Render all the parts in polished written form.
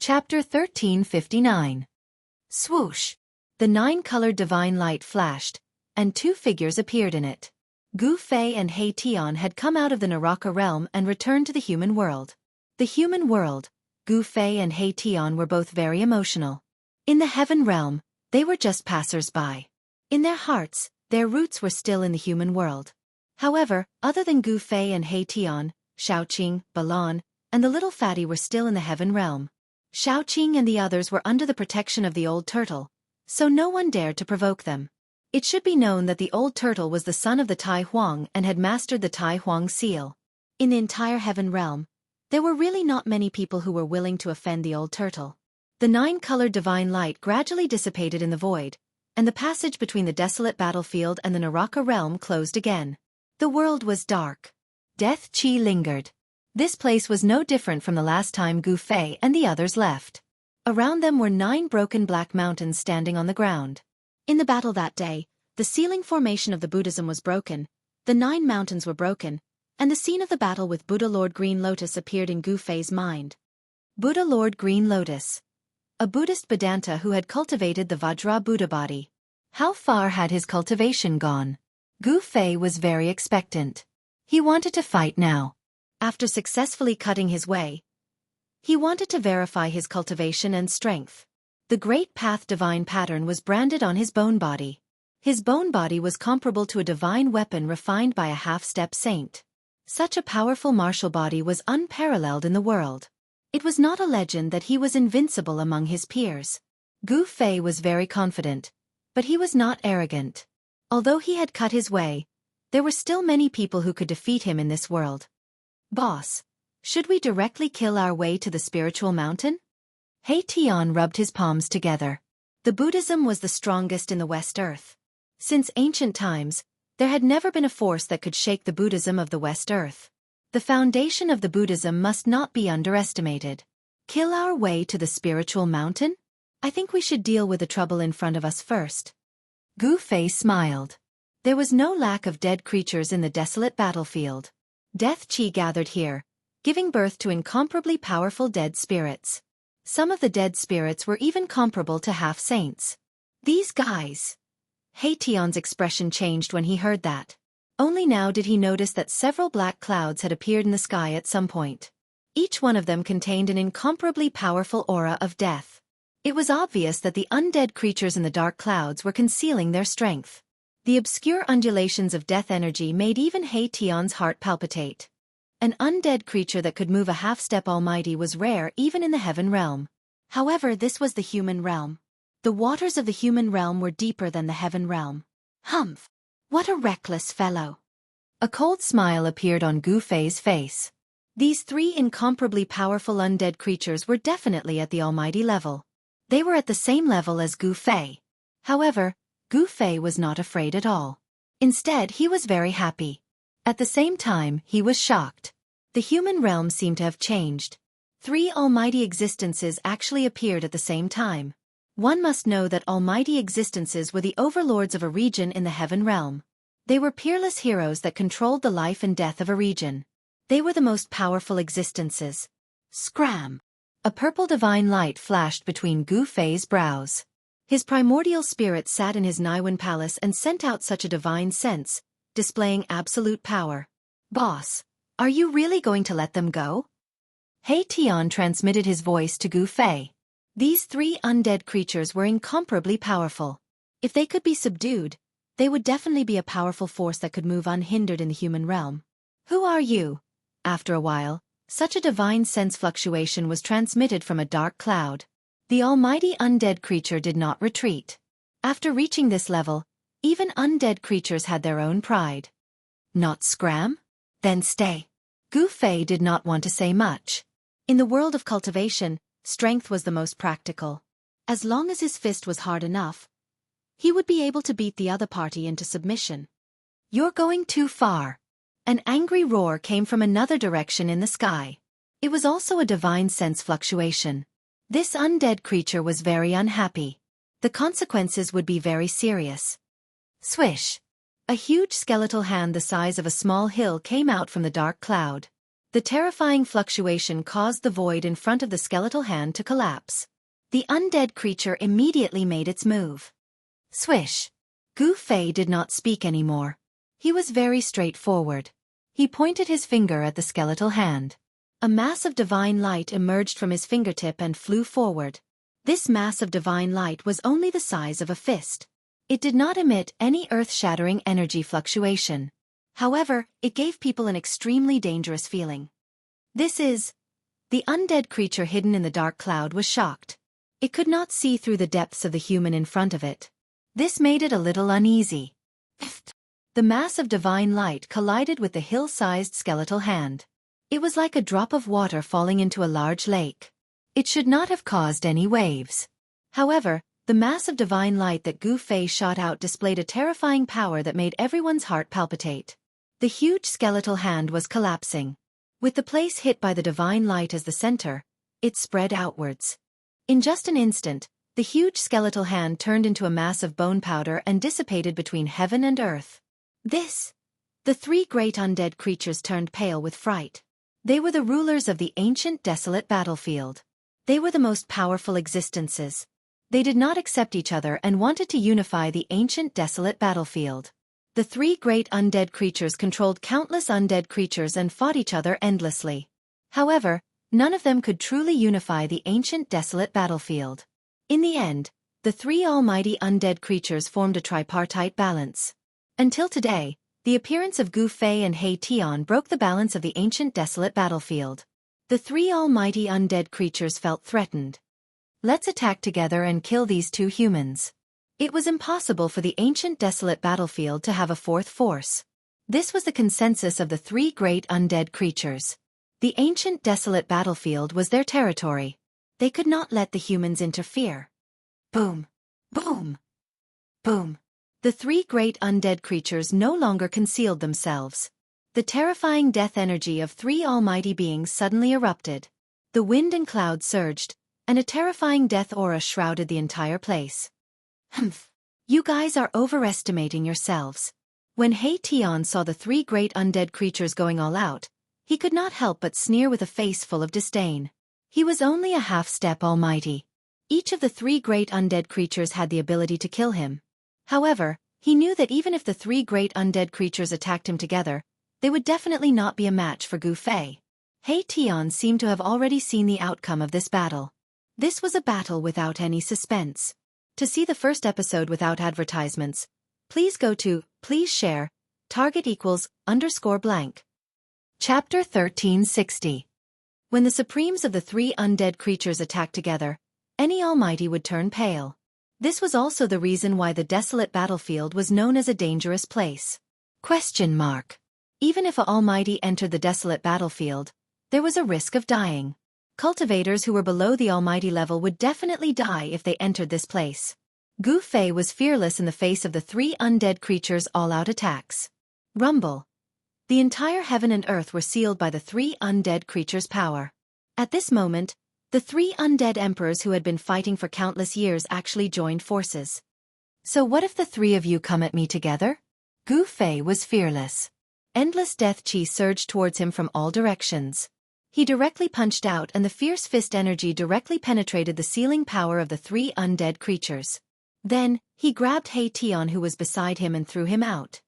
Chapter 1359. Swoosh! The 9-colored divine light flashed, and 2 figures appeared in it. Gu Fei and Hei Tian had come out of the Naraka realm and returned to the human world. The human world, Gu Fei and Hei Tian were both very emotional. In the heaven realm, they were just passers-by. In their hearts, their roots were still in the human world. However, other than Gu Fei and Hei Tian, Shaoqing, Balan, and the little fatty were still in the heaven realm. Shaoqing and the others were under the protection of the old turtle, so no one dared to provoke them. It should be known that the old turtle was the son of the Tai Huang and had mastered the Tai Huang seal. In the entire heaven realm, there were really not many people who were willing to offend the old turtle. The 9-colored divine light gradually dissipated in the void, and the passage between the desolate battlefield and the Naraka realm closed again. The world was dark. Death Chi lingered. This place was no different from the last time Gu Fei and the others left. Around them were 9 broken black mountains standing on the ground. In the battle that day, the sealing formation of the Buddhism was broken, the 9 mountains were broken, and the scene of the battle with Buddha Lord Green Lotus appeared in Gu Fei's mind. Buddha Lord Green Lotus. A Buddhist Vedanta who had cultivated the Vajra Buddha body. How far had his cultivation gone? Gu Fei was very expectant. He wanted to fight now. After successfully cutting his way, he wanted to verify his cultivation and strength. The Great Path Divine Pattern was branded on his bone body. His bone body was comparable to a divine weapon refined by a half-step saint. Such a powerful martial body was unparalleled in the world. It was not a legend that he was invincible among his peers. Gu Fei was very confident, but he was not arrogant. Although he had cut his way, there were still many people who could defeat him in this world. Boss, should we directly kill our way to the spiritual mountain? Hei Tian rubbed his palms together. The Buddhism was the strongest in the West Earth. Since ancient times, there had never been a force that could shake the Buddhism of the West Earth. The foundation of the Buddhism must not be underestimated. Kill our way to the spiritual mountain? I think we should deal with the trouble in front of us first. Gu Fei smiled. There was no lack of dead creatures in the desolate battlefield. Death Chi gathered here, giving birth to incomparably powerful dead spirits. Some of the dead spirits were even comparable to half-saints. These guys. Hei Tian's expression changed when he heard that. Only now did he notice that several black clouds had appeared in the sky at some point. Each one of them contained an incomparably powerful aura of death. It was obvious that the undead creatures in the dark clouds were concealing their strength. The obscure undulations of death energy made even Hei Tian's heart palpitate. An undead creature that could move a half-step almighty was rare even in the heaven realm. However, this was the human realm. The waters of the human realm were deeper than the heaven realm. Humph! What a reckless fellow! A cold smile appeared on Gu Fei's face. These 3 incomparably powerful undead creatures were definitely at the almighty level. They were at the same level as Gu Fei. However, Gu Fei was not afraid at all. Instead, he was very happy. At the same time, he was shocked. The human realm seemed to have changed. 3 almighty existences actually appeared at the same time. One must know that almighty existences were the overlords of a region in the heaven realm. They were peerless heroes that controlled the life and death of a region. They were the most powerful existences. Scram! A purple divine light flashed between Gu Fei's brows. His primordial spirit sat in his Niwen palace and sent out such a divine sense, displaying absolute power. Boss, are you really going to let them go? Hei Tian transmitted his voice to Gu Fei. These 3 undead creatures were incomparably powerful. If they could be subdued, they would definitely be a powerful force that could move unhindered in the human realm. Who are you? After a while, such a divine sense fluctuation was transmitted from a dark cloud. The almighty undead creature did not retreat. After reaching this level, even undead creatures had their own pride. Not scram? Then stay. Gu Fei did not want to say much. In the world of cultivation, strength was the most practical. As long as his fist was hard enough, he would be able to beat the other party into submission. You're going too far. An angry roar came from another direction in the sky. It was also a divine sense fluctuation. This undead creature was very unhappy. The consequences would be very serious. Swish! A huge skeletal hand the size of a small hill came out from the dark cloud. The terrifying fluctuation caused the void in front of the skeletal hand to collapse. The undead creature immediately made its move. Swish! Gu Fei did not speak anymore. He was very straightforward. He pointed his finger at the skeletal hand. A mass of divine light emerged from his fingertip and flew forward. This mass of divine light was only the size of a fist. It did not emit any earth-shattering energy fluctuation. However, it gave people an extremely dangerous feeling. The undead creature hidden in the dark cloud was shocked. It could not see through the depths of the human in front of it. This made it a little uneasy. The mass of divine light collided with the hill-sized skeletal hand. It was like a drop of water falling into a large lake. It should not have caused any waves. However, the mass of divine light that Gu Fei shot out displayed a terrifying power that made everyone's heart palpitate. The huge skeletal hand was collapsing. With the place hit by the divine light as the center, it spread outwards. In just an instant, the huge skeletal hand turned into a mass of bone powder and dissipated between heaven and earth. The three great undead creatures turned pale with fright. They were the rulers of the ancient desolate battlefield. They were the most powerful existences. They did not accept each other and wanted to unify the ancient desolate battlefield. The three great undead creatures controlled countless undead creatures and fought each other endlessly. However, none of them could truly unify the ancient desolate battlefield. In the end, the three almighty undead creatures formed a tripartite balance. Until today, the appearance of Gu Fei and He Tian broke the balance of the ancient desolate battlefield. The three almighty undead creatures felt threatened. Let's attack together and kill these two humans. It was impossible for the ancient desolate battlefield to have a fourth force. This was the consensus of the three great undead creatures. The ancient desolate battlefield was their territory. They could not let the humans interfere. Boom! Boom! Boom! The three great undead creatures no longer concealed themselves. The terrifying death energy of three almighty beings suddenly erupted. The wind and clouds surged, and a terrifying death aura shrouded the entire place. Humph! You guys are overestimating yourselves. When He Tian saw the three great undead creatures going all out, he could not help but sneer with a face full of disdain. He was only a half-step almighty. Each of the three great undead creatures had the ability to kill him. However, he knew that even if the three great undead creatures attacked him together, they would definitely not be a match for Gu Fei. He Tian seemed to have already seen the outcome of this battle. This was a battle without any suspense. To see the first episode without advertisements, please go to Please Share, Target =_blank. Chapter 1360. When the supremes of the three undead creatures attacked together, any almighty would turn pale. This was also the reason why the desolate battlefield was known as a dangerous place. Even if an almighty entered the desolate battlefield, there was a risk of dying. Cultivators who were below the almighty level would definitely die if they entered this place. Gu Fei was fearless in the face of the three undead creatures' all-out attacks. Rumble. The entire heaven and earth were sealed by the three undead creatures' power. At this moment, the three undead emperors who had been fighting for countless years actually joined forces. So what if the three of you come at me together? Gu Fei was fearless. Endless death chi surged towards him from all directions. He directly punched out and the fierce fist energy directly penetrated the sealing power of the three undead creatures. Then, he grabbed He Tian who was beside him and threw him out.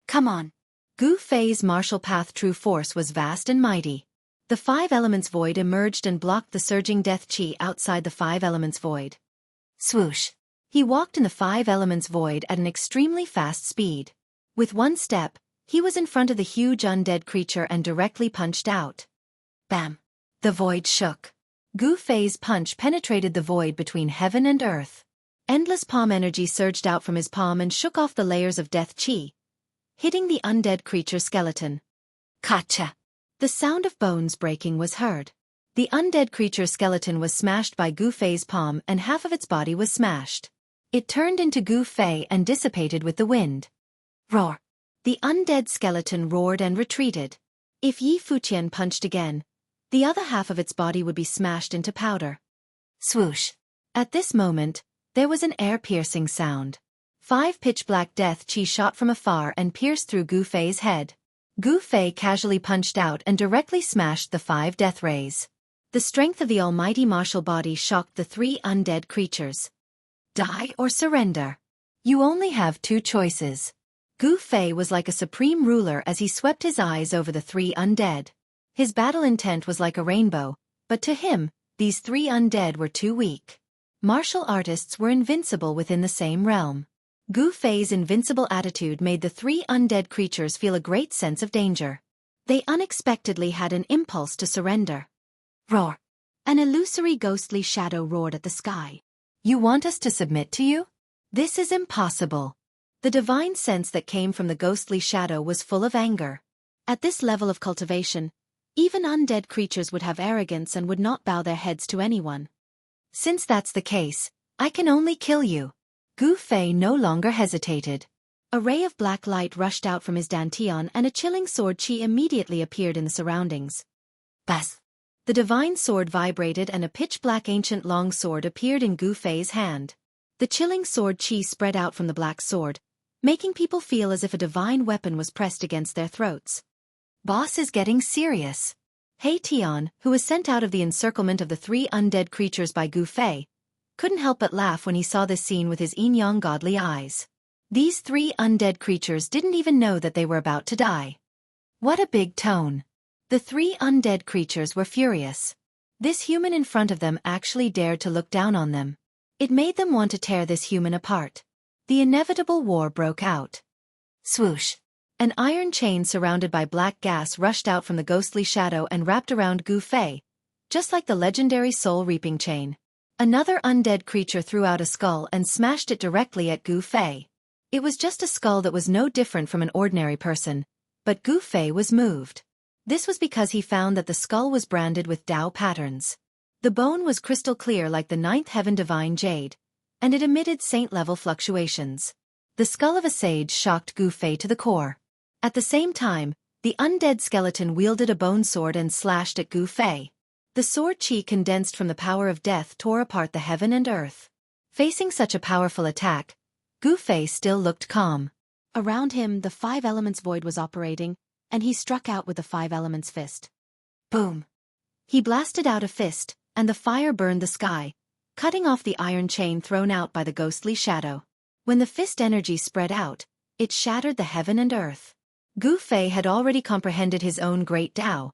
Come on! Gu Fei's martial path true force was vast and mighty. The five elements void emerged and blocked the surging death chi outside the five elements void. Swoosh! He walked in the five elements void at an extremely fast speed. With one step, he was in front of the huge undead creature and directly punched out. Bam! The void shook. Gu Fei's punch penetrated the void between heaven and earth. Endless palm energy surged out from his palm and shook off the layers of death chi, hitting the undead creature skeleton. Kacha! The sound of bones breaking was heard. The undead creature's skeleton was smashed by Gu Fei's palm and half of its body was smashed. It turned into Gu Fei and dissipated with the wind. Roar! The undead skeleton roared and retreated. If Yi Fuqian punched again, the other half of its body would be smashed into powder. Swoosh! At this moment, there was an air-piercing sound. 5 pitch-black death chi shot from afar and pierced through Gu Fei's head. Gu Fei casually punched out and directly smashed the 5 death rays. The strength of the almighty martial body shocked the 3 undead creatures. Die or surrender. You only have 2 choices. Gu Fei was like a supreme ruler as he swept his eyes over the 3 undead. His battle intent was like a rainbow, but to him, these 3 undead were too weak. Martial artists were invincible within the same realm. Gu Fei's invincible attitude made the 3 undead creatures feel a great sense of danger. They unexpectedly had an impulse to surrender. Roar! An illusory ghostly shadow roared at the sky. You want us to submit to you? This is impossible. The divine sense that came from the ghostly shadow was full of anger. At this level of cultivation, even undead creatures would have arrogance and would not bow their heads to anyone. Since that's the case, I can only kill you. Gu Fei no longer hesitated. A ray of black light rushed out from his dantian and a chilling sword chi immediately appeared in the surroundings. Bas! The divine sword vibrated and a pitch-black ancient long sword appeared in Gu Fei's hand. The chilling sword chi spread out from the black sword, making people feel as if a divine weapon was pressed against their throats. Boss is getting serious. Hei Tian, who was sent out of the encirclement of the 3 undead creatures by Gu Fei, couldn't help but laugh when he saw this scene with his yin-yang godly eyes. These 3 undead creatures didn't even know that they were about to die. What a big tone. The 3 undead creatures were furious. This human in front of them actually dared to look down on them. It made them want to tear this human apart. The inevitable war broke out. Swoosh! An iron chain surrounded by black gas rushed out from the ghostly shadow and wrapped around Gu Fei, just like the legendary soul-reaping chain. Another undead creature threw out a skull and smashed it directly at Gu Fei. It was just a skull that was no different from an ordinary person, but Gu Fei was moved. This was because he found that the skull was branded with Tao patterns. The bone was crystal clear like the 9th heaven divine jade, and it emitted saint-level fluctuations. The skull of a sage shocked Gu Fei to the core. At the same time, the undead skeleton wielded a bone sword and slashed at Gu Fei. The sword chi condensed from the power of death tore apart the heaven and earth. Facing such a powerful attack, Gu Fei still looked calm. Around him, the 5 elements void was operating, and he struck out with the 5 elements fist. Boom! He blasted out a fist, and the fire burned the sky, cutting off the iron chain thrown out by the ghostly shadow. When the fist energy spread out, it shattered the heaven and earth. Gu Fei had already comprehended his own great Tao,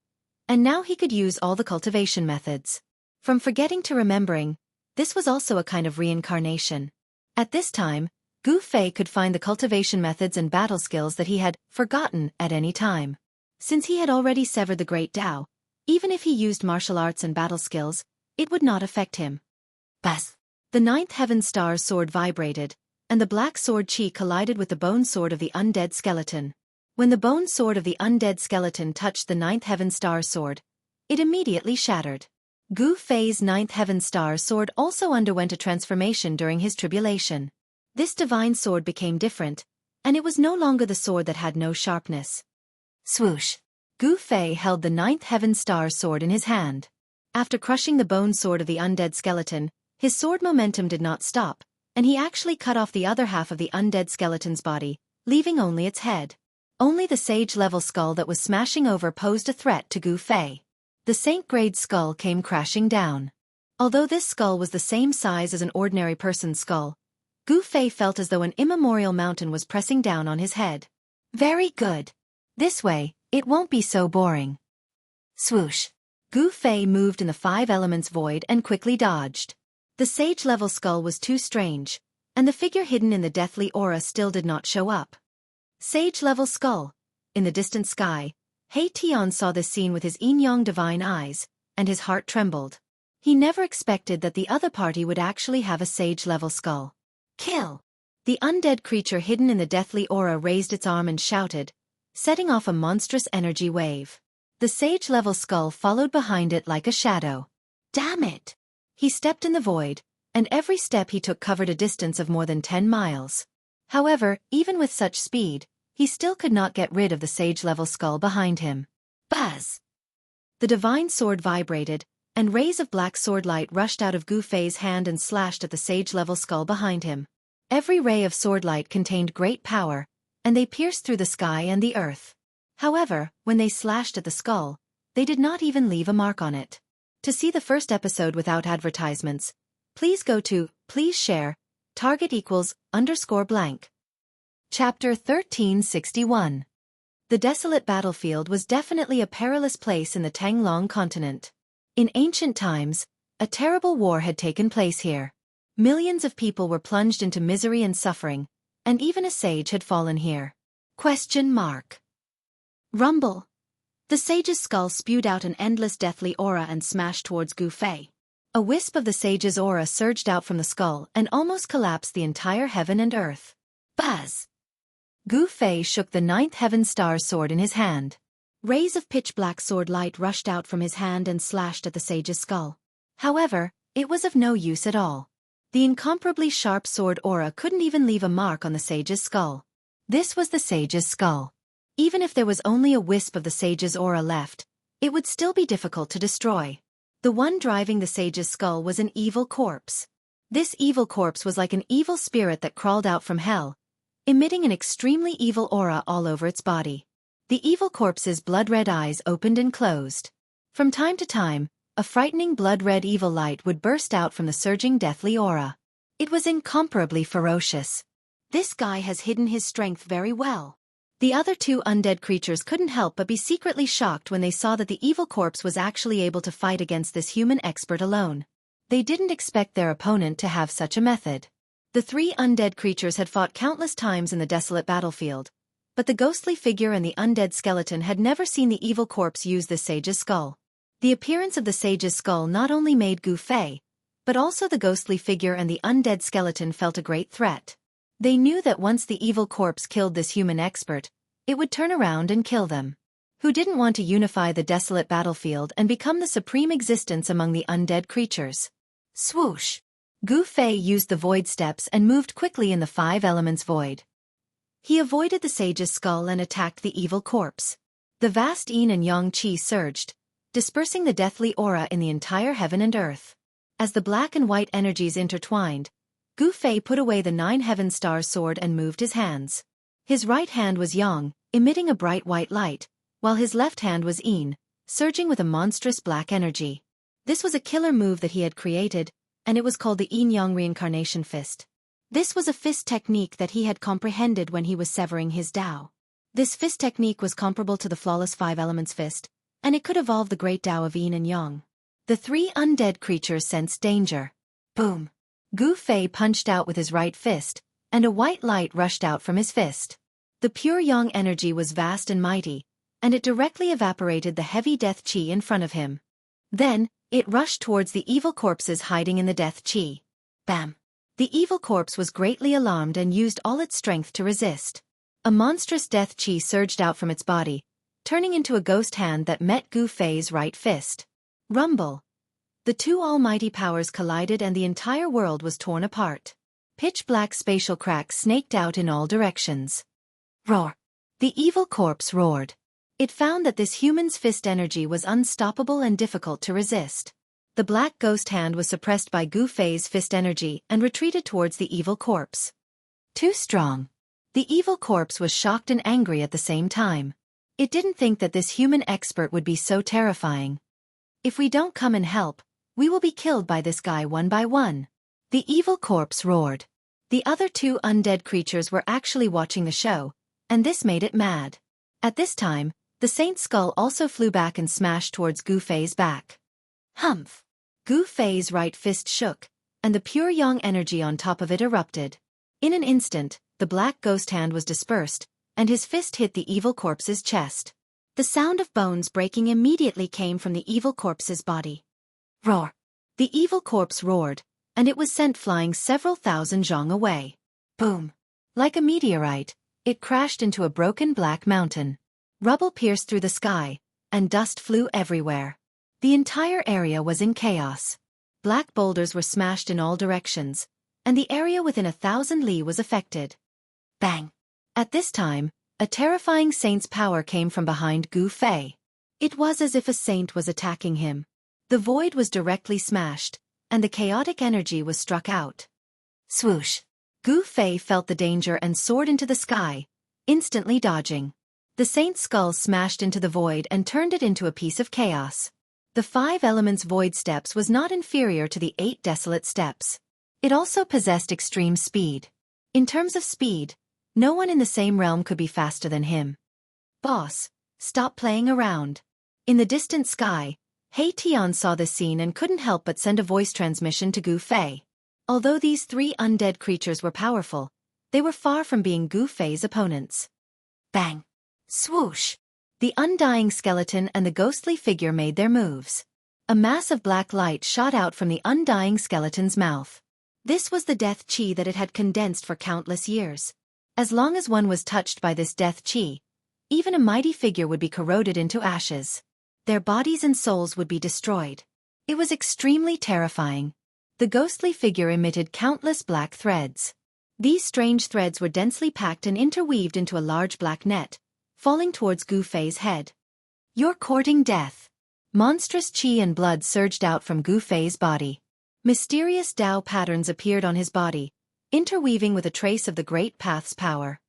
and now he could use all the cultivation methods. From forgetting to remembering, this was also a kind of reincarnation. At this time, Gu Fei could find the cultivation methods and battle skills that he had forgotten at any time. Since he had already severed the great Tao, even if he used martial arts and battle skills, it would not affect him. Bas! The 9th heaven star sword vibrated, and the black sword chi collided with the bone sword of the undead skeleton. When the bone sword of the undead skeleton touched the 9th heaven star sword, it immediately shattered. Gu Fei's 9th heaven star sword also underwent a transformation during his tribulation. This divine sword became different, and it was no longer the sword that had no sharpness. Swoosh! Gu Fei held the 9th heaven star sword in his hand. After crushing the bone sword of the undead skeleton, his sword momentum did not stop, and he actually cut off the other half of the undead skeleton's body, leaving only its head. Only the sage-level skull that was smashing over posed a threat to Gu Fei. The saint-grade skull came crashing down. Although this skull was the same size as an ordinary person's skull, Gu Fei felt as though an immemorial mountain was pressing down on his head. Very good. This way, it won't be so boring. Swoosh! Gu Fei moved in the 5 elements void and quickly dodged. The sage-level skull was too strange, and the figure hidden in the deathly aura still did not show up. Sage-level skull. In the distant sky, Hei Tian saw this scene with his yin-yang divine eyes, and his heart trembled. He never expected that the other party would actually have a sage-level skull. Kill! The undead creature hidden in the deathly aura raised its arm and shouted, setting off a monstrous energy wave. The sage-level skull followed behind it like a shadow. Damn it! He stepped in the void, and every step he took covered a distance of more than 10 miles. However, even with such speed, he still could not get rid of the sage-level skull behind him. Buzz! The divine sword vibrated, and rays of black sword light rushed out of Gu Fei's hand and slashed at the sage-level skull behind him. Every ray of sword light contained great power, and they pierced through the sky and the earth. However, when they slashed at the skull, they did not even leave a mark on it. To see the first episode without advertisements, please go to, please share, target equals, _blank. Chapter 1361. The desolate battlefield was definitely a perilous place in the Tanglong continent. In ancient times, a terrible war had taken place here. Millions of people were plunged into misery and suffering, and even a sage had fallen here. Question mark. Rumble. The sage's skull spewed out an endless deathly aura and smashed towards Gu Fei. A wisp of the sage's aura surged out from the skull and almost collapsed the entire heaven and earth. Buzz! Gu Fei shook the 9th heaven star's sword in his hand. Rays of pitch-black sword light rushed out from his hand and slashed at the sage's skull. However, it was of no use at all. The incomparably sharp sword aura couldn't even leave a mark on the sage's skull. This was the sage's skull. Even if there was only a wisp of the sage's aura left, it would still be difficult to destroy. The one driving the sage's skull was an evil corpse. This evil corpse was like an evil spirit that crawled out from hell, emitting an extremely evil aura all over its body. The evil corpse's blood-red eyes opened and closed. From time to time, a frightening blood-red evil light would burst out from the surging deathly aura. It was incomparably ferocious. This guy has hidden his strength very well. The other two undead creatures couldn't help but be secretly shocked when they saw that the evil corpse was actually able to fight against this human expert alone. They didn't expect their opponent to have such a method. The three undead creatures had fought countless times in the desolate battlefield, but the ghostly figure and the undead skeleton had never seen the evil corpse use the sage's skull. The appearance of the sage's skull not only made Gu Fei, but also the ghostly figure and the undead skeleton felt a great threat. They knew that once the evil corpse killed this human expert, it would turn around and kill them. Who didn't want to unify the desolate battlefield and become the supreme existence among the undead creatures? Swoosh! Gu Fei used the void steps and moved quickly in the 5 elements void. He avoided the sage's skull and attacked the evil corpse. The vast yin and yang qi surged, dispersing the deathly aura in the entire heaven and earth. As the black and white energies intertwined, Gu Fei put away the 9 heaven star's sword and moved his hands. His right hand was yang, emitting a bright white light, while his left hand was yin, surging with a monstrous black energy. This was a killer move that he had created, and it was called the yin-yang reincarnation fist. This was a fist technique that he had comprehended when he was severing his Tao. This fist technique was comparable to the flawless 5 elements fist, and it could evolve the great Tao of yin and yang. The 3 undead creatures sensed danger. Boom! Gu Fei punched out with his right fist, and a white light rushed out from his fist. The pure yang energy was vast and mighty, and it directly evaporated the heavy death qi in front of him. Then, it rushed towards the evil corpses hiding in the death qi. Bam! The evil corpse was greatly alarmed and used all its strength to resist. A monstrous death qi surged out from its body, turning into a ghost hand that met Gu Fei's right fist. Rumble! The 2 almighty powers collided and the entire world was torn apart. Pitch-black spatial cracks snaked out in all directions. Roar! The evil corpse roared. It found that this human's fist energy was unstoppable and difficult to resist. The black ghost hand was suppressed by Gu Fei's fist energy and retreated towards the evil corpse. Too strong. The evil corpse was shocked and angry at the same time. It didn't think that this human expert would be so terrifying. If we don't come and help, we will be killed by this guy one by one. The evil corpse roared. The other 2 undead creatures were actually watching the show, and this made it mad. At this time, the saint's skull also flew back and smashed towards Gu Fei's back. Humph! Gu Fei's right fist shook, and the pure yang energy on top of it erupted. In an instant, the black ghost hand was dispersed, and his fist hit the evil corpse's chest. The sound of bones breaking immediately came from the evil corpse's body. Roar! The evil corpse roared, and it was sent flying several thousand zhong away. Boom! Like a meteorite, it crashed into a broken black mountain. Rubble pierced through the sky, and dust flew everywhere. The entire area was in chaos. Black boulders were smashed in all directions, and the area within 1,000 li was affected. Bang! At this time, a terrifying saint's power came from behind Gu Fei. It was as if a saint was attacking him. The void was directly smashed, and the chaotic energy was struck out. Swoosh! Gu Fei felt the danger and soared into the sky, instantly dodging. The saint's skull smashed into the void and turned it into a piece of chaos. The 5 elements void steps was not inferior to the 8 desolate steps. It also possessed extreme speed. In terms of speed, no one in the same realm could be faster than him. Boss, stop playing around. In the distant sky, Tian saw this scene and couldn't help but send a voice transmission to Gu Fei. Although these 3 undead creatures were powerful, they were far from being Gu Fei's opponents. Bang! Swoosh! The undying skeleton and the ghostly figure made their moves. A mass of black light shot out from the undying skeleton's mouth. This was the death chi that it had condensed for countless years. As long as one was touched by this death chi, even a mighty figure would be corroded into ashes. Their bodies and souls would be destroyed. It was extremely terrifying. The ghostly figure emitted countless black threads. These strange threads were densely packed and interweaved into a large black net, falling towards Gu Fei's head. You're courting death. Monstrous chi and blood surged out from Gu Fei's body. Mysterious Tao patterns appeared on his body, interweaving with a trace of the Great Path's power.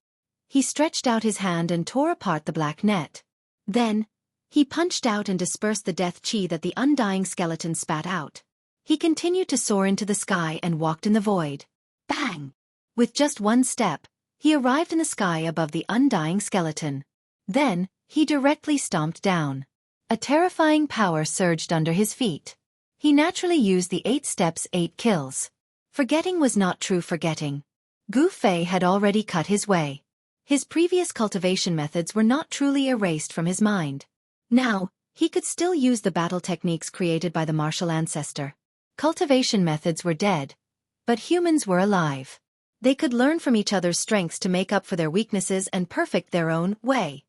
He stretched out his hand and tore apart the black net. Then, he punched out and dispersed the death chi that the undying skeleton spat out. He continued to soar into the sky and walked in the void. Bang! With just one step, he arrived in the sky above the undying skeleton. Then, he directly stomped down. A terrifying power surged under his feet. He naturally used the 8 steps 8 kills. Forgetting was not true forgetting. Gu Fei had already cut his way. His previous cultivation methods were not truly erased from his mind. Now, he could still use the battle techniques created by the martial ancestor. Cultivation methods were dead, but humans were alive. They could learn from each other's strengths to make up for their weaknesses and perfect their own way.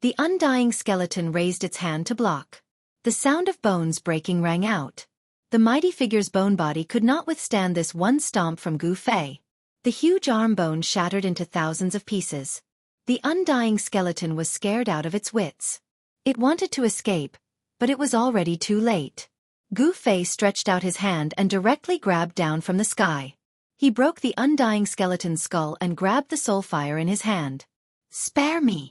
The undying skeleton raised its hand to block. The sound of bones breaking rang out. The mighty figure's bone body could not withstand this one stomp from Gu Fei. The huge arm bone shattered into thousands of pieces. The undying skeleton was scared out of its wits. It wanted to escape, but it was already too late. Gu Fei stretched out his hand and directly grabbed down from the sky. He broke the undying skeleton's skull and grabbed the soul fire in his hand. Spare me!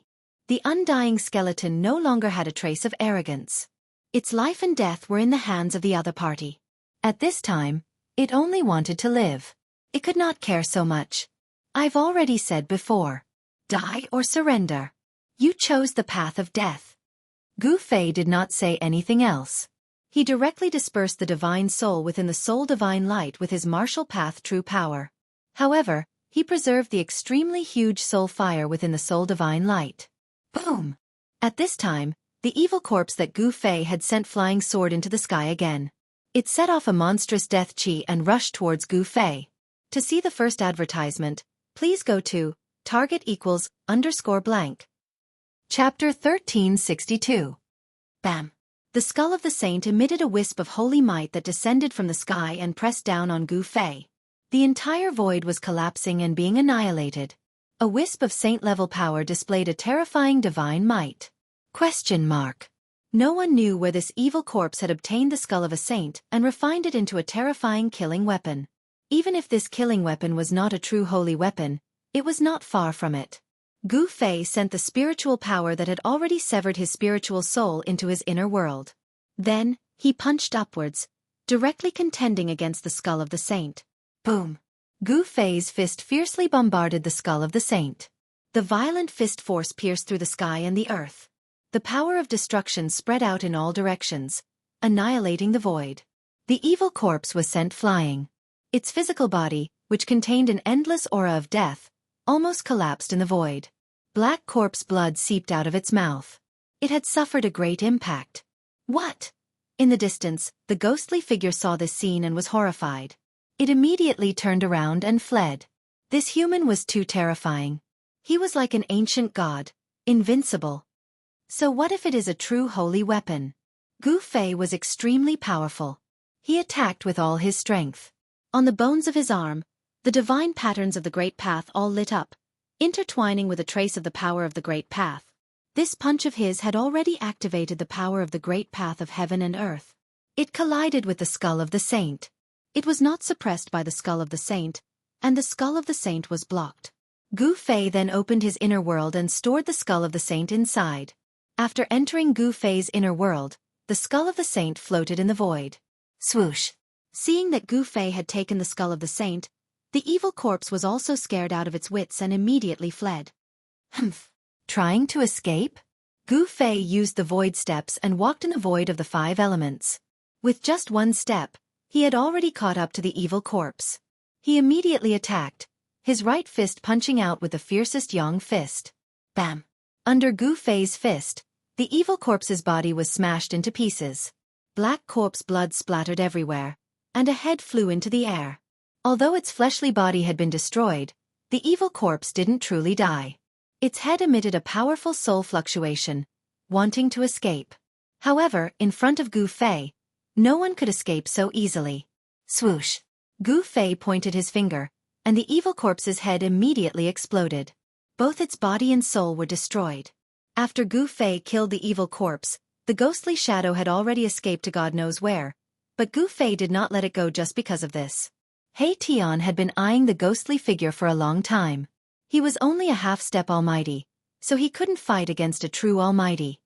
The undying skeleton no longer had a trace of arrogance. Its life and death were in the hands of the other party. At this time, it only wanted to live. It could not care so much. I've already said before. Die or surrender. You chose the path of death. Gu Fei did not say anything else. He directly dispersed the divine soul within the soul divine light with his martial path true power. However, he preserved the extremely huge soul fire within the soul divine light. Boom! At this time, the evil corpse that Gu Fei had sent flying soared into the sky again. It set off a monstrous death chi and rushed towards Gu Fei. To see the first advertisement, please go to target=_blank. Chapter 1362. Bam! The skull of the saint emitted a wisp of holy might that descended from the sky and pressed down on Gu Fei. The entire void was collapsing and being annihilated. A wisp of saint-level power displayed a terrifying divine might. No one knew where this evil corpse had obtained the skull of a saint and refined it into a terrifying killing weapon. Even if this killing weapon was not a true holy weapon, it was not far from it. Gu Fei sent the spiritual power that had already severed his spiritual soul into his inner world. Then, he punched upwards, directly contending against the skull of the saint. Boom! Gu Fei's fist fiercely bombarded the skull of the saint. The violent fist force pierced through the sky and the earth. The power of destruction spread out in all directions, annihilating the void. The evil corpse was sent flying. Its physical body, which contained an endless aura of death, almost collapsed in the void. Black corpse blood seeped out of its mouth. It had suffered a great impact. What? In the distance, the ghostly figure saw this scene and was horrified. It immediately turned around and fled. This human was too terrifying. He was like an ancient god, invincible. So what if it is a true holy weapon? Gu Fei was extremely powerful. He attacked with all his strength. On the bones of his arm, the divine patterns of the Great Path all lit up, intertwining with a trace of the power of the Great Path. This punch of his had already activated the power of the Great Path of heaven and earth. It collided with the skull of the saint. It was not suppressed by the skull of the saint, and the skull of the saint was blocked. Gu Fei then opened his inner world and stored the skull of the saint inside. After entering Gu Fei's inner world, the skull of the saint floated in the void. Swoosh! Seeing that Gu Fei had taken the skull of the saint, the evil corpse was also scared out of its wits and immediately fled. Humph! Trying to escape? Gu Fei used the void steps and walked in the void of the 5 elements. With just one step, he had already caught up to the evil corpse. He immediately attacked, his right fist punching out with the fiercest Yang fist. Bam! Under Gu Fei's fist, the evil corpse's body was smashed into pieces. Black corpse blood splattered everywhere, and a head flew into the air. Although its fleshly body had been destroyed, the evil corpse didn't truly die. Its head emitted a powerful soul fluctuation, wanting to escape. However, in front of Gu Fei, no one could escape so easily. Swoosh! Gu Fei pointed his finger, and the evil corpse's head immediately exploded. Both its body and soul were destroyed. After Gu Fei killed the evil corpse, the ghostly shadow had already escaped to God knows where, but Gu Fei did not let it go just because of this. He Tian had been eyeing the ghostly figure for a long time. He was only a half-step almighty, so he couldn't fight against a true almighty.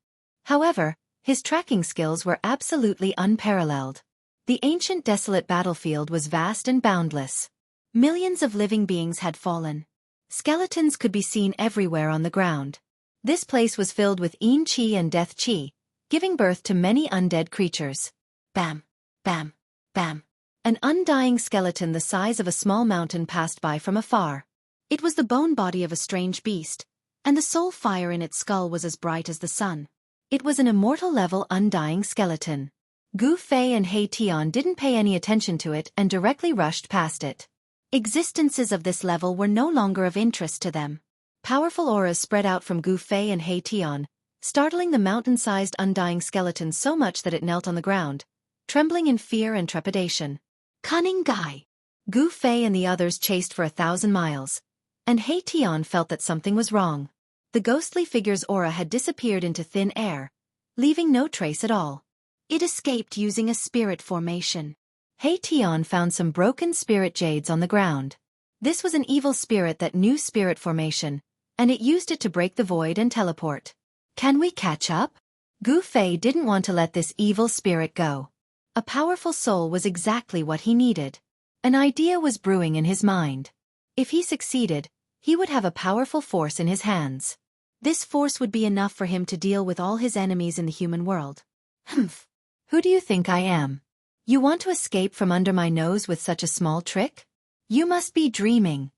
However, his tracking skills were absolutely unparalleled. The ancient desolate battlefield was vast and boundless. Millions of living beings had fallen. Skeletons could be seen everywhere on the ground. This place was filled with Yin Qi and Death Qi, giving birth to many undead creatures. Bam! Bam! Bam! An undying skeleton the size of a small mountain passed by from afar. It was the bone body of a strange beast, and the soul fire in its skull was as bright as the sun. It was an immortal-level undying skeleton. Gu Fei and He Tian didn't pay any attention to it and directly rushed past it. Existences of this level were no longer of interest to them. Powerful auras spread out from Gu Fei and He Tian, startling the mountain-sized undying skeleton so much that it knelt on the ground, trembling in fear and trepidation. Cunning guy! Gu Fei and the others chased for 1,000 miles. And He Tian felt that something was wrong. The ghostly figure's aura had disappeared into thin air, leaving no trace at all. It escaped using a spirit formation. He Tian found some broken spirit jades on the ground. This was an evil spirit that knew spirit formation, and it used it to break the void and teleport. Can we catch up? Gu Fei didn't want to let this evil spirit go. A powerful soul was exactly what he needed. An idea was brewing in his mind. If he succeeded, he would have a powerful force in his hands. This force would be enough for him to deal with all his enemies in the human world. Humph! Who do you think I am? You want to escape from under my nose with such a small trick? You must be dreaming.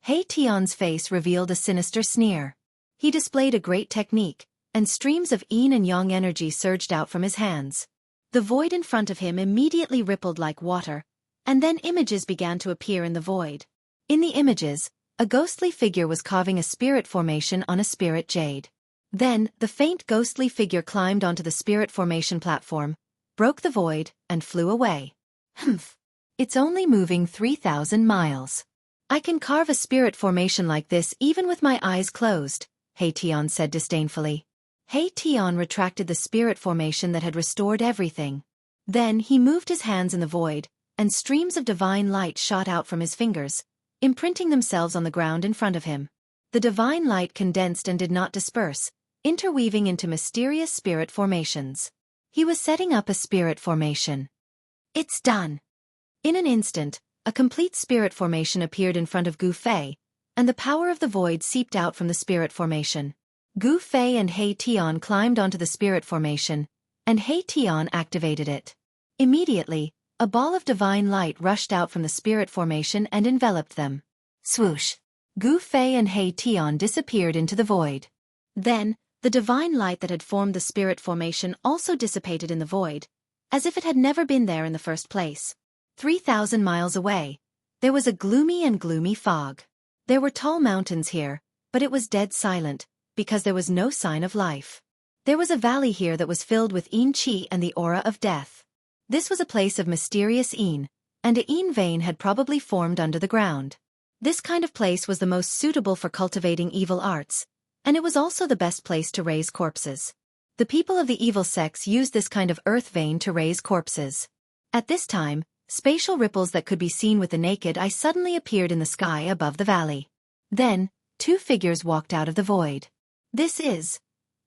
He Tian's face revealed a sinister sneer. He displayed a great technique, and streams of yin and yang energy surged out from his hands. The void in front of him immediately rippled like water, and then images began to appear in the void. In the images, a ghostly figure was carving a spirit formation on a spirit jade. Then, the faint ghostly figure climbed onto the spirit formation platform, broke the void, and flew away. Humph! It's only moving 3,000 miles. I can carve a spirit formation like this even with my eyes closed, He Tian said disdainfully. He Tian retracted the spirit formation that had restored everything. Then he moved his hands in the void, and streams of divine light shot out from his fingers, imprinting themselves on the ground in front of him. The divine light condensed and did not disperse, interweaving into mysterious spirit formations. He was setting up a spirit formation. It's done! In an instant, a complete spirit formation appeared in front of Gu Fei, and the power of the void seeped out from the spirit formation. Gu Fei and He Tian climbed onto the spirit formation, and He Tian activated it. Immediately, a ball of divine light rushed out from the spirit formation and enveloped them. Swoosh! Gu Fei and He Tian disappeared into the void. Then, the divine light that had formed the spirit formation also dissipated in the void, as if it had never been there in the first place. 3,000 miles away, there was a gloomy fog. There were tall mountains here, but it was dead silent, because there was no sign of life. There was a valley here that was filled with Yin Qi and the aura of death. This was a place of mysterious Yin, and a Yin vein had probably formed under the ground. This kind of place was the most suitable for cultivating evil arts, and it was also the best place to raise corpses. The people of the evil sects used this kind of earth vein to raise corpses. At this time, spatial ripples that could be seen with the naked eye suddenly appeared in the sky above the valley. Then, two figures walked out of the void.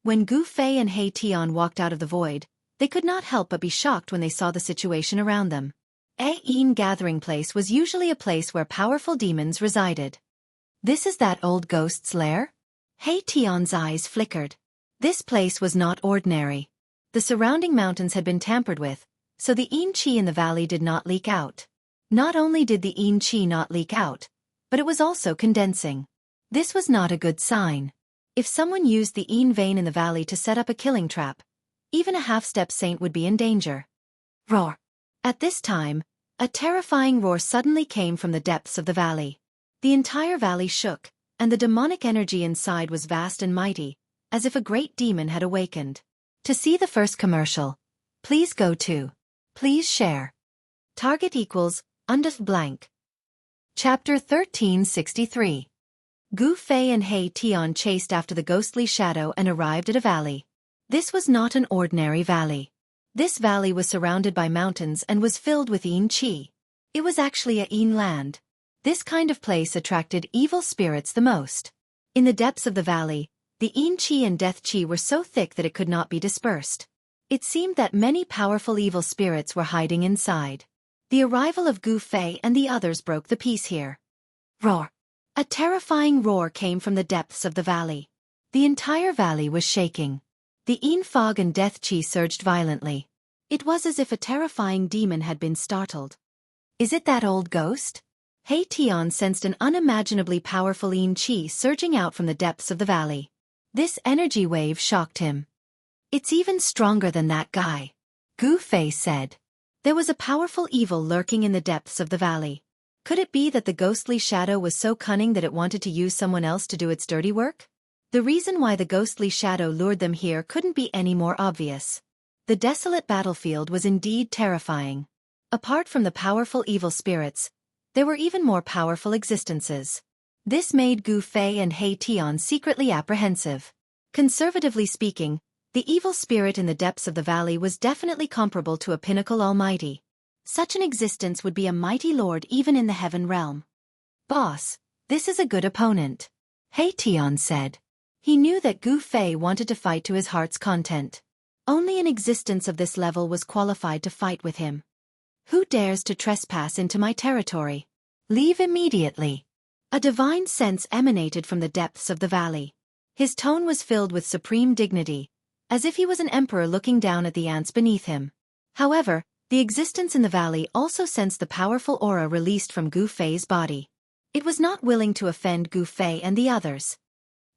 When Gu Fei and He Tian walked out of the void, they could not help but be shocked when they saw the situation around them. A Yin gathering place was usually a place where powerful demons resided. This is that old ghost's lair? He Tian's eyes flickered. This place was not ordinary. The surrounding mountains had been tampered with, so the Yin Qi in the valley did not leak out. Not only did the Yin Qi not leak out, but it was also condensing. This was not a good sign. If someone used the Yin vein in the valley to set up a killing trap, even a half-step saint would be in danger. Roar! At this time, a terrifying roar suddenly came from the depths of the valley. The entire valley shook, and the demonic energy inside was vast and mighty, as if a great demon had awakened. To see the first commercial, please go to. Please share. Target equals, blank. Chapter 1363. Gu Fei and He Tian chased after the ghostly shadow and arrived at a valley. This was not an ordinary valley. This valley was surrounded by mountains and was filled with Yin Qi. It was actually a Yin land. This kind of place attracted evil spirits the most. In the depths of the valley, the Yin Qi and Death Qi were so thick that it could not be dispersed. It seemed that many powerful evil spirits were hiding inside. The arrival of Gu Fei and the others broke the peace here. Roar! A terrifying roar came from the depths of the valley. The entire valley was shaking. The Yin fog and Death Qi surged violently. It was as if a terrifying demon had been startled. Is it that old ghost? He Tian sensed an unimaginably powerful Yin Qi surging out from the depths of the valley. This energy wave shocked him. It's even stronger than that guy, Gu Fei said. There was a powerful evil lurking in the depths of the valley. Could it be that the ghostly shadow was so cunning that it wanted to use someone else to do its dirty work? The reason why the ghostly shadow lured them here couldn't be any more obvious. The desolate battlefield was indeed terrifying. Apart from the powerful evil spirits, there were even more powerful existences. This made Gu Fei and He Tian secretly apprehensive. Conservatively speaking, the evil spirit in the depths of the valley was definitely comparable to a pinnacle almighty. Such an existence would be a mighty lord even in the heaven realm. Boss, this is a good opponent, He Tian said. He knew that Gu Fei wanted to fight to his heart's content. Only an existence of this level was qualified to fight with him. Who dares to trespass into my territory? Leave immediately. A divine sense emanated from the depths of the valley. His tone was filled with supreme dignity, as if he was an emperor looking down at the ants beneath him. However, the existence in the valley also sensed the powerful aura released from Gu Fei's body. It was not willing to offend Gu Fei and the others.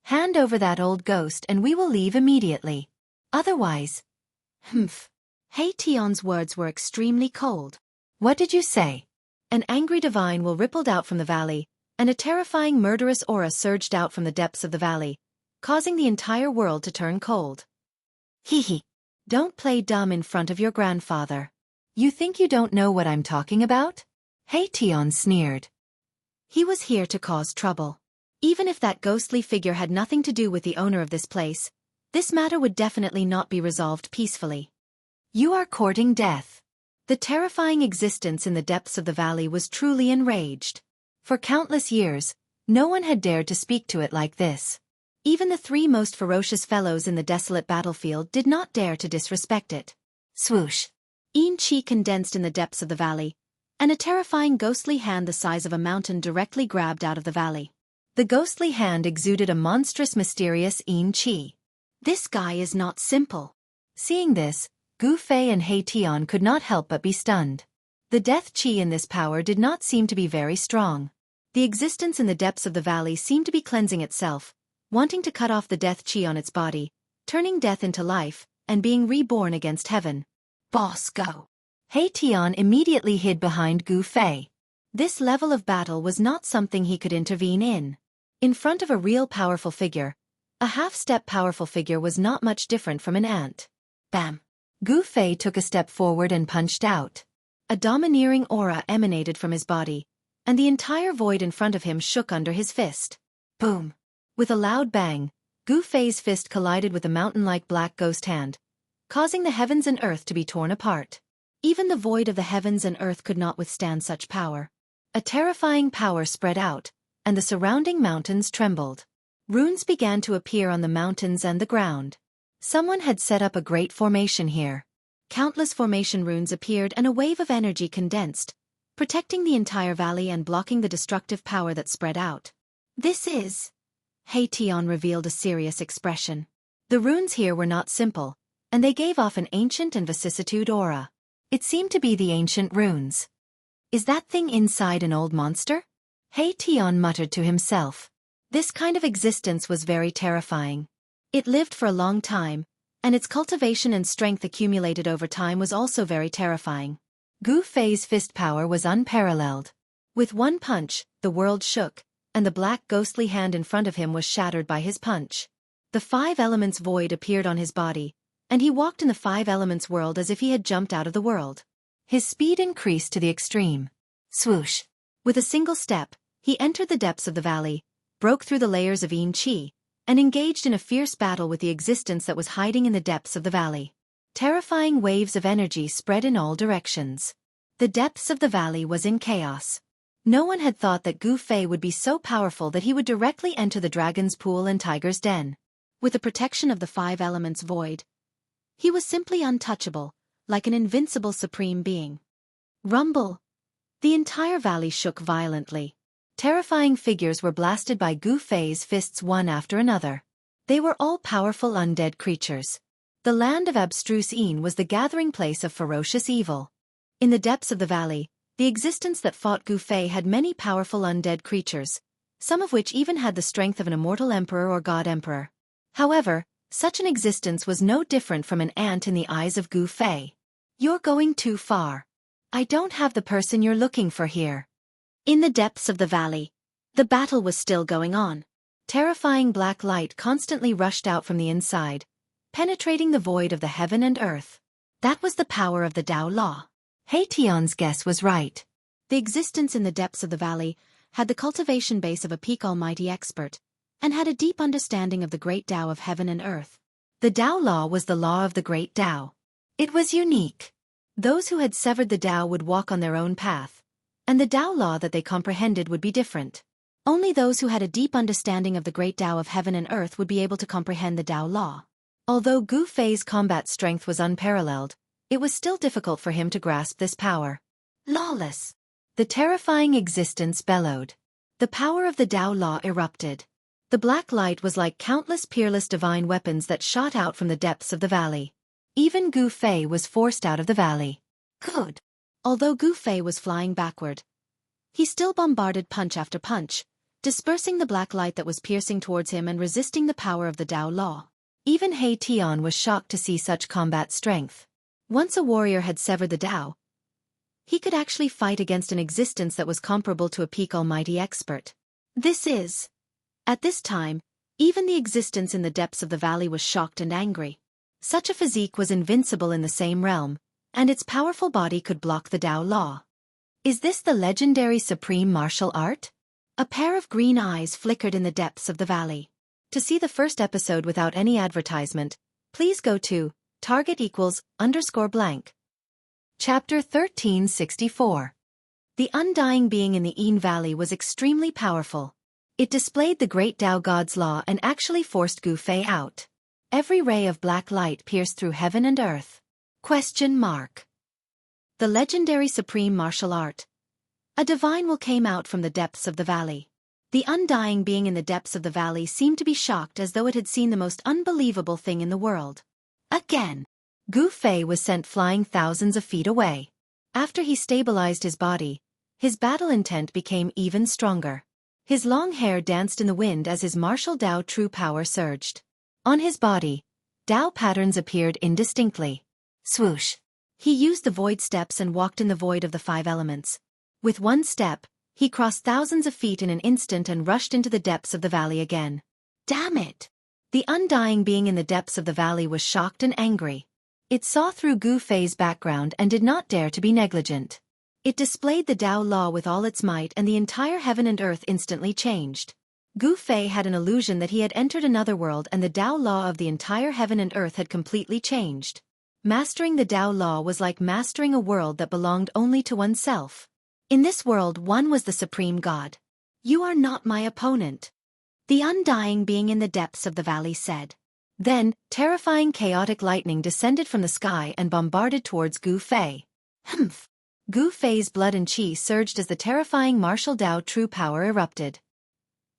Hand over that old ghost and we will leave immediately. Otherwise... He Tian's words were extremely cold. What did you say? An angry divine will rippled out from the valley, and a terrifying murderous aura surged out from the depths of the valley, causing the entire world to turn cold. Hee. Don't play dumb in front of your grandfather. You think you don't know what I'm talking about? He Tian sneered. He was here to cause trouble. Even if that ghostly figure had nothing to do with the owner of this place, this matter would definitely not be resolved peacefully. You are courting death. The terrifying existence in the depths of the valley was truly enraged. For countless years, no one had dared to speak to it like this. Even the three most ferocious fellows in the desolate battlefield did not dare to disrespect it. Swoosh! Yin Qi condensed in the depths of the valley, and a terrifying ghostly hand the size of a mountain directly grabbed out of the valley. The ghostly hand exuded a monstrous mysterious Yin Qi. This guy is not simple. Seeing this, Gu Fei and He Tian could not help but be stunned. The Death Qi in this power did not seem to be very strong. The existence in the depths of the valley seemed to be cleansing itself, wanting to cut off the Death Qi on its body, turning death into life, and being reborn against heaven. Boss, go! He Tian immediately hid behind Gu Fei. This level of battle was not something he could intervene in. In front of a real powerful figure, a half-step powerful figure was not much different from an ant. Bam! Gu Fei took a step forward and punched out. A domineering aura emanated from his body, and the entire void in front of him shook under his fist. Boom! With a loud bang, Gu Fei's fist collided with the mountain-like black ghost hand, causing the heavens and earth to be torn apart. Even the void of the heavens and earth could not withstand such power. A terrifying power spread out, and the surrounding mountains trembled. Runes began to appear on the mountains and the ground. Someone had set up a great formation here. Countless formation runes appeared and a wave of energy condensed, protecting the entire valley and blocking the destructive power that spread out. This is... Heition revealed a serious expression. The runes here were not simple, and they gave off an ancient and vicissitude aura. It seemed to be the ancient runes. Is that thing inside an old monster? Heition muttered to himself. This kind of existence was very terrifying. It lived for a long time, and its cultivation and strength accumulated over time was also very terrifying. Gu Fei's fist power was unparalleled. With one punch, the world shook, and the black ghostly hand in front of him was shattered by his punch. The five elements void appeared on his body, and he walked in the five elements world as if he had jumped out of the world. His speed increased to the extreme. Swoosh! With a single step, he entered the depths of the valley, broke through the layers of Yin Qi, and engaged in a fierce battle with the existence that was hiding in the depths of the valley. Terrifying waves of energy spread in all directions. The depths of the valley was in chaos. No one had thought that Gu Fei would be so powerful that he would directly enter the dragon's pool and tiger's den. With the protection of the five elements void, he was simply untouchable, like an invincible supreme being. Rumble! The entire valley shook violently. Terrifying figures were blasted by Gu Fei's fists one after another. They were all powerful undead creatures. The land of abstruse Yin was the gathering place of ferocious evil. In the depths of the valley, the existence that fought Gu Fei had many powerful undead creatures, some of which even had the strength of an immortal emperor or god-emperor. However, such an existence was no different from an ant in the eyes of Gu Fei. You're going too far. I don't have the person you're looking for here. In the depths of the valley, the battle was still going on. Terrifying black light constantly rushed out from the inside, penetrating the void of the heaven and earth. That was the power of the Tao Law. Heition's guess was right. The existence in the depths of the valley had the cultivation base of a peak almighty expert, and had a deep understanding of the great Tao of heaven and earth. The Tao Law was the law of the great Tao. It was unique. Those who had severed the Tao would walk on their own path, and the Tao Law that they comprehended would be different. Only those who had a deep understanding of the great Tao of heaven and earth would be able to comprehend the Tao Law. Although Gu Fei's combat strength was unparalleled, it was still difficult for him to grasp this power. Lawless! The terrifying existence bellowed. The power of the Tao Law erupted. The black light was like countless peerless divine weapons that shot out from the depths of the valley. Even Gu Fei was forced out of the valley. Good. Although Gu Fei was flying backward, he still bombarded punch after punch, dispersing the black light that was piercing towards him and resisting the power of the Tao Law. Even Heition was shocked to see such combat strength. Once a warrior had severed the Tao, he could actually fight against an existence that was comparable to a peak almighty expert. At this time, even the existence in the depths of the valley was shocked and angry. Such a physique was invincible in the same realm, and its powerful body could block the Tao Law. Is this the legendary supreme martial art? A pair of green eyes flickered in the depths of the valley. To see the first episode without any advertisement, please go to target=_blank. Chapter 1364. The undying being in the Yin Valley was extremely powerful. It displayed the great Tao God's law and actually forced Gu Fei out. Every ray of black light pierced through heaven and earth. The legendary supreme martial art. A divine will came out from the depths of the valley. The undying being in the depths of the valley seemed to be shocked as though it had seen the most unbelievable thing in the world. Again, Gu Fei was sent flying thousands of feet away. After he stabilized his body, his battle intent became even stronger. His long hair danced in the wind as his martial Tao true power surged. On his body, Tao patterns appeared indistinctly. Swoosh! He used the void steps and walked in the void of the five elements. With one step, he crossed thousands of feet in an instant and rushed into the depths of the valley again. Damn it! The undying being in the depths of the valley was shocked and angry. It saw through Gu Fei's background and did not dare to be negligent. It displayed the Tao Law with all its might and the entire heaven and earth instantly changed. Gu Fei had an illusion that he had entered another world and the Tao Law of the entire heaven and earth had completely changed. Mastering the Tao Law was like mastering a world that belonged only to oneself. In this world one was the supreme god. You are not my opponent. the undying being in the depths of the valley said. Then, terrifying chaotic lightning descended from the sky and bombarded towards Gu Fei. Humph! Gu Fei's blood and qi surged as the terrifying martial Dao true power erupted.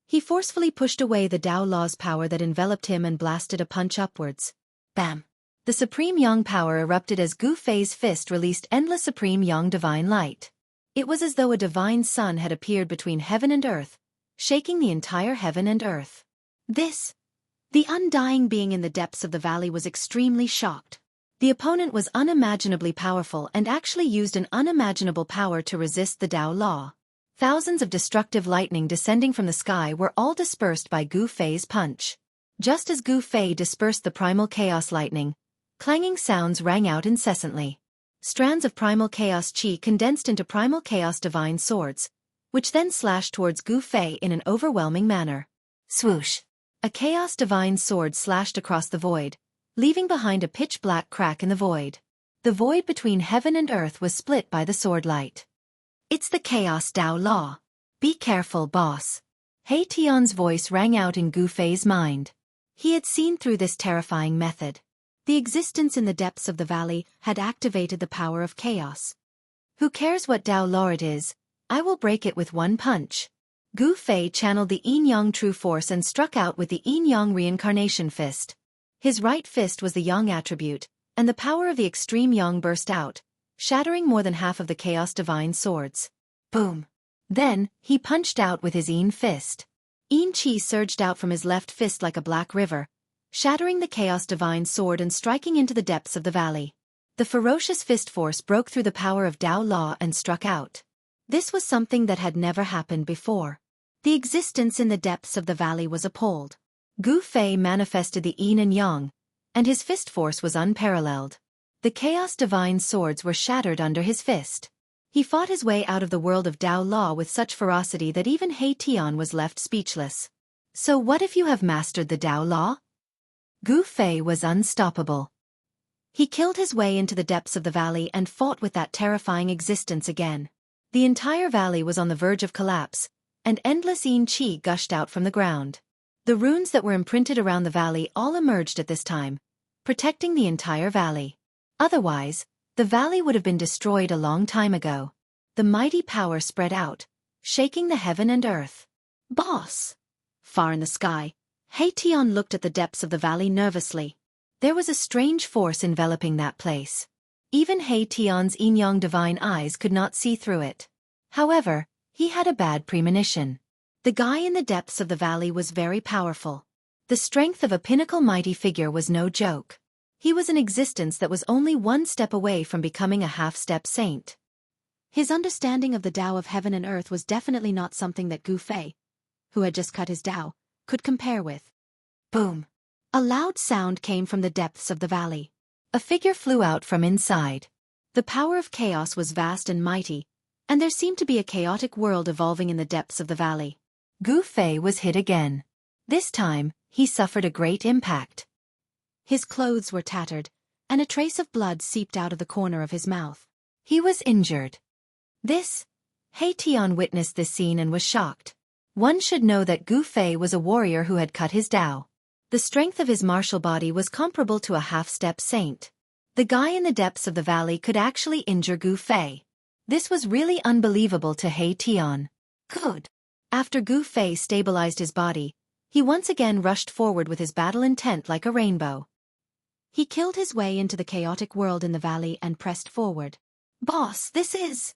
He forcefully pushed away the Dao Law's power that enveloped him and blasted a punch upwards. Bam! The supreme yang power erupted as Gu Fei's fist released endless supreme yang divine light. It was as though a divine sun had appeared between heaven and earth, shaking the entire heaven and earth. The undying being in the depths of the valley was extremely shocked. The opponent was unimaginably powerful and actually used an unimaginable power to resist the Dao Law. Thousands of destructive lightning descending from the sky were all dispersed by Gu Fei's punch. Just as Gu Fei dispersed the primal chaos lightning, clanging sounds rang out incessantly. Strands of primal chaos qi condensed into primal chaos divine swords, which then slashed towards Gu Fei in an overwhelming manner. Swoosh! A chaos divine sword slashed across the void, leaving behind a pitch-black crack in the void. The void between heaven and earth was split by the sword light. It's the Chaos Dao Law. Be careful, boss. He Tian's voice rang out in Gu Fei's mind. He had seen through this terrifying method. The existence in the depths of the valley had activated the power of chaos. Who cares what Dao Law it is? I will break it with one punch. Gu Fei channeled the Yin-Yang True Force and struck out with the Yin-Yang Reincarnation Fist. His right fist was the Yang attribute, and the power of the extreme Yang burst out, shattering more than half of the Chaos Divine swords. Boom! Then, he punched out with his Yin fist. Yin Qi surged out from his left fist like a black river, shattering the Chaos Divine sword and striking into the depths of the valley. The ferocious fist force broke through the power of Dao Law and struck out. This was something that had never happened before. The existence in the depths of the valley was appalled. Gu Fei manifested the Yin and Yang, and his fist force was unparalleled. The Chaos Divine swords were shattered under his fist. He fought his way out of the world of Dao Law with such ferocity that even He Tian was left speechless. So what if you have mastered the Dao Law? Gu Fei was unstoppable. He killed his way into the depths of the valley and fought with that terrifying existence again. The entire valley was on the verge of collapse, and endless Yin Qi gushed out from the ground. The runes that were imprinted around the valley all emerged at this time, protecting the entire valley. Otherwise, the valley would have been destroyed a long time ago. The mighty power spread out, shaking the heaven and earth. Boss! Far in the sky, He Tian looked at the depths of the valley nervously. There was a strange force enveloping that place. Even He Tian's Yin-Yang divine eyes could not see through it. However, he had a bad premonition. The guy in the depths of the valley was very powerful. The strength of a pinnacle mighty figure was no joke. He was an existence that was only one step away from becoming a half-step saint. His understanding of the Tao of heaven and earth was definitely not something that Gu Fei, who had just cut his Tao, could compare with. Boom! A loud sound came from the depths of the valley. A figure flew out from inside. The power of chaos was vast and mighty, and there seemed to be a chaotic world evolving in the depths of the valley. Gu Fei was hit again. This time, he suffered a great impact. His clothes were tattered, and a trace of blood seeped out of the corner of his mouth. He was injured. He Tian witnessed this scene and was shocked. One should know that Gu Fei was a warrior who had cut his Tao. The strength of his martial body was comparable to a half-step saint. The guy in the depths of the valley could actually injure Gu Fei. This was really unbelievable to He Tian. Good. After Gu Fei stabilized his body, he once again rushed forward with his battle intent like a rainbow. He killed his way into the chaotic world in the valley and pressed forward. Boss, this is...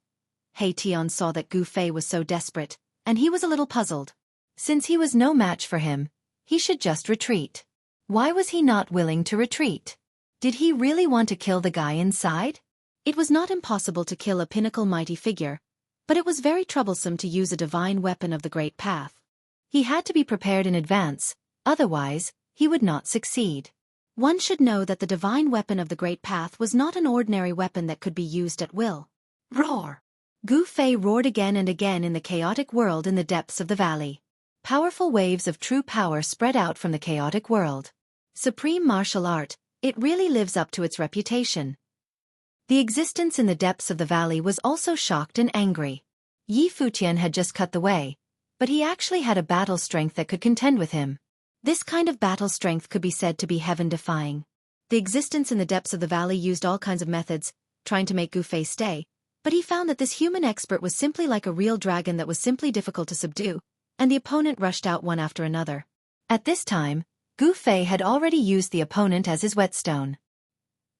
He Tian saw that Gu Fei was so desperate, and he was a little puzzled. Since he was no match for him, he should just retreat. Why was he not willing to retreat? Did he really want to kill the guy inside? It was not impossible to kill a pinnacle mighty figure, but it was very troublesome to use a divine weapon of the Great Path. He had to be prepared in advance, otherwise, he would not succeed. One should know that the divine weapon of the Great Path was not an ordinary weapon that could be used at will. Roar! Gu Fei roared again and again in the chaotic world in the depths of the valley. Powerful waves of true power spread out from the chaotic world. Supreme martial art, it really lives up to its reputation. The existence in the depths of the valley was also shocked and angry. Yi Futian had just cut the way, but he actually had a battle strength that could contend with him. This kind of battle strength could be said to be heaven-defying. The existence in the depths of the valley used all kinds of methods, trying to make Gu Fei stay, but he found that this human expert was simply like a real dragon that was simply difficult to subdue, and the opponent rushed out one after another. At this time, Gu Fei had already used the opponent as his whetstone.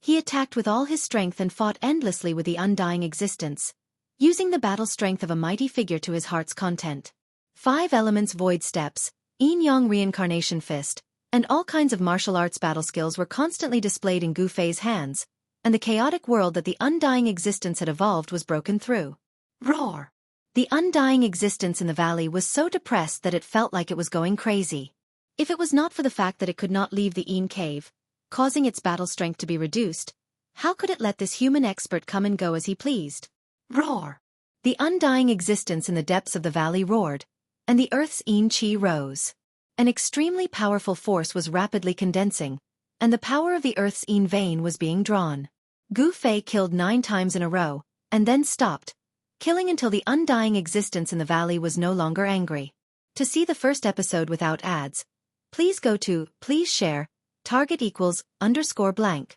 He attacked with all his strength and fought endlessly with the undying existence, using the battle strength of a mighty figure to his heart's content. 5 elements void steps, yin-yang reincarnation fist, and all kinds of martial arts battle skills were constantly displayed in Gu Fei's hands, and the chaotic world that the undying existence had evolved was broken through. Roar! The undying existence in the valley was so depressed that it felt like it was going crazy. If it was not for the fact that it could not leave the Yin cave, causing its battle strength to be reduced, how could it let this human expert come and go as he pleased? Roar! The undying existence in the depths of the valley roared, and the earth's Yin Qi rose. An extremely powerful force was rapidly condensing, and the power of the earth's Yin vein was being drawn. Gu Fei killed 9 times in a row, and then stopped, killing until the undying existence in the valley was no longer angry. To see the first episode without ads, please go to Please Share, target =_blank.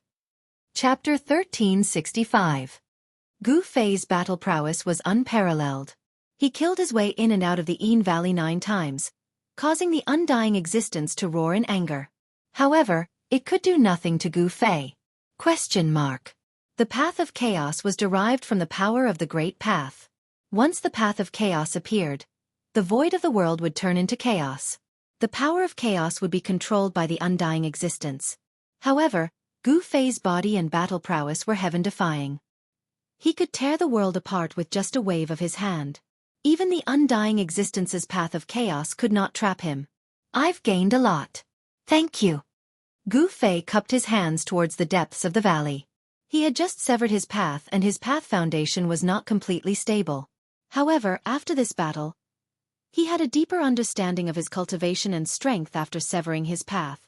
Chapter 1365. Gu Fei's battle prowess was unparalleled. He killed his way in and out of the Yin Valley 9 times, causing the undying existence to roar in anger. However, it could do nothing to Gu Fei. The path of chaos was derived from the power of the Great Path. Once the path of chaos appeared, the void of the world would turn into chaos. The power of chaos would be controlled by the undying existence. However, Gu Fei's body and battle prowess were heaven-defying. He could tear the world apart with just a wave of his hand. Even the undying existence's path of chaos could not trap him. I've gained a lot. Thank you. Gu Fei cupped his hands towards the depths of the valley. He had just severed his path and his path foundation was not completely stable. However, after this battle, he had a deeper understanding of his cultivation and strength after severing his path.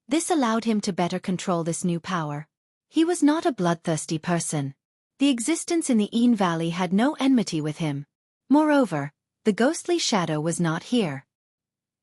This allowed him to better control this new power. He was not a bloodthirsty person. The existence in the Yin Valley had no enmity with him. Moreover, the ghostly shadow was not here.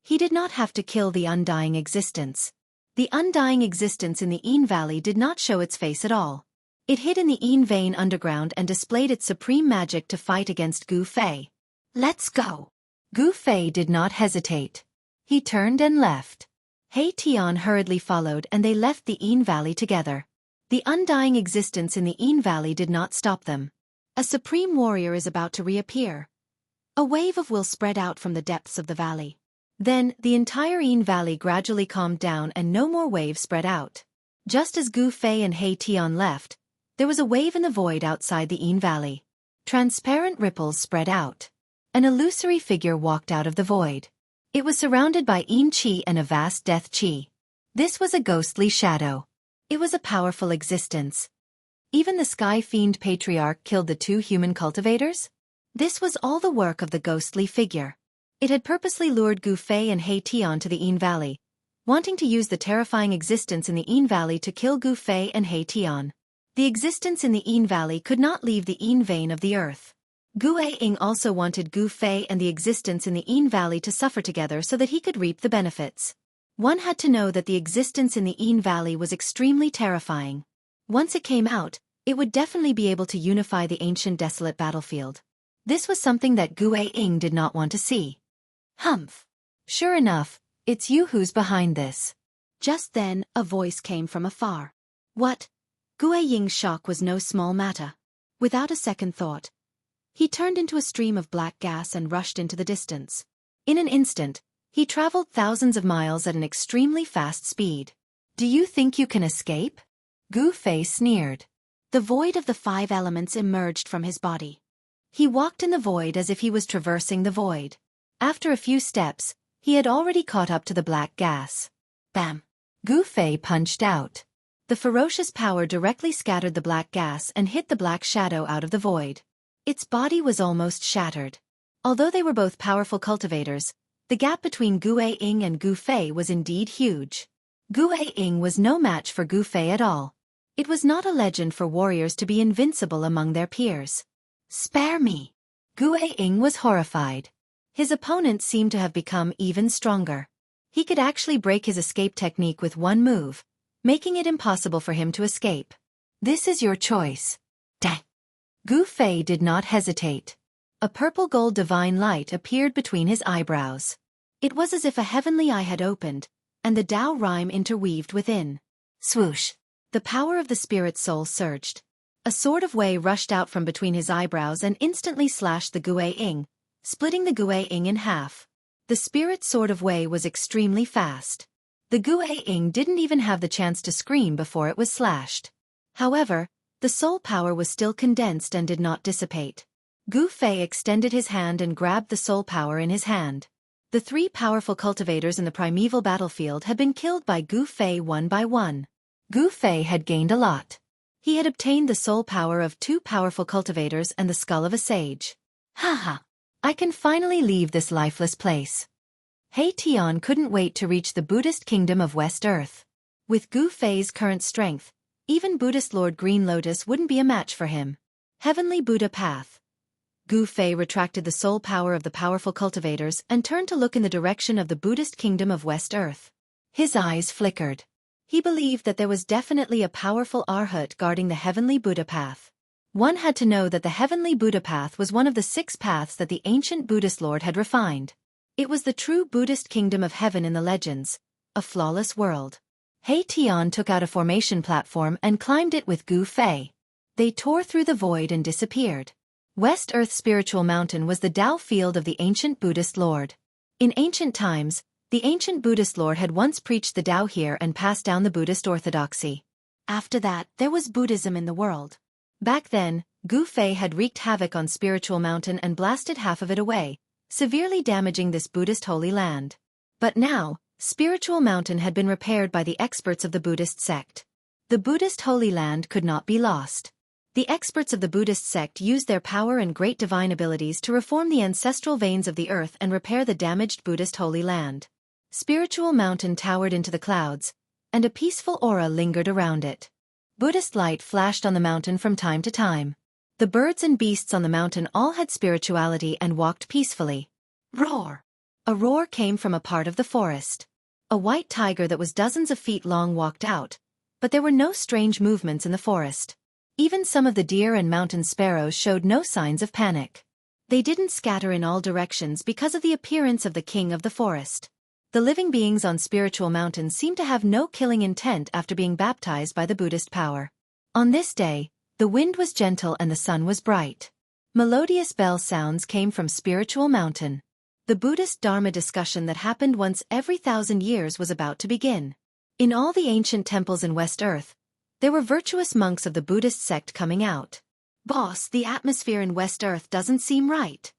He did not have to kill the undying existence. The undying existence in the Yin Valley did not show its face at all. It hid in the Yin vein underground and displayed its supreme magic to fight against Gu Fei. Let's go. Gu Fei did not hesitate. He turned and left. He Tian hurriedly followed and they left the Yin Valley together. The undying existence in the Yin Valley did not stop them. A supreme warrior is about to reappear. A wave of will spread out from the depths of the valley. Then, the entire Yin Valley gradually calmed down and no more waves spread out. Just as Gu Fei and He Tian left, there was a wave in the void outside the Yin Valley. Transparent ripples spread out. An illusory figure walked out of the void. It was surrounded by Yin Qi and a vast death Qi. This was a ghostly shadow. It was a powerful existence. Even the Sky Fiend Patriarch killed the 2 human cultivators? This was all the work of the ghostly figure. It had purposely lured Gu Fei and He Tian to the Yin Valley, wanting to use the terrifying existence in the Yin Valley to kill Gu Fei and He Tian. The existence in the Yin Valley could not leave the Yin vein of the earth. Gu Ying also wanted Gu Fei and the existence in the Yin Valley to suffer together so that he could reap the benefits. One had to know that the existence in the Yin Valley was extremely terrifying. Once it came out, it would definitely be able to unify the ancient desolate battlefield. This was something that Gu Ying did not want to see. Humph. Sure enough, it's you who's behind this. Just then, a voice came from afar. What? Gu Ying's shock was no small matter. Without a second thought, he turned into a stream of black gas and rushed into the distance. In an instant, he traveled thousands of miles at an extremely fast speed. Do you think you can escape? Gu Fei sneered. The void of the 5 elements emerged from his body. He walked in the void as if he was traversing the void. After a few steps, he had already caught up to the black gas. Bam! Gu Fei punched out. The ferocious power directly scattered the black gas and hit the black shadow out of the void. Its body was almost shattered. Although they were both powerful cultivators, the gap between Gu Ying and Gu Fei was indeed huge. Gu Ying was no match for Gu Fei at all. It was not a legend for warriors to be invincible among their peers. Spare me! Gu Ying was horrified. His opponent seemed to have become even stronger. He could actually break his escape technique with one move, making it impossible for him to escape. This is your choice. Dang. Gu Fei did not hesitate. A purple-gold divine light appeared between his eyebrows. It was as if a heavenly eye had opened, and the Tao rhyme interweaved within. Swoosh! The power of the spirit soul surged. A sword of Wei rushed out from between his eyebrows and instantly slashed the Gui Ying, splitting the Gui Ying in half. The spirit sword of Wei was extremely fast. The Gui Ying didn't even have the chance to scream before it was slashed. However, the soul power was still condensed and did not dissipate. Gu Fei extended his hand and grabbed the soul power in his hand. The 3 powerful cultivators in the primeval battlefield had been killed by Gu Fei one by one. Gu Fei had gained a lot. He had obtained the soul power of 2 powerful cultivators and the skull of a sage. Haha! I can finally leave this lifeless place. He Tian couldn't wait to reach the Buddhist kingdom of West Earth. With Gu Fei's current strength, even Buddhist Lord Green Lotus wouldn't be a match for him. Heavenly Buddha Path. Gu Fei retracted the soul power of the powerful cultivators and turned to look in the direction of the Buddhist kingdom of West Earth. His eyes flickered. He believed that there was definitely a powerful Arhat guarding the Heavenly Buddha Path. One had to know that the Heavenly Buddha Path was one of the 6 paths that the ancient Buddhist Lord had refined. It was the true Buddhist kingdom of heaven in the legends, a flawless world. He Tian took out a formation platform and climbed it with Gu Fei. They tore through the void and disappeared. West Earth Spiritual Mountain was the Tao field of the ancient Buddhist Lord. In ancient times, the ancient Buddhist Lord had once preached the Tao here and passed down the Buddhist orthodoxy. After that, there was Buddhism in the world. Back then, Gu Fei had wreaked havoc on Spiritual Mountain and blasted half of it away, severely damaging this Buddhist holy land. But now, Spiritual Mountain had been repaired by the experts of the Buddhist sect. The Buddhist holy land could not be lost. The experts of the Buddhist sect used their power and great divine abilities to reform the ancestral veins of the earth and repair the damaged Buddhist holy land. Spiritual Mountain towered into the clouds, and a peaceful aura lingered around it. Buddhist light flashed on the mountain from time to time. The birds and beasts on the mountain all had spirituality and walked peacefully. Roar! A roar came from a part of the forest. A white tiger that was dozens of feet long walked out, but there were no strange movements in the forest. Even some of the deer and mountain sparrows showed no signs of panic. They didn't scatter in all directions because of the appearance of the king of the forest. The living beings on Spiritual Mountain seemed to have no killing intent after being baptized by the Buddhist power. On this day, the wind was gentle and the sun was bright. Melodious bell sounds came from Spiritual Mountain. The Buddhist Dharma discussion that happened once every 1,000 years was about to begin. In all the ancient temples in West Earth, there were virtuous monks of the Buddhist sect coming out. Boss, the atmosphere in West Earth doesn't seem right.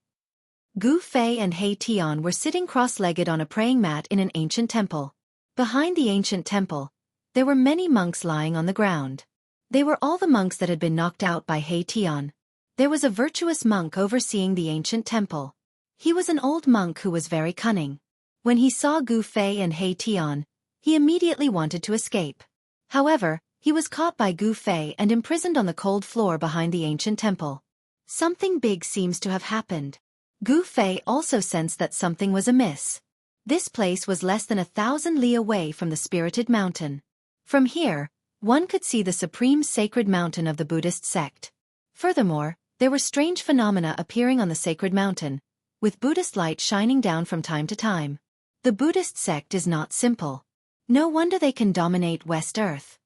Gu Fei and He Tian were sitting cross-legged on a praying mat in an ancient temple. Behind the ancient temple, there were many monks lying on the ground. They were all the monks that had been knocked out by He Tian. There was a virtuous monk overseeing the ancient temple. He was an old monk who was very cunning. When he saw Gu Fei and He Tian, he immediately wanted to escape. However, he was caught by Gu Fei and imprisoned on the cold floor behind the ancient temple. Something big seems to have happened. Gu Fei also sensed that something was amiss. This place was less than 1,000 li away from the spirited mountain. From here, one could see the supreme sacred mountain of the Buddhist sect. Furthermore, there were strange phenomena appearing on the sacred mountain, with Buddhist light shining down from time to time. The Buddhist sect is not simple. No wonder they can dominate West Earth.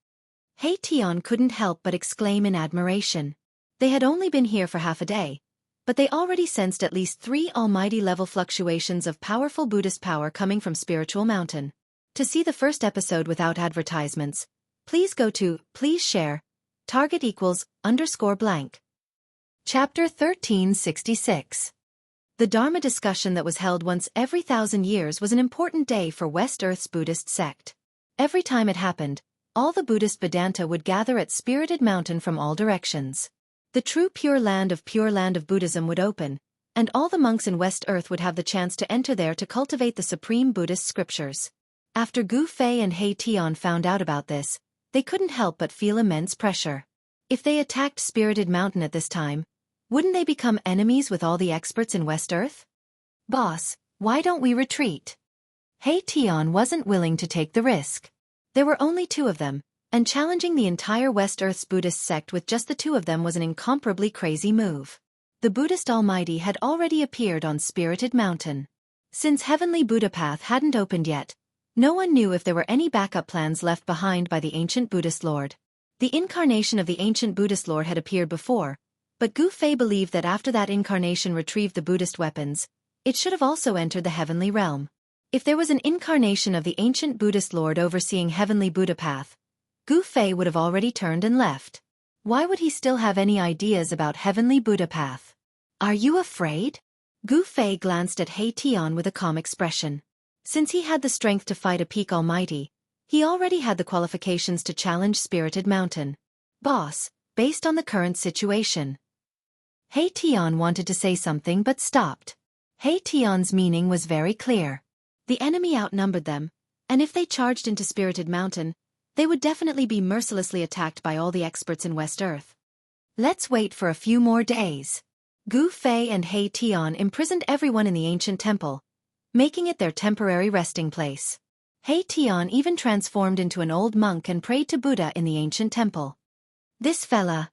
He Tian couldn't help but exclaim in admiration. They had only been here for half a day, but they already sensed at least 3 almighty-level fluctuations of powerful Buddhist power coming from Spiritual Mountain. To see the first episode without advertisements, please go to Please Share, Target =_blank. Chapter 1366. The Dharma discussion that was held once every 1,000 years was an important day for West Earth's Buddhist sect. Every time it happened, all the Buddhist Vedanta would gather at Spirited Mountain from all directions. The true Pure Land of Buddhism would open, and all the monks in West Earth would have the chance to enter there to cultivate the supreme Buddhist scriptures. After Gu Fei and He Tian found out about this, they couldn't help but feel immense pressure. If they attacked Spirited Mountain at this time, wouldn't they become enemies with all the experts in West Earth? "Boss, why don't we retreat?" Tian wasn't willing to take the risk. There were only two of them, and challenging the entire West Earth's Buddhist sect with just the two of them was an incomparably crazy move. The Buddhist Almighty had already appeared on Spirited Mountain. Since Heavenly Buddha Path hadn't opened yet, no one knew if there were any backup plans left behind by the ancient Buddhist Lord. The incarnation of the ancient Buddhist Lord had appeared before, but Gu Fei believed that after that incarnation retrieved the Buddhist weapons, it should have also entered the heavenly realm. If there was an incarnation of the ancient Buddhist Lord overseeing Heavenly Buddha Path, Gu Fei would have already turned and left. Why would he still have any ideas about Heavenly Buddha Path? "Are you afraid?" Gu Fei glanced at Tian with a calm expression. Since he had the strength to fight a peak almighty, he already had the qualifications to challenge Spirited Mountain. "Boss, based on the current situation." Tian wanted to say something but stopped. Tian's meaning was very clear. The enemy outnumbered them, and if they charged into Spirited Mountain, they would definitely be mercilessly attacked by all the experts in West Earth. "Let's wait for a few more days." Gu Fei and Tian imprisoned everyone in the ancient temple, making it their temporary resting place. Tian even transformed into an old monk and prayed to Buddha in the ancient temple. This fella.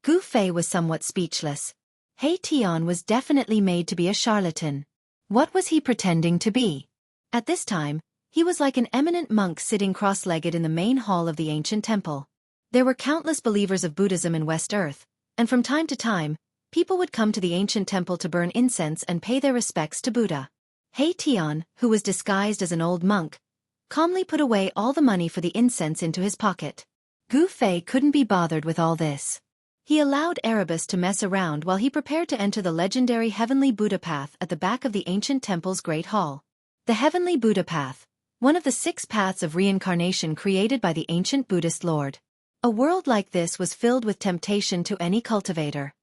Gu Fei was somewhat speechless. Tian was definitely made to be a charlatan. What was he pretending to be? At this time, he was like an eminent monk sitting cross-legged in the main hall of the ancient temple. There were countless believers of Buddhism in West Earth, and from time to time, people would come to the ancient temple to burn incense and pay their respects to Buddha. Tian, who was disguised as an old monk, calmly put away all the money for the incense into his pocket. Gu Fei couldn't be bothered with all this. He allowed Erebus to mess around while he prepared to enter the legendary Heavenly Buddha Path at the back of the ancient temple's Great Hall. The Heavenly Buddha Path, one of the 6 paths of reincarnation created by the ancient Buddhist Lord. A world like this was filled with temptation to any cultivator.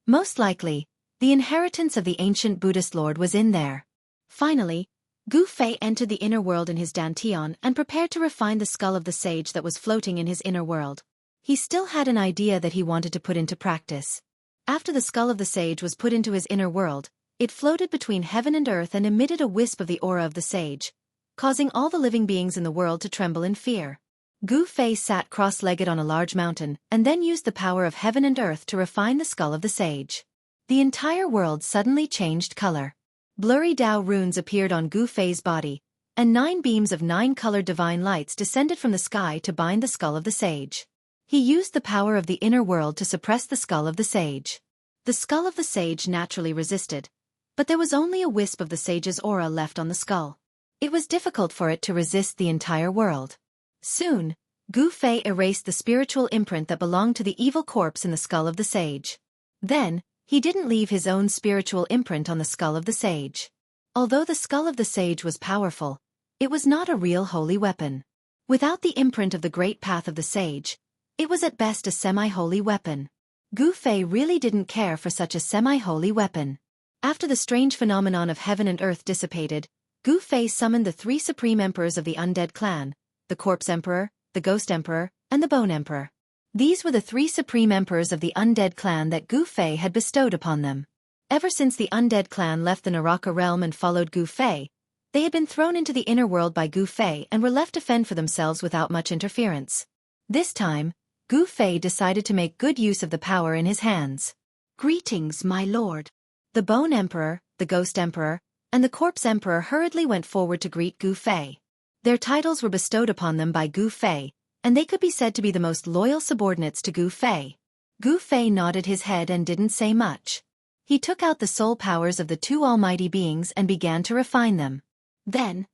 Most likely, the inheritance of the ancient Buddhist Lord was in there. Finally, Gu Fei entered the inner world in his dantian and prepared to refine the skull of the sage that was floating in his inner world. He still had an idea that he wanted to put into practice. After the skull of the sage was put into his inner world, it floated between heaven and earth and emitted a wisp of the aura of the sage, causing all the living beings in the world to tremble in fear. Gu Fei sat cross-legged on a large mountain and then used the power of heaven and earth to refine the skull of the sage. The entire world suddenly changed color. Blurry Dao runes appeared on Gu Fei's body, and 9 beams of 9-colored divine lights descended from the sky to bind the skull of the sage. He used the power of the inner world to suppress the skull of the sage. The skull of the sage naturally resisted, but there was only a wisp of the sage's aura left on the skull. It was difficult for it to resist the entire world. Soon, Gu Fei erased the spiritual imprint that belonged to the evil corpse in the skull of the sage. Then, he didn't leave his own spiritual imprint on the skull of the sage. Although the skull of the sage was powerful, it was not a real holy weapon. Without the imprint of the great path of the sage, it was at best a semi-holy weapon. Gu Fei really didn't care for such a semi-holy weapon. After the strange phenomenon of heaven and earth dissipated, Gu Fei summoned the 3 supreme emperors of the undead clan, the Corpse Emperor, the Ghost Emperor, and the Bone Emperor. These were the 3 supreme emperors of the undead clan that Gu Fei had bestowed upon them. Ever since the undead clan left the Naraka realm and followed Gu Fei, they had been thrown into the inner world by Gu Fei and were left to fend for themselves without much interference. This time, Gu Fei decided to make good use of the power in his hands. "Greetings, my lord." The Bone Emperor, the Ghost Emperor, and the Corpse Emperor hurriedly went forward to greet Gu Fei. Their titles were bestowed upon them by Gu Fei, and they could be said to be the most loyal subordinates to Gu Fei. Gu Fei nodded his head and didn't say much. He took out the soul powers of the 2 almighty beings and began to refine them. Then,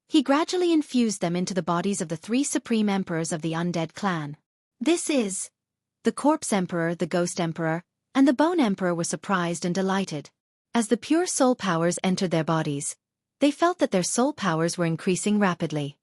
he gradually infused them into the bodies of the 3 supreme emperors of the undead clan. This is... The Corpse Emperor, the Ghost Emperor, and the Bone Emperor were surprised and delighted. As the pure soul powers entered their bodies, they felt that their soul powers were increasing rapidly.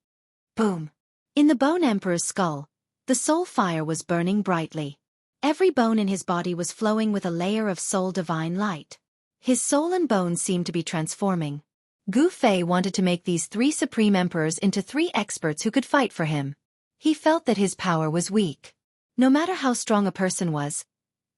Boom! In the Bone Emperor's skull, the soul fire was burning brightly. Every bone in his body was flowing with a layer of soul divine light. His soul and bones seemed to be transforming. Gu Fei wanted to make these 3 supreme emperors into 3 experts who could fight for him. He felt that his power was weak. No matter how strong a person was,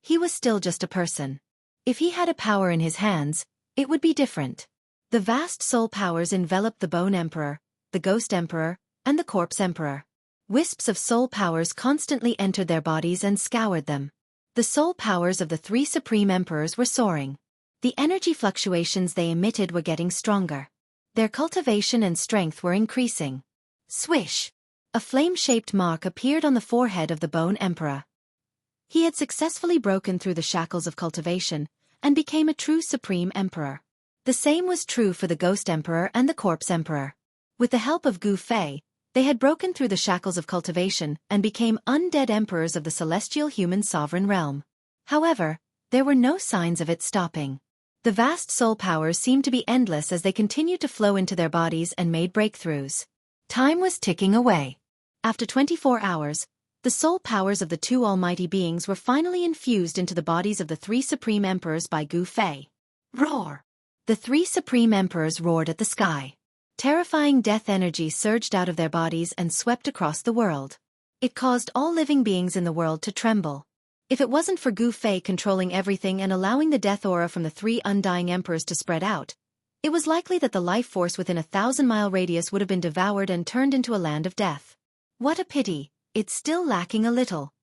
he was still just a person. If he had a power in his hands, it would be different. The vast soul powers enveloped the Bone Emperor, the Ghost Emperor, and the Corpse Emperor. Wisps of soul powers constantly entered their bodies and scoured them. The soul powers of the three supreme emperors were soaring. The energy fluctuations they emitted were getting stronger. Their cultivation and strength were increasing. Swish! A flame-shaped mark appeared on the forehead of the Bone Emperor. He had successfully broken through the shackles of cultivation and became a true supreme emperor. The same was true for the Ghost Emperor and the Corpse Emperor. With the help of Gu Fei, they had broken through the shackles of cultivation and became undead emperors of the celestial human sovereign realm. However, there were no signs of it stopping. The vast soul powers seemed to be endless as they continued to flow into their bodies and made breakthroughs. Time was ticking away. After 24 hours, the soul powers of the two almighty beings were finally infused into the bodies of the three supreme emperors by Gu Fei. Roar! The three supreme emperors roared at the sky. Terrifying death energy surged out of their bodies and swept across the world. It caused all living beings in the world to tremble. If it wasn't for Gu Fei controlling everything and allowing the death aura from the three undying emperors to spread out, it was likely that the life force within a 1,000-mile radius would have been devoured and turned into a land of death. What a pity, it's still lacking a little.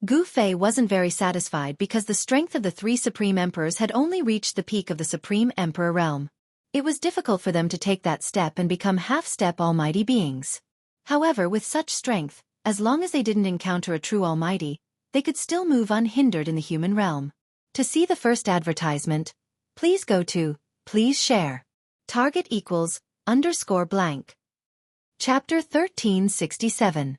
Gu Fei wasn't very satisfied because the strength of the three supreme emperors had only reached the peak of the supreme emperor realm. It was difficult for them to take that step and become half-step almighty beings. However, with such strength, as long as they didn't encounter a true almighty, they could still move unhindered in the human realm. To see the first advertisement, please go to, please share. Target equals, _blank. Chapter 1367.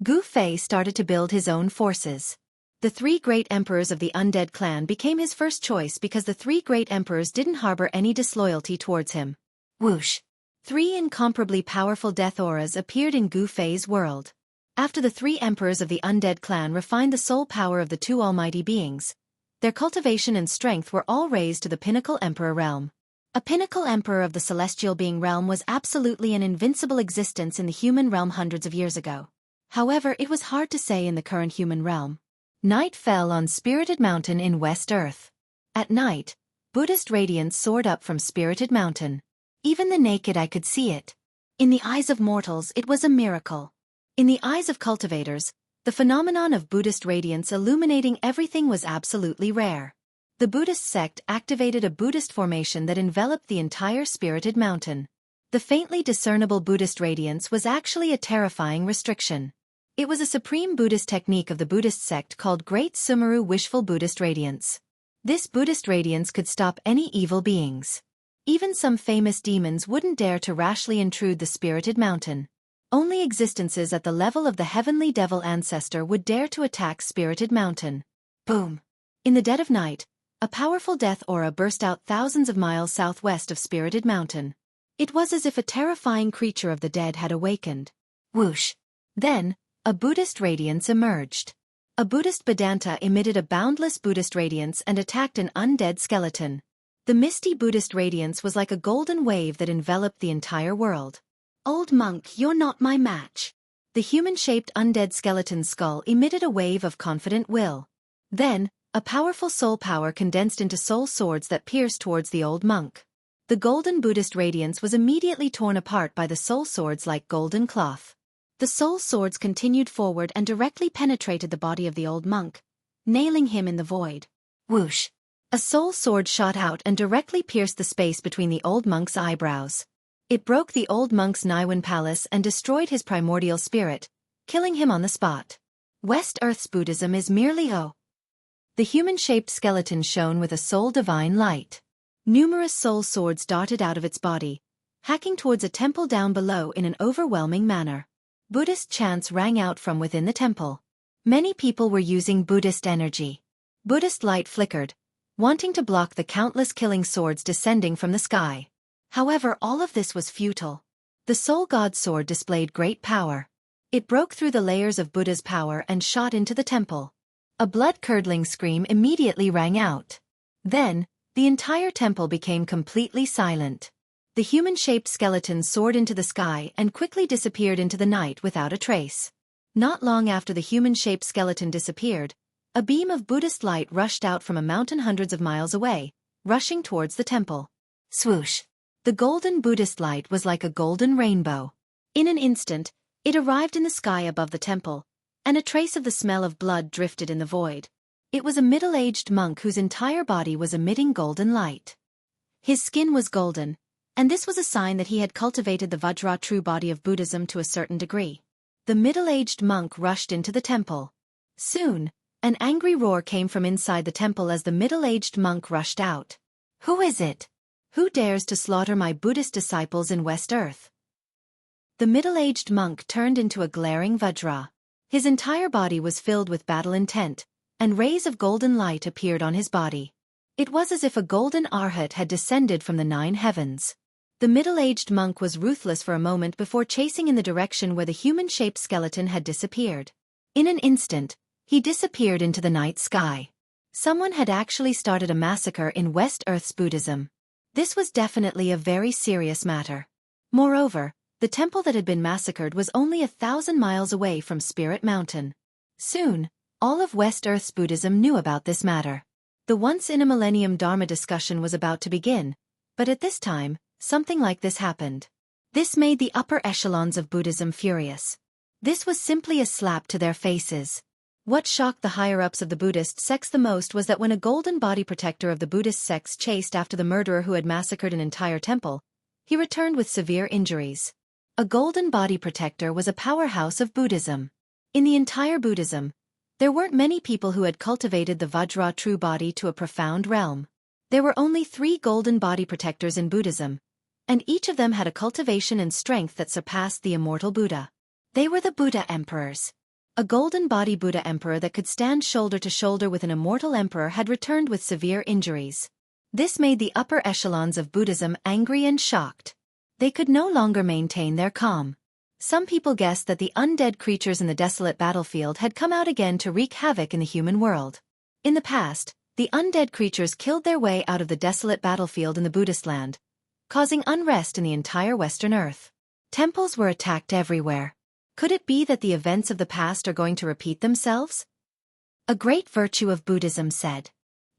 Gu Fei started to build his own forces. The three great emperors of the undead clan became his first choice because the three great emperors didn't harbor any disloyalty towards him. Whoosh! 3 incomparably powerful death auras appeared in Gu Fei's world. After the three emperors of the undead clan refined the soul power of the two almighty beings, their cultivation and strength were all raised to the pinnacle emperor realm. A pinnacle emperor of the celestial being realm was absolutely an invincible existence in the human realm hundreds of years ago. However, it was hard to say in the current human realm. Night fell on Spirited Mountain in West Earth. At night, Buddhist radiance soared up from Spirited Mountain. Even the naked eye could see it. In the eyes of mortals, it was a miracle. In the eyes of cultivators, the phenomenon of Buddhist radiance illuminating everything was absolutely rare. The Buddhist sect activated a Buddhist formation that enveloped the entire Spirited Mountain. The faintly discernible Buddhist radiance was actually a terrifying restriction. It was a supreme Buddhist technique of the Buddhist sect called Great Sumeru Wishful Buddhist Radiance. This Buddhist radiance could stop any evil beings. Even some famous demons wouldn't dare to rashly intrude the Spirited Mountain. Only existences at the level of the heavenly devil ancestor would dare to attack Spirited Mountain. Boom! In the dead of night, a powerful death aura burst out thousands of miles southwest of Spirited Mountain. It was as if a terrifying creature of the dead had awakened. Whoosh! Then, a Buddhist radiance emerged. A Buddhist Vedanta emitted a boundless Buddhist radiance and attacked an undead skeleton. The misty Buddhist radiance was like a golden wave that enveloped the entire world. Old monk, you're not my match. The human-shaped undead skeleton's skull emitted a wave of confident will. Then, a powerful soul power condensed into soul swords that pierced towards the old monk. The golden Buddhist radiance was immediately torn apart by the soul swords like golden cloth. The soul swords continued forward and directly penetrated the body of the old monk, nailing him in the void. Whoosh! A soul sword shot out and directly pierced the space between the old monk's eyebrows. It broke the old monk's Niwen palace and destroyed his primordial spirit, killing him on the spot. West Earth's Buddhism is merely The human-shaped skeleton shone with a soul divine light. Numerous soul swords darted out of its body, hacking towards a temple down below in an overwhelming manner. Buddhist chants rang out from within the temple. Many people were using Buddhist energy. Buddhist light flickered, wanting to block the countless killing swords descending from the sky. However, all of this was futile. The Soul God sword displayed great power. It broke through the layers of Buddha's power and shot into the temple. A blood-curdling scream immediately rang out. Then, the entire temple became completely silent. The human-shaped skeleton soared into the sky and quickly disappeared into the night without a trace. Not long after the human-shaped skeleton disappeared, a beam of Buddhist light rushed out from a mountain hundreds of miles away, rushing towards the temple. Swoosh! The golden Buddhist light was like a golden rainbow. In an instant, it arrived in the sky above the temple, and a trace of the smell of blood drifted in the void. It was a middle-aged monk whose entire body was emitting golden light. His skin was golden, and this was a sign that he had cultivated the Vajra true body of Buddhism to a certain degree. The middle-aged monk rushed into the temple. Soon, an angry roar came from inside the temple as the middle-aged monk rushed out. "Who is it? Who dares to slaughter my Buddhist disciples in West Earth?" The middle-aged monk turned into a glaring Vajra. His entire body was filled with battle intent, and rays of golden light appeared on his body. It was as if a golden arhat had descended from the 9 heavens. The middle-aged monk was ruthless for a moment before chasing in the direction where the human-shaped skeleton had disappeared. In an instant, he disappeared into the night sky. Someone had actually started a massacre in West Earth's Buddhism. This was definitely a very serious matter. Moreover, the temple that had been massacred was only 1,000 miles away from Spirit Mountain. Soon, all of West Earth's Buddhism knew about this matter. The once-in-a-millennium Dharma discussion was about to begin, but at this time, something like this happened. This made the upper echelons of Buddhism furious. This was simply a slap to their faces. What shocked the higher-ups of the Buddhist sects the most was that when a golden body protector of the Buddhist sects chased after the murderer who had massacred an entire temple, he returned with severe injuries. A golden body protector was a powerhouse of Buddhism. In the entire Buddhism, there weren't many people who had cultivated the Vajra true body to a profound realm. There were only 3 golden body protectors in Buddhism, and each of them had a cultivation and strength that surpassed the immortal Buddha. They were the Buddha Emperors. A golden body Buddha Emperor that could stand shoulder to shoulder with an immortal emperor had returned with severe injuries. This made the upper echelons of Buddhism angry and shocked. They could no longer maintain their calm. Some people guessed that the undead creatures in the desolate battlefield had come out again to wreak havoc in the human world. In the past, the undead creatures killed their way out of the desolate battlefield in the Buddhist land, causing unrest in the entire Western Earth. Temples were attacked everywhere. Could it be that the events of the past are going to repeat themselves? A great virtue of Buddhism said.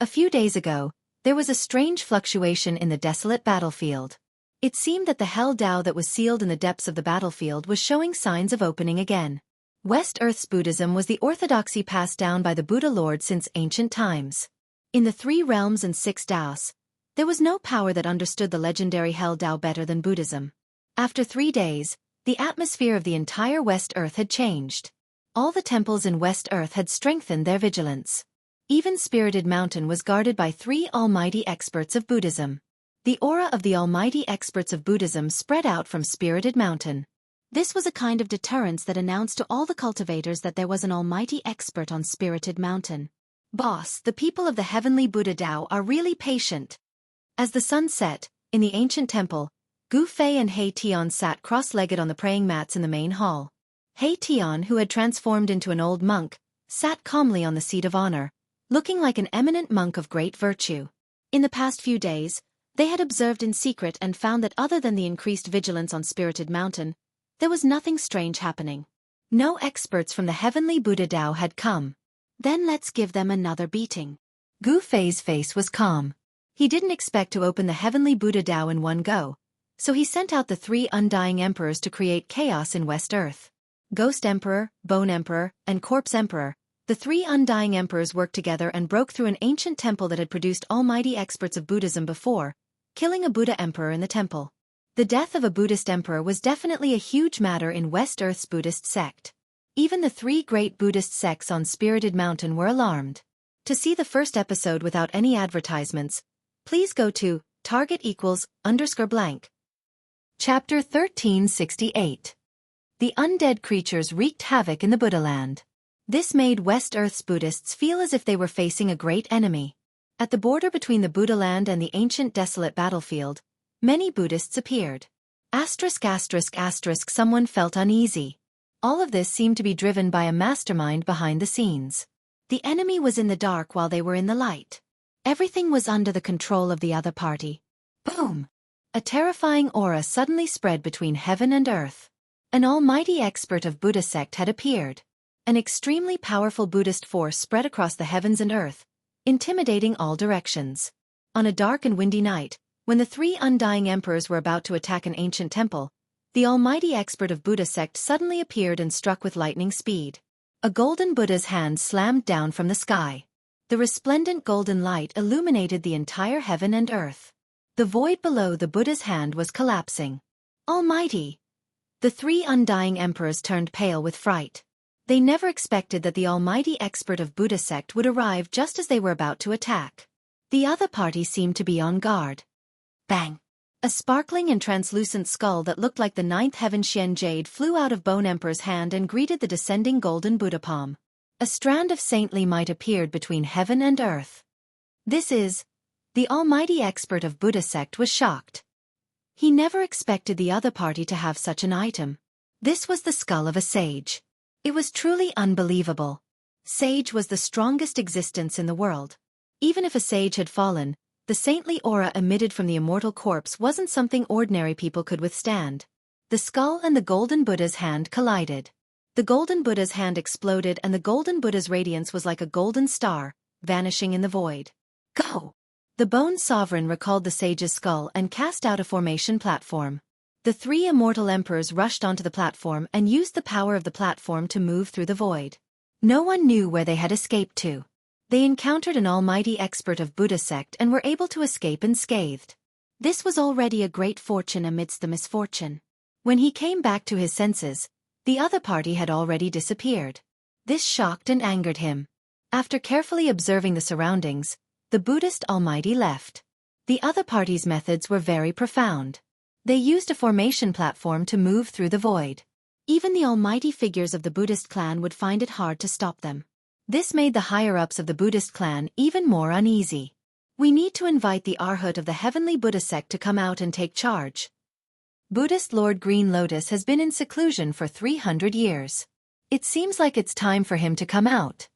A few days ago, there was a strange fluctuation in the desolate battlefield. It seemed that the Hell Tao that was sealed in the depths of the battlefield was showing signs of opening again. West Earth's Buddhism was the orthodoxy passed down by the Buddha Lord since ancient times. In the 3 realms and 6 Taos, there was no power that understood the legendary Hell Tao better than Buddhism. After 3 days, the atmosphere of the entire West Earth had changed. All the temples in West Earth had strengthened their vigilance. Even Spirited Mountain was guarded by 3 almighty experts of Buddhism. The aura of the almighty experts of Buddhism spread out from Spirited Mountain. This was a kind of deterrence that announced to all the cultivators that there was an almighty expert on Spirited Mountain. Boss, the people of the heavenly Buddha Tao are really patient. As the sun set, in the ancient temple, Gu Fei and He Tian sat cross-legged on the praying mats in the main hall. He Tian, who had transformed into an old monk, sat calmly on the seat of honor, looking like an eminent monk of great virtue. In the past few days, they had observed in secret and found that other than the increased vigilance on Spirited Mountain, there was nothing strange happening. No experts from the heavenly Buddha Tao had come. Then let's give them another beating. Gu Fei's face was calm. He didn't expect to open the heavenly Buddha Tao in one go, so he sent out the 3 undying emperors to create chaos in West Earth. Ghost Emperor, Bone Emperor, and Corpse Emperor, the 3 undying emperors worked together and broke through an ancient temple that had produced almighty experts of Buddhism before, killing a Buddha emperor in the temple. The death of a Buddhist emperor was definitely a huge matter in West Earth's Buddhist sect. Even the 3 great Buddhist sects on Spirited Mountain were alarmed. To see the first episode without any advertisements, please go to target=_blank. Chapter 1368. The undead creatures wreaked havoc in the Buddha land. This made West Earth's Buddhists feel as if they were facing a great enemy. At the border between the Buddha land and the ancient desolate battlefield, many Buddhists appeared. ****, someone felt uneasy. All of this seemed to be driven by a mastermind behind the scenes. The enemy was in the dark while they were in the light. Everything was under the control of the other party. Boom! A terrifying aura suddenly spread between heaven and earth. An almighty expert of Buddha sect had appeared. An extremely powerful Buddhist force spread across the heavens and earth, intimidating all directions. On a dark and windy night, When the three undying emperors were about to attack an ancient temple, the almighty expert of Buddha sect suddenly appeared and struck with lightning speed. A golden Buddha's hand slammed down from the sky. The resplendent golden light illuminated the entire heaven and earth. The void below the Buddha's hand was collapsing. Almighty! The three undying emperors turned pale with fright. They never expected that the almighty expert of Buddha sect would arrive just as they were about to attack. The other party seemed to be on guard. Bang! A sparkling and translucent skull that looked like the ninth heaven Xian jade flew out of Bone Emperor's hand and greeted the descending golden Buddha palm. A strand of saintly might appeared between heaven and earth. This is... The almighty expert of Buddha sect was shocked. He never expected the other party to have such an item. This was the skull of a sage. It was truly unbelievable. Sage was the strongest existence in the world. Even if a sage had fallen, the saintly aura emitted from the immortal corpse wasn't something ordinary people could withstand. The skull and the golden Buddha's hand collided. The golden Buddha's hand exploded and the golden Buddha's radiance was like a golden star, vanishing in the void. Go! The Bone Sovereign recalled the sage's skull and cast out a formation platform. The three immortal emperors rushed onto the platform and used the power of the platform to move through the void. No one knew where they had escaped to. They encountered an almighty expert of Buddha sect and were able to escape unscathed. This was already a great fortune amidst the misfortune. When he came back to his senses, the other party had already disappeared. This shocked and angered him. After carefully observing the surroundings, the Buddhist almighty left. The other party's methods were very profound. They used a formation platform to move through the void. Even the almighty figures of the Buddhist clan would find it hard to stop them. This made the higher-ups of the Buddhist clan even more uneasy. We need to invite the Arhat of the heavenly Buddha sect to come out and take charge. Buddhist Lord Green Lotus has been in seclusion for 300 years. It seems like it's time for him to come out.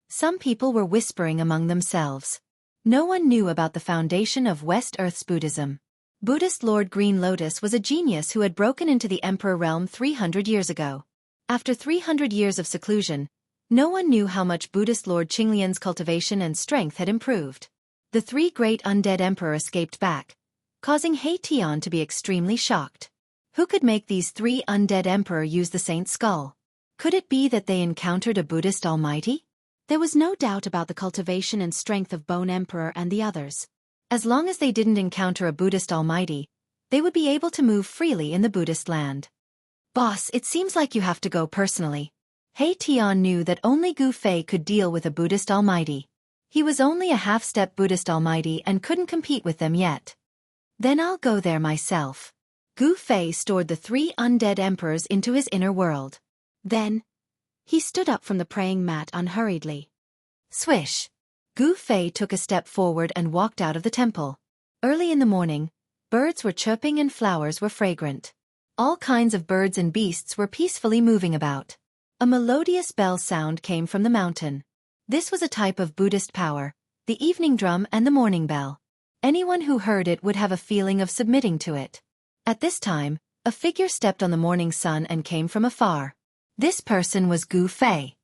Some people were whispering among themselves. No one knew about the foundation of West Earth's Buddhism. Buddhist Lord Green Lotus was a genius who had broken into the Emperor realm 300 years ago. After 300 years of seclusion, no one knew how much Buddhist Lord Qinglian's cultivation and strength had improved. The three great undead emperor escaped back, causing He Tian to be extremely shocked. Who could make these three undead emperor use the saint's skull? Could it be that they encountered a Buddhist almighty? There was no doubt about the cultivation and strength of Bone Emperor and the others. As long as they didn't encounter a Buddhist almighty, they would be able to move freely in the Buddhist land. Boss, it seems like you have to go personally. He Tian knew that only Gu Fei could deal with a Buddhist almighty. He was only a half-step Buddhist almighty and couldn't compete with them yet. Then I'll go there myself. Gu Fei stored the three undead emperors into his inner world. Then, he stood up from the praying mat unhurriedly. Swish! Gu Fei took a step forward and walked out of the temple. Early in the morning, birds were chirping and flowers were fragrant. All kinds of birds and beasts were peacefully moving about. A melodious bell sound came from the mountain. This was a type of Buddhist power, the evening drum and the morning bell. Anyone who heard it would have a feeling of submitting to it. At this time, a figure stepped on the morning sun and came from afar. This person was Gu Fei.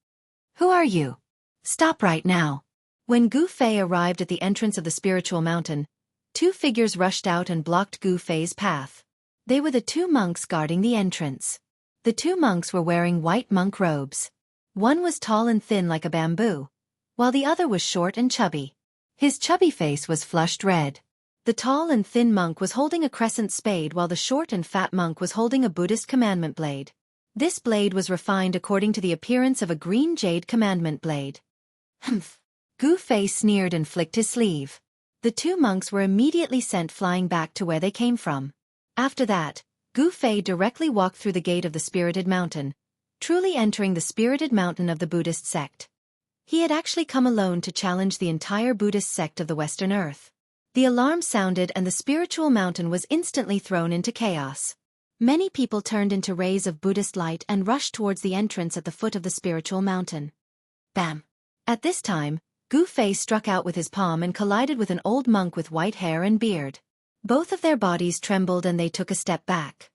Who are you? Stop right now. When Gu Fei arrived at the entrance of the spiritual mountain, two figures rushed out and blocked Gu Fei's path. They were the two monks guarding the entrance. The two monks were wearing white monk robes. One was tall and thin like a bamboo, while the other was short and chubby. His chubby face was flushed red. The tall and thin monk was holding a crescent spade while the short and fat monk was holding a Buddhist commandment blade. This blade was refined according to the appearance of a green jade commandment blade. Humph! Gu Fei sneered and flicked his sleeve. The two monks were immediately sent flying back to where they came from. After that, Gu Fei directly walked through the gate of the spirited mountain, truly entering the spirited mountain of the Buddhist sect. He had actually come alone to challenge the entire Buddhist sect of the Western Earth. The alarm sounded and the spiritual mountain was instantly thrown into chaos. Many people turned into rays of Buddhist light and rushed towards the entrance at the foot of the spiritual mountain. Bam! At this time, Gu Fei struck out with his palm and collided with an old monk with white hair and beard. Both of their bodies trembled and they took a step back.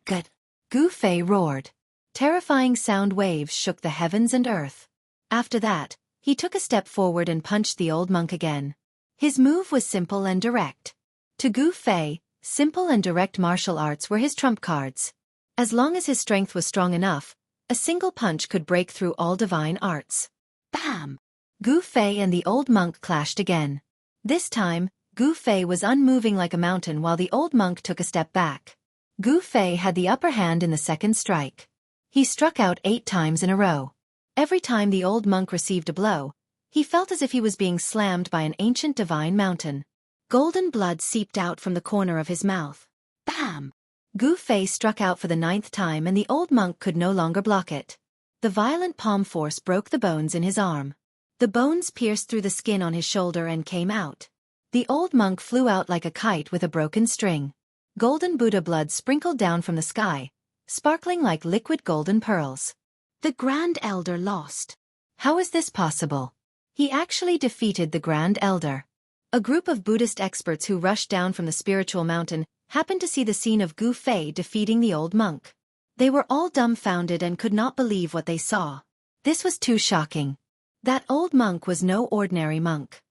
Good! Gu Fei roared. Terrifying sound waves shook the heavens and earth. After that, he took a step forward and punched the old monk again. His move was simple and direct. To Gu Fei, simple and direct martial arts were his trump cards. As long as his strength was strong enough, a single punch could break through all divine arts. Bam! Gu Fei and the old monk clashed again. This time, Gu Fei was unmoving like a mountain while the old monk took a step back. Gu Fei had the upper hand in the second strike. He struck out 8 times in a row. Every time the old monk received a blow, he felt as if he was being slammed by an ancient divine mountain. Golden blood seeped out from the corner of his mouth. Bam! Gu Fei struck out for the 9th time and the old monk could no longer block it. The violent palm force broke the bones in his arm. The bones pierced through the skin on his shoulder and came out. The old monk flew out like a kite with a broken string. Golden Buddha blood sprinkled down from the sky, sparkling like liquid golden pearls. The Grand Elder lost. How is this possible? He actually defeated the Grand Elder. A group of Buddhist experts who rushed down from the spiritual mountain happened to see the scene of Gu Fei defeating the old monk. They were all dumbfounded and could not believe what they saw. This was too shocking. That old monk was no ordinary monk.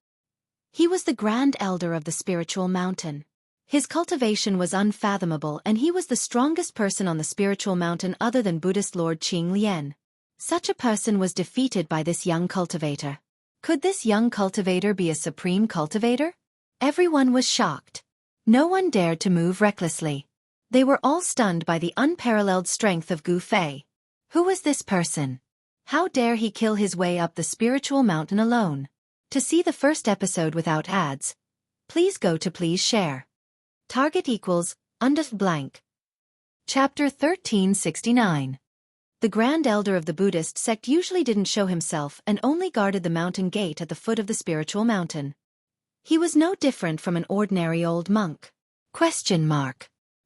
He was the Grand Elder of the spiritual mountain. His cultivation was unfathomable and he was the strongest person on the spiritual mountain other than Buddhist Lord Qing Lian. Such a person was defeated by this young cultivator. Could this young cultivator be a supreme cultivator? Everyone was shocked. No one dared to move recklessly. They were all stunned by the unparalleled strength of Gu Fei. Who was this person? How dare he kill his way up the spiritual mountain alone? To see the first episode without ads, please go to Please Share. Target equals, blank. Chapter 1369. The Grand Elder of the Buddhist sect usually didn't show himself and only guarded the mountain gate at the foot of the spiritual mountain. He was no different from an ordinary old monk.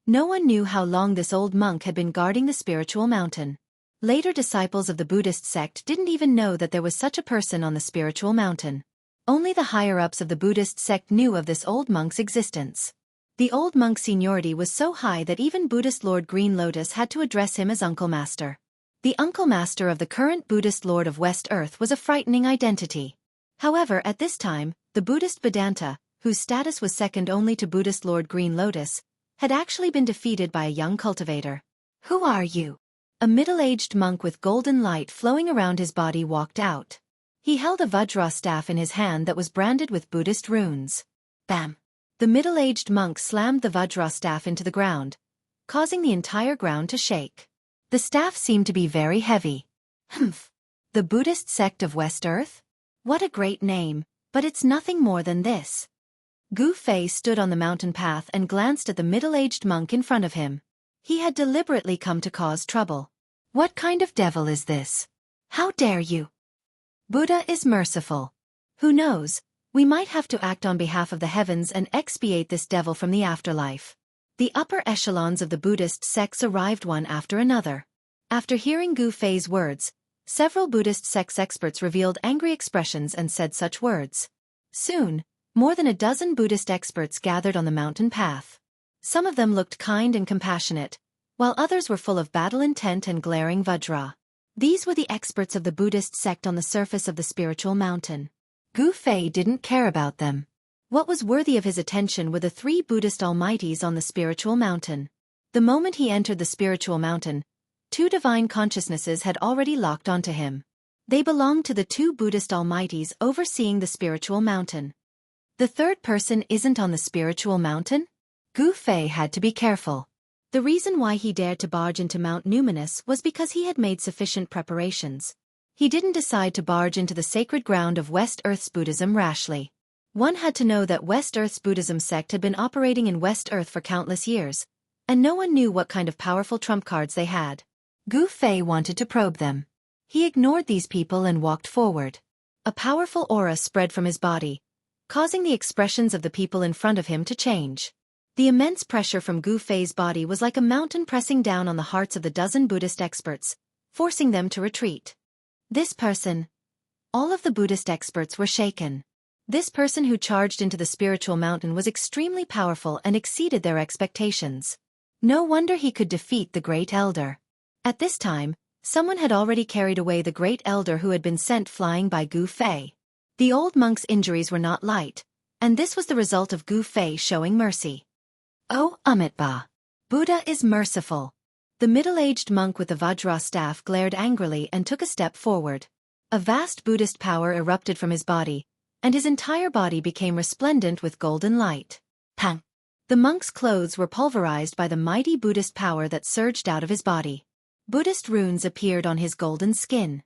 No one knew how long this old monk had been guarding the spiritual mountain. Later disciples of the Buddhist sect didn't even know that there was such a person on the spiritual mountain. Only the higher-ups of the Buddhist sect knew of this old monk's existence. The old monk's seniority was so high that even Buddhist Lord Green Lotus had to address him as Uncle Master. The Uncle Master of the current Buddhist Lord of West Earth was a frightening identity. However, at this time, the Buddhist Vedanta, whose status was second only to Buddhist Lord Green Lotus, had actually been defeated by a young cultivator. Who are you? A middle-aged monk with golden light flowing around his body walked out. He held a Vajra staff in his hand that was branded with Buddhist runes. Bam! The middle-aged monk slammed the Vajra staff into the ground, causing the entire ground to shake. The staff seemed to be very heavy. Humph! The Buddhist sect of West Earth? What a great name, but it's nothing more than this. Gu Fei stood on the mountain path and glanced at the middle-aged monk in front of him. He had deliberately come to cause trouble. What kind of devil is this? How dare you? Buddha is merciful. Who knows? We might have to act on behalf of the heavens and expiate this devil from the afterlife. The upper echelons of the Buddhist sects arrived one after another. After hearing Gu Fei's words, several Buddhist sects experts revealed angry expressions and said such words. Soon, more than a dozen Buddhist experts gathered on the mountain path. Some of them looked kind and compassionate, while others were full of battle intent and glaring Vajra. These were the experts of the Buddhist sect on the surface of the spiritual mountain. Gu Fei didn't care about them. What was worthy of his attention were the 3 Buddhist almighties on the spiritual mountain. The moment he entered the spiritual mountain, 2 divine consciousnesses had already locked onto him. They belonged to the 2 Buddhist almighties overseeing the spiritual mountain. The third person isn't on the spiritual mountain? Gu Fei had to be careful. The reason why he dared to barge into Mount Numinous was because he had made sufficient preparations. He didn't decide to barge into the sacred ground of West Earth's Buddhism rashly. One had to know that West Earth's Buddhism sect had been operating in West Earth for countless years, and no one knew what kind of powerful trump cards they had. Gu Fei wanted to probe them. He ignored these people and walked forward. A powerful aura spread from his body, causing the expressions of the people in front of him to change. The immense pressure from Gu Fei's body was like a mountain pressing down on the hearts of the dozen Buddhist experts, forcing them to retreat. This person. All of the Buddhist experts were shaken. This person who charged into the spiritual mountain was extremely powerful and exceeded their expectations. No wonder he could defeat the Great Elder. At this time, someone had already carried away the Great Elder who had been sent flying by Gu Fei. The old monk's injuries were not light, And this was the result of Gu Fei showing mercy. Oh, Amitabha! Buddha is merciful. The middle-aged monk with the Vajra staff glared angrily and took a step forward. A vast Buddhist power erupted from his body, and his entire body became resplendent with golden light. Pang! The monk's clothes were pulverized by the mighty Buddhist power that surged out of his body. Buddhist runes appeared on his golden skin.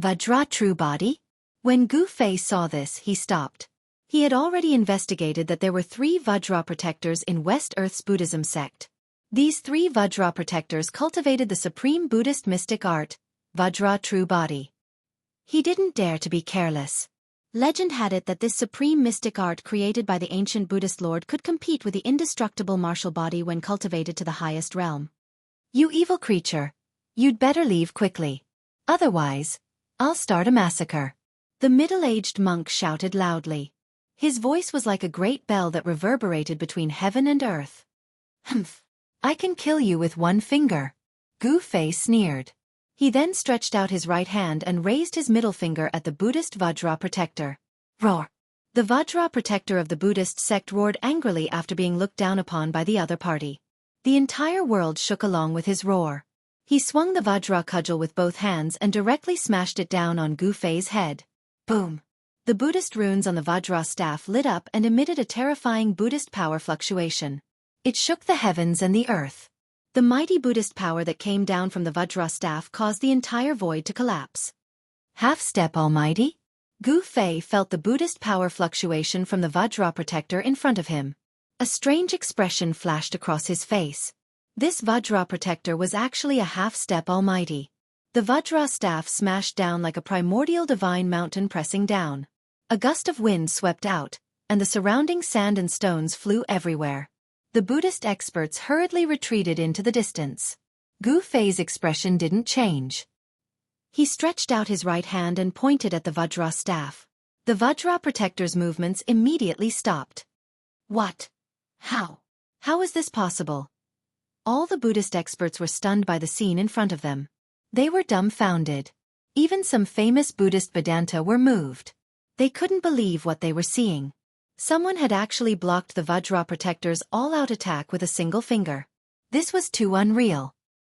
Vajra true body? When Gu Fei saw this, he stopped. He had already investigated that there were 3 Vajra protectors in West Earth's Buddhism sect. These 3 Vajra protectors cultivated the supreme Buddhist mystic art, Vajra true body. He didn't dare to be careless. Legend had it that this supreme mystic art created by the ancient Buddhist lord could compete with the indestructible martial body when cultivated to the highest realm. You evil creature! You'd better leave quickly. Otherwise, I'll start a massacre. The middle-aged monk shouted loudly. His voice was like a great bell that reverberated between heaven and earth. Humph! I can kill you with one finger. Gu Fei sneered. He then stretched out his right hand and raised his middle finger at the Buddhist Vajra protector. Roar! The Vajra protector of the Buddhist sect roared angrily after being looked down upon by the other party. The entire world shook along with his roar. He swung the Vajra cudgel with both hands and directly smashed it down on Gu Fei's head. Boom! The Buddhist runes on the Vajra staff lit up and emitted a terrifying Buddhist power fluctuation. It shook the heavens and the earth. The mighty Buddhist power that came down from the Vajra staff caused the entire void to collapse. Half-step almighty? Gu Fei felt the Buddhist power fluctuation from the Vajra protector in front of him. A strange expression flashed across his face. This Vajra protector was actually a half-step almighty. The Vajra staff smashed down like a primordial divine mountain pressing down. A gust of wind swept out, and the surrounding sand and stones flew everywhere. The Buddhist experts hurriedly retreated into the distance. Gu Fei's expression didn't change. He stretched out his right hand and pointed at the Vajra staff. The Vajra protector's movements immediately stopped. What? How? How is this possible? All the Buddhist experts were stunned by the scene in front of them. They were dumbfounded. Even some famous Buddhist Vedanta were moved. They couldn't believe what they were seeing. Someone had actually blocked the Vajra protector's all-out attack with a single finger. This was too unreal.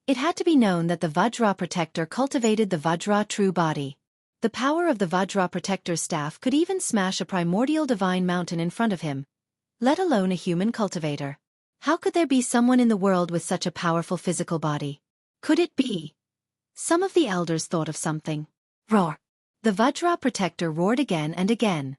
It had to be known that the Vajra protector cultivated the Vajra true body. The power of the Vajra protector's staff could even smash a primordial divine mountain in front of him, let alone a human cultivator. How could there be someone in the world with such a powerful physical body? Could it be? Some of the elders thought of something. Roar! The Vajra protector roared again and again.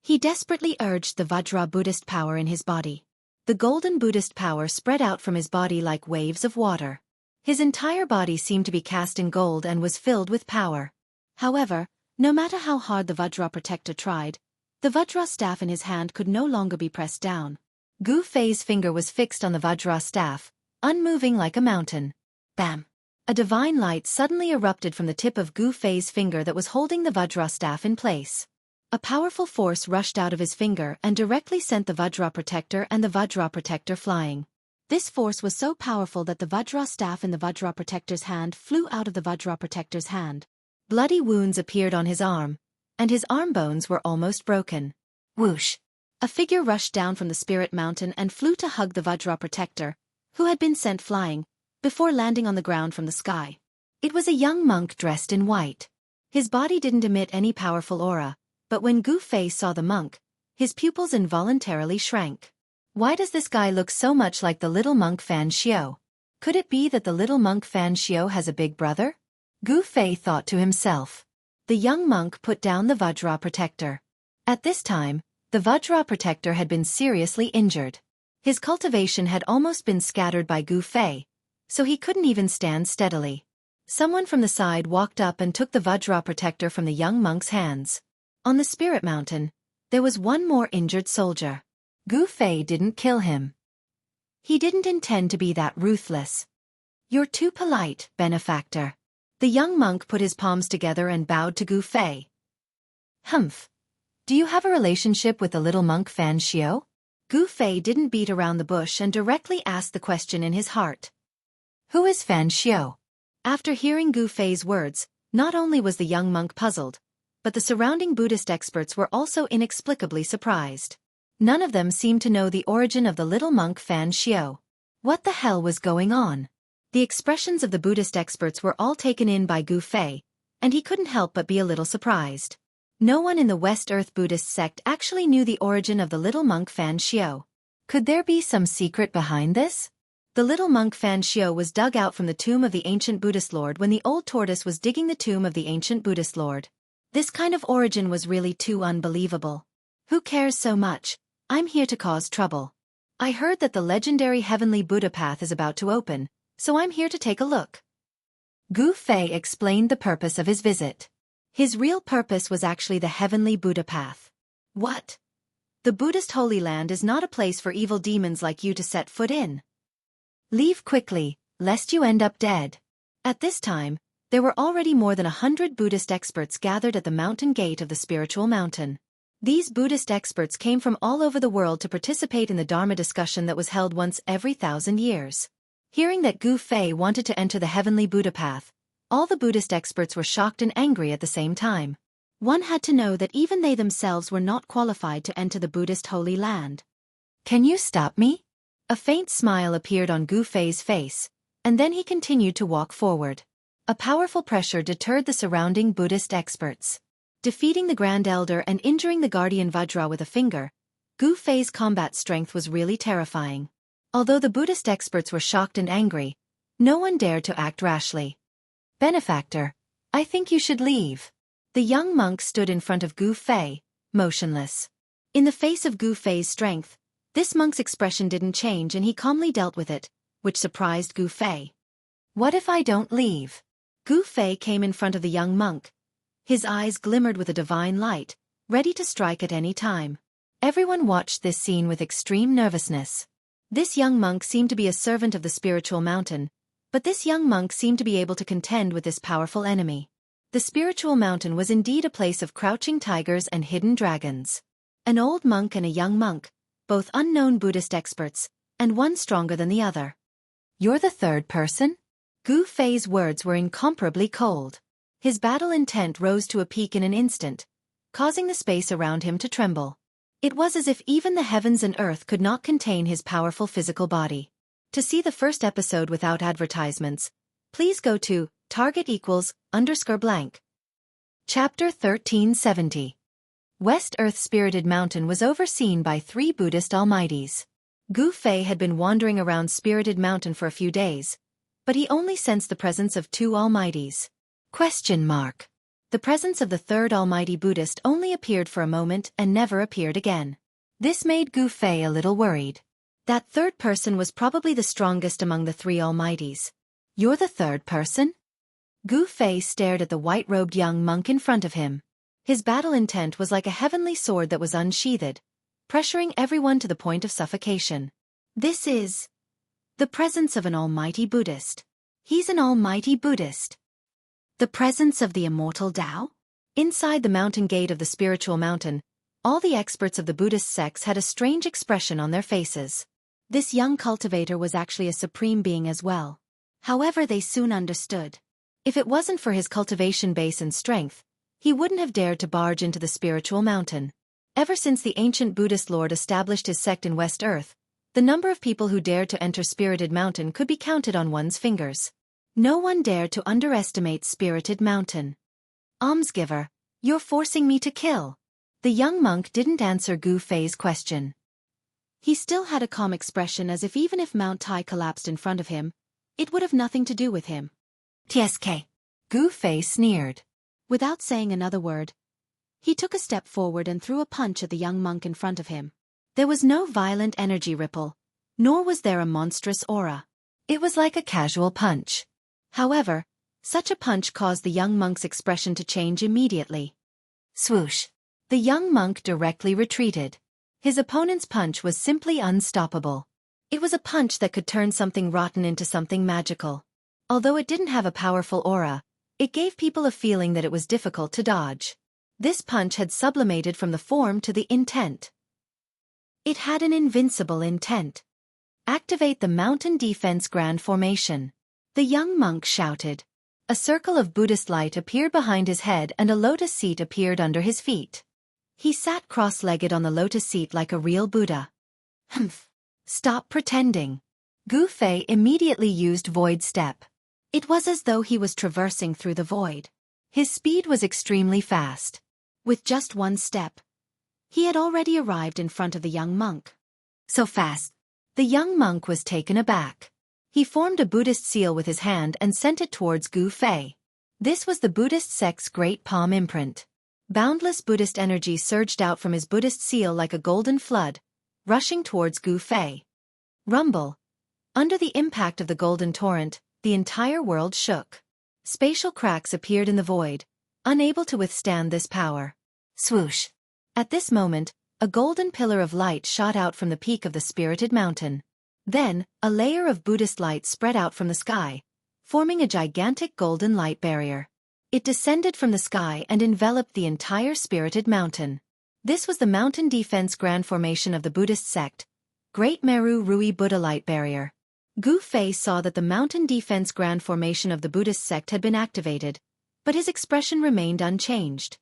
He desperately urged the Vajra Buddhist power in his body. The golden Buddhist power spread out from his body like waves of water. His entire body seemed to be cast in gold and was filled with power. However, no matter how hard the Vajra protector tried, the Vajra staff in his hand could no longer be pressed down. Gu Fei's finger was fixed on the Vajra staff, unmoving like a mountain. Bam! A divine light suddenly erupted from the tip of Gu Fei's finger that was holding the Vajra staff in place. A powerful force rushed out of his finger and directly sent the Vajra protector and the Vajra protector flying. This force was so powerful that the Vajra staff in the Vajra protector's hand flew out of the Vajra protector's hand. Bloody wounds appeared on his arm, and his arm bones were almost broken. Whoosh! A figure rushed down from the spirit mountain and flew to hug the Vajra protector, who had been sent flying, before landing on the ground from the sky. It was a young monk dressed in white. His body didn't emit any powerful aura, but when Gu Fei saw the monk, his pupils involuntarily shrank. Why does this guy look so much like the little monk Fan Xiao? Could it be that the little monk Fan Xiao has a big brother? Gu Fei thought to himself. The young monk put down the Vajra protector. At this time, the Vajra protector had been seriously injured. His cultivation had almost been scattered by Gu Fei, so he couldn't even stand steadily. Someone from the side walked up and took the Vajra protector from the young monk's hands. On the spirit mountain, there was one more injured soldier. Gu Fei didn't kill him. He didn't intend to be that ruthless. You're too polite, benefactor. The young monk put his palms together and bowed to Gu Fei. Humph. Do you have a relationship with the little monk Fan Xiao? Gu Fei didn't beat around the bush and directly asked the question in his heart. Who is Fan Xiao? After hearing Gu Fei's words, not only was the young monk puzzled, but the surrounding Buddhist experts were also inexplicably surprised. None of them seemed to know the origin of the little monk Fan Xiao. What the hell was going on? The expressions of the Buddhist experts were all taken in by Gu Fei, and he couldn't help but be a little surprised. No one in the West Earth Buddhist sect actually knew the origin of the little monk Fan Xiao. Could there be some secret behind this? The little monk Fan Xiao was dug out from the tomb of the ancient Buddhist lord when the old tortoise was digging the tomb of the ancient Buddhist lord. This kind of origin was really too unbelievable. Who cares so much? I'm here to cause trouble. I heard that the legendary heavenly Buddha path is about to open, so I'm here to take a look. Gu Fei explained the purpose of his visit. His real purpose was actually the heavenly Buddha path. What? The Buddhist Holy Land is not a place for evil demons like you to set foot in. Leave quickly, lest you end up dead. At this time, there were already more than 100 Buddhist experts gathered at the mountain gate of the spiritual mountain. These Buddhist experts came from all over the world to participate in the Dharma discussion that was held once every 1,000 years. Hearing that Gu Fei wanted to enter the heavenly Buddha path, all the Buddhist experts were shocked and angry at the same time. One had to know that even they themselves were not qualified to enter the Buddhist Holy Land. Can you stop me? A faint smile appeared on Gu Fei's face, and then he continued to walk forward. A powerful pressure deterred the surrounding Buddhist experts. Defeating the Grand Elder and injuring the Guardian Vajra with a finger, Gu Fei's combat strength was really terrifying. Although the Buddhist experts were shocked and angry, no one dared to act rashly. Benefactor, I think you should leave. The young monk stood in front of Gu Fei, motionless. In the face of Gu Fei's strength, this monk's expression didn't change and he calmly dealt with it, which surprised Gu Fei. What if I don't leave? Gu Fei came in front of the young monk. His eyes glimmered with a divine light, ready to strike at any time. Everyone watched this scene with extreme nervousness. This young monk seemed to be a servant of the spiritual mountain, but this young monk seemed to be able to contend with this powerful enemy. The spiritual mountain was indeed a place of crouching tigers and hidden dragons. An old monk and a young monk, both unknown Buddhist experts, and one stronger than the other. You're the third person? Gu Fei's words were incomparably cold. His battle intent rose to a peak in an instant, causing the space around him to tremble. It was as if even the heavens and earth could not contain his powerful physical body. To see the first episode without advertisements, please go to target=_blank. Chapter 1370. West Earth Spirited Mountain was overseen by 3 Buddhist almighties. Gu Fei had been wandering around Spirited Mountain for a few days, but he only sensed the presence of 2 almighties. The presence of the third almighty Buddhist only appeared for a moment and never appeared again. This made Gu Fei a little worried. That third person was probably the strongest among the 3 almighties. You're the third person? Gu Fei stared at the white-robed young monk in front of him. His battle intent was like a heavenly sword that was unsheathed, pressuring everyone to the point of suffocation. This is the presence of an almighty Buddhist. He's an almighty Buddhist. The presence of the immortal Tao? Inside the mountain gate of the spiritual mountain, all the experts of the Buddhist sects had a strange expression on their faces. This young cultivator was actually a supreme being as well. However, they soon understood. If it wasn't for his cultivation base and strength, he wouldn't have dared to barge into the spiritual mountain. Ever since the ancient Buddhist lord established his sect in West Earth, the number of people who dared to enter Spirited Mountain could be counted on one's fingers. No one dared to underestimate Spirited Mountain. Almsgiver, you're forcing me to kill. The young monk didn't answer Gu Fei's question. He still had a calm expression as if even if Mount Tai collapsed in front of him, it would have nothing to do with him. TSK. Gu Fei sneered. Without saying another word, he took a step forward and threw a punch at the young monk in front of him. There was no violent energy ripple, nor was there a monstrous aura. It was like a casual punch. However, such a punch caused the young monk's expression to change immediately. Swoosh! The young monk directly retreated. His opponent's punch was simply unstoppable. It was a punch that could turn something rotten into something magical. Although it didn't have a powerful aura, it gave people a feeling that it was difficult to dodge. This punch had sublimated from the form to the intent. It had an invincible intent. Activate the Mountain Defense Grand Formation. The young monk shouted. A circle of Buddhist light appeared behind his head and a lotus seat appeared under his feet. He sat cross-legged on the lotus seat like a real Buddha. Humph. Stop pretending. Gu Fei immediately used Void Step. It was as though he was traversing through the void. His speed was extremely fast. With just one step, he had already arrived in front of the young monk. So fast. The young monk was taken aback. He formed a Buddhist seal with his hand and sent it towards Gu Fei. This was the Buddhist sect's great palm imprint. Boundless Buddhist energy surged out from his Buddhist seal like a golden flood, rushing towards Gu Fei. Rumble. Under the impact of the golden torrent, the entire world shook. Spatial cracks appeared in the void, unable to withstand this power. Swoosh. At this moment, a golden pillar of light shot out from the peak of the spirited mountain. Then, a layer of Buddhist light spread out from the sky, forming a gigantic golden light barrier. It descended from the sky and enveloped the entire spirited mountain. This was the Mountain Defense Grand Formation of the Buddhist sect, Great Meru Rui Buddha Light Barrier. Gu Fei saw that the Mountain Defense Grand Formation of the Buddhist sect had been activated, but his expression remained unchanged.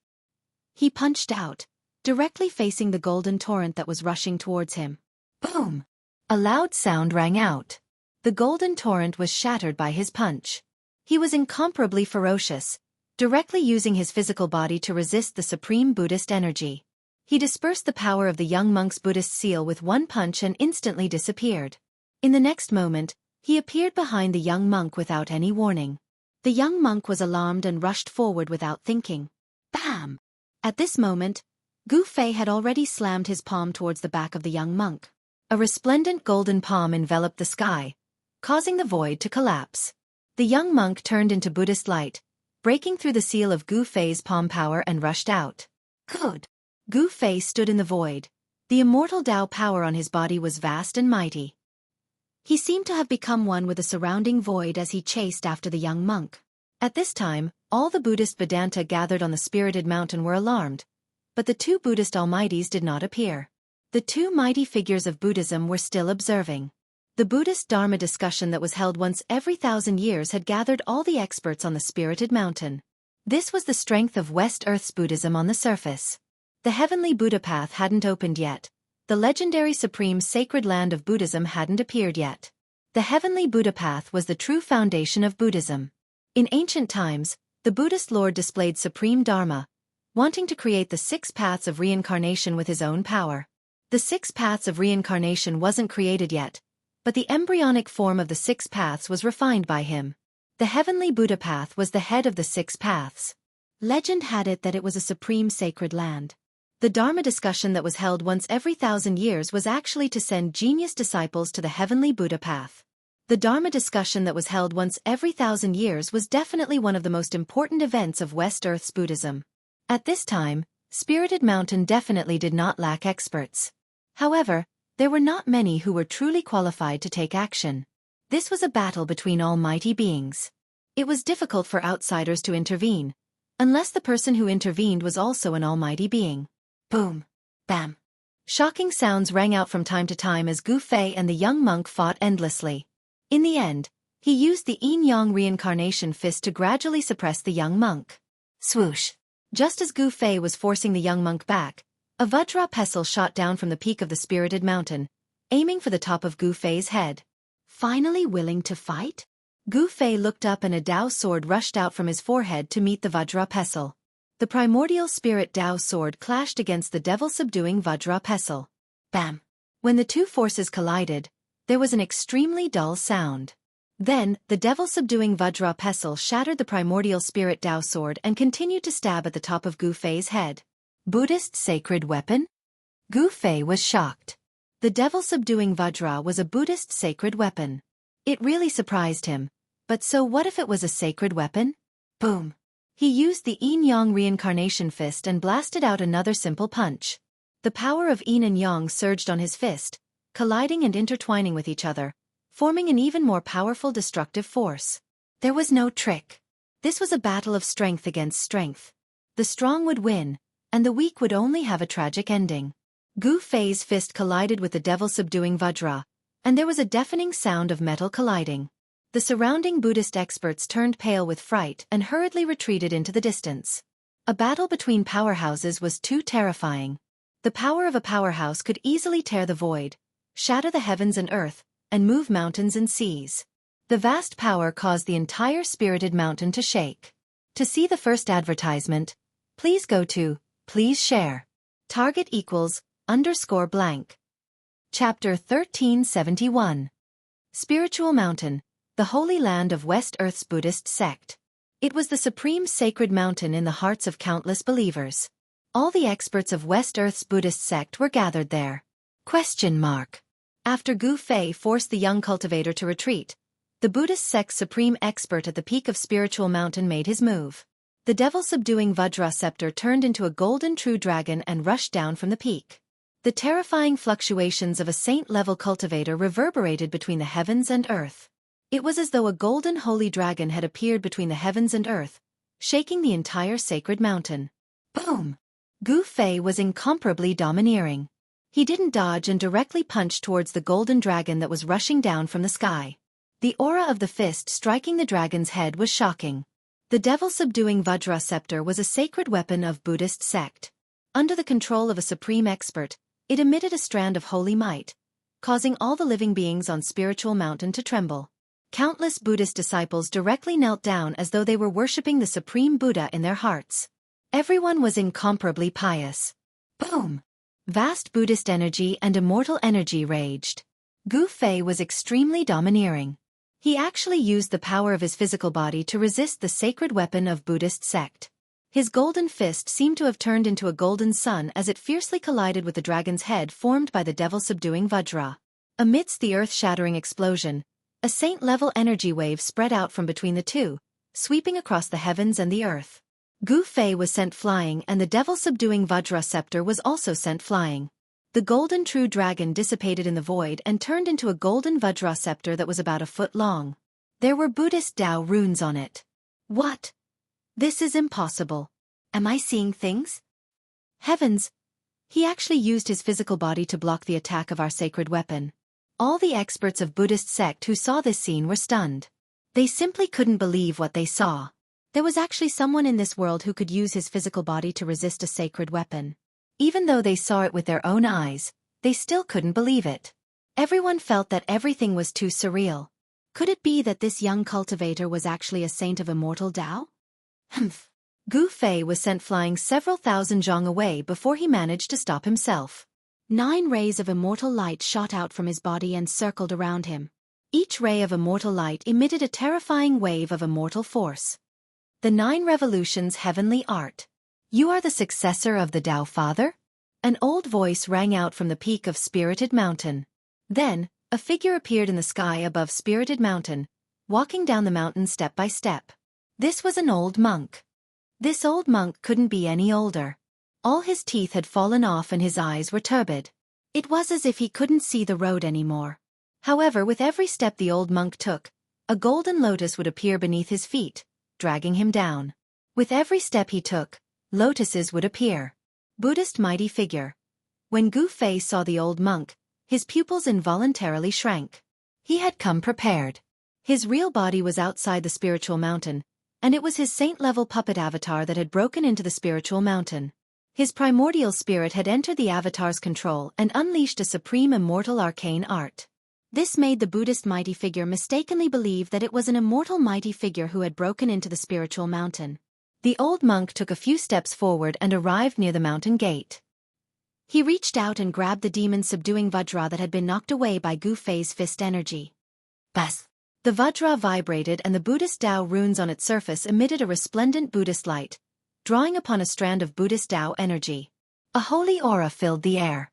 He punched out, directly facing the golden torrent that was rushing towards him. Boom! A loud sound rang out. The golden torrent was shattered by his punch. He was incomparably ferocious, directly using his physical body to resist the supreme Buddhist energy. He dispersed the power of the young monk's Buddhist seal with one punch and instantly disappeared. In the next moment, he appeared behind the young monk without any warning. The young monk was alarmed and rushed forward without thinking. Bam! At this moment, Gu Fei had already slammed his palm towards the back of the young monk. A resplendent golden palm enveloped the sky, causing the void to collapse. The young monk turned into Buddhist light, breaking through the seal of Gu Fei's palm power and rushed out. Good. Gu Fei stood in the void. The immortal Tao power on his body was vast and mighty. He seemed to have become one with the surrounding void as he chased after the young monk. At this time, all the Buddhist Vedanta gathered on the spirited mountain were alarmed, but the two Buddhist almighties did not appear. The two mighty figures of Buddhism were still observing. The Buddhist Dharma discussion that was held once every 1,000 years had gathered all the experts on the spirited mountain. This was the strength of West Earth's Buddhism on the surface. The heavenly Buddha path hadn't opened yet. The legendary supreme sacred land of Buddhism hadn't appeared yet. The heavenly Buddha path was the true foundation of Buddhism. In ancient times, the Buddhist Lord displayed supreme Dharma, wanting to create the 6 paths of reincarnation with his own power. The 6 paths of reincarnation wasn't created yet, but the embryonic form of the 6 paths was refined by him. The heavenly Buddha path was the head of the 6 paths. Legend had it that it was a supreme sacred land. The Dharma discussion that was held once every 1,000 years was actually to send genius disciples to the heavenly Buddha path. The Dharma discussion that was held once every 1,000 years was definitely one of the most important events of West Earth's Buddhism. At this time, Spirited Mountain definitely did not lack experts. However, there were not many who were truly qualified to take action. This was a battle between almighty beings. It was difficult for outsiders to intervene, unless the person who intervened was also an almighty being. Boom! Bam! Shocking sounds rang out from time to time as Gu Fei and the young monk fought endlessly. In the end, he used the yin-yang reincarnation fist to gradually suppress the young monk. Swoosh! Just as Gu Fei was forcing the young monk back, a Vajra pestle shot down from the peak of the spirited mountain, aiming for the top of Gu Fei's head. Finally willing to fight? Gu Fei looked up and a Dao sword rushed out from his forehead to meet the Vajra pestle. The primordial spirit Dao sword clashed against the devil-subduing Vajra pestle. Bam! When the two forces collided, there was an extremely dull sound. Then, the devil-subduing Vajra pestle shattered the primordial spirit Dao sword and continued to stab at the top of Gu Fei's head. Buddhist sacred weapon? Gu Fei was shocked. The devil-subduing Vajra was a Buddhist sacred weapon. It really surprised him. But so what if it was a sacred weapon? Boom! He used the yin-yang reincarnation fist and blasted out another simple punch. The power of yin and yang surged on his fist, colliding and intertwining with each other, forming an even more powerful destructive force. There was no trick. This was a battle of strength against strength. The strong would win, and the weak would only have a tragic ending. Gu Fei's fist collided with the devil-subduing Vajra, and there was a deafening sound of metal colliding. The surrounding Buddhist experts turned pale with fright and hurriedly retreated into the distance. A battle between powerhouses was too terrifying. The power of a powerhouse could easily tear the void, shatter the heavens and earth, and move mountains and seas. The vast power caused the entire spirited mountain to shake. To see the first advertisement, please go to, please share. Target =_blank. Chapter 1371. Spiritual Mountain, the Holy Land of West Earth's Buddhist Sect. It was the supreme sacred mountain in the hearts of countless believers. All the experts of West Earth's Buddhist sect were gathered there. After Gu Fei forced the young cultivator to retreat, the Buddhist sect's supreme expert at the peak of Spiritual Mountain made his move. The devil-subduing Vajra scepter turned into a golden true dragon and rushed down from the peak. The terrifying fluctuations of a saint-level cultivator reverberated between the heavens and earth. It was as though a golden holy dragon had appeared between the heavens and earth, shaking the entire sacred mountain. Boom! Gu Fei was incomparably domineering. He didn't dodge and directly punched towards the golden dragon that was rushing down from the sky. The aura of the fist striking the dragon's head was shocking. The devil-subduing Vajra scepter was a sacred weapon of Buddhist sect. Under the control of a supreme expert, it emitted a strand of holy might, causing all the living beings on Spiritual Mountain to tremble. Countless Buddhist disciples directly knelt down as though they were worshipping the Supreme Buddha in their hearts. Everyone was incomparably pious. Boom! Vast Buddhist energy and immortal energy raged. Gu Fei was extremely domineering. He actually used the power of his physical body to resist the sacred weapon of Buddhist sect. His golden fist seemed to have turned into a golden sun as it fiercely collided with the dragon's head formed by the devil-subduing Vajra. Amidst the earth-shattering explosion, a saint-level energy wave spread out from between the two, sweeping across the heavens and the earth. Gu Fei was sent flying and the devil-subduing Vajra scepter was also sent flying. The golden true dragon dissipated in the void and turned into a golden Vajra scepter that was about a foot long. There were Buddhist Tao runes on it. What? This is impossible. Am I seeing things? Heavens! He actually used his physical body to block the attack of our sacred weapon. All the experts of Buddhist sect who saw this scene were stunned. They simply couldn't believe what they saw. There was actually someone in this world who could use his physical body to resist a sacred weapon. Even though they saw it with their own eyes, they still couldn't believe it. Everyone felt that everything was too surreal. Could it be that this young cultivator was actually a saint of immortal Tao? Gu Fei was sent flying several thousand zhang away before he managed to stop himself. 9 rays of immortal light shot out from his body and circled around him. Each ray of immortal light emitted a terrifying wave of immortal force. The 9 revolutions heavenly art. You are the successor of the Tao Father? An old voice rang out from the peak of Spirited Mountain. Then, a figure appeared in the sky above Spirited Mountain, walking down the mountain step by step. This was an old monk. This old monk couldn't be any older. All his teeth had fallen off and his eyes were turbid. It was as if he couldn't see the road anymore. However, with every step the old monk took, a golden lotus would appear beneath his feet, dragging him down. With every step he took, lotuses would appear. Buddhist mighty figure. When Gu Fei saw the old monk, his pupils involuntarily shrank. He had come prepared. His real body was outside the Spiritual Mountain, and it was his saint-level puppet avatar that had broken into the Spiritual Mountain. His primordial spirit had entered the avatar's control and unleashed a supreme immortal arcane art. This made the Buddhist mighty figure mistakenly believe that it was an immortal mighty figure who had broken into the Spiritual Mountain. The old monk took a few steps forward and arrived near the mountain gate. He reached out and grabbed the demon-subduing Vajra that had been knocked away by Gu Fei's fist energy. Bas! The Vajra vibrated and the Buddhist Tao runes on its surface emitted a resplendent Buddhist light, drawing upon a strand of Buddhist Tao energy. A holy aura filled the air.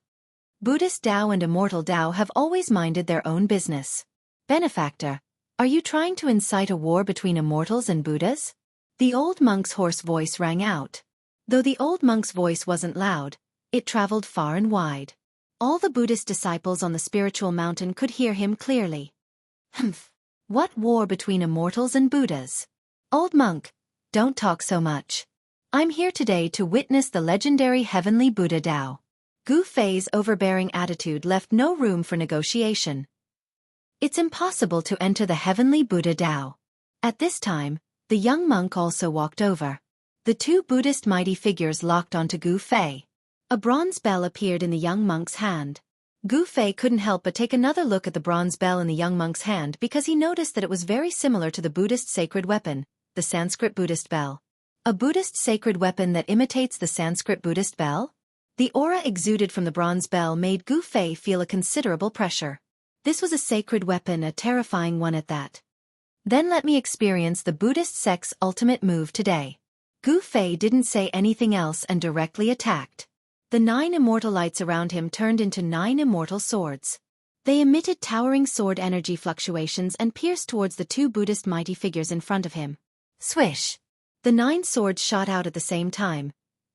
Buddhist Tao and immortal Tao have always minded their own business. Benefactor, are you trying to incite a war between immortals and Buddhas? The old monk's hoarse voice rang out. Though the old monk's voice wasn't loud, it traveled far and wide. All the Buddhist disciples on the Spiritual Mountain could hear him clearly. What war between immortals and Buddhas? Old monk, don't talk so much. I'm here today to witness the legendary heavenly Buddha Tao. Gu Fei's overbearing attitude left no room for negotiation. It's impossible to enter the heavenly Buddha Tao. At this time, the young monk also walked over. The two Buddhist mighty figures locked onto Gu Fei. A bronze bell appeared in the young monk's hand. Gu Fei couldn't help but take another look at the bronze bell in the young monk's hand because he noticed that it was very similar to the Buddhist sacred weapon, the Sanskrit Buddhist bell. A Buddhist sacred weapon that imitates the Sanskrit Buddhist bell? The aura exuded from the bronze bell made Gu Fei feel a considerable pressure. This was a sacred weapon, a terrifying one at that. Then let me experience the Buddhist sect's ultimate move today. Gu Fei didn't say anything else and directly attacked. The 9 immortal lights around him turned into 9 immortal swords. They emitted towering sword energy fluctuations and pierced towards the two Buddhist mighty figures in front of him. Swish! The 9 swords shot out at the same time,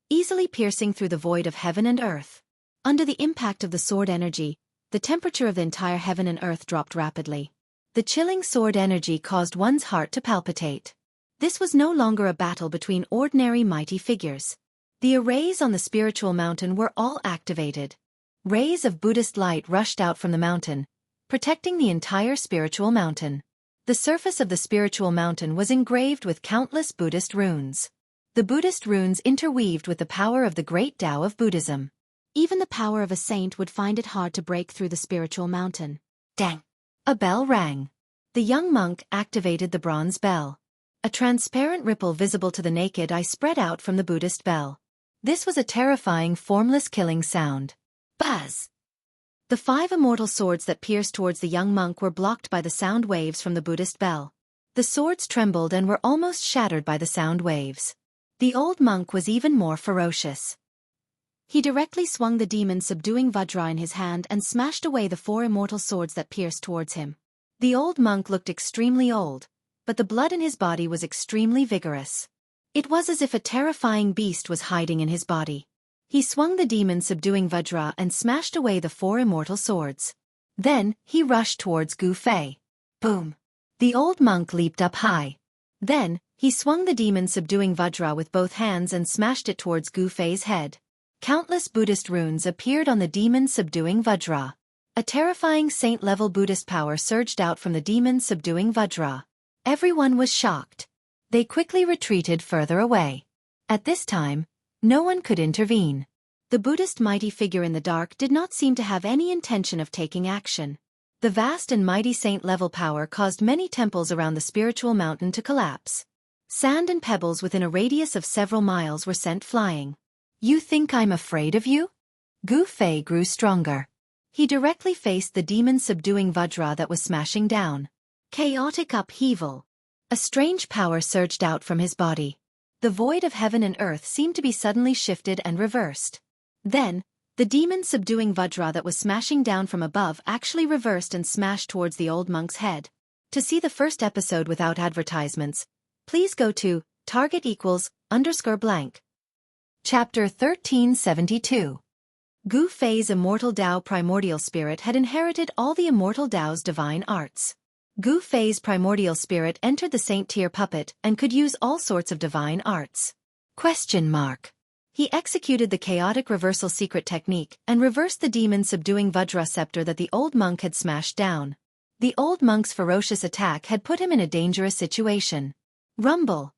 easily piercing through the void of heaven and earth. Under the impact of the sword energy, the temperature of the entire heaven and earth dropped rapidly. The chilling sword energy caused one's heart to palpitate. This was no longer a battle between ordinary mighty figures. The arrays on the spiritual mountain were all activated. Rays of Buddhist light rushed out from the mountain, protecting the entire spiritual mountain. The surface of the spiritual mountain was engraved with countless Buddhist runes. The Buddhist runes interweaved with the power of the great Tao of Buddhism. Even the power of a saint would find it hard to break through the spiritual mountain. Dang! A bell rang. The young monk activated the bronze bell. A transparent ripple visible to the naked eye spread out from the Buddhist bell. This was a terrifying, formless killing sound. Buzz! The 5 immortal swords that pierced towards the young monk were blocked by the sound waves from the Buddhist bell. The swords trembled and were almost shattered by the sound waves. The old monk was even more ferocious. He directly swung the demon-subduing Vajra in his hand and smashed away the 4 immortal swords that pierced towards him. The old monk looked extremely old, but the blood in his body was extremely vigorous. It was as if a terrifying beast was hiding in his body. He swung the demon-subduing Vajra and smashed away the 4 immortal swords. Then, he rushed towards Gu Fei. Boom! The old monk leaped up high. Then, he swung the demon-subduing Vajra with both hands and smashed it towards Gu Fei's head. Countless Buddhist runes appeared on the demon-subduing Vajra. A terrifying saint-level Buddhist power surged out from the demon-subduing Vajra. Everyone was shocked. They quickly retreated further away. At this time, no one could intervene. The Buddhist mighty figure in the dark did not seem to have any intention of taking action. The vast and mighty saint-level power caused many temples around the spiritual mountain to collapse. Sand and pebbles within a radius of several miles were sent flying. You think I'm afraid of you? Gu Fei grew stronger. He directly faced the demon-subduing Vajra that was smashing down. Chaotic upheaval. A strange power surged out from his body. The void of heaven and earth seemed to be suddenly shifted and reversed. Then, the demon-subduing Vajra that was smashing down from above actually reversed and smashed towards the old monk's head. To see the first episode without advertisements, please go to target=_blank. Chapter 1372. Gu Fei's immortal Tao primordial spirit had inherited all the immortal Tao's divine arts. Gu Fei's primordial spirit entered the saint-tier puppet and could use all sorts of divine arts. He executed the chaotic reversal secret technique and reversed the demon-subduing Vajra scepter that the old monk had smashed down. The old monk's ferocious attack had put him in a dangerous situation. Rumble!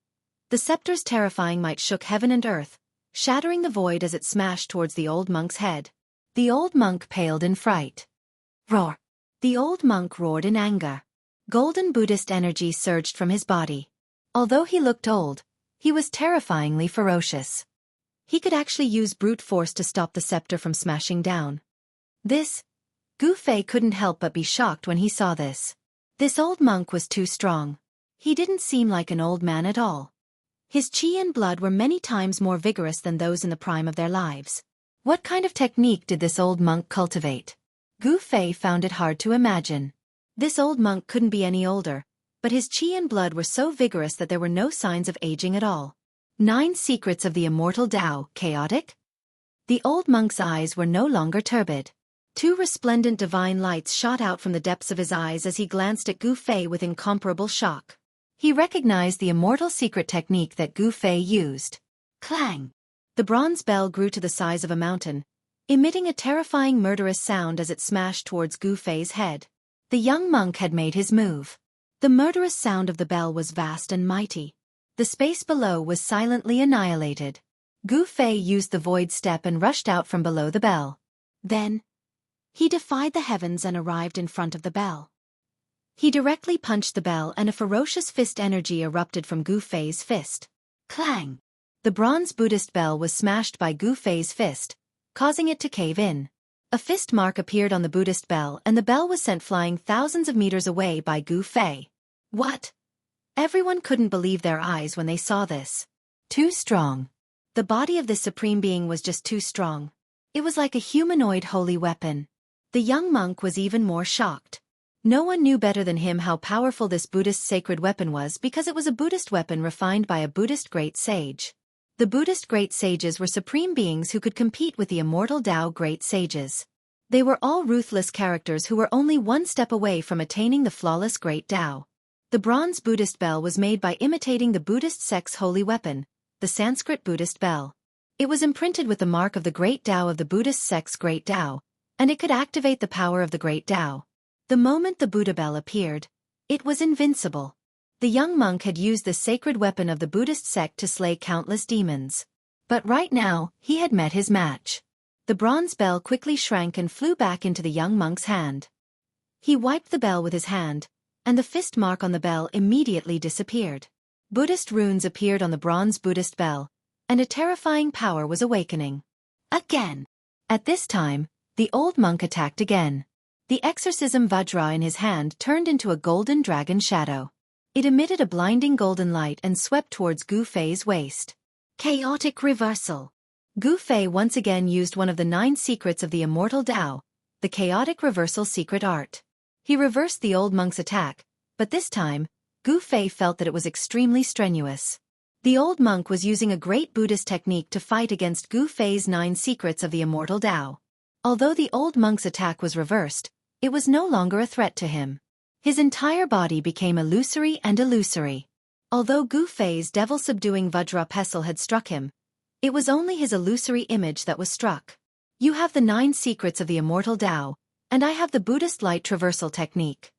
The scepter's terrifying might shook heaven and earth, shattering the void as it smashed towards the old monk's head. The old monk paled in fright. Roar! The old monk roared in anger. Golden Buddhist energy surged from his body. Although he looked old, he was terrifyingly ferocious. He could actually use brute force to stop the scepter from smashing down. Gu Fei couldn't help but be shocked when he saw this. This old monk was too strong. He didn't seem like an old man at all. His chi and blood were many times more vigorous than those in the prime of their lives. What kind of technique did this old monk cultivate? Gu Fei found it hard to imagine. This old monk couldn't be any older, but his chi and blood were so vigorous that there were no signs of aging at all. 9 secrets of the immortal Tao, chaotic? The old monk's eyes were no longer turbid. 2 resplendent divine lights shot out from the depths of his eyes as he glanced at Gu Fei with incomparable shock. He recognized the immortal secret technique that Gu Fei used. Clang! The bronze bell grew to the size of a mountain, emitting a terrifying murderous sound as it smashed towards Gu Fei's head. The young monk had made his move. The murderous sound of the bell was vast and mighty. The space below was silently annihilated. Gu Fei used the void step and rushed out from below the bell. Then, he defied the heavens and arrived in front of the bell. He directly punched the bell and a ferocious fist energy erupted from Gu Fei's fist. Clang! The bronze Buddhist bell was smashed by Gu Fei's fist, causing it to cave in. A fist mark appeared on the Buddhist bell and the bell was sent flying thousands of meters away by Gu Fei. What? Everyone couldn't believe their eyes when they saw this. Too strong. The body of this supreme being was just too strong. It was like a humanoid holy weapon. The young monk was even more shocked. No one knew better than him how powerful this Buddhist sacred weapon was because it was a Buddhist weapon refined by a Buddhist great sage. The Buddhist great sages were supreme beings who could compete with the immortal Tao great sages. They were all ruthless characters who were only one step away from attaining the flawless great Tao. The bronze Buddhist bell was made by imitating the Buddhist sect's holy weapon, the Sanskrit Buddhist bell. It was imprinted with the mark of the great Tao of the Buddhist sect's great Tao, and it could activate the power of the great Tao. The moment the Buddha bell appeared, it was invincible. The young monk had used the sacred weapon of the Buddhist sect to slay countless demons. But right now, he had met his match. The bronze bell quickly shrank and flew back into the young monk's hand. He wiped the bell with his hand, and the fist mark on the bell immediately disappeared. Buddhist runes appeared on the bronze Buddhist bell, and a terrifying power was awakening. Again! At this time, the old monk attacked again. The exorcism Vajra in his hand turned into a golden dragon shadow. It emitted a blinding golden light and swept towards Gu Fei's waist. Chaotic reversal. Gu Fei once again used one of the 9 secrets of the immortal Tao, the chaotic reversal secret art. He reversed the old monk's attack, but this time, Gu Fei felt that it was extremely strenuous. The old monk was using a great Buddhist technique to fight against Gu Fei's 9 secrets of the immortal Tao. Although the old monk's attack was reversed, it was no longer a threat to him. His entire body became illusory and illusory. Although Gu Fei's devil-subduing Vajra pestle had struck him, it was only his illusory image that was struck. You have the 9 secrets of the immortal Tao, and I have the Buddhist light traversal technique.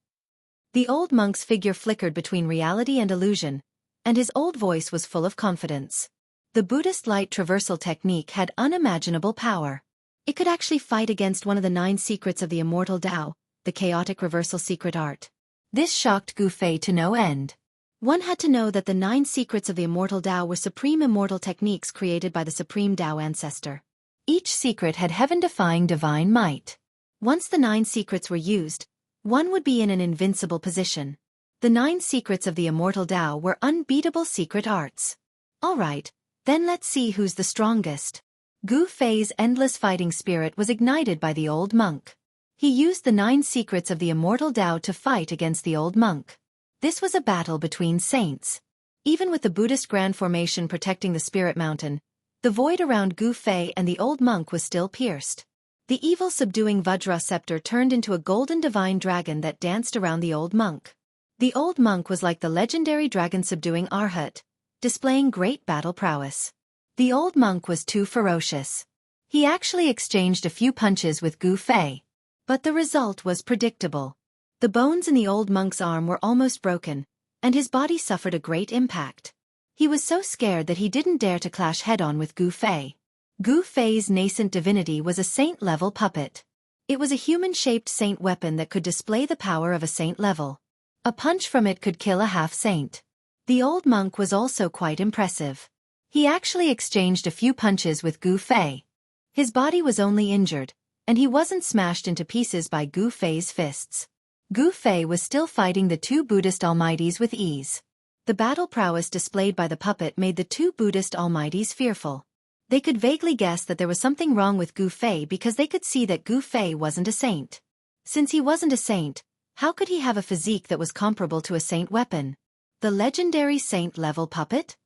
The old monk's figure flickered between reality and illusion, and his old voice was full of confidence. The Buddhist light traversal technique had unimaginable power. It could actually fight against one of the 9 secrets of the immortal Tao, the chaotic reversal secret art. This shocked Gu Fei to no end. One had to know that the 9 secrets of the immortal Tao were supreme immortal techniques created by the supreme Tao ancestor. Each secret had heaven-defying divine might. Once the 9 secrets were used, one would be in an invincible position. The 9 secrets of the immortal Tao were unbeatable secret arts. Alright, then let's see who's the strongest. Gu Fei's endless fighting spirit was ignited by the old monk. He used the 9 secrets of the immortal Tao to fight against the old monk. This was a battle between saints. Even with the Buddhist grand formation protecting the spirit mountain, the void around Gu Fei and the old monk was still pierced. The evil subduing Vajra scepter turned into a golden divine dragon that danced around the old monk. The old monk was like the legendary dragon subduing Arhat, displaying great battle prowess. The old monk was too ferocious. He actually exchanged a few punches with Gu Fei. But the result was predictable. The bones in the old monk's arm were almost broken, and his body suffered a great impact. He was so scared that he didn't dare to clash head-on with Gu Fei. Gu Fei's nascent divinity was a saint-level puppet. It was a human-shaped saint weapon that could display the power of a saint level. A punch from it could kill a half-saint. The old monk was also quite impressive. He actually exchanged a few punches with Gu Fei. His body was only injured, and he wasn't smashed into pieces by Gu Fei's fists. Gu Fei was still fighting the 2 Buddhist almighties with ease. The battle prowess displayed by the puppet made the 2 Buddhist almighties fearful. They could vaguely guess that there was something wrong with Gu Fei because they could see that Gu Fei wasn't a saint. Since he wasn't a saint, how could he have a physique that was comparable to a saint weapon? The legendary saint-level puppet?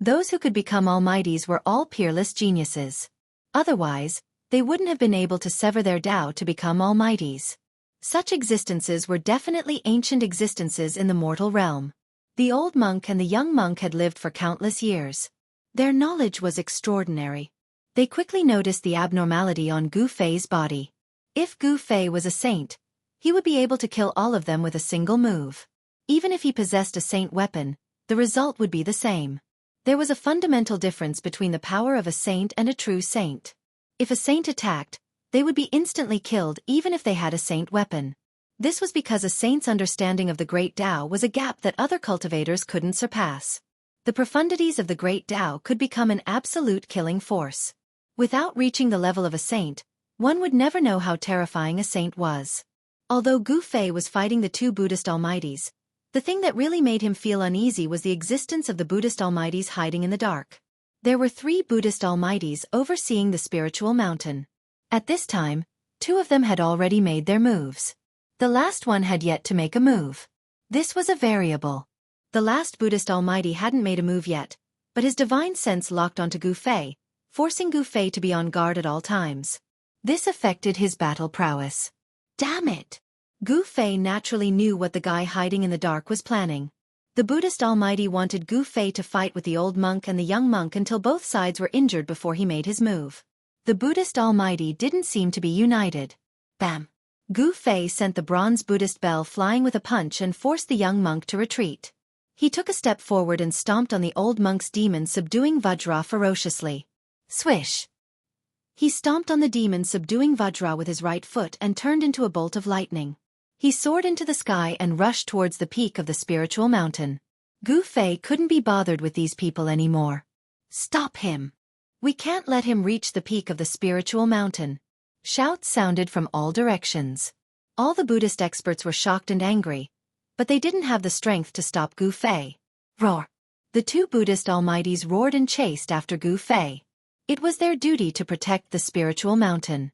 Those who could become almighties were all peerless geniuses. Otherwise, they wouldn't have been able to sever their Tao to become almighties. Such existences were definitely ancient existences in the mortal realm. The old monk and the young monk had lived for countless years. Their knowledge was extraordinary. They quickly noticed the abnormality on Gu Fei's body. If Gu Fei was a saint, He would be able to kill all of them with a single move. Even if he possessed a saint weapon, the result would be the same. There was a fundamental difference between the power of a saint and a true saint. If a saint attacked, they would be instantly killed even if they had a saint weapon. This was because a saint's understanding of the Great Tao was a gap that other cultivators couldn't surpass. The profundities of the Great Tao could become an absolute killing force. Without reaching the level of a saint, one would never know how terrifying a saint was. Although Gu Fei was fighting the two Buddhist almighties, the thing that really made him feel uneasy was the existence of the Buddhist almighties hiding in the dark. There were 3 Buddhist almighties overseeing the spiritual mountain. At this time, 2 of them had already made their moves. The last one had yet to make a move. This was a variable. The last Buddhist almighty hadn't made a move yet, but his divine sense locked onto Gu Fei, forcing Gu Fei to be on guard at all times. This affected his battle prowess. Damn it! Gu Fei naturally knew what the guy hiding in the dark was planning. The Buddhist almighty wanted Gu Fei to fight with the old monk and the young monk until both sides were injured before he made his move. The Buddhist almighty didn't seem to be united. Bam! Gu Fei sent the bronze Buddhist bell flying with a punch and forced the young monk to retreat. He took a step forward and stomped on the old monk's demon, subduing Vajra ferociously. Swish! He stomped on the demon, subduing Vajra with his right foot, and turned into a bolt of lightning. He soared into the sky and rushed towards the peak of the spiritual mountain. Gu Fei couldn't be bothered with these people anymore. Stop him! We can't let him reach the peak of the spiritual mountain. Shouts sounded from all directions. All the Buddhist experts were shocked and angry, but they didn't have the strength to stop Gu Fei. Roar! The 2 Buddhist almighties roared and chased after Gu Fei. It was their duty to protect the spiritual mountain.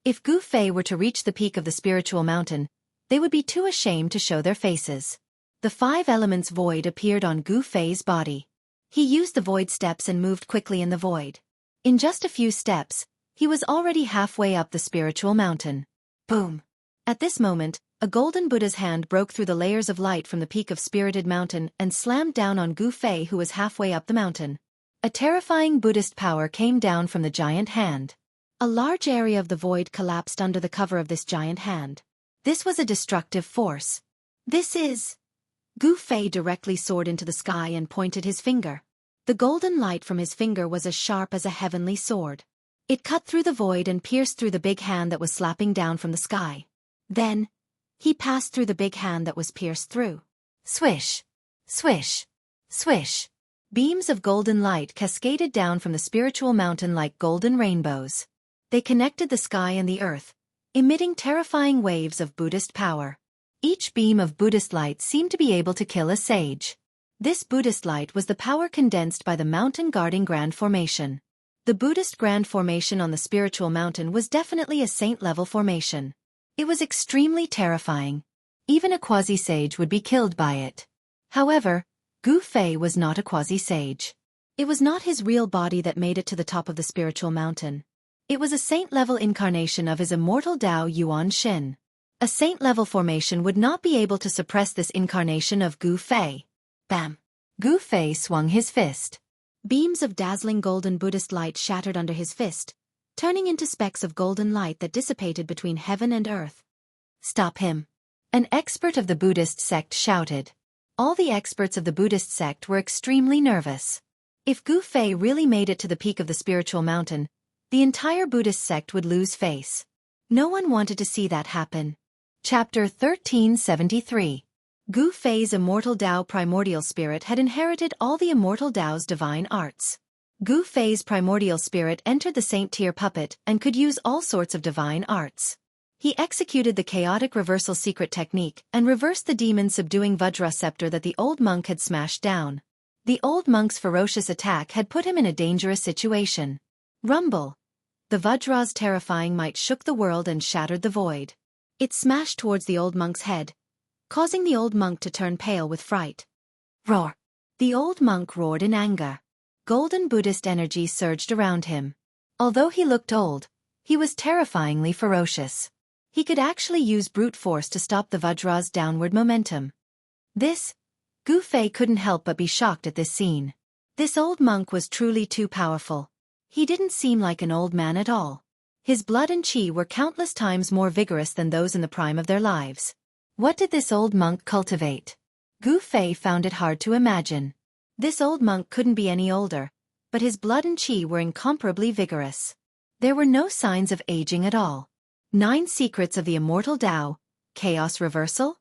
If Gu Fei were to reach the peak of the spiritual mountain, they would be too ashamed to show their faces. The 5 elements void appeared on Gu Fei's body. He used the void steps and moved quickly in the void. In just a few steps, he was already halfway up the spiritual mountain. Boom! At this moment, a golden Buddha's hand broke through the layers of light from the peak of Spirited Mountain and slammed down on Gu Fei, who was halfway up the mountain. A terrifying Buddhist power came down from the giant hand. A large area of the void collapsed under the cover of this giant hand. This was a destructive force. This is... Gu Fei directly soared into the sky and pointed his finger. The golden light from his finger was as sharp as a heavenly sword. It cut through the void and pierced through the big hand that was slapping down from the sky. Then, he passed through the big hand that was pierced through. Swish! Swish! Swish! Beams of golden light cascaded down from the spiritual mountain like golden rainbows. They connected the sky and the earth, emitting terrifying waves of Buddhist power. Each beam of Buddhist light seemed to be able to kill a sage. This Buddhist light was the power condensed by the mountain-guarding Grand Formation. The Buddhist Grand Formation on the spiritual mountain was definitely a saint-level formation. It was extremely terrifying. Even a quasi-sage would be killed by it. However, Gu Fei was not a quasi-sage. It was not his real body that made it to the top of the spiritual mountain. It was a saint-level incarnation of his immortal Tao Yuan Xin. A saint-level formation would not be able to suppress this incarnation of Gu Fei. Bam! Gu Fei swung his fist. Beams of dazzling golden Buddhist light shattered under his fist, turning into specks of golden light that dissipated between heaven and earth. Stop him! An expert of the Buddhist sect shouted. All the experts of the Buddhist sect were extremely nervous. If Gu Fei really made it to the peak of the spiritual mountain, the entire Buddhist sect would lose face. No one wanted to see that happen. Chapter 1373. Gu Fei's immortal Tao primordial spirit had inherited all the immortal Tao's divine arts. Gu Fei's primordial spirit entered the saint tier puppet and could use all sorts of divine arts. He executed the chaotic reversal secret technique and reversed the demon subduing Vajra scepter that the old monk had smashed down. The old monk's ferocious attack had put him in a dangerous situation. Rumble! The Vajra's terrifying might shook the world and shattered the void. It smashed towards the old monk's head, causing the old monk to turn pale with fright. Roar! The old monk roared in anger. Golden Buddhist energy surged around him. Although he looked old, he was terrifyingly ferocious. He could actually use brute force to stop the Vajra's downward momentum. Gu Fei couldn't help but be shocked at this scene. This old monk was truly too powerful. He didn't seem like an old man at all. His blood and chi were countless times more vigorous than those in the prime of their lives. What did this old monk cultivate? Gu Fei found it hard to imagine. This old monk couldn't be any older, but his blood and chi were incomparably vigorous. There were no signs of aging at all. 9 Secrets of the Immortal Tao, Chaos Reversal?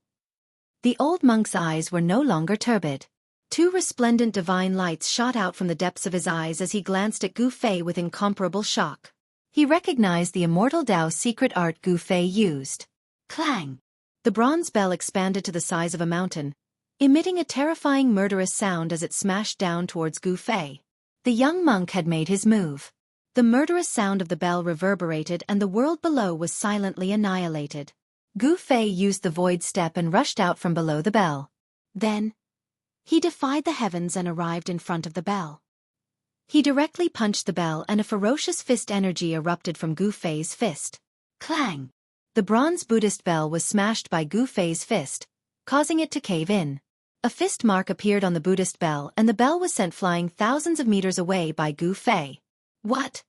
The old monk's eyes were no longer turbid. 2 resplendent divine lights shot out from the depths of his eyes as he glanced at Gu Fei with incomparable shock. He recognized the Immortal Tao secret art Gu Fei used. Clang! The bronze bell expanded to the size of a mountain, emitting a terrifying murderous sound as it smashed down towards Gu Fei. The young monk had made his move. The murderous sound of the bell reverberated and the world below was silently annihilated. Gu Fei used the void step and rushed out from below the bell. Then, he defied the heavens and arrived in front of the bell. He directly punched the bell and a ferocious fist energy erupted from Gu Fei's fist. Clang! The bronze Buddhist bell was smashed by Gu Fei's fist, causing it to cave in. A fist mark appeared on the Buddhist bell and the bell was sent flying thousands of meters away by Gu Fei. What?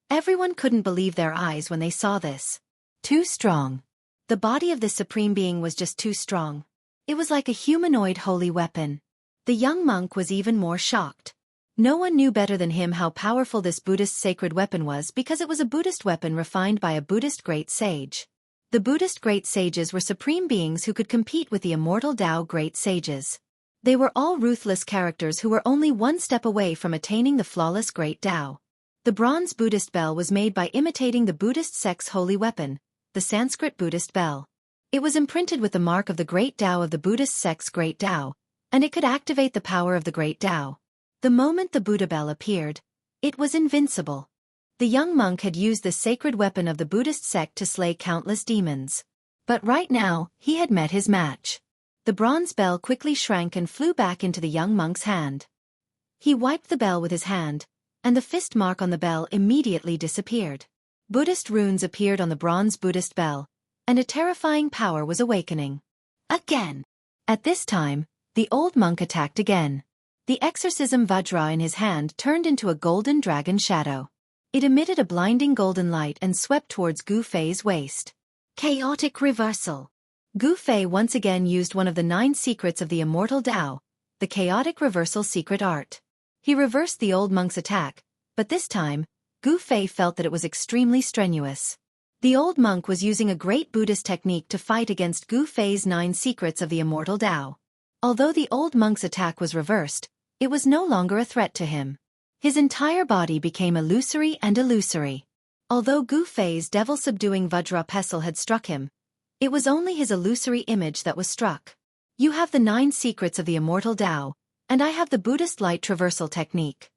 Everyone couldn't believe their eyes when they saw this. Too strong. The body of this supreme being was just too strong. It was like a humanoid holy weapon. The young monk was even more shocked. No one knew better than him how powerful this Buddhist sacred weapon was because it was a Buddhist weapon refined by a Buddhist great sage. The Buddhist great sages were supreme beings who could compete with the immortal Tao great sages. They were all ruthless characters who were only one step away from attaining the flawless great Tao. The bronze Buddhist bell was made by imitating the Buddhist sect's holy weapon, the Sanskrit Buddhist bell. It was imprinted with the mark of the great Tao of the Buddhist sect's great Tao, and it could activate the power of the great Tao. The moment the Buddha bell appeared, it was invincible. The young monk had used the sacred weapon of the Buddhist sect to slay countless demons. But right now, he had met his match. The bronze bell quickly shrank and flew back into the young monk's hand. He wiped the bell with his hand, and the fist mark on the bell immediately disappeared. Buddhist runes appeared on the bronze Buddhist bell, and a terrifying power was awakening. Again! At this time, the old monk attacked again. The exorcism Vajra in his hand turned into a golden dragon shadow. It emitted a blinding golden light and swept towards Gu Fei's waist. Chaotic Reversal. Gu Fei once again used one of the 9 secrets of the Immortal Tao, the Chaotic Reversal secret art. He reversed the old monk's attack, but this time, Gu Fei felt that it was extremely strenuous. The old monk was using a great Buddhist technique to fight against Gu Fei's 9 secrets of the Immortal Tao. Although the old monk's attack was reversed, it was no longer a threat to him. His entire body became illusory and illusory. Although Gu Fei's devil-subduing Vajra pestle had struck him, it was only his illusory image that was struck. You have the 9 secrets of the Immortal Tao, and I have the Buddhist light traversal technique.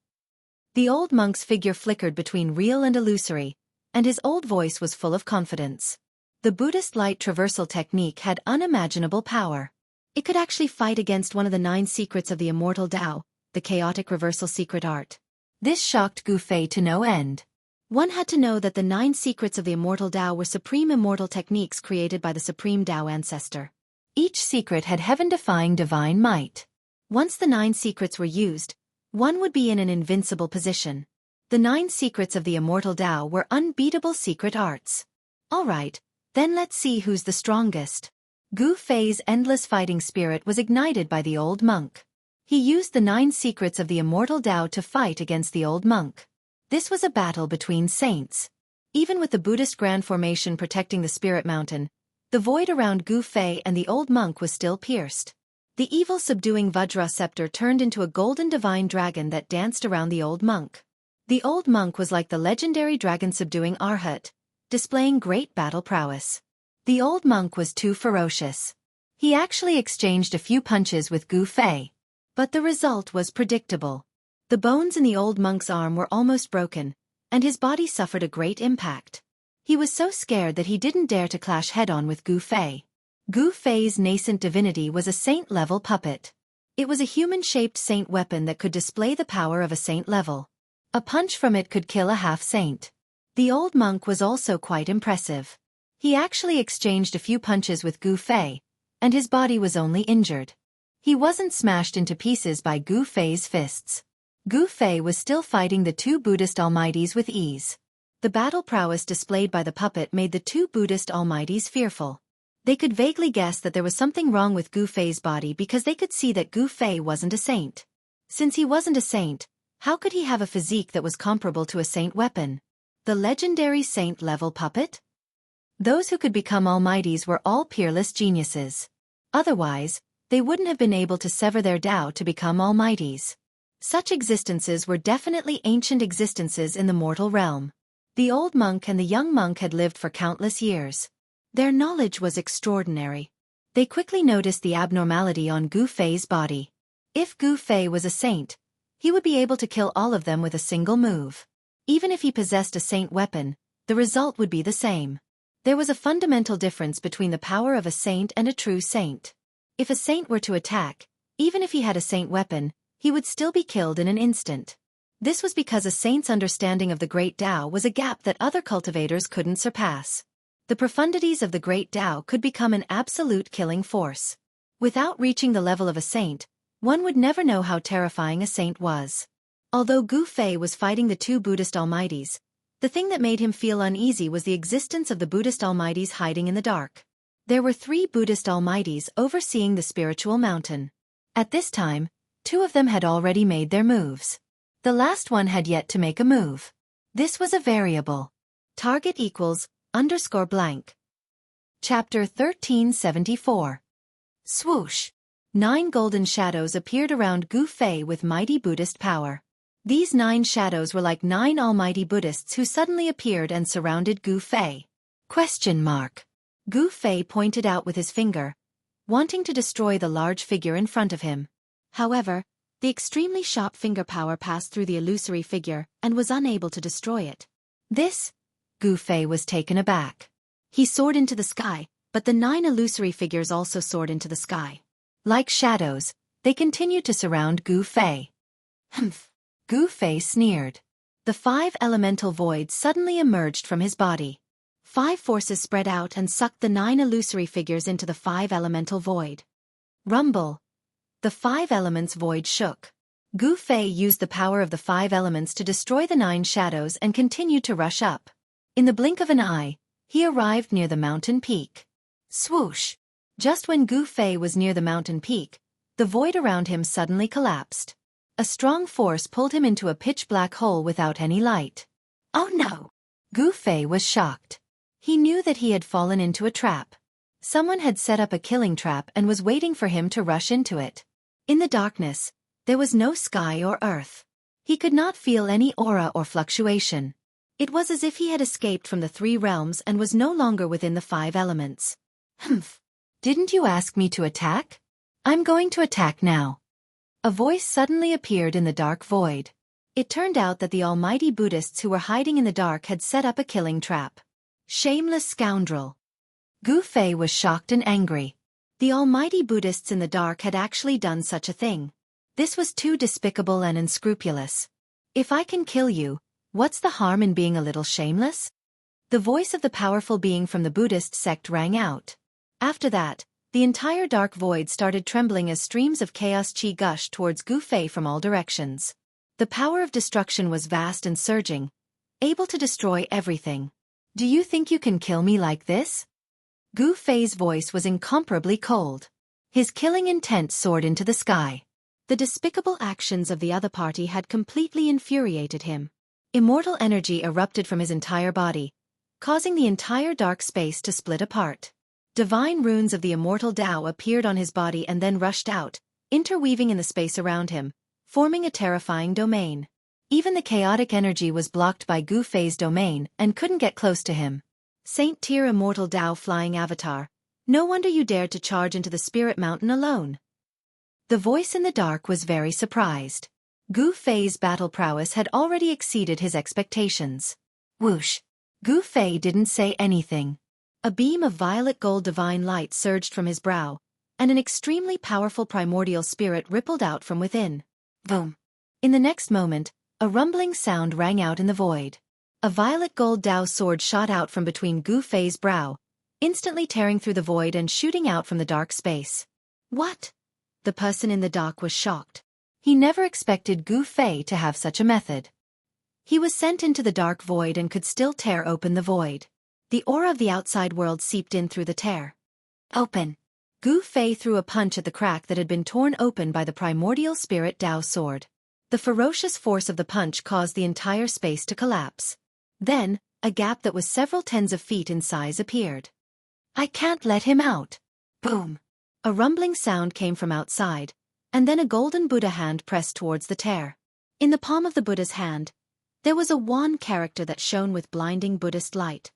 The old monk's figure flickered between real and illusory, and his old voice was full of confidence. The Buddhist light traversal technique had unimaginable power. It could actually fight against one of the 9 secrets of the Immortal Tao, the Chaotic Reversal secret art. This shocked Gu Fei to no end. One had to know that the 9 secrets of the Immortal Tao were supreme immortal techniques created by the Supreme Tao Ancestor. Each secret had heaven-defying divine might. Once the 9 secrets were used, one would be in an invincible position. The 9 secrets of the Immortal Tao were unbeatable secret arts. Alright, then let's see who's the strongest. Gu Fei's endless fighting spirit was ignited by the old monk. He used the 9 secrets of the Immortal Tao to fight against the old monk. This was a battle between saints. Even with the Buddhist Grand Formation protecting the Spirit Mountain, the void around Gu Fei and the old monk was still pierced. The evil subduing Vajra scepter turned into a golden divine dragon that danced around the old monk. The old monk was like the legendary dragon subduing Arhat, displaying great battle prowess. The old monk was too ferocious. He actually exchanged a few punches with Gu Fei. But the result was predictable. The bones in the old monk's arm were almost broken, and his body suffered a great impact. He was so scared that he didn't dare to clash head-on with Gu Fei. Gu Fei's nascent divinity was a saint-level puppet. It was a human-shaped saint weapon that could display the power of a saint level. A punch from it could kill a half-saint. The old monk was also quite impressive. He actually exchanged a few punches with Gu Fei, and his body was only injured. He wasn't smashed into pieces by Gu Fei's fists. Gu Fei was still fighting the 2 Buddhist almighties with ease. The battle prowess displayed by the puppet made the two Buddhist almighties fearful. They could vaguely guess that there was something wrong with Gu Fei's body because they could see that Gu Fei wasn't a saint. Since he wasn't a saint, how could he have a physique that was comparable to a saint weapon? The legendary saint-level puppet? Those who could become almighties were all peerless geniuses. Otherwise, they wouldn't have been able to sever their Tao to become almighties. Such existences were definitely ancient existences in the mortal realm. The old monk and the young monk had lived for countless years. Their knowledge was extraordinary. They quickly noticed the abnormality on Gu Fei's body. If Gu Fei was a saint, he would be able to kill all of them with a single move. Even if he possessed a saint weapon, the result would be the same. There was a fundamental difference between the power of a saint and a true saint. If a saint were to attack, even if he had a saint weapon, he would still be killed in an instant. This was because a saint's understanding of the great Tao was a gap that other cultivators couldn't surpass. The profundities of the great Tao could become an absolute killing force. Without reaching the level of a saint, one would never know how terrifying a saint was. Although Gu Fei was fighting the two Buddhist almighties, the thing that made him feel uneasy was the existence of the Buddhist almighties hiding in the dark. There were 3 Buddhist almighties overseeing the spiritual mountain. At this time, 2 of them had already made their moves. The last one had yet to make a move. This was a variable. Target equals _blank. Chapter 1374. Swoosh. 9 golden shadows appeared around Gu Fei with mighty Buddhist power. These 9 shadows were like 9 almighty Buddhists who suddenly appeared and surrounded Gu Fei. Gu Fei pointed out with his finger, wanting to destroy the large figure in front of him. However, the extremely sharp finger power passed through the illusory figure and was unable to destroy it. Gu Fei was taken aback. He soared into the sky, but the 9 illusory figures also soared into the sky. Like shadows, they continued to surround Gu Fei. Humph! Gu Fei sneered. The 5 elemental voids suddenly emerged from his body. 5 forces spread out and sucked the 9 illusory figures into the 5 elemental void. Rumble! The 5 elements void shook. Gu Fei used the power of the 5 elements to destroy the 9 shadows and continued to rush up. In the blink of an eye, he arrived near the mountain peak. Swoosh! Just when Gu Fei was near the mountain peak, the void around him suddenly collapsed. A strong force pulled him into a pitch-black hole without any light. Oh no! Gu Fei was shocked. He knew that he had fallen into a trap. Someone had set up a killing trap and was waiting for him to rush into it. In the darkness, there was no sky or earth. He could not feel any aura or fluctuation. It was as if he had escaped from the 3 realms and was no longer within the 5 elements. Humph! Didn't you ask me to attack? I'm going to attack now. A voice suddenly appeared in the dark void. It turned out that the almighty Buddhists who were hiding in the dark had set up a killing trap. Shameless scoundrel! Gu Fei was shocked and angry. The almighty Buddhists in the dark had actually done such a thing. This was too despicable and unscrupulous. If I can kill you, what's the harm in being a little shameless? The voice of the powerful being from the Buddhist sect rang out. After that, the entire dark void started trembling as streams of chaos chi gushed towards Gu Fei from all directions. The power of destruction was vast and surging, able to destroy everything. Do you think you can kill me like this? Gu Fei's voice was incomparably cold. His killing intent soared into the sky. The despicable actions of the other party had completely infuriated him. Immortal energy erupted from his entire body, causing the entire dark space to split apart. Divine runes of the immortal Tao appeared on his body and then rushed out, interweaving in the space around him, forming a terrifying domain. Even the chaotic energy was blocked by Gu Fei's domain and couldn't get close to him. Saint-tier immortal Tao flying avatar, no wonder you dared to charge into the spirit mountain alone. The voice in the dark was very surprised. Gu Fei's battle prowess had already exceeded his expectations. Whoosh! Gu Fei didn't say anything. A beam of violet gold divine light surged from his brow, and an extremely powerful primordial spirit rippled out from within. Boom! In the next moment, a rumbling sound rang out in the void. A violet gold Tao sword shot out from between Gu Fei's brow, instantly tearing through the void and shooting out from the dark space. What? The person in the dark was shocked. He never expected Gu Fei to have such a method. He was sent into the dark void and could still tear open the void. The aura of the outside world seeped in through the tear. Open. Gu Fei threw a punch at the crack that had been torn open by the primordial spirit Dao sword. The ferocious force of the punch caused the entire space to collapse. Then, a gap that was several tens of feet in size appeared. I can't let him out. Boom. A rumbling sound came from outside, and then a golden Buddha hand pressed towards the tear. In the palm of the Buddha's hand, there was a wan character that shone with blinding Buddhist light.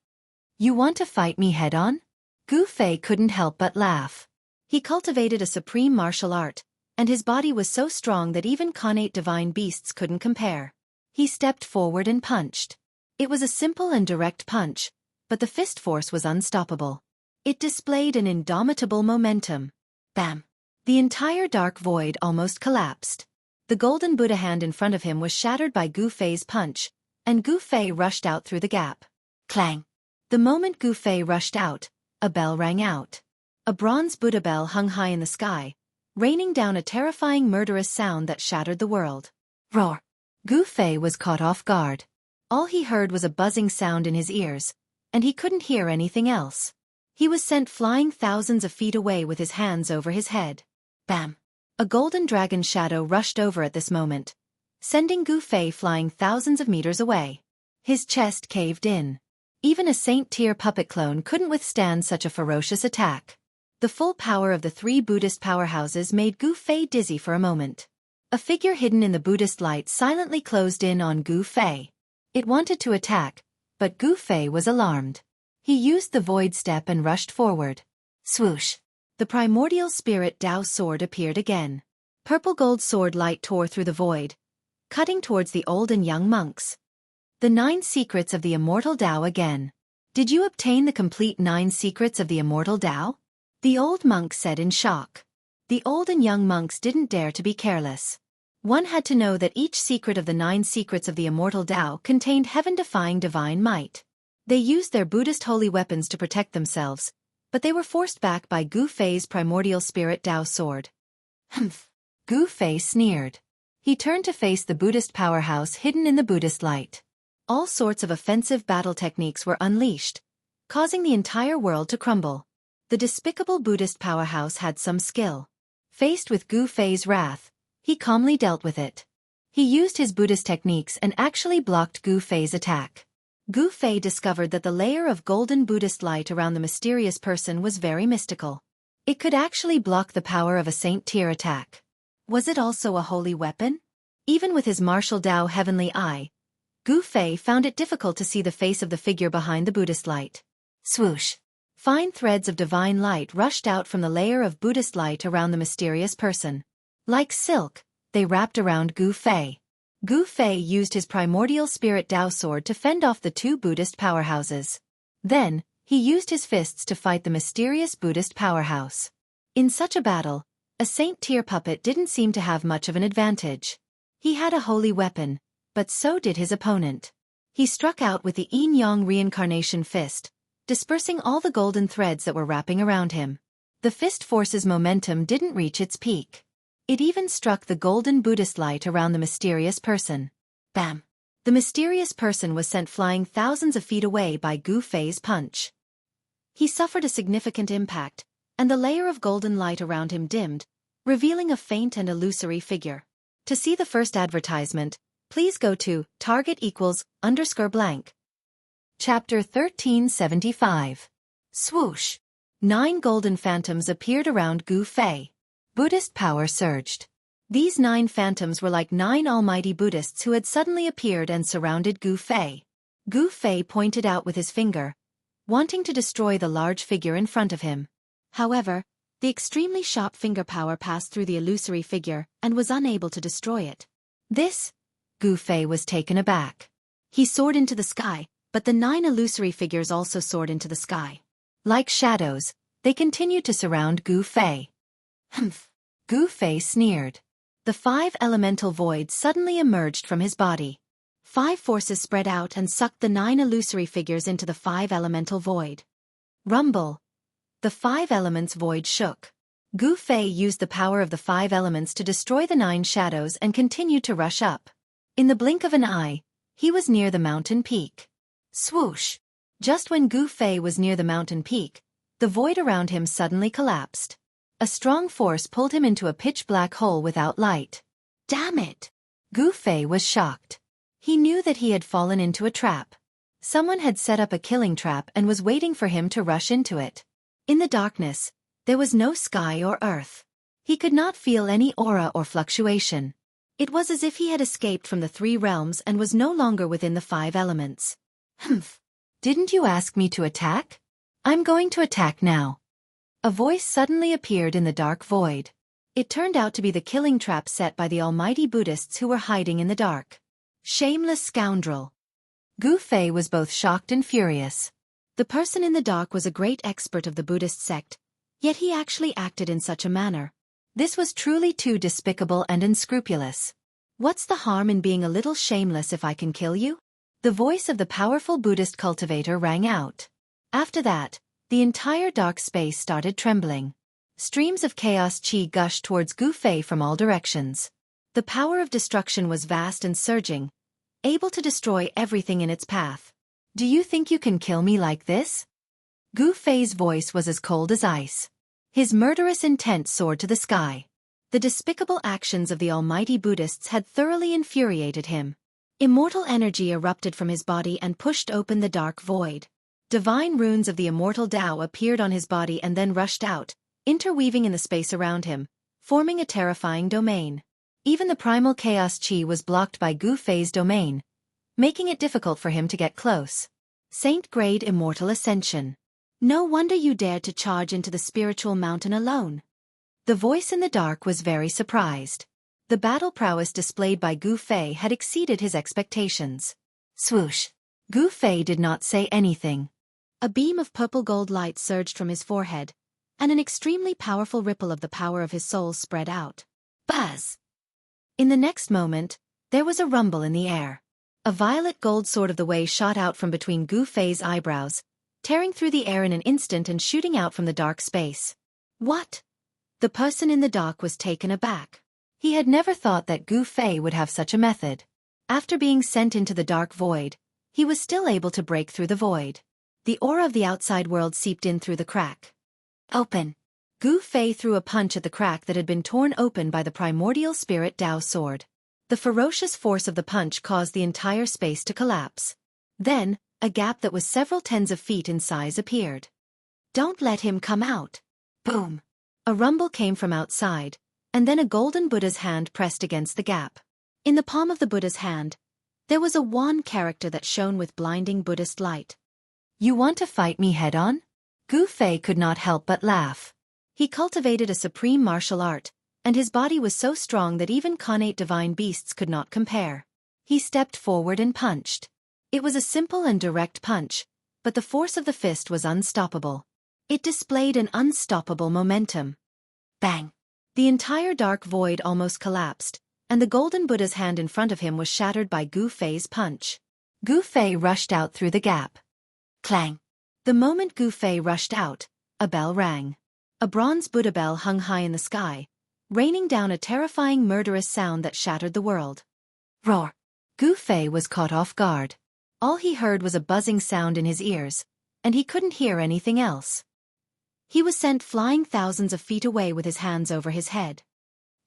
You want to fight me head-on? Gu Fei couldn't help but laugh. He cultivated a supreme martial art, and his body was so strong that even connate divine beasts couldn't compare. He stepped forward and punched. It was a simple and direct punch, but the fist force was unstoppable. It displayed an indomitable momentum. Bam! The entire dark void almost collapsed. The golden Buddha hand in front of him was shattered by Gu Fei's punch, and Gu Fei rushed out through the gap. Clang! The moment Gu Fei rushed out, a bell rang out. A bronze Buddha bell hung high in the sky, raining down a terrifying murderous sound that shattered the world. Roar! Gu Fei was caught off guard. All he heard was a buzzing sound in his ears, and he couldn't hear anything else. He was sent flying thousands of feet away with his hands over his head. Bam! A golden dragon shadow rushed over at this moment, sending Gu Fei flying thousands of meters away. His chest caved in. Even a Saint Tier puppet clone couldn't withstand such a ferocious attack. The full power of the three Buddhist powerhouses made Gu Fei dizzy for a moment. A figure hidden in the Buddhist light silently closed in on Gu Fei. It wanted to attack, but Gu Fei was alarmed. He used the void step and rushed forward. Swoosh! The primordial spirit Dao sword appeared again. Purple gold sword light tore through the void, cutting towards the old and young monks. The 9 secrets of the immortal Dao again. Did you obtain the complete 9 secrets of the immortal Dao? The old monk said in shock. The old and young monks didn't dare to be careless. One had to know that each secret of the 9 secrets of the immortal Dao contained heaven-defying divine might. They used their Buddhist holy weapons to protect themselves, but they were forced back by Gu Fei's primordial spirit Dao sword. Humph! Gu Fei sneered. He turned to face the Buddhist powerhouse hidden in the Buddhist light. All sorts of offensive battle techniques were unleashed, causing the entire world to crumble. The despicable Buddhist powerhouse had some skill. Faced with Gu Fei's wrath, he calmly dealt with it. He used his Buddhist techniques and actually blocked Gu Fei's attack. Gu Fei discovered that the layer of golden Buddhist light around the mysterious person was very mystical. It could actually block the power of a Saint Tier attack. Was it also a holy weapon? Even with his martial Dao heavenly eye, Gu Fei found it difficult to see the face of the figure behind the Buddhist light. Swoosh! Fine threads of divine light rushed out from the layer of Buddhist light around the mysterious person. Like silk, they wrapped around Gu Fei. Gu Fei used his primordial spirit Dao sword to fend off the 2 Buddhist powerhouses. Then, he used his fists to fight the mysterious Buddhist powerhouse. In such a battle, a Saint Tier puppet didn't seem to have much of an advantage. He had a holy weapon, but so did his opponent. He struck out with the Yin-Yang reincarnation fist, dispersing all the golden threads that were wrapping around him. The fist force's momentum didn't reach its peak. It even struck the golden Buddhist light around the mysterious person. Bam! The mysterious person was sent flying thousands of feet away by Gu Fei's punch. He suffered a significant impact, and the layer of golden light around him dimmed, revealing a faint and illusory figure. To see the first advertisement, please go to target=_blank. Chapter 1375. Swoosh! 9 golden phantoms appeared around Gu Fei. Buddhist power surged. These 9 phantoms were like 9 almighty Buddhists who had suddenly appeared and surrounded Gu Fei. Gu Fei pointed out with his finger, wanting to destroy the large figure in front of him. However, the extremely sharp finger power passed through the illusory figure and was unable to destroy it. This? Gu Fei was taken aback. He soared into the sky, but the 9 illusory figures also soared into the sky. Like shadows, they continued to surround Gu Fei. Humph! Gu Fei sneered. The 5 elemental voids suddenly emerged from his body. 5 forces spread out and sucked the 9 illusory figures into the 5 elemental void. Rumble! The 5 elements void shook. Gu Fei used the power of the 5 elements to destroy the 9 shadows and continued to rush up. In the blink of an eye, He was near the mountain peak. Swoosh! Just when Gu Fei was near the mountain peak, the void around him suddenly collapsed. A strong force pulled him into a pitch-black hole without light. Damn it! Gu Fei was shocked. He knew that he had fallen into a trap. Someone had set up a killing trap and was waiting for him to rush into it. In the darkness, there was no sky or earth. He could not feel any aura or fluctuation. It was as if he had escaped from the 3 realms and was no longer within the 5 elements. Humph! Didn't you ask me to attack? I'm going to attack now. A voice suddenly appeared in the dark void. It turned out to be the killing trap set by the almighty Buddhists who were hiding in the dark. Shameless scoundrel! Gu Fei was both shocked and furious. The person in the dark was a great expert of the Buddhist sect, yet he actually acted in such a manner. This was truly too despicable and unscrupulous. What's the harm in being a little shameless if I can kill you? The voice of the powerful Buddhist cultivator rang out. After that, the entire dark space started trembling. Streams of chaos chi gushed towards Gu Fei from all directions. The power of destruction was vast and surging, able to destroy everything in its path. Do you think you can kill me like this? Gu Fei's voice was as cold as ice. His murderous intent soared to the sky. The despicable actions of the almighty Buddhists had thoroughly infuriated him. Immortal energy erupted from his body and pushed open the dark void. Divine runes of the immortal Tao appeared on his body and then rushed out, interweaving in the space around him, forming a terrifying domain. Even the primal chaos chi was blocked by Gu Fei's domain, making it difficult for him to get close. Saint-grade immortal ascension. No wonder you dared to charge into the spiritual mountain alone. The voice in the dark was very surprised. The battle prowess displayed by Gu Fei had exceeded his expectations. Swoosh! Gu Fei did not say anything. A beam of purple-gold light surged from his forehead, and an extremely powerful ripple of the power of his soul spread out. Buzz! In the next moment, there was a rumble in the air. A violet gold sword of the way shot out from between Gu Fei's eyebrows, tearing through the air in an instant and shooting out from the dark space. What? The person in the dark was taken aback. He had never thought that Gu Fei would have such a method. After being sent into the dark void, he was still able to break through the void. The aura of the outside world seeped in through the crack. Open! Gu Fei threw a punch at the crack that had been torn open by the primordial spirit Tao sword. The ferocious force of the punch caused the entire space to collapse. Then, a gap that was several tens of feet in size appeared. Don't let him come out! Boom! A rumble came from outside, and then a golden Buddha's hand pressed against the gap. In the palm of the Buddha's hand, there was a wan character that shone with blinding Buddhist light. You want to fight me head-on? Gu Fei could not help but laugh. He cultivated a supreme martial art, and his body was so strong that even connate divine beasts could not compare. He stepped forward and punched. It was a simple and direct punch, but the force of the fist was unstoppable. It displayed an unstoppable momentum. Bang! The entire dark void almost collapsed, and the golden Buddha's hand in front of him was shattered by Gu Fei's punch. Gu Fei rushed out through the gap. Clang! The moment Gu Fei rushed out, a bell rang. A bronze Buddha bell hung high in the sky, raining down a terrifying murderous sound that shattered the world. Roar! Gu Fei was caught off guard. All he heard was a buzzing sound in his ears, and he couldn't hear anything else. He was sent flying thousands of feet away with his hands over his head.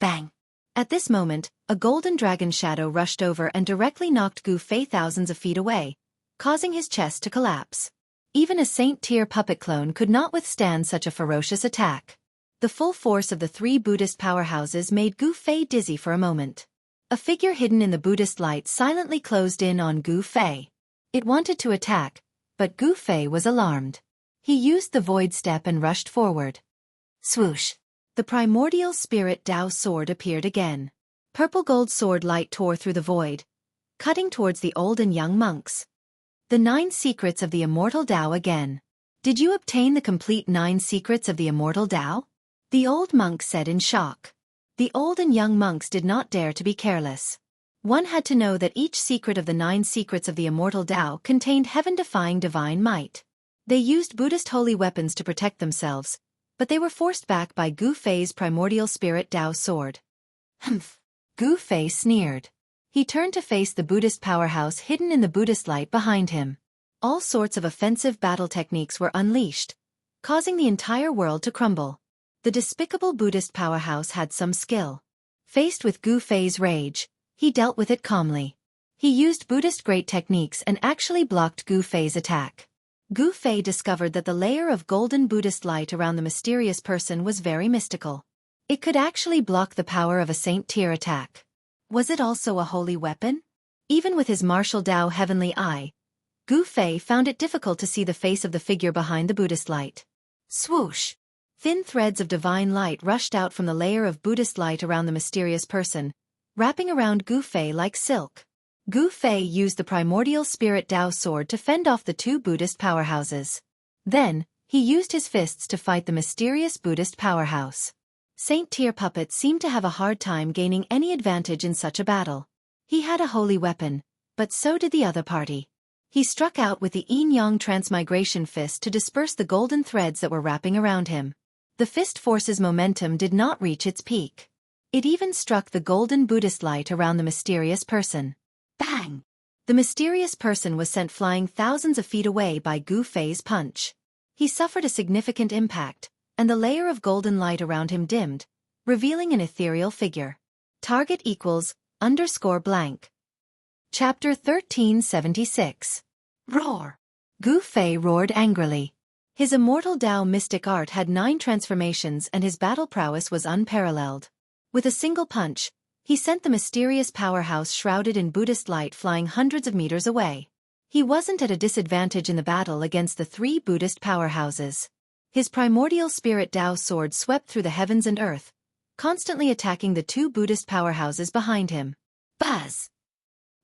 Bang! At this moment, a golden dragon shadow rushed over and directly knocked Gu Fei thousands of feet away, causing his chest to collapse. Even a Saint-tier puppet clone could not withstand such a ferocious attack. The full force of the 3 Buddhist powerhouses made Gu Fei dizzy for a moment. A figure hidden in the Buddhist light silently closed in on Gu Fei. It wanted to attack, but Gu Fei was alarmed. He used the void step and rushed forward. Swoosh! The primordial spirit Tao sword appeared again. Purple gold sword light tore through the void, cutting towards the old and young monks. The 9 secrets of the immortal Tao again. Did you obtain the complete 9 secrets of the immortal Tao? The old monk said in shock. The old and young monks did not dare to be careless. One had to know that each secret of the 9 secrets of the immortal Tao contained heaven-defying divine might. They used Buddhist holy weapons to protect themselves, but they were forced back by Gu Fei's primordial spirit Tao sword. Humph! Gu Fei sneered. He turned to face the Buddhist powerhouse hidden in the Buddhist light behind him. All sorts of offensive battle techniques were unleashed, causing the entire world to crumble. The despicable Buddhist powerhouse had some skill. Faced with Gu Fei's rage, he dealt with it calmly. He used Buddhist great techniques and actually blocked Gu Fei's attack. Gu Fei discovered that the layer of golden Buddhist light around the mysterious person was very mystical. It could actually block the power of a saint-tier attack. Was it also a holy weapon? Even with his martial Dao heavenly eye, Gu Fei found it difficult to see the face of the figure behind the Buddhist light. Swoosh! Thin threads of divine light rushed out from the layer of Buddhist light around the mysterious person, wrapping around Gu Fei like silk. Gu Fei used the primordial spirit Dao sword to fend off the two Buddhist powerhouses. Then, he used his fists to fight the mysterious Buddhist powerhouse. Saint-tier puppet seemed to have a hard time gaining any advantage in such a battle. He had a holy weapon, but so did the other party. He struck out with the yin-yang transmigration fist to disperse the golden threads that were wrapping around him. The fist force's momentum did not reach its peak. It even struck the golden Buddhist light around the mysterious person. Bang! The mysterious person was sent flying thousands of feet away by Gu Fei's punch. He suffered a significant impact, and the layer of golden light around him dimmed, revealing an ethereal figure. Target equals _blank. Chapter 1376. Roar! Gu Fei roared angrily. His immortal Dao mystic art had 9 transformations and his battle prowess was unparalleled. With a single punch, he sent the mysterious powerhouse shrouded in Buddhist light flying hundreds of meters away. He wasn't at a disadvantage in the battle against the 3 Buddhist powerhouses. His primordial spirit Dao sword swept through the heavens and earth, constantly attacking the 2 Buddhist powerhouses behind him. Buzz!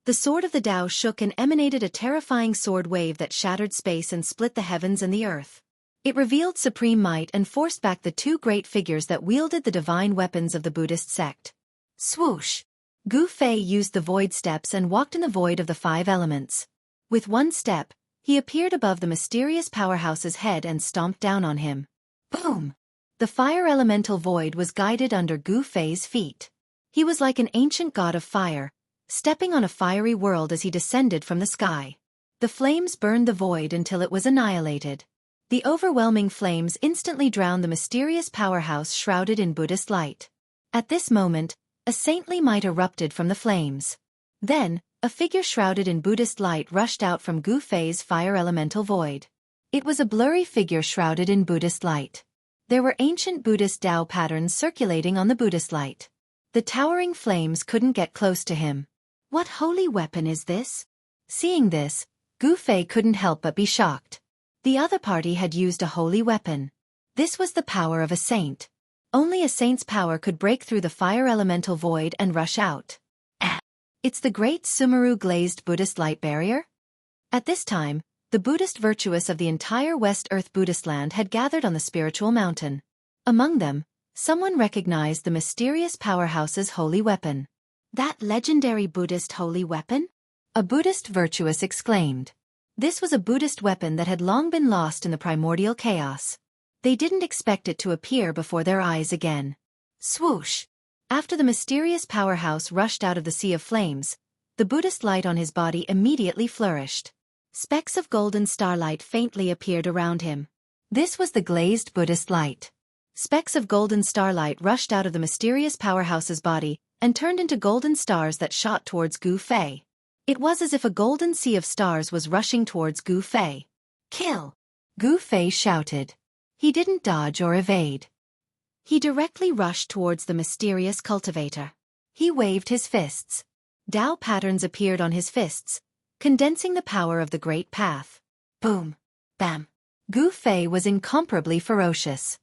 The sword of the Dao shook and emanated a terrifying sword wave that shattered space and split the heavens and the earth. It revealed supreme might and forced back the 2 great figures that wielded the divine weapons of the Buddhist sect. Swoosh! Gu Fei used the void steps and walked in the void of the 5 elements. With one step, he appeared above the mysterious powerhouse's head and stomped down on him. Boom! The fire elemental void was guided under Gu Fei's feet. He was like an ancient god of fire, stepping on a fiery world as he descended from the sky. The flames burned the void until it was annihilated. The overwhelming flames instantly drowned the mysterious powerhouse shrouded in Buddhist light. At this moment, a saintly might erupted from the flames. Then, a figure shrouded in Buddhist light rushed out from Gu Fei's fire elemental void. It was a blurry figure shrouded in Buddhist light. There were ancient Buddhist Dao patterns circulating on the Buddhist light. The towering flames couldn't get close to him. What holy weapon is this? Seeing this, Gu Fei couldn't help but be shocked. The other party had used a holy weapon. This was the power of a saint. Only a saint's power could break through the fire elemental void and rush out. It's the great Sumeru glazed Buddhist light barrier? At this time, the Buddhist virtuous of the entire West Earth Buddhist land had gathered on the spiritual mountain. Among them, someone recognized the mysterious powerhouse's holy weapon. That legendary Buddhist holy weapon? A Buddhist virtuous exclaimed. This was a Buddhist weapon that had long been lost in the primordial chaos. They didn't expect it to appear before their eyes again. Swoosh! After the mysterious powerhouse rushed out of the sea of flames, the Buddhist light on his body immediately flourished. Specks of golden starlight faintly appeared around him. This was the glazed Buddhist light. Specks of golden starlight rushed out of the mysterious powerhouse's body and turned into golden stars that shot towards Gu Fei. It was as if a golden sea of stars was rushing towards Gu Fei. Kill! Gu Fei shouted. He didn't dodge or evade. He directly rushed towards the mysterious cultivator. He waved his fists. Dao patterns appeared on his fists, condensing the power of the Great Path. Boom! Bam! Gu Fei was incomparably ferocious.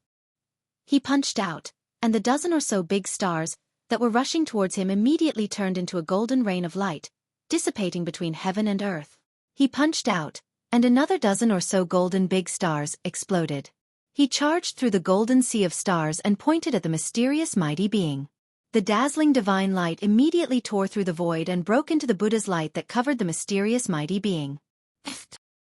He punched out, and the dozen or so big stars that were rushing towards him immediately turned into a golden rain of light, dissipating between heaven and earth. He punched out, and another dozen or so golden big stars exploded. He charged through the golden sea of stars and pointed at the mysterious mighty being. The dazzling divine light immediately tore through the void and broke into the Buddha's light that covered the mysterious mighty being.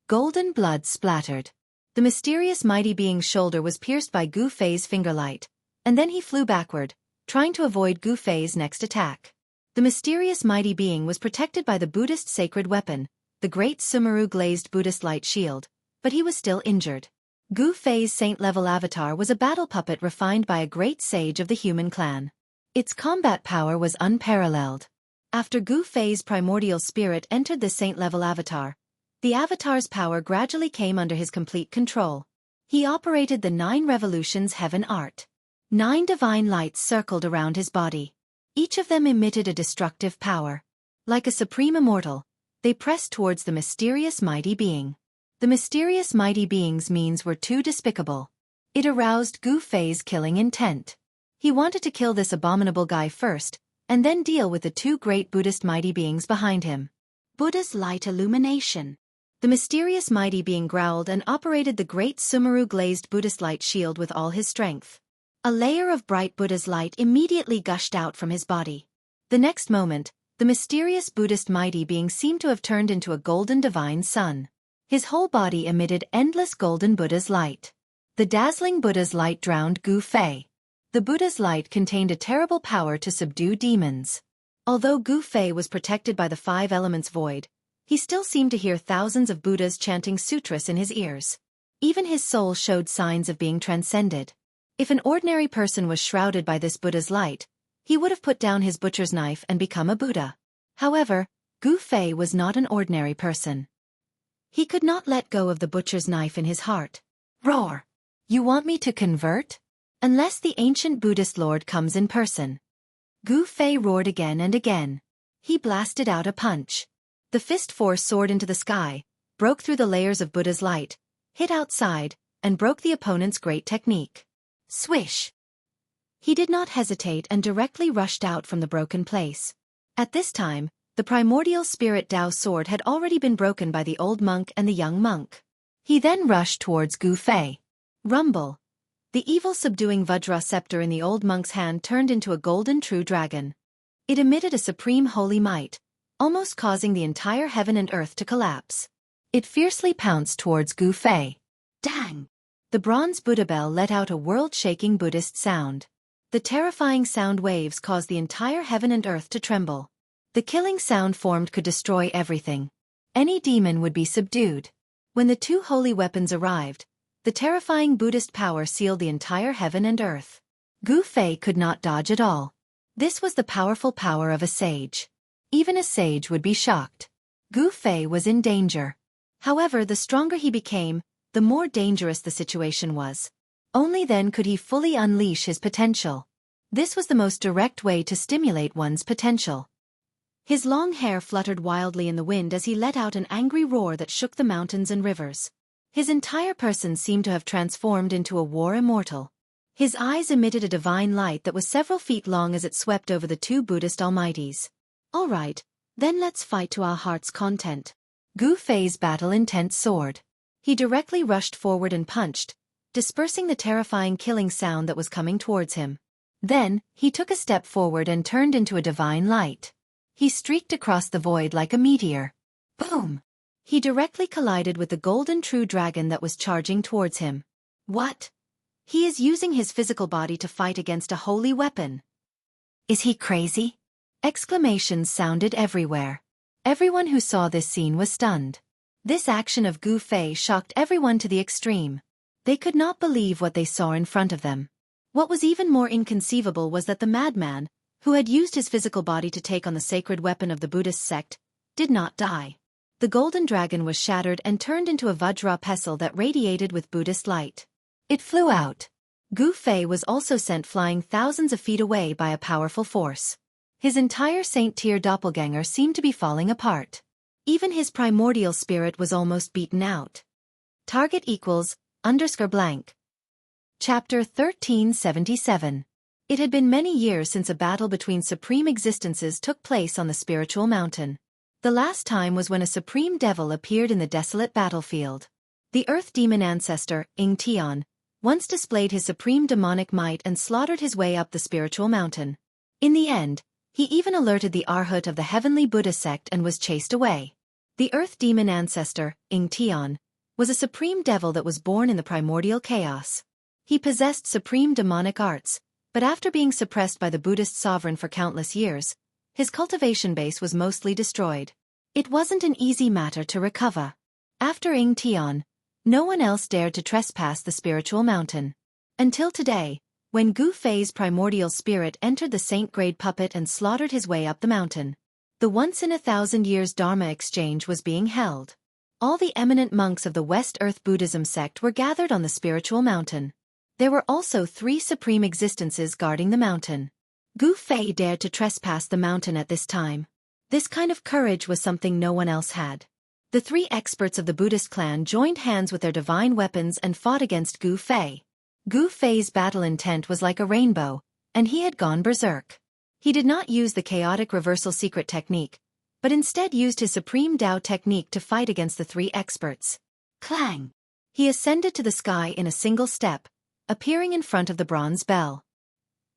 Golden blood splattered. The mysterious mighty being's shoulder was pierced by Gu Fei's fingerlight, and then he flew backward, trying to avoid Gu Fei's next attack. The mysterious mighty being was protected by the Buddhist sacred weapon, the great Sumeru glazed Buddhist light shield, but he was still injured. Gu Fei's saint-level avatar was a battle puppet refined by a great sage of the human clan. Its combat power was unparalleled. After Gu Fei's primordial spirit entered the saint-level avatar, the avatar's power gradually came under his complete control. He operated the 9 revolutions heaven art. 9 divine lights circled around his body. Each of them emitted a destructive power. Like a supreme immortal, they pressed towards the mysterious mighty being. The mysterious mighty being's means were too despicable. It aroused Gu Fei's killing intent. He wanted to kill this abominable guy first, and then deal with the 2 great Buddhist mighty beings behind him. Buddha's light illumination. The mysterious mighty being growled and operated the great Sumeru glazed Buddhist light shield with all his strength. A layer of bright Buddha's light immediately gushed out from his body. The next moment, the mysterious Buddhist mighty being seemed to have turned into a golden divine sun. His whole body emitted endless golden Buddha's light. The dazzling Buddha's light drowned Gu Fei. The Buddha's light contained a terrible power to subdue demons. Although Gu Fei was protected by the 5 elements void, he still seemed to hear thousands of Buddhas chanting sutras in his ears. Even his soul showed signs of being transcended. If an ordinary person was shrouded by this Buddha's light, he would have put down his butcher's knife and become a Buddha. However, Gu Fei was not an ordinary person. He could not let go of the butcher's knife in his heart. Roar! You want me to convert? Unless the ancient Buddhist Lord comes in person. Gu Fei roared again and again. He blasted out a punch. The fist force soared into the sky, broke through the layers of Buddha's light, hit outside, and broke the opponent's great technique. Swish! He did not hesitate and directly rushed out from the broken place. At this time, the primordial spirit Tao sword had already been broken by the old monk and the young monk. He then rushed towards Gu Fei. Rumble! The evil subduing Vajra scepter in the old monk's hand turned into a golden true dragon. It emitted a supreme holy might, almost causing the entire heaven and earth to collapse. It fiercely pounced towards Gu Fei. Dang! The bronze Buddha bell let out a world-shaking Buddhist sound. The terrifying sound waves caused the entire heaven and earth to tremble. The killing sound formed could destroy everything. Any demon would be subdued. When the 2 holy weapons arrived, the terrifying Buddhist power sealed the entire heaven and earth. Gu Fei could not dodge at all. This was the powerful power of a sage. Even a sage would be shocked. Gu Fei was in danger. However, the stronger he became, the more dangerous the situation was. Only then could he fully unleash his potential. This was the most direct way to stimulate one's potential. His long hair fluttered wildly in the wind as he let out an angry roar that shook the mountains and rivers. His entire person seemed to have transformed into a war immortal. His eyes emitted a divine light that was several feet long as it swept over the 2 Buddhist almighties. All right, then let's fight to our heart's content. Gu Fei's battle intent soared. He directly rushed forward and punched, dispersing the terrifying killing sound that was coming towards him. Then, he took a step forward and turned into a divine light. He streaked across the void like a meteor. Boom! He directly collided with the golden true dragon that was charging towards him. What? He is using his physical body to fight against a holy weapon. Is he crazy? Exclamations sounded everywhere. Everyone who saw this scene was stunned. This action of Gu Fei shocked everyone to the extreme. They could not believe what they saw in front of them. What was even more inconceivable was that the madman, who had used his physical body to take on the sacred weapon of the Buddhist sect, did not die. The golden dragon was shattered and turned into a Vajra pestle that radiated with Buddhist light. It flew out. Gu Fei was also sent flying thousands of feet away by a powerful force. His entire saint-tier doppelganger seemed to be falling apart. Even his primordial spirit was almost beaten out. Target equals _blank. Chapter 1377. It had been many years since a battle between supreme existences took place on the spiritual mountain. The last time was when a supreme devil appeared in the desolate battlefield. The earth demon ancestor, Enchanting, once displayed his supreme demonic might and slaughtered his way up the spiritual mountain. In the end, he even alerted the Arhat of the heavenly Buddha sect and was chased away. The earth demon ancestor, Enchanting, was a supreme devil that was born in the primordial chaos. He possessed supreme demonic arts, but after being suppressed by the Buddhist sovereign for countless years, His cultivation base was mostly destroyed. It wasn't an easy matter to recover. After Enchanting, no one else dared to trespass the spiritual mountain. Until today, when Gu Fei's primordial spirit entered the saint-grade puppet and slaughtered his way up the mountain. The once-in-a-thousand-years Dharma exchange was being held. All the eminent monks of the West Earth Buddhism sect were gathered on the spiritual mountain. There were also 3 supreme existences guarding the mountain. Gu Fei dared to trespass the mountain at this time. This kind of courage was something no one else had. The 3 experts of the Buddhist clan joined hands with their divine weapons and fought against Gu Fei. Gu Fei's battle intent was like a rainbow, and he had gone berserk. He did not use the chaotic reversal secret technique, but instead used his supreme Tao technique to fight against the 3 experts. Clang! He ascended to the sky in a single step, appearing in front of the bronze bell.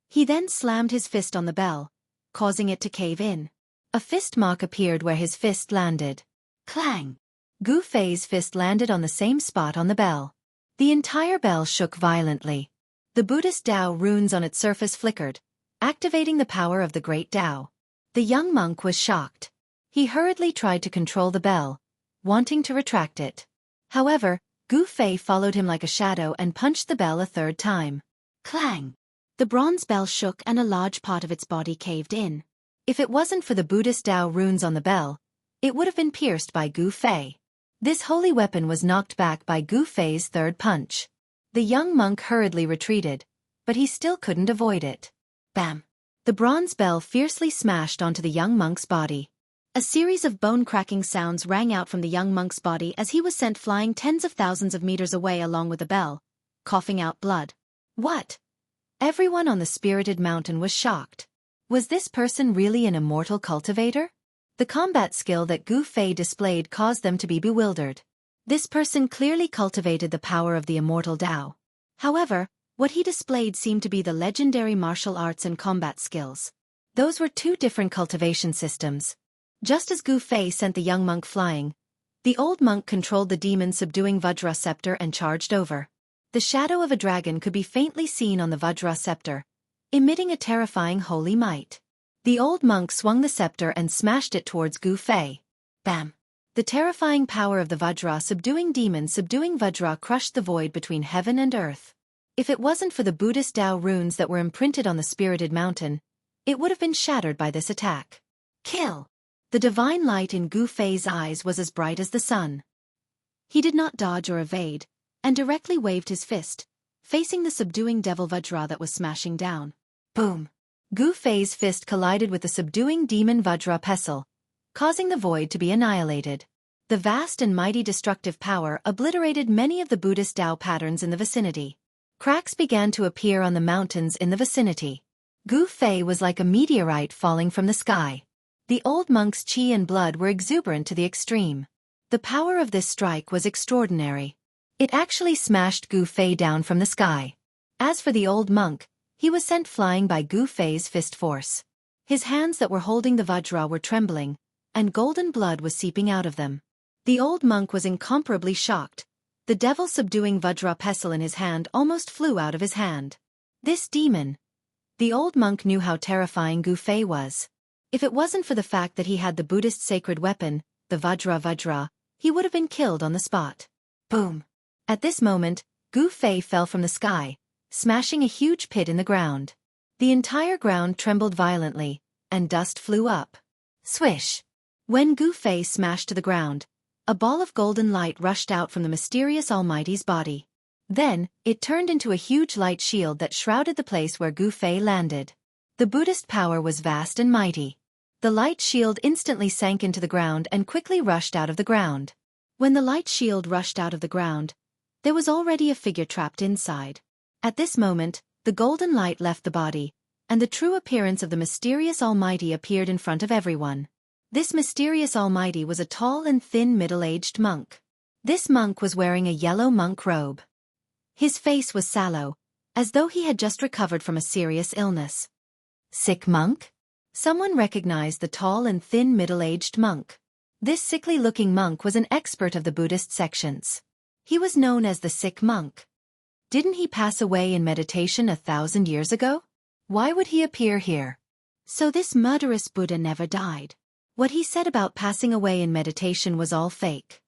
He then slammed his fist on the bell, causing it to cave in. A fist mark appeared where his fist landed. Clang! Gu Fei's fist landed on the same spot on the bell. The entire bell shook violently. The Buddhist Tao runes on its surface flickered, activating the power of the great Tao. The young monk was shocked. He hurriedly tried to control the bell, wanting to retract it. However, Gu Fei followed him like a shadow and punched the bell a 3rd time. Clang! The bronze bell shook and a large part of its body caved in. If it wasn't for the Buddhist Tao runes on the bell, it would have been pierced by Gu Fei. This holy weapon was knocked back by Gu Fei's 3rd punch. The young monk hurriedly retreated, but he still couldn't avoid it. Bam! The bronze bell fiercely smashed onto the young monk's body. A series of bone-cracking sounds rang out from the young monk's body as he was sent flying tens of thousands of meters away along with the bell, coughing out blood. What? Everyone on the spirited mountain was shocked. Was this person really an immortal cultivator? The combat skill that Gu Fei displayed caused them to be bewildered. This person clearly cultivated the power of the immortal Tao. However, what he displayed seemed to be the legendary martial arts and combat skills. Those were 2 different cultivation systems. Just as Gu Fei sent the young monk flying, the old monk controlled the demon subduing Vajra scepter and charged over. The shadow of a dragon could be faintly seen on the Vajra scepter, emitting a terrifying holy might. The old monk swung the scepter and smashed it towards Gu Fei. Bam! The terrifying power of the Vajra subduing demon subduing Vajra crushed the void between heaven and earth. If it wasn't for the Buddhist Tao runes that were imprinted on the spirited mountain, it would have been shattered by this attack. Kill! The divine light in Gu Fei's eyes was as bright as the sun. He did not dodge or evade, and directly waved his fist, facing the subduing devil Vajra that was smashing down. Boom! Gu Fei's fist collided with the subduing demon Vajra pestle, causing the void to be annihilated. The vast and mighty destructive power obliterated many of the Buddhist Tao patterns in the vicinity. Cracks began to appear on the mountains in the vicinity. Gu Fei was like a meteorite falling from the sky. The old monk's qi and blood were exuberant to the extreme. The power of this strike was extraordinary. It actually smashed Gu Fei down from the sky. As for the old monk, he was sent flying by Gu Fei's fist force. His hands that were holding the Vajra were trembling, and golden blood was seeping out of them. The old monk was incomparably shocked. The devil subduing Vajra pestle in his hand almost flew out of his hand. This demon! The old monk knew how terrifying Gu Fei was. If it wasn't for the fact that he had the Buddhist sacred weapon, the Vajra, he would have been killed on the spot. Boom! At this moment, Gu Fei fell from the sky, smashing a huge pit in the ground. The entire ground trembled violently, and dust flew up. Swish! When Gu Fei smashed to the ground, a ball of golden light rushed out from the mysterious Almighty's body. Then, it turned into a huge light shield that shrouded the place where Gu Fei landed. The Buddhist power was vast and mighty. The light shield instantly sank into the ground and quickly rushed out of the ground. When the light shield rushed out of the ground, there was already a figure trapped inside. At this moment, the golden light left the body, and the true appearance of the mysterious Almighty appeared in front of everyone. This mysterious Almighty was a tall and thin middle-aged monk. This monk was wearing a yellow monk robe. His face was sallow, as though he had just recovered from a serious illness. Sick monk? Someone recognized the tall and thin middle-aged monk. This sickly-looking monk was an expert of the Buddhist sections. He was known as the sick monk. Didn't he pass away in meditation 1,000 years ago? Why would he appear here? So this murderous Buddha never died. What he said about passing away in meditation was all fake.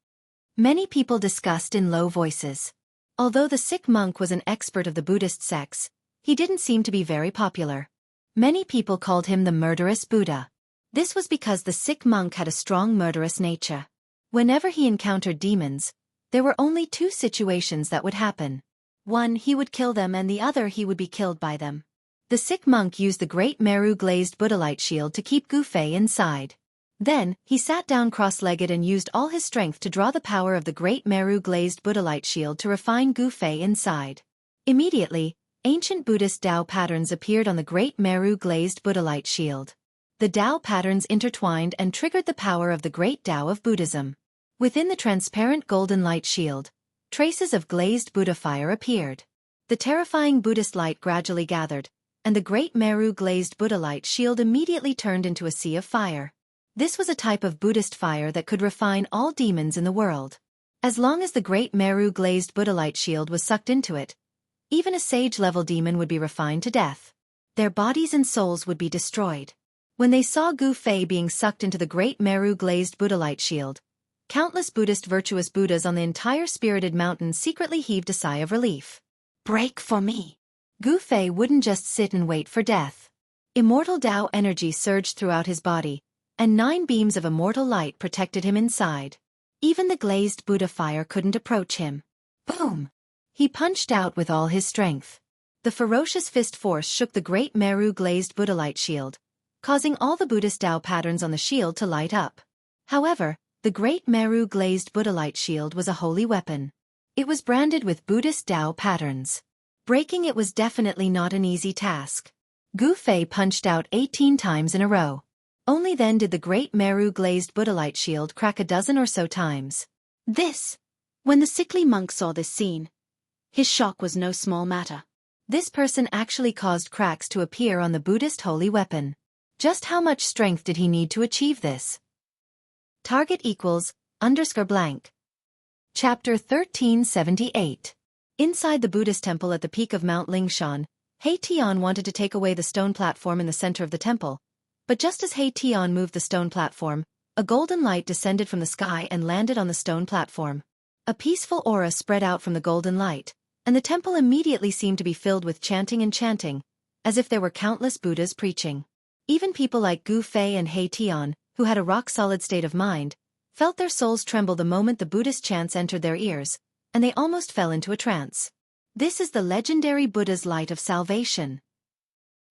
Many people discussed in low voices. Although the sick monk was an expert of the Buddhist sects, he didn't seem to be very popular. Many people called him the murderous Buddha. This was because the sick monk had a strong murderous nature. Whenever he encountered demons, there were only two situations that would happen. One, he would kill them, and the other, he would be killed by them. The sick monk used the great Meru glazed Buddha light shield to keep Gu Fei inside. Then, he sat down cross-legged and used all his strength to draw the power of the great Meru glazed Buddha light shield to refine Gu Fei inside. Immediately, ancient Buddhist Tao patterns appeared on the great Meru glazed Buddha light shield. The Tao patterns intertwined and triggered the power of the great Tao of Buddhism. Within the transparent golden light shield, traces of glazed Buddha fire appeared. The terrifying Buddhist light gradually gathered, and the great Meru glazed Buddha light shield immediately turned into a sea of fire. This was a type of Buddhist fire that could refine all demons in the world. As long as the great Meru glazed Buddha light shield was sucked into it, even a sage-level demon would be refined to death. Their bodies and souls would be destroyed. When they saw Gu Fei being sucked into the great Meru glazed Buddha light shield, countless Buddhist virtuous Buddhas on the entire spirited mountain secretly heaved a sigh of relief. Break for me. Gu Fei wouldn't just sit and wait for death. Immortal Tao energy surged throughout his body, and 9 beams of immortal light protected him inside. Even the glazed Buddha fire couldn't approach him. Boom! He punched out with all his strength. The ferocious fist force shook the great Meru glazed Buddha light shield, causing all the Buddhist Tao patterns on the shield to light up. However, the great Meru glazed Buddha light shield was a holy weapon. It was branded with Buddhist Tao patterns. Breaking it was definitely not an easy task. Gu Fei punched out 18 times in a row. Only then did the great Meru glazed Buddha light shield crack a dozen or so times. When the sickly monk saw this scene, his shock was no small matter. This person actually caused cracks to appear on the Buddhist holy weapon. Just how much strength did he need to achieve this? Target equals _blank. Chapter 1378. Inside the Buddhist temple at the peak of Mount Lingshan, He Tian wanted to take away the stone platform in the center of the temple. But just as He Tian moved the stone platform, a golden light descended from the sky and landed on the stone platform. A peaceful aura spread out from the golden light, and the temple immediately seemed to be filled with chanting and chanting, as if there were countless Buddhas preaching. Even people like Gu Fei and He Tian, who had a rock-solid state of mind, felt their souls tremble the moment the Buddhist chants entered their ears, and they almost fell into a trance. This is the legendary Buddha's light of salvation.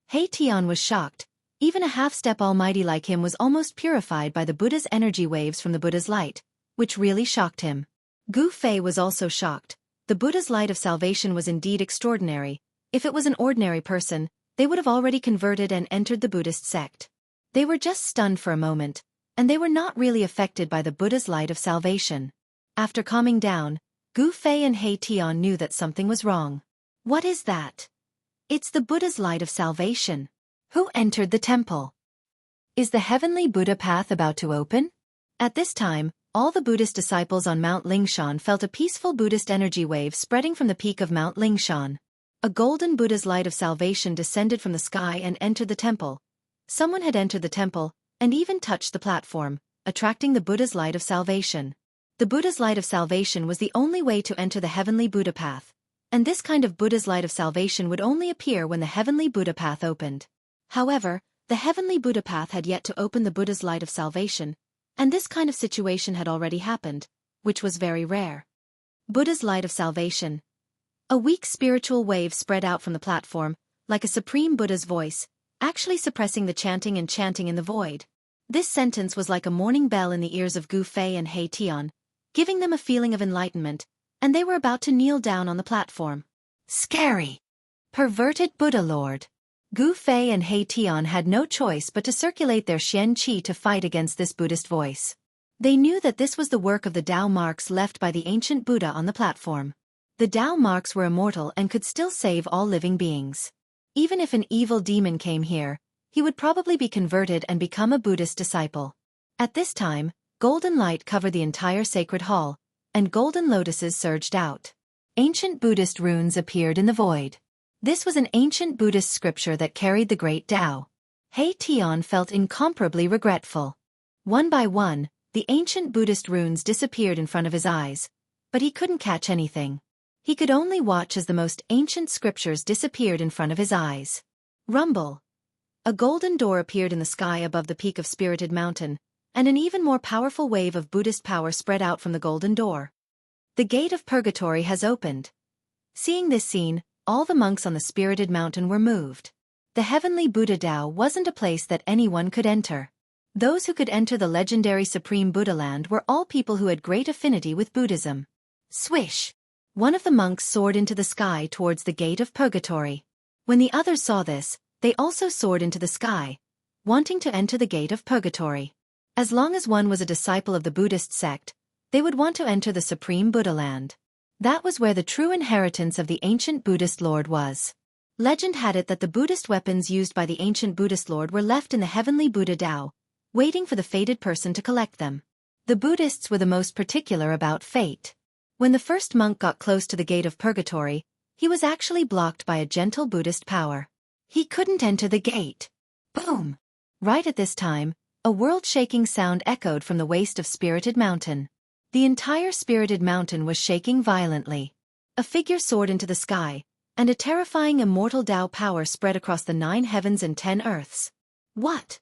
He Tian was shocked. Even a half-step almighty like him was almost purified by the Buddha's energy waves from the Buddha's light, which really shocked him. Gu Fei was also shocked. The Buddha's light of salvation was indeed extraordinary. If it was an ordinary person, they would have already converted and entered the Buddhist sect. They were just stunned for a moment, and they were not really affected by the Buddha's light of salvation. After calming down, Gu Fei and He Tian knew that something was wrong. What is that? It's the Buddha's light of salvation. Who entered the temple? Is the heavenly Buddha path about to open? At this time, all the Buddhist disciples on Mount Lingshan felt a peaceful Buddhist energy wave spreading from the peak of Mount Lingshan. A golden Buddha's light of salvation descended from the sky and entered the temple. Someone had entered the temple, and even touched the platform, attracting the Buddha's light of salvation. The Buddha's light of salvation was the only way to enter the heavenly Buddha path, and this kind of Buddha's light of salvation would only appear when the heavenly Buddha path opened. However, the heavenly Buddha path had yet to open the Buddha's light of salvation, and this kind of situation had already happened, which was very rare. Buddha's light of salvation. A weak spiritual wave spread out from the platform, like a supreme Buddha's voice, actually suppressing the chanting and chanting in the void. This sentence was like a morning bell in the ears of Gu Fei and He Tian, giving them a feeling of enlightenment, and they were about to kneel down on the platform. Scary! Perverted Buddha Lord! Gu Fei and He Tian had no choice but to circulate their Xian Qi to fight against this Buddhist voice. They knew that this was the work of the Tao marks left by the ancient Buddha on the platform. The Tao marks were immortal and could still save all living beings. Even if an evil demon came here, he would probably be converted and become a Buddhist disciple. At this time, golden light covered the entire sacred hall, and golden lotuses surged out. Ancient Buddhist runes appeared in the void. This was an ancient Buddhist scripture that carried the great Tao. Tian felt incomparably regretful. One by one, the ancient Buddhist runes disappeared in front of his eyes, but he couldn't catch anything. He could only watch as the most ancient scriptures disappeared in front of his eyes. Rumble. A golden door appeared in the sky above the peak of Spirited Mountain, and an even more powerful wave of Buddhist power spread out from the golden door. The gate of purgatory has opened. Seeing this scene, all the monks on the Spirited Mountain were moved. The heavenly Buddha Tao wasn't a place that anyone could enter. Those who could enter the legendary Supreme Buddha Land were all people who had great affinity with Buddhism. Swish! One of the monks soared into the sky towards the gate of purgatory. When the others saw this, they also soared into the sky, wanting to enter the gate of purgatory. As long as one was a disciple of the Buddhist sect, they would want to enter the Supreme Buddha Land. That was where the true inheritance of the ancient Buddhist Lord was. Legend had it that the Buddhist weapons used by the ancient Buddhist Lord were left in the heavenly Buddha Tao, waiting for the fated person to collect them. The Buddhists were the most particular about fate. When the first monk got close to the gate of purgatory, he was actually blocked by a gentle Buddhist power. He couldn't enter the gate. Boom! Right at this time, a world-shaking sound echoed from the waste of Spirited Mountain. The entire Spirited Mountain was shaking violently. A figure soared into the sky, and a terrifying immortal Tao power spread across the 9 heavens and 10 earths. What?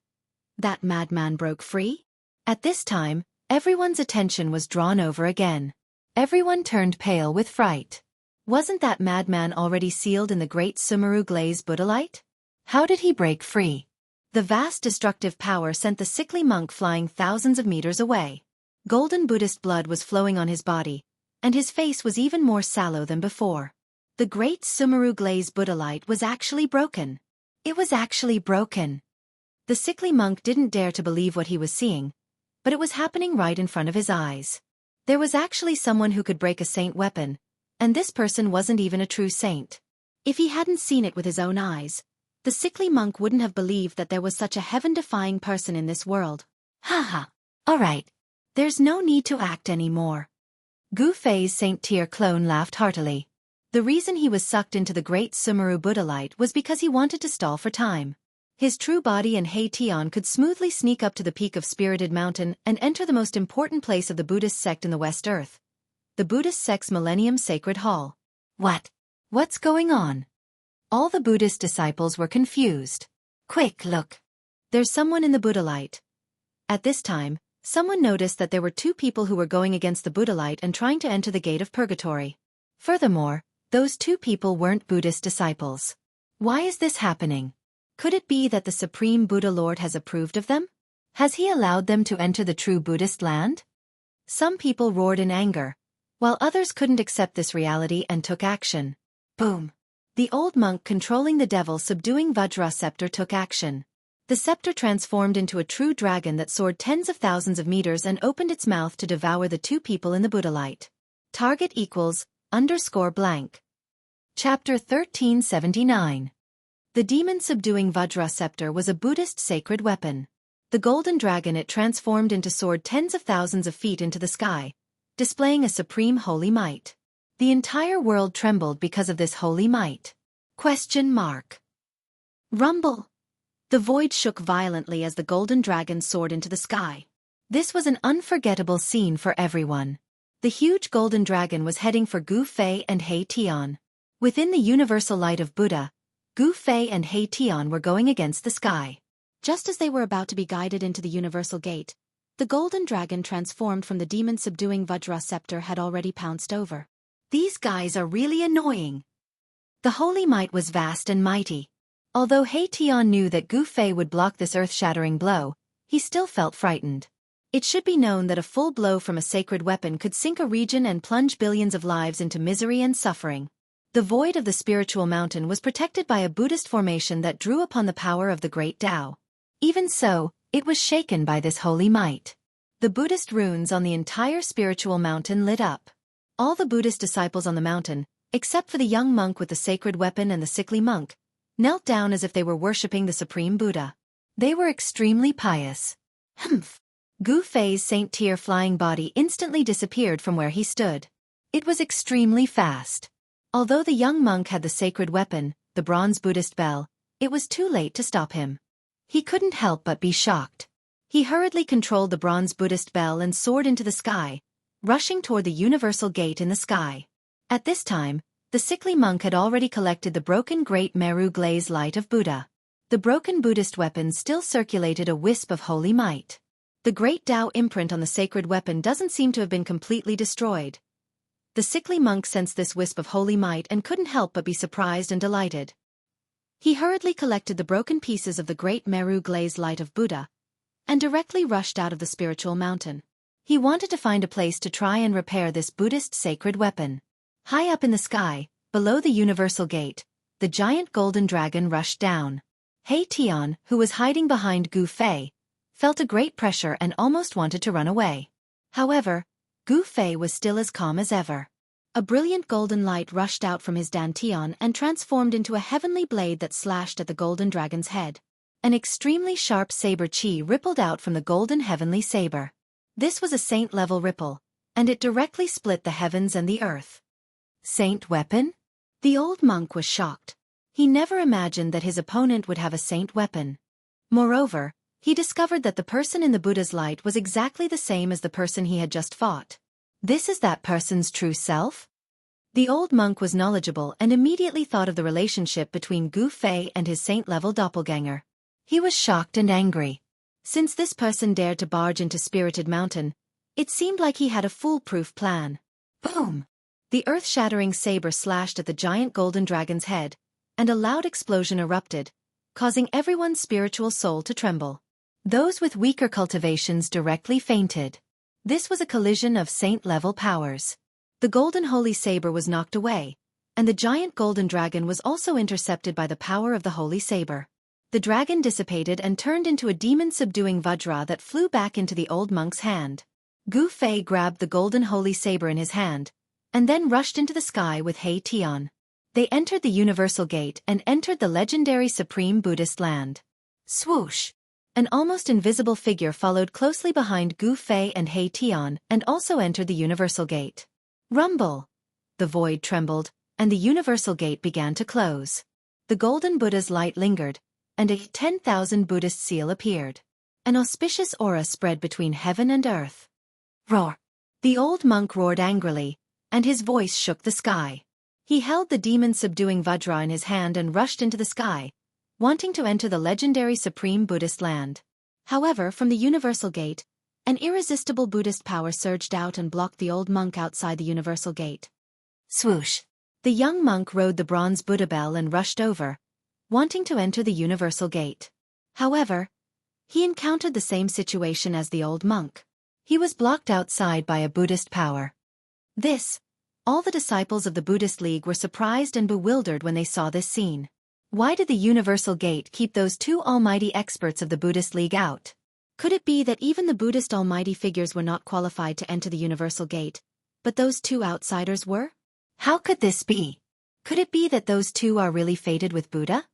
That madman broke free? At this time, everyone's attention was drawn over again. Everyone turned pale with fright. Wasn't that madman already sealed in the great Sumeru Glaze Buddhalite? How did he break free? The vast destructive power sent the sickly monk flying thousands of meters away. Golden Buddhist blood was flowing on his body, and his face was even more sallow than before. The great Sumeru Glaze Buddhalite was actually broken. It was actually broken. The sickly monk didn't dare to believe what he was seeing, but it was happening right in front of his eyes. There was actually someone who could break a saint weapon, and this person wasn't even a true saint. If he hadn't seen it with his own eyes, the sickly monk wouldn't have believed that there was such a heaven-defying person in this world. Ha! All right. There's no need to act anymore. Gu Fei's Saint Tier clone laughed heartily. The reason he was sucked into the great Sumeru Buddhalite was because he wanted to stall for time. His true body and Tian could smoothly sneak up to the peak of Spirited Mountain and enter the most important place of the Buddhist sect in the West Earth, the Buddhist sect's Millennium Sacred Hall. What? What's going on? All the Buddhist disciples were confused. Quick, look. There's someone in the Buddhalite. At this time, someone noticed that there were 2 people who were going against the Buddhalite and trying to enter the gate of purgatory. Furthermore, those 2 people weren't Buddhist disciples. Why is this happening? Could it be that the Supreme Buddha Lord has approved of them? Has he allowed them to enter the true Buddhist land? Some people roared in anger, while others couldn't accept this reality and took action. Boom! The old monk controlling the devil subduing Vajra scepter took action. The scepter transformed into a true dragon that soared tens of thousands of meters and opened its mouth to devour the 2 people in the Buddhalite. Target =_blank. Chapter 1379. The demon-subduing Vajra scepter was a Buddhist sacred weapon. The golden dragon it transformed into soared tens of thousands of feet into the sky, displaying a supreme holy might. The entire world trembled because of this holy might. Rumble. The void shook violently as the golden dragon soared into the sky. This was an unforgettable scene for everyone. The huge golden dragon was heading for Gu Fei and Tian. Within the universal light of Buddha, Gu Fei and Tian were going against the sky. Just as they were about to be guided into the universal gate, the golden dragon transformed from the demon-subduing Vajra scepter had already pounced over. These guys are really annoying. The holy might was vast and mighty. Although Tian knew that Gu Fei would block this earth-shattering blow, he still felt frightened. It should be known that a full blow from a sacred weapon could sink a region and plunge billions of lives into misery and suffering. The void of the spiritual mountain was protected by a Buddhist formation that drew upon the power of the great Tao. Even so, it was shaken by this holy might. The Buddhist runes on the entire spiritual mountain lit up. All the Buddhist disciples on the mountain, except for the young monk with the sacred weapon and the sickly monk, knelt down as if they were worshipping the Supreme Buddha. They were extremely pious. Humph! Gu Fei's Saint Tier flying body instantly disappeared from where he stood. It was extremely fast. Although the young monk had the sacred weapon, the bronze Buddhist bell, it was too late to stop him. He couldn't help but be shocked. He hurriedly controlled the bronze Buddhist bell and soared into the sky, rushing toward the universal gate in the sky. At this time, the sickly monk had already collected the broken Great Meru Glaze Light of Buddha. The broken Buddhist weapon still circulated a wisp of holy might. The great Tao imprint on the sacred weapon doesn't seem to have been completely destroyed. The sickly monk sensed this wisp of holy might and couldn't help but be surprised and delighted. He hurriedly collected the broken pieces of the Great Meru Glaze Light of Buddha and directly rushed out of the spiritual mountain. He wanted to find a place to try and repair this Buddhist sacred weapon. High up in the sky, below the universal gate, the giant golden dragon rushed down. Hei Tian, who was hiding behind Gu Fei, felt a great pressure and almost wanted to run away. However, Gu Fei was still as calm as ever. A brilliant golden light rushed out from his dantian and transformed into a heavenly blade that slashed at the golden dragon's head. An extremely sharp saber chi rippled out from the golden heavenly saber. This was a saint-level ripple, and it directly split the heavens and the earth. Saint weapon? The old monk was shocked. He never imagined that his opponent would have a saint weapon. Moreover, he discovered that the person in the Buddha's light was exactly the same as the person he had just fought. This is that person's true self? The old monk was knowledgeable and immediately thought of the relationship between Gu Fei and his saint-level doppelganger. He was shocked and angry. Since this person dared to barge into Spirited Mountain, it seemed like he had a foolproof plan. Boom! The earth-shattering saber slashed at the giant golden dragon's head, and a loud explosion erupted, causing everyone's spiritual soul to tremble. Those with weaker cultivations directly fainted. This was a collision of saint-level powers. The golden holy saber was knocked away, and the giant golden dragon was also intercepted by the power of the holy saber. The dragon dissipated and turned into a demon-subduing Vajra that flew back into the old monk's hand. Gu Fei grabbed the golden holy saber in his hand, and then rushed into the sky with Hei Tian. They entered the universal gate and entered the legendary supreme Buddhist land. Swoosh! An almost invisible figure followed closely behind Gu Fei and Hei Tian and also entered the universal gate. Rumble! The void trembled, and the universal gate began to close. The golden Buddha's light lingered, and a 10,000 Buddhist seal appeared. An auspicious aura spread between heaven and earth. Roar! The old monk roared angrily, and his voice shook the sky. He held the demon-subduing Vajra in his hand and rushed into the sky, wanting to enter the legendary supreme Buddhist land. However, from the universal gate, an irresistible Buddhist power surged out and blocked the old monk outside the universal gate. Swoosh! The young monk rode the bronze Buddha bell and rushed over, wanting to enter the universal gate. However, he encountered the same situation as the old monk. He was blocked outside by a Buddhist power. All the disciples of the Buddhist League were surprised and bewildered when they saw this scene. Why did the universal gate keep those two almighty experts of the Buddhist League out? Could it be that even the Buddhist almighty figures were not qualified to enter the universal gate, but those two outsiders were? How could this be? Could it be that those two are really fated with Buddha?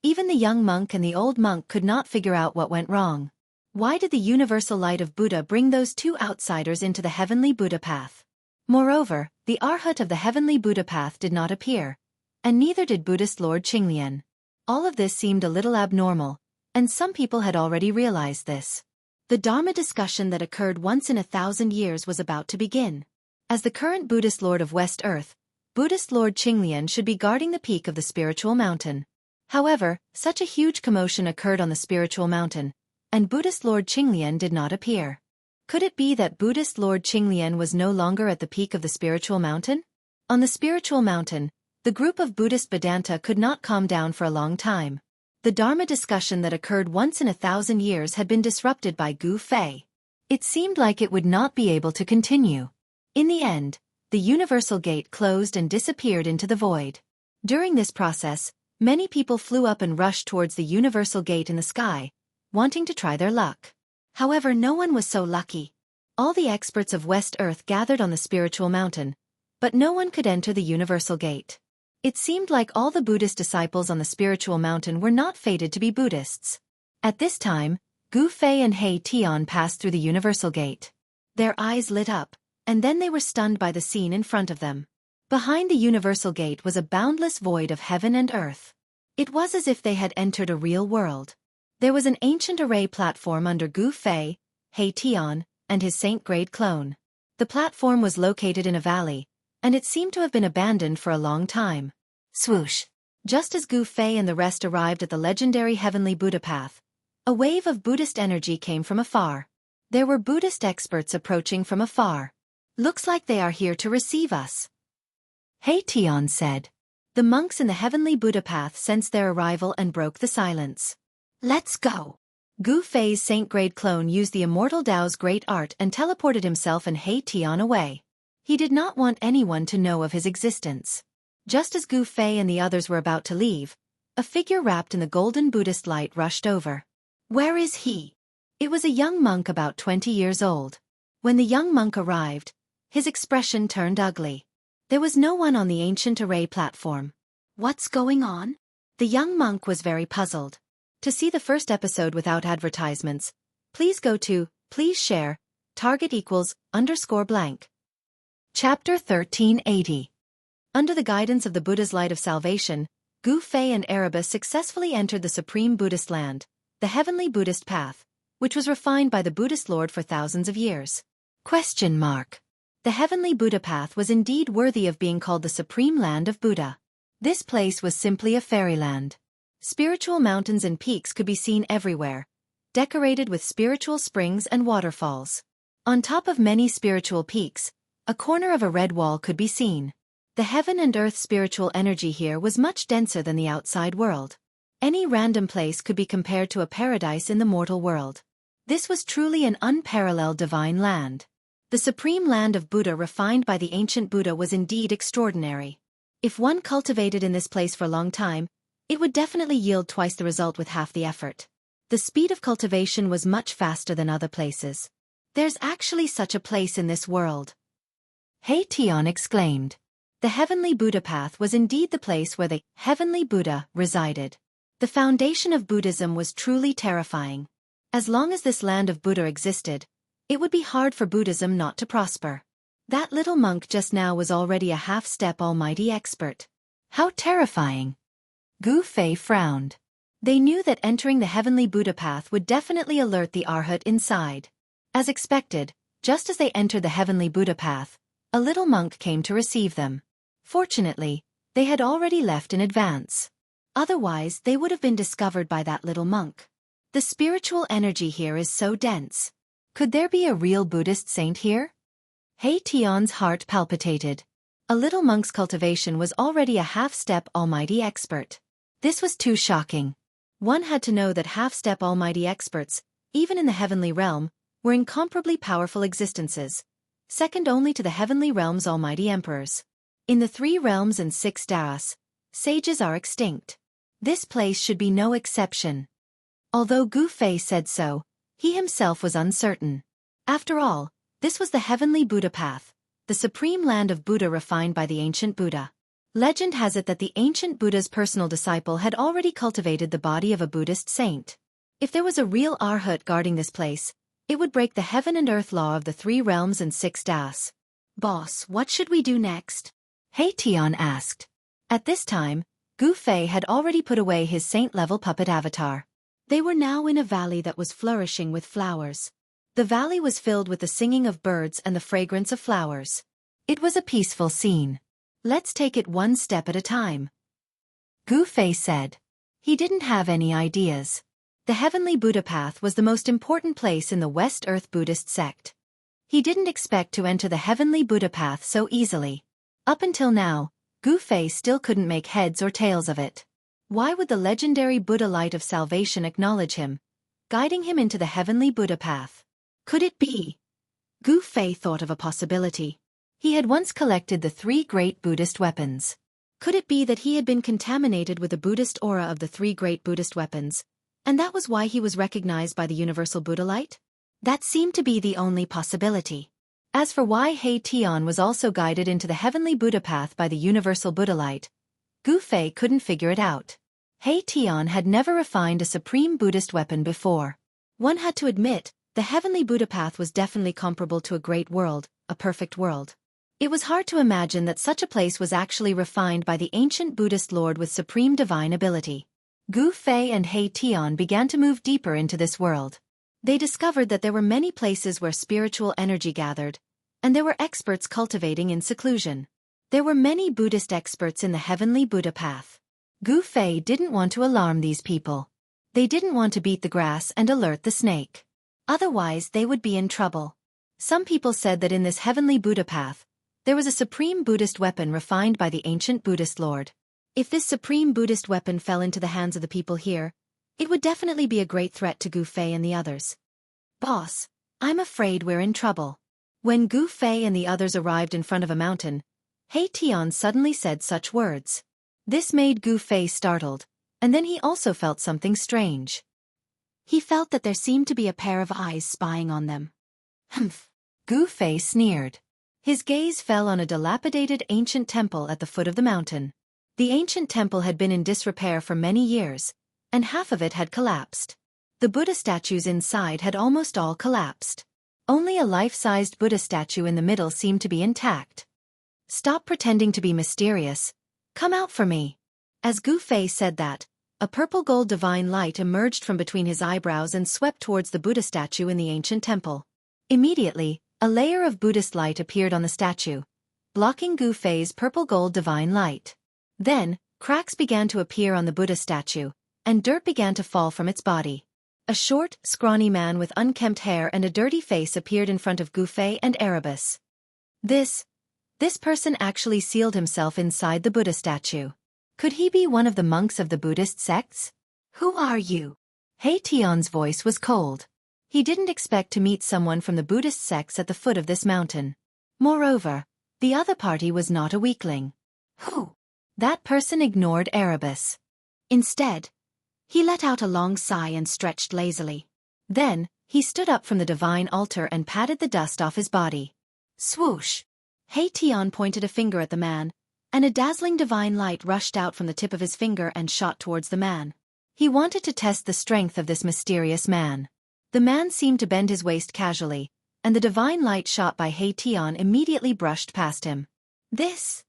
Even the young monk and the old monk could not figure out what went wrong. Why did the universal light of Buddha bring those two outsiders into the heavenly Buddha path? Moreover, the Arhat of the heavenly Buddha path did not appear, and neither did Buddhist Lord Qinglian. All of this seemed a little abnormal, and some people had already realized this. The Dharma discussion that occurred once in 1,000 years was about to begin. As the current Buddhist Lord of West Earth, Buddhist Lord Qinglian should be guarding the peak of the spiritual mountain. However, such a huge commotion occurred on the spiritual mountain, and Buddhist Lord Qinglian did not appear. Could it be that Buddhist Lord Qinglian was no longer at the peak of the spiritual mountain? On the spiritual mountain, the group of Buddhist Vedanta could not calm down for a long time. The Dharma discussion that occurred once in 1,000 years had been disrupted by Gu Fei. It seemed like it would not be able to continue. In the end, the universal gate closed and disappeared into the void. During this process, many people flew up and rushed towards the universal gate in the sky, wanting to try their luck. However, no one was so lucky. All the experts of West Earth gathered on the spiritual mountain, but no one could enter the universal gate. It seemed like all the Buddhist disciples on the spiritual mountain were not fated to be Buddhists. At this time, Gu Fei and Hei Tian passed through the universal gate. Their eyes lit up, and then they were stunned by the scene in front of them. Behind the universal gate was a boundless void of heaven and earth. It was as if they had entered a real world. There was an ancient array platform under Gu Fei, He Tian, and his saint-grade clone. The platform was located in a valley, and it seemed to have been abandoned for a long time. Swoosh! Just as Gu Fei and the rest arrived at the legendary Heavenly Buddha Path, a wave of Buddhist energy came from afar. There were Buddhist experts approaching from afar. Looks like they are here to receive us, He Tian said. The monks in the Heavenly Buddha Path sensed their arrival and broke the silence. Let's go! Gu Fei's saint-grade clone used the immortal Tao's great art and teleported himself and He Tian away. He did not want anyone to know of his existence. Just as Gu Fei and the others were about to leave, a figure wrapped in the golden Buddhist light rushed over. Where is he? It was a young monk about 20 years old. When the young monk arrived, his expression turned ugly. There was no one on the ancient array platform. What's going on? The young monk was very puzzled. To see the first episode without advertisements, please go to, please share, target =_blank. Chapter 1380. Under the guidance of the Buddha's light of salvation, Gu Fei and Erebus successfully entered the supreme Buddhist land, the Heavenly Buddhist Path, which was refined by the Buddhist Lord for thousands of years. The Heavenly Buddha Path was indeed worthy of being called the Supreme Land of Buddha. This place was simply a fairyland. Spiritual mountains and peaks could be seen everywhere, decorated with spiritual springs and waterfalls. On top of many spiritual peaks, a corner of a red wall could be seen. The heaven and earth spiritual energy here was much denser than the outside world. Any random place could be compared to a paradise in the mortal world. This was truly an unparalleled divine land. The supreme land of Buddha refined by the ancient Buddha was indeed extraordinary. If one cultivated in this place for a long time, it would definitely yield twice the result with half the effort. The speed of cultivation was much faster than other places. There's actually such a place in this world, He Tian exclaimed. The Heavenly Buddha Path was indeed the place where the Heavenly Buddha resided. The foundation of Buddhism was truly terrifying. As long as this land of Buddha existed, it would be hard for Buddhism not to prosper. That little monk just now was already a half-step almighty expert. How terrifying! Gu Fei frowned. They knew that entering the Heavenly Buddha Path would definitely alert the Arhat inside. As expected, just as they entered the Heavenly Buddha Path, a little monk came to receive them. Fortunately, they had already left in advance. Otherwise, they would have been discovered by that little monk. The spiritual energy here is so dense. Could there be a real Buddhist saint here? He Tian's heart palpitated. A little monk's cultivation was already a half-step almighty expert. This was too shocking. One had to know that half-step almighty experts, even in the heavenly realm, were incomparably powerful existences, second only to the heavenly realm's almighty emperors. In the 3 realms and 6 daras, sages are extinct. This place should be no exception. Although Gu Fei said so, he himself was uncertain. After all, this was the Heavenly Buddha Path, the supreme land of Buddha refined by the ancient Buddha. Legend has it that the ancient Buddha's personal disciple had already cultivated the body of a Buddhist saint. If there was a real Arhat guarding this place, it would break the heaven and earth law of the 3 realms and 6 das. Boss, what should we do next? He Tian asked. At this time, Gu Fei had already put away his saint-level puppet avatar. They were now in a valley that was flourishing with flowers. The valley was filled with the singing of birds and the fragrance of flowers. It was a peaceful scene. Let's take it one step at a time, Gu Fei said. He didn't have any ideas. The Heavenly Buddha Path was the most important place in the West Earth Buddhist sect. He didn't expect to enter the Heavenly Buddha Path so easily. Up until now, Gu Fei still couldn't make heads or tails of it. Why would the legendary Buddha light of salvation acknowledge him, guiding him into the Heavenly Buddha Path? Could it be? Gu Fei thought of a possibility. He had once collected the 3 great Buddhist weapons. Could it be that he had been contaminated with the Buddhist aura of the 3 great Buddhist weapons, and that was why he was recognized by the universal Buddha light? That seemed to be the only possibility. As for why He Tian was also guided into the Heavenly Buddha Path by the universal Buddha light, Gu Fei couldn't figure it out. He Tian had never refined a supreme Buddhist weapon before. One had to admit, the Heavenly Buddha Path was definitely comparable to a great world, a perfect world. It was hard to imagine that such a place was actually refined by the ancient Buddhist Lord with supreme divine ability. Gu Fei and He Tian began to move deeper into this world. They discovered that there were many places where spiritual energy gathered, and there were experts cultivating in seclusion. There were many Buddhist experts in the heavenly Buddha path. Gu Fei didn't want to alarm these people. They didn't want to beat the grass and alert the snake. Otherwise they would be in trouble. Some people said that in this heavenly Buddha path, there was a supreme Buddhist weapon refined by the ancient Buddhist Lord. If this supreme Buddhist weapon fell into the hands of the people here, it would definitely be a great threat to Gu Fei and the others. Boss, I'm afraid we're in trouble. When Gu Fei and the others arrived in front of a mountain, He Tian suddenly said such words. This made Gu Fei startled, and then he also felt something strange. He felt that there seemed to be a pair of eyes spying on them. Humph! Gu Fei sneered. His gaze fell on a dilapidated ancient temple at the foot of the mountain. The ancient temple had been in disrepair for many years, and half of it had collapsed. The Buddha statues inside had almost all collapsed. Only a life-sized Buddha statue in the middle seemed to be intact. Stop pretending to be mysterious. Come out for me. As Gu Fei said that, a purple gold divine light emerged from between his eyebrows and swept towards the Buddha statue in the ancient temple. Immediately, a layer of Buddhist light appeared on the statue, blocking Gu Fei's purple gold divine light. Then, cracks began to appear on the Buddha statue, and dirt began to fall from its body. A short, scrawny man with unkempt hair and a dirty face appeared in front of Gu Fei and Erebus. This person actually sealed himself inside the Buddha statue. Could he be one of the monks of the Buddhist sects? Who are you? He Tian's voice was cold. He didn't expect to meet someone from the Buddhist sects at the foot of this mountain. Moreover, the other party was not a weakling. Who? That person ignored Erebus. Instead, he let out a long sigh and stretched lazily. Then, he stood up from the divine altar and patted the dust off his body. Swoosh! He Tian pointed a finger at the man, and a dazzling divine light rushed out from the tip of his finger and shot towards the man. He wanted to test the strength of this mysterious man. The man seemed to bend his waist casually, and the divine light shot by He Tian immediately brushed past him. This?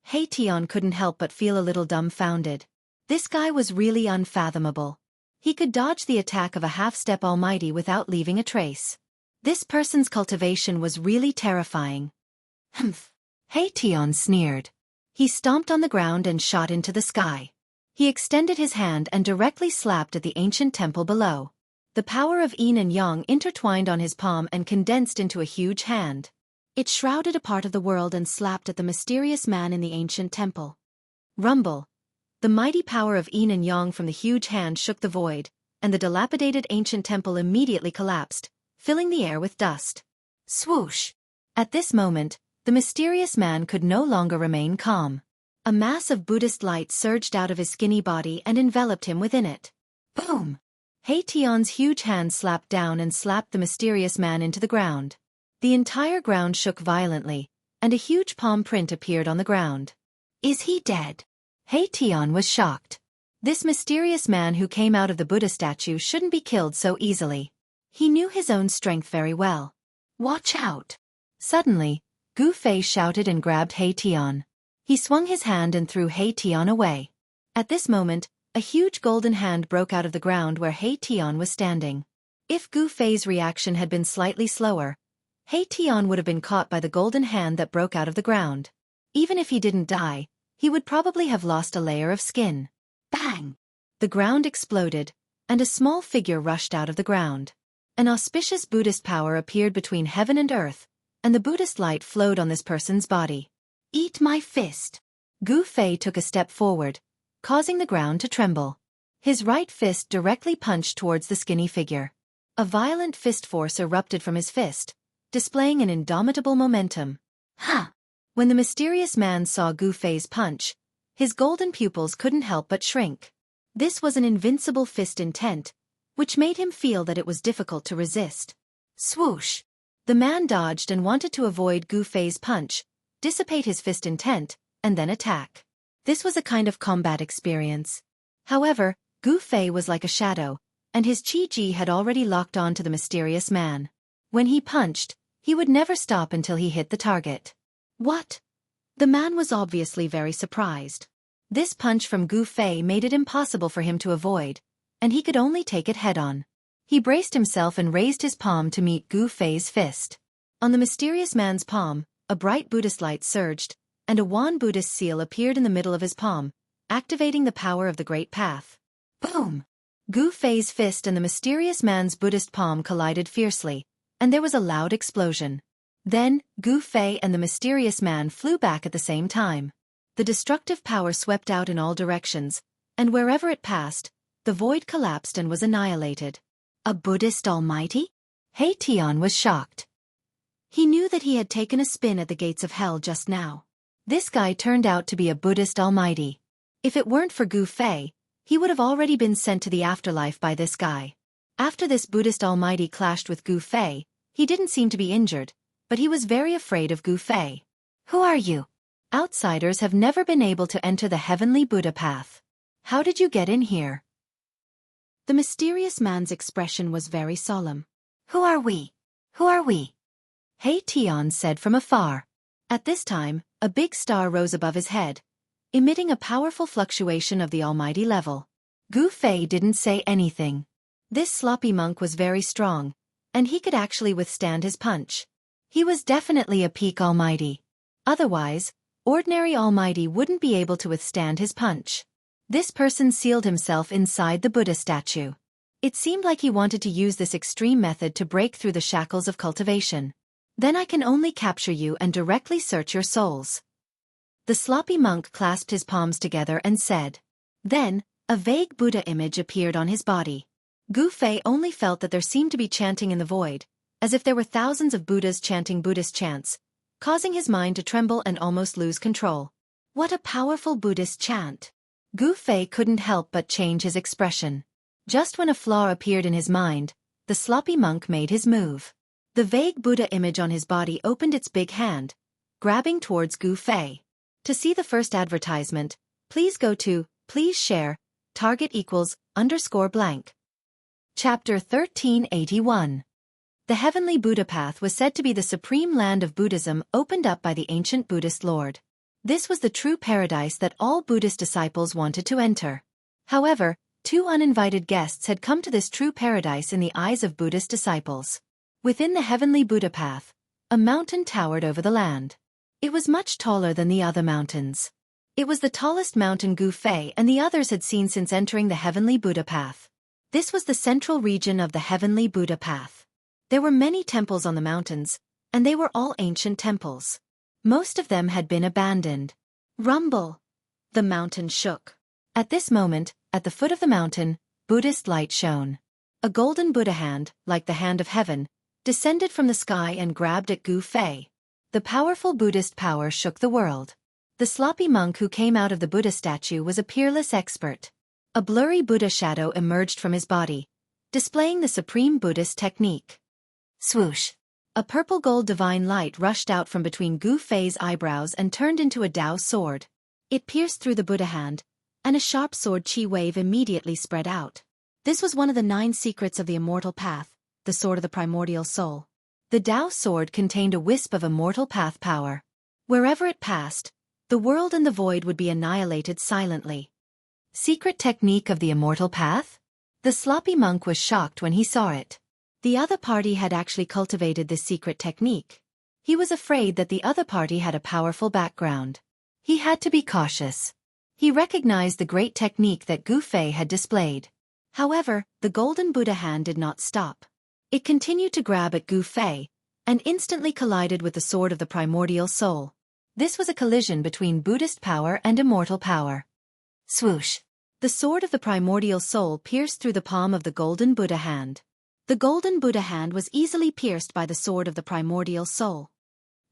He Tian couldn't help but feel a little dumbfounded. This guy was really unfathomable. He could dodge the attack of a half-step almighty without leaving a trace. This person's cultivation was really terrifying. Humph! He Tian sneered. He stomped on the ground and shot into the sky. He extended his hand and directly slapped at the ancient temple below. The power of yin and yang intertwined on his palm and condensed into a huge hand. It shrouded a part of the world and slapped at the mysterious man in the ancient temple. Rumble! The mighty power of yin and yang from the huge hand shook the void, and the dilapidated ancient temple immediately collapsed, filling the air with dust. Swoosh! At this moment, the mysterious man could no longer remain calm. A mass of Buddhist light surged out of his skinny body and enveloped him within it. Boom! He Tian's huge hand slapped down and slapped the mysterious man into the ground. The entire ground shook violently, and a huge palm print appeared on the ground. Is he dead? He Tian was shocked. This mysterious man who came out of the Buddha statue shouldn't be killed so easily. He knew his own strength very well. Watch out! Suddenly, Gu Fei shouted and grabbed He Tian. He swung his hand and threw He Tian away. At this moment, a huge golden hand broke out of the ground where He Tian was standing. If Gu Fei's reaction had been slightly slower, He Tian would have been caught by the golden hand that broke out of the ground. Even if he didn't die, he would probably have lost a layer of skin. Bang! The ground exploded, and a small figure rushed out of the ground. An auspicious Buddhist power appeared between heaven and earth, and the Buddhist light flowed on this person's body. Eat my fist! Gu Fei took a step forward, causing the ground to tremble. His right fist directly punched towards the skinny figure. A violent fist force erupted from his fist, displaying an indomitable momentum. Ha! When the mysterious man saw Gu Fei's punch, his golden pupils couldn't help but shrink. This was an invincible fist intent, which made him feel that it was difficult to resist. Swoosh! The man dodged and wanted to avoid Gu Fei's punch, dissipate his fist intent, and then attack. This was a kind of combat experience. However, Gu Fei was like a shadow, and his Qi had already locked on to the mysterious man. When he punched, he would never stop until he hit the target. What? The man was obviously very surprised. This punch from Gu Fei made it impossible for him to avoid, and he could only take it head-on. He braced himself and raised his palm to meet Gu Fei's fist. On the mysterious man's palm, a bright Buddhist light surged, and a wan Buddhist seal appeared in the middle of his palm, activating the power of the Great Path. Boom! Gu Fei's fist and the mysterious man's Buddhist palm collided fiercely, and there was a loud explosion. Then, Gu Fei and the mysterious man flew back at the same time. The destructive power swept out in all directions, and wherever it passed, the void collapsed and was annihilated. A Buddhist almighty? Tian was shocked. He knew that he had taken a spin at the gates of hell just now. This guy turned out to be a Buddhist almighty. If it weren't for Gu Fei, he would have already been sent to the afterlife by this guy. After this Buddhist almighty clashed with Gu Fei, he didn't seem to be injured, but he was very afraid of Gu Fei. Who are you? Outsiders have never been able to enter the heavenly Buddha path. How did you get in here? The mysterious man's expression was very solemn. Who are we? Who are we? Tian said from afar. At this time, a big star rose above his head, emitting a powerful fluctuation of the almighty level. Gu Fei didn't say anything. This sloppy monk was very strong, and he could actually withstand his punch. He was definitely a peak almighty. Otherwise, ordinary almighty wouldn't be able to withstand his punch. This person sealed himself inside the Buddha statue. It seemed like he wanted to use this extreme method to break through the shackles of cultivation. Then I can only capture you and directly search your souls. The sloppy monk clasped his palms together and said. Then, a vague Buddha image appeared on his body. Gu Fei only felt that there seemed to be chanting in the void, as if there were thousands of Buddhas chanting Buddhist chants, causing his mind to tremble and almost lose control. What a powerful Buddhist chant! Gu Fei couldn't help but change his expression. Just when a flaw appeared in his mind, the sloppy monk made his move. The vague Buddha image on his body opened its big hand, grabbing towards Gu Fei. To see the first advertisement, please go to, please share, target =_blank. Chapter 1381. The heavenly Buddha path was said to be the supreme land of Buddhism opened up by the ancient Buddhist Lord. This was the true paradise that all Buddhist disciples wanted to enter. However, two uninvited guests had come to this true paradise in the eyes of Buddhist disciples. Within the heavenly Buddha path, a mountain towered over the land. It was much taller than the other mountains. It was the tallest mountain Gu Fei and the others had seen since entering the heavenly Buddha path. This was the central region of the heavenly Buddha path. There were many temples on the mountains, and they were all ancient temples. Most of them had been abandoned. Rumble! The mountain shook. At this moment, at the foot of the mountain, Buddhist light shone. A golden Buddha hand, like the hand of heaven, descended from the sky and grabbed at Gu Fei. The powerful Buddhist power shook the world. The sloppy monk who came out of the Buddha statue was a peerless expert. A blurry Buddha shadow emerged from his body, displaying the supreme Buddhist technique. Swoosh! A purple-gold divine light rushed out from between Gu Fei's eyebrows and turned into a Tao sword. It pierced through the Buddha hand, and a sharp sword chi wave immediately spread out. This was one of the 9 secrets of the immortal path, the sword of the primordial soul. The Tao sword contained a wisp of immortal path power. Wherever it passed, the world and the void would be annihilated silently. Secret technique of the immortal path? The sloppy monk was shocked when he saw it. The other party had actually cultivated this secret technique. He was afraid that the other party had a powerful background. He had to be cautious. He recognized the great technique that Gu Fei had displayed. However, the golden Buddha hand did not stop. It continued to grab at Gu Fei, and instantly collided with the sword of the primordial soul. This was a collision between Buddhist power and immortal power. Swoosh! The sword of the primordial soul pierced through the palm of the golden Buddha hand. The golden Buddha hand was easily pierced by the sword of the primordial soul.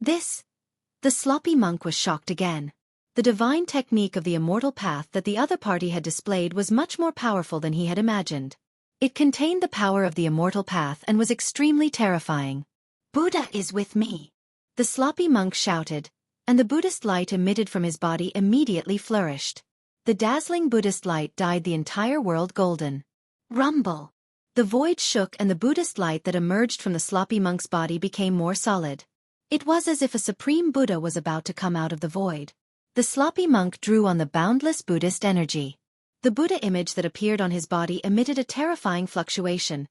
The sloppy monk was shocked again. The divine technique of the immortal path that the other party had displayed was much more powerful than he had imagined. It contained the power of the immortal path and was extremely terrifying. Buddha is with me! The sloppy monk shouted, and the Buddhist light emitted from his body immediately flourished. The dazzling Buddhist light dyed the entire world golden. Rumble! The void shook and the Buddhist light that emerged from the sloppy monk's body became more solid. It was as if a supreme Buddha was about to come out of the void. The sloppy monk drew on the boundless Buddhist energy. The Buddha image that appeared on his body emitted a terrifying fluctuation,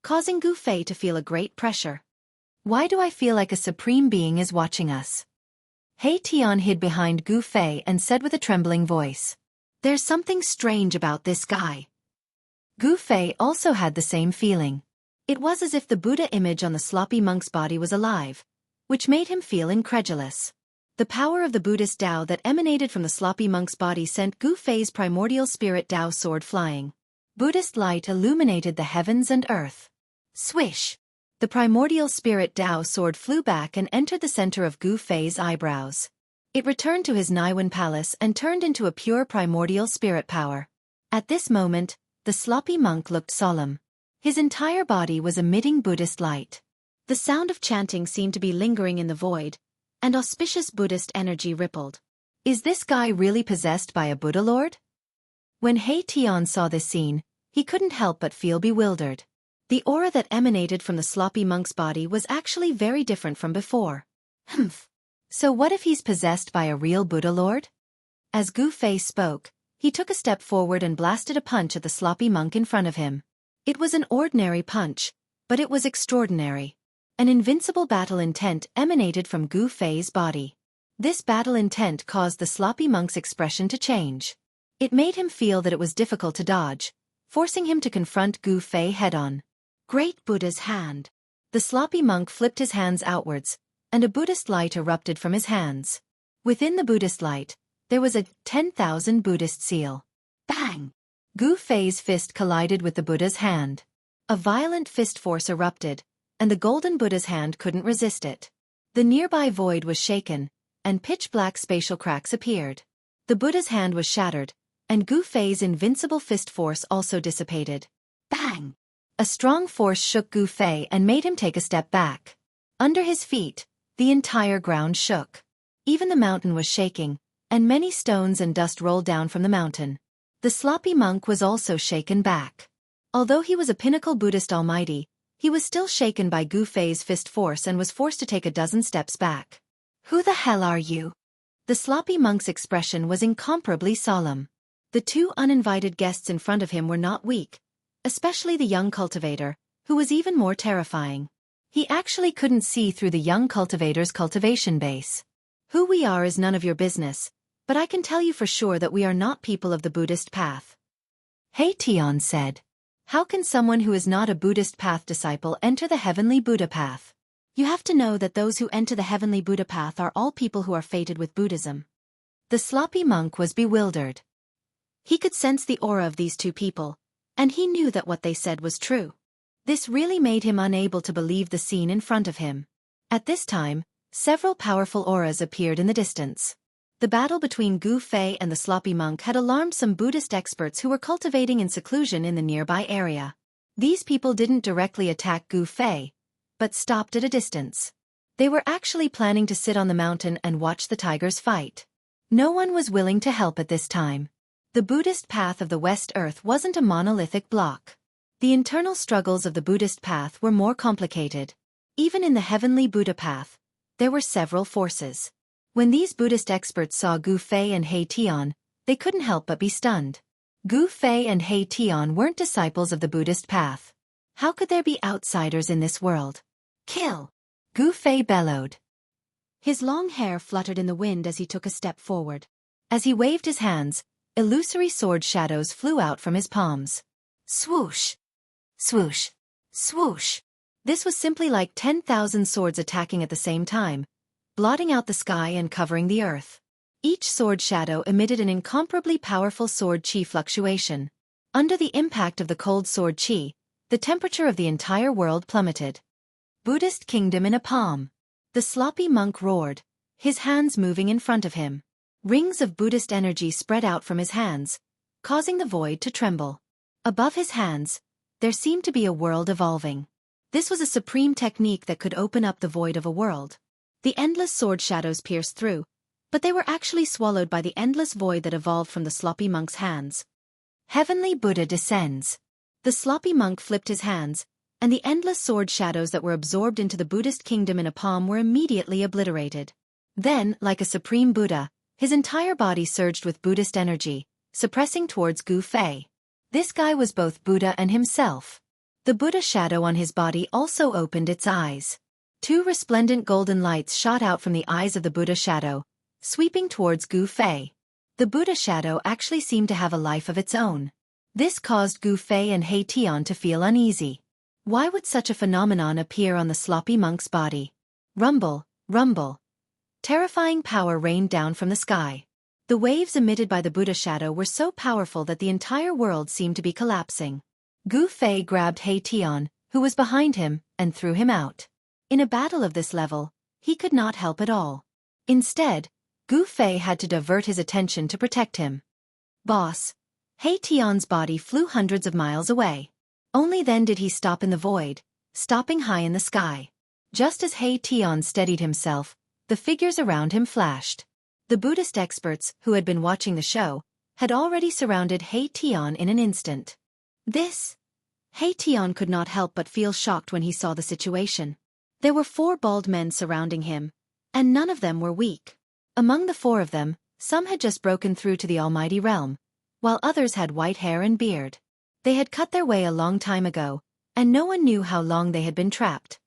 causing Gu Fei to feel a great pressure. Why do I feel like a supreme being is watching us? He Tian hid behind Gu Fei and said with a trembling voice, "There's something strange about this guy." Gu Fei also had the same feeling. It was as if the Buddha image on the sloppy monk's body was alive, which made him feel incredulous. The power of the Buddhist Tao that emanated from the sloppy monk's body sent Gu Fei's primordial spirit Tao sword flying. Buddhist light illuminated the heavens and earth. Swish! The primordial spirit Tao sword flew back and entered the center of Gu Fei's eyebrows. It returned to his Niwen palace and turned into a pure primordial spirit power. At this moment, the sloppy monk looked solemn. His entire body was emitting Buddhist light. The sound of chanting seemed to be lingering in the void, and auspicious Buddhist energy rippled. Is this guy really possessed by a Buddha lord? When He Tian saw this scene, he couldn't help but feel bewildered. The aura that emanated from the sloppy monk's body was actually very different from before. Humph. So what if he's possessed by a real Buddha lord? As Gu Fei spoke, he took a step forward and blasted a punch at the sloppy monk in front of him. It was an ordinary punch, but it was extraordinary. An invincible battle intent emanated from Gu Fei's body. This battle intent caused the sloppy monk's expression to change. It made him feel that it was difficult to dodge, forcing him to confront Gu Fei head-on. Great Buddha's hand. The sloppy monk flipped his hands outwards, and a Buddhist light erupted from his hands. Within the Buddhist light, there was a 10,000 Buddhist seal. Bang! Gu Fei's fist collided with the Buddha's hand. A violent fist force erupted, and the golden Buddha's hand couldn't resist it. The nearby void was shaken, and pitch-black spatial cracks appeared. The Buddha's hand was shattered, and Gu Fei's invincible fist force also dissipated. Bang! A strong force shook Gu Fei and made him take a step back. Under his feet, the entire ground shook. Even the mountain was shaking, and many stones and dust rolled down from the mountain. The sloppy monk was also shaken back. Although he was a pinnacle Buddhist almighty, he was still shaken by Gu Fei's fist force and was forced to take a dozen steps back. Who the hell are you? The sloppy monk's expression was incomparably solemn. The two uninvited guests in front of him were not weak, especially the young cultivator, who was even more terrifying. He actually couldn't see through the young cultivator's cultivation base. Who we are is none of your business, but I can tell you for sure that we are not people of the Buddhist path. He Tian said. How can someone who is not a Buddhist path disciple enter the heavenly Buddha path? You have to know that those who enter the heavenly Buddha path are all people who are fated with Buddhism. The sloppy monk was bewildered. He could sense the aura of these two people, and he knew that what they said was true. This really made him unable to believe the scene in front of him. At this time, several powerful auras appeared in the distance. The battle between Gu Fei and the sloppy monk had alarmed some Buddhist experts who were cultivating in seclusion in the nearby area. These people didn't directly attack Gu Fei, but stopped at a distance. They were actually planning to sit on the mountain and watch the tigers fight. No one was willing to help at this time. The Buddhist path of the West Earth wasn't a monolithic block. The internal struggles of the Buddhist path were more complicated. Even in the heavenly Buddha path, there were several forces. When these Buddhist experts saw Gu Fei and He Tian, they couldn't help but be stunned. Gu Fei and He Tian weren't disciples of the Buddhist path. How could there be outsiders in this world? Kill! Gu Fei bellowed. His long hair fluttered in the wind as he took a step forward. As he waved his hands, illusory sword shadows flew out from his palms. Swoosh! Swoosh! Swoosh! This was simply like 10,000 swords attacking at the same time, blotting out the sky and covering the earth. Each sword shadow emitted an incomparably powerful sword chi fluctuation. Under the impact of the cold sword chi, the temperature of the entire world plummeted. Buddhist kingdom in a palm. The sloppy monk roared, his hands moving in front of him. Rings of Buddhist energy spread out from his hands, causing the void to tremble. Above his hands, there seemed to be a world evolving. This was a supreme technique that could open up the void of a world. The endless sword shadows pierced through, but they were actually swallowed by the endless void that evolved from the sloppy monk's hands. Heavenly Buddha descends. The sloppy monk flipped his hands, and the endless sword shadows that were absorbed into the Buddhist kingdom in a palm were immediately obliterated. Then, like a supreme Buddha, His entire body surged with Buddhist energy, suppressing towards Gu Fei. This guy was both Buddha and himself. The Buddha shadow on his body also opened its eyes. Two resplendent golden lights shot out from the eyes of the Buddha shadow, sweeping towards Gu Fei. The Buddha shadow actually seemed to have a life of its own. This caused Gu Fei and He Tian to feel uneasy. Why would such a phenomenon appear on the sloppy monk's body? Rumble, rumble. Terrifying power rained down from the sky. The waves emitted by the Buddha shadow were so powerful that the entire world seemed to be collapsing. Gu Fei grabbed He Tian, who was behind him, and threw him out. In a battle of this level, he could not help at all. Instead, Gu Fei had to divert his attention to protect him. Boss. He Tian's body flew hundreds of miles away. Only then did he stop in the void, stopping high in the sky. Just as He Tian steadied himself, the figures around him flashed. The Buddhist experts, who had been watching the show, had already surrounded He Tian in an instant. He Tian could not help but feel shocked when he saw the situation. There were 4 bald men surrounding him, and none of them were weak. Among the 4 of them, some had just broken through to the Almighty Realm, while others had white hair and beard. They had cut their way a long time ago, and no one knew how long they had been trapped.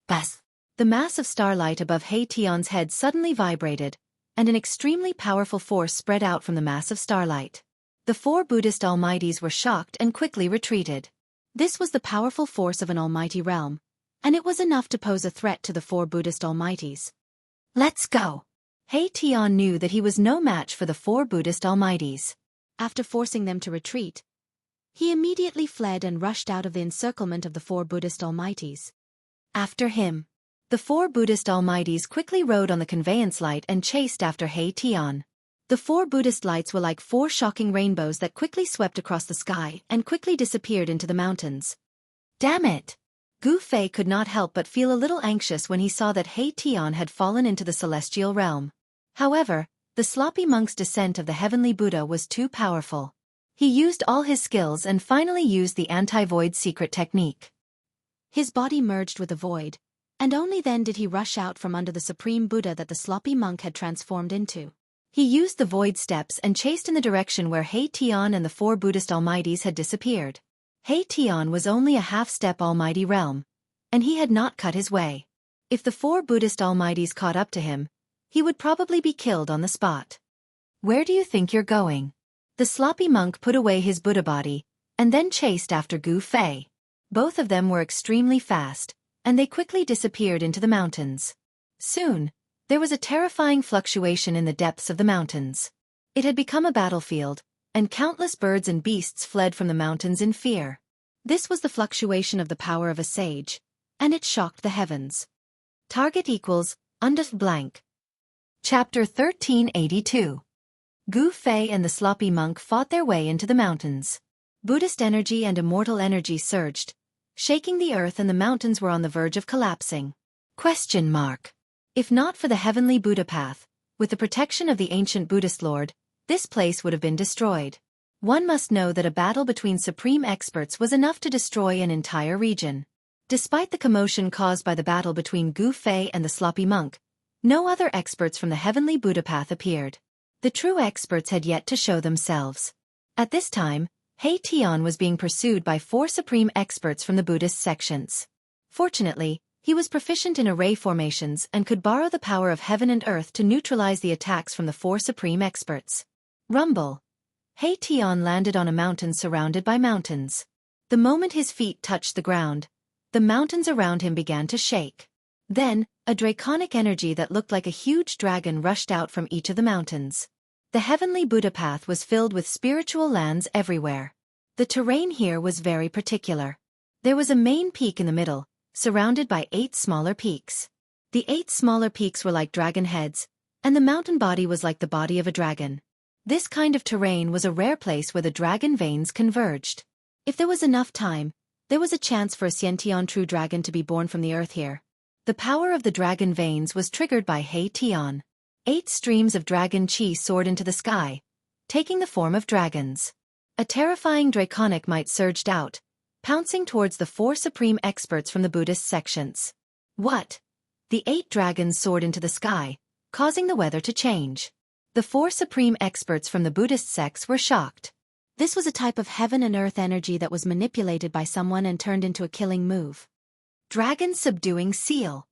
Bas! The mass of starlight above He Tian's head suddenly vibrated, and an extremely powerful force spread out from the mass of starlight. The 4 Buddhist almighties were shocked and quickly retreated. This was the powerful force of an almighty realm, and it was enough to pose a threat to the 4 Buddhist almighties. Let's go! He Tian knew that he was no match for the 4 Buddhist almighties. After forcing them to retreat, he immediately fled and rushed out of the encirclement of the 4 Buddhist almighties. After him, the 4 Buddhist almighties quickly rode on the conveyance light and chased after He Tian. The 4 Buddhist lights were like 4 shocking rainbows that quickly swept across the sky and quickly disappeared into the mountains. Damn it! Gu Fei could not help but feel a little anxious when he saw that He Tian had fallen into the celestial realm. However, the sloppy monk's descent of the heavenly Buddha was too powerful. He used all his skills and finally used the anti-void secret technique. His body merged with the void, and only then did he rush out from under the supreme Buddha that the sloppy monk had transformed into. He used the void steps and chased in the direction where He Tian and the 4 Buddhist almighties had disappeared. He Tian was only a half-step almighty realm, and he had not cut his way. If the 4 Buddhist almighties caught up to him, he would probably be killed on the spot. Where do you think you're going? The sloppy monk put away his Buddha body, and then chased after Gu Fei. Both of them were extremely fast, and they quickly disappeared into the mountains. Soon, there was a terrifying fluctuation in the depths of the mountains. It had become a battlefield, and countless birds and beasts fled from the mountains in fear. This was the fluctuation of the power of a sage, and it shocked the heavens. Target equals, undef blank. Chapter 1382. Gu Fei and the sloppy monk fought their way into the mountains. Buddhist energy and immortal energy surged, shaking the earth, and the mountains were on the verge of collapsing. Question mark. If not for the heavenly Buddha path, with the protection of the ancient Buddhist lord, this place would have been destroyed. One must know that a battle between supreme experts was enough to destroy an entire region. Despite the commotion caused by the battle between Gu Fei and the sloppy monk, no other experts from the heavenly Buddha path appeared. The true experts had yet to show themselves. At this time, He Tian was being pursued by 4 supreme experts from the Buddhist sections. Fortunately, he was proficient in array formations and could borrow the power of heaven and earth to neutralize the attacks from the 4 supreme experts. Rumble. He Tian landed on a mountain surrounded by mountains. The moment his feet touched the ground, the mountains around him began to shake. Then, a draconic energy that looked like a huge dragon rushed out from each of the mountains. The heavenly Buddha path was filled with spiritual lands everywhere. The terrain here was very particular. There was a main peak in the middle, surrounded by 8 smaller peaks. The 8 smaller peaks were like dragon heads, and the mountain body was like the body of a dragon. This kind of terrain was a rare place where the dragon veins converged. If there was enough time, there was a chance for a Xiantian true dragon to be born from the earth here. The power of the dragon veins was triggered by He Tian. 8 streams of dragon chi soared into the sky, taking the form of dragons. A terrifying draconic might surged out, pouncing towards the 4 supreme experts from the Buddhist sections. What? The 8 dragons soared into the sky, causing the weather to change. The four supreme experts from the Buddhist sects were shocked. This was a type of heaven and earth energy that was manipulated by someone and turned into a killing move. Dragon subduing seal.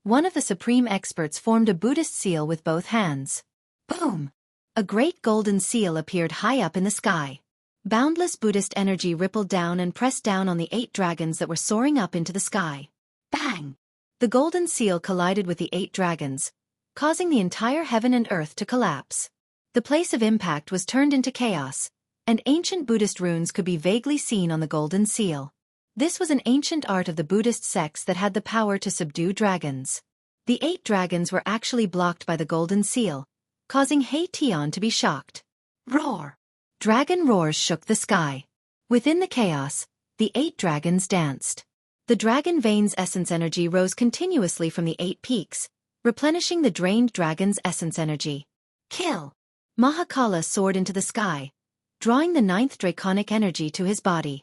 One of the supreme experts formed a Buddhist seal with both hands. Boom! A great golden seal appeared high up in the sky. Boundless Buddhist energy rippled down and pressed down on the 8 dragons that were soaring up into the sky. Bang! The golden seal collided with the 8 dragons, causing the entire heaven and earth to collapse. The place of impact was turned into chaos, and ancient Buddhist runes could be vaguely seen on the golden seal. This was an ancient art of the Buddhist sects that had the power to subdue dragons. The 8 dragons were actually blocked by the golden seal, causing Heartwarming to be shocked. Roar! Dragon roars shook the sky. Within the chaos, the 8 dragons danced. The dragon vein's essence energy rose continuously from the 8 peaks, replenishing the drained dragon's essence energy. Kill! Mahakala soared into the sky, drawing the 9th draconic energy to his body.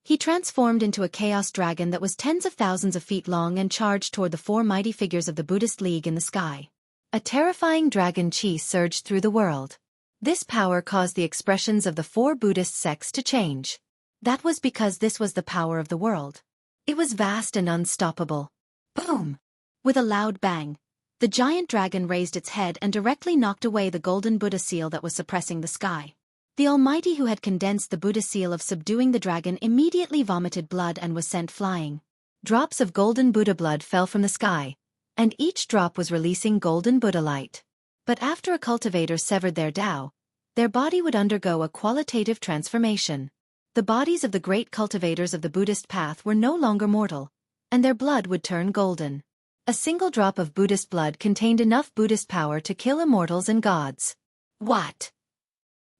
He transformed into a chaos dragon that was tens of thousands of feet long and charged toward the 4 mighty figures of the Buddhist League in the sky. A terrifying dragon chi surged through the world. This power caused the expressions of the 4 Buddhist sects to change. That was because this was the power of the world. It was vast and unstoppable. Boom! With a loud bang, the giant dragon raised its head and directly knocked away the golden Buddha seal that was suppressing the sky. The Almighty, who had condensed the Buddha seal of subduing the dragon, immediately vomited blood and was sent flying. Drops of golden Buddha blood fell from the sky, and each drop was releasing golden Buddha light. But after a cultivator severed their Tao, their body would undergo a qualitative transformation. The bodies of the great cultivators of the Buddhist path were no longer mortal, and their blood would turn golden. A single drop of Buddhist blood contained enough Buddhist power to kill immortals and gods. What?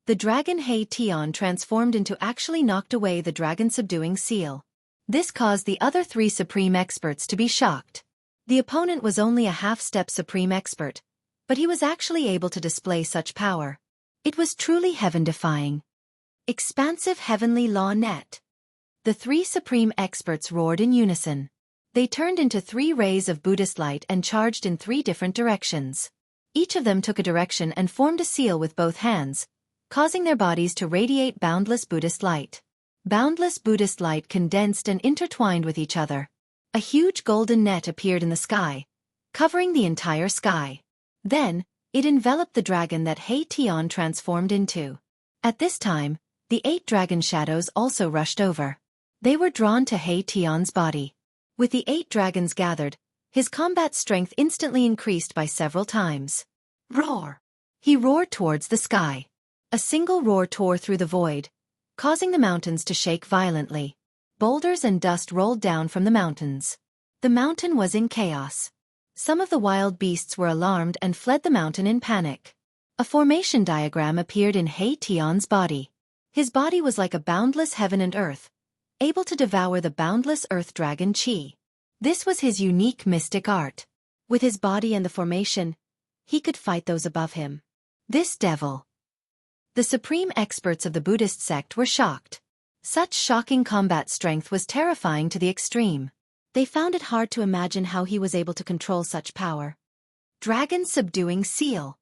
The dragon Heartwarming transformed into actually knocked away the dragon-subduing seal. This caused the other 3 supreme experts to be shocked. The opponent was only a half-step supreme expert, but he was actually able to display such power. It was truly heaven-defying. Expansive heavenly law net. The 3 supreme experts roared in unison. They turned into 3 rays of Buddhist light and charged in 3 different directions. Each of them took a direction and formed a seal with both hands, causing their bodies to radiate boundless Buddhist light. Boundless Buddhist light condensed and intertwined with each other. A huge golden net appeared in the sky, covering the entire sky. Then, it enveloped the dragon that Heartwarming transformed into. At this time, the 8 dragon shadows also rushed over. They were drawn to Heartwarming's body. With the 8 dragons gathered, his combat strength instantly increased by several times. Roar! He roared towards the sky. A single roar tore through the void, causing the mountains to shake violently. Boulders and dust rolled down from the mountains. The mountain was in chaos. Some of the wild beasts were alarmed and fled the mountain in panic. A formation diagram appeared in Heartwarming's body. His body was like a boundless heaven and earth, able to devour the boundless earth dragon chi. This was his unique mystic art. With his body and the formation, he could fight those above him. This devil. The supreme experts of the Buddhist sect were shocked. Such shocking combat strength was terrifying to the extreme. They found it hard to imagine how he was able to control such power. Dragon subduing seal.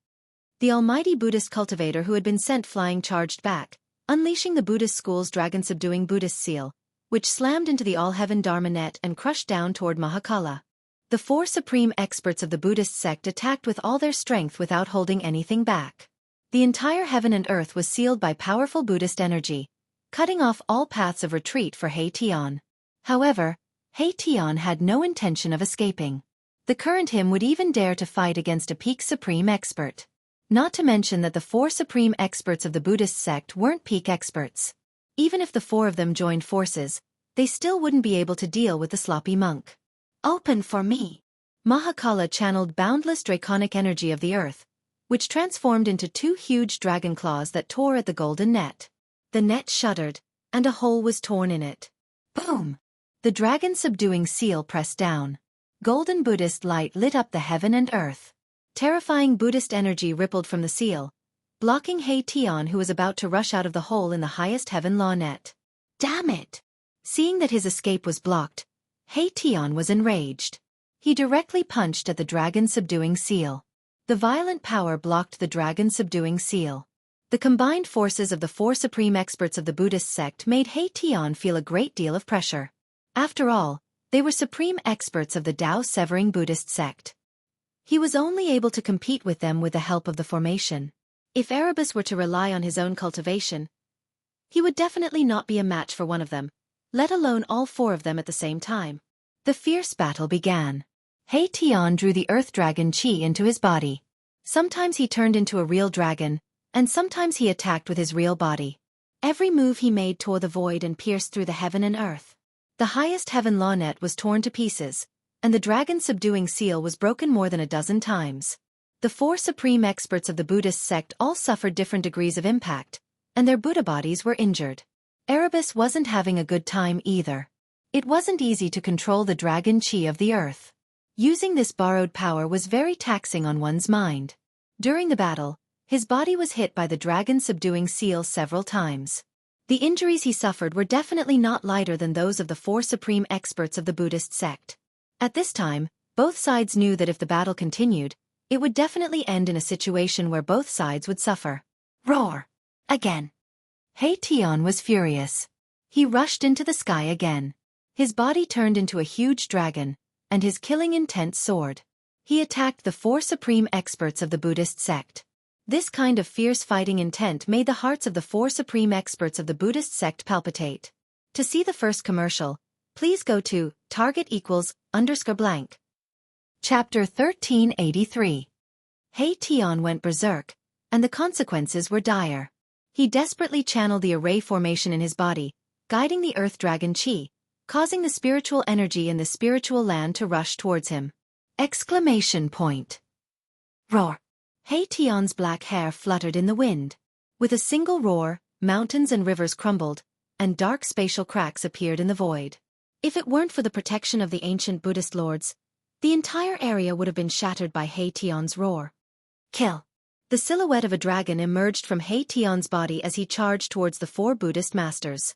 The almighty Buddhist cultivator who had been sent flying charged back, unleashing the Buddhist school's dragon-subduing Buddhist seal, which slammed into the all-heaven Dharma net and crushed down toward Mahakala. The 4 supreme experts of the Buddhist sect attacked with all their strength without holding anything back. The entire heaven and earth was sealed by powerful Buddhist energy, cutting off all paths of retreat for Heartwarming. However, Heartwarming had no intention of escaping. The current him would even dare to fight against a peak supreme expert. Not to mention that the 4 supreme experts of the Buddhist sect weren't peak experts. Even if the 4 of them joined forces, they still wouldn't be able to deal with the sloppy monk. Open for me. Mahakala channeled boundless draconic energy of the earth, which transformed into 2 huge dragon claws that tore at the golden net. The net shuddered, and a hole was torn in it. Boom! The dragon-subduing seal pressed down. Golden Buddhist light lit up the heaven and earth. Terrifying Buddhist energy rippled from the seal, blocking Heartwarming, who was about to rush out of the hole in the highest heaven law net. Damn it! Seeing that his escape was blocked, Heartwarming was enraged. He directly punched at the dragon-subduing seal. The violent power blocked the dragon-subduing seal. The combined forces of the four supreme experts of the Buddhist sect made He-Tian feel a great deal of pressure. After all, they were supreme experts of the Tao-severing Buddhist sect. He was only able to compete with them with the help of the formation. If Erebus were to rely on his own cultivation, he would definitely not be a match for one of them, let alone all four of them at the same time. The fierce battle began. He-Tian drew the earth dragon Qi into his body. Sometimes he turned into a real dragon, and sometimes he attacked with his real body. Every move he made tore the void and pierced through the heaven and earth. The highest heaven law net was torn to pieces, and the dragon-subduing seal was broken more than a dozen times. The four supreme experts of the Buddhist sect all suffered different degrees of impact, and their Buddha bodies were injured. Erebus wasn't having a good time either. It wasn't easy to control the dragon Qi of the earth. Using this borrowed power was very taxing on one's mind. During the battle, his body was hit by the dragon-subduing seal several times. The injuries he suffered were definitely not lighter than those of the four supreme experts of the Buddhist sect. At this time, both sides knew that if the battle continued, it would definitely end in a situation where both sides would suffer. Roar! Again! He-Tian was furious. He rushed into the sky again. His body turned into a huge dragon, and his killing intent soared. He attacked the four supreme experts of the Buddhist sect. This kind of fierce fighting intent made the hearts of the four supreme experts of the Buddhist sect palpitate. To see the first commercial, please go to target=_blank. Chapter 1383. He-Tian went berserk, and the consequences were dire. He desperately channeled the array formation in his body, guiding the earth dragon Qi, causing the spiritual energy in the spiritual land to rush towards him. Exclamation point. Roar! He-Tian's black hair fluttered in the wind. With a single roar, mountains and rivers crumbled, and dark spatial cracks appeared in the void. If it weren't for the protection of the ancient Buddhist lords, the entire area would have been shattered by He-Tian's roar. Kill! The silhouette of a dragon emerged from He-Tian's body as he charged towards the four Buddhist masters.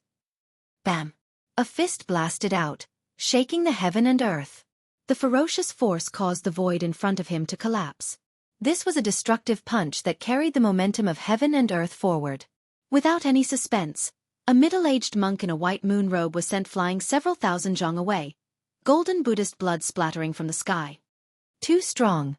Bam! A fist blasted out, shaking the heaven and earth. The ferocious force caused the void in front of him to collapse. This was a destructive punch that carried the momentum of heaven and earth forward. Without any suspense, a middle-aged monk in a white moon robe was sent flying several thousand zhong away, golden Buddhist blood splattering from the sky. Too strong.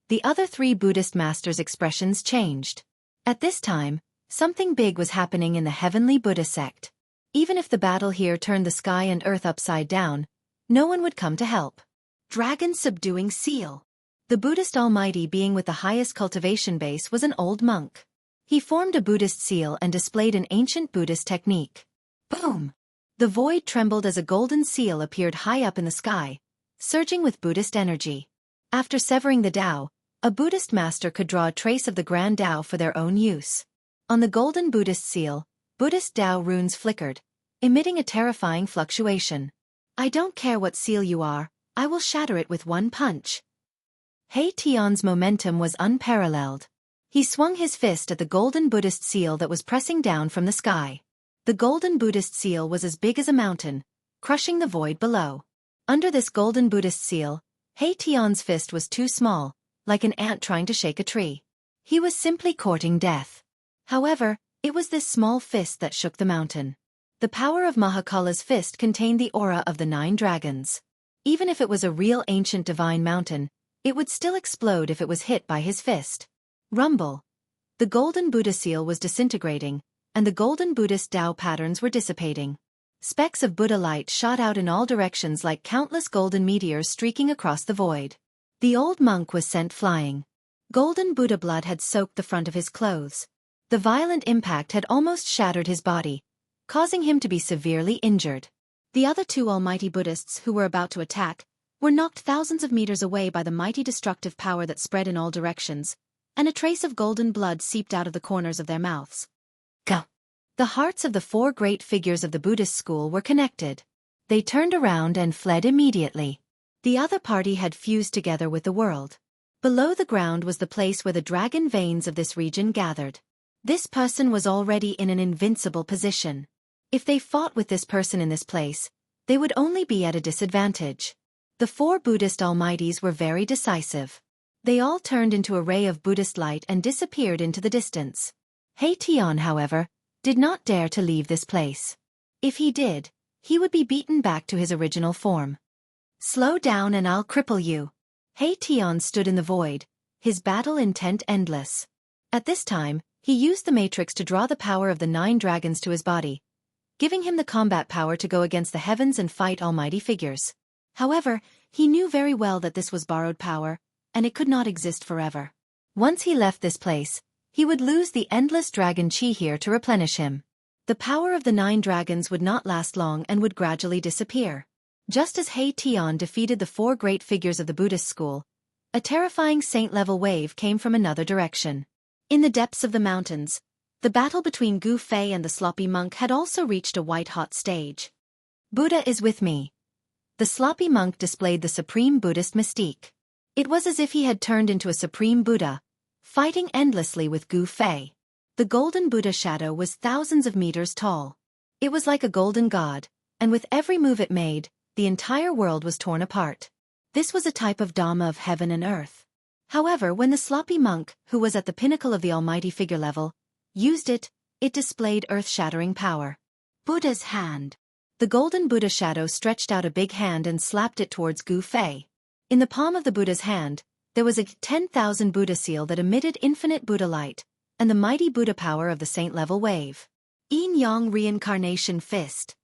The other three Buddhist masters' expressions changed. At this time, something big was happening in the heavenly Buddha sect. Even if the battle here turned the sky and earth upside down, no one would come to help. Dragon-subduing seal. The Buddhist almighty being with the highest cultivation base was an old monk. He formed a Buddhist seal and displayed an ancient Buddhist technique. Boom! The void trembled as a golden seal appeared high up in the sky, surging with Buddhist energy. After severing the Tao, a Buddhist master could draw a trace of the Grand Tao for their own use. On the golden Buddhist seal, Buddhist Tao runes flickered, emitting a terrifying fluctuation. I don't care what seal you are, I will shatter it with one punch. He-Tian's momentum was unparalleled. He swung his fist at the golden Buddhist seal that was pressing down from the sky. The golden Buddhist seal was as big as a mountain, crushing the void below. Under this golden Buddhist seal, He-Tian's fist was too small, like an ant trying to shake a tree. He was simply courting death. However, it was this small fist that shook the mountain. The power of Mahakala's fist contained the aura of the 9 dragons. Even if it was a real ancient divine mountain, it would still explode if it was hit by his fist. Rumble. The golden Buddha seal was disintegrating, and the golden Buddhist Tao patterns were dissipating. Specks of Buddha light shot out in all directions like countless golden meteors streaking across the void. The old monk was sent flying. Golden Buddha blood had soaked the front of his clothes. The violent impact had almost shattered his body, causing him to be severely injured. The other 2 almighty Buddhists who were about to attack were knocked thousands of meters away by the mighty destructive power that spread in all directions, and a trace of golden blood seeped out of the corners of their mouths. Go! The hearts of the 4 great figures of the Buddhist school were connected. They turned around and fled immediately. The other party had fused together with the world. Below the ground was the place where the dragon veins of this region gathered. This person was already in an invincible position. If they fought with this person in this place, they would only be at a disadvantage. The 4 Buddhist almighties were very decisive. They all turned into a ray of Buddhist light and disappeared into the distance. Heition, however, did not dare to leave this place. If he did, he would be beaten back to his original form. "Slow down and I'll cripple you." Heition stood in the void, his battle intent endless. At this time, he used the matrix to draw the power of the 9 dragons to his body, giving him the combat power to go against the heavens and fight almighty figures. However, he knew very well that this was borrowed power, and it could not exist forever. Once he left this place, he would lose the endless dragon chi here to replenish him. The power of the 9 dragons would not last long and would gradually disappear. Just as Heition defeated the 4 great figures of the Buddhist school, a terrifying saint-level wave came from another direction. In the depths of the mountains, the battle between Gu Fei and the sloppy monk had also reached a white-hot stage. "Buddha is with me." The sloppy monk displayed the supreme Buddhist mystique. It was as if he had turned into a supreme Buddha, fighting endlessly with Gu Fei. The golden Buddha shadow was thousands of meters tall. It was like a golden god, and with every move it made, the entire world was torn apart. This was a type of Dhamma of heaven and earth. However, when the sloppy monk, who was at the pinnacle of the almighty figure level, used it, it displayed earth-shattering power. Buddha's hand. The golden Buddha shadow stretched out a big hand and slapped it towards Gu Fei. In the palm of the Buddha's hand, there was a 10,000 Buddha seal that emitted infinite Buddha light, and the mighty Buddha power of the saint-level wave. Yin-Yang Reincarnation Fist.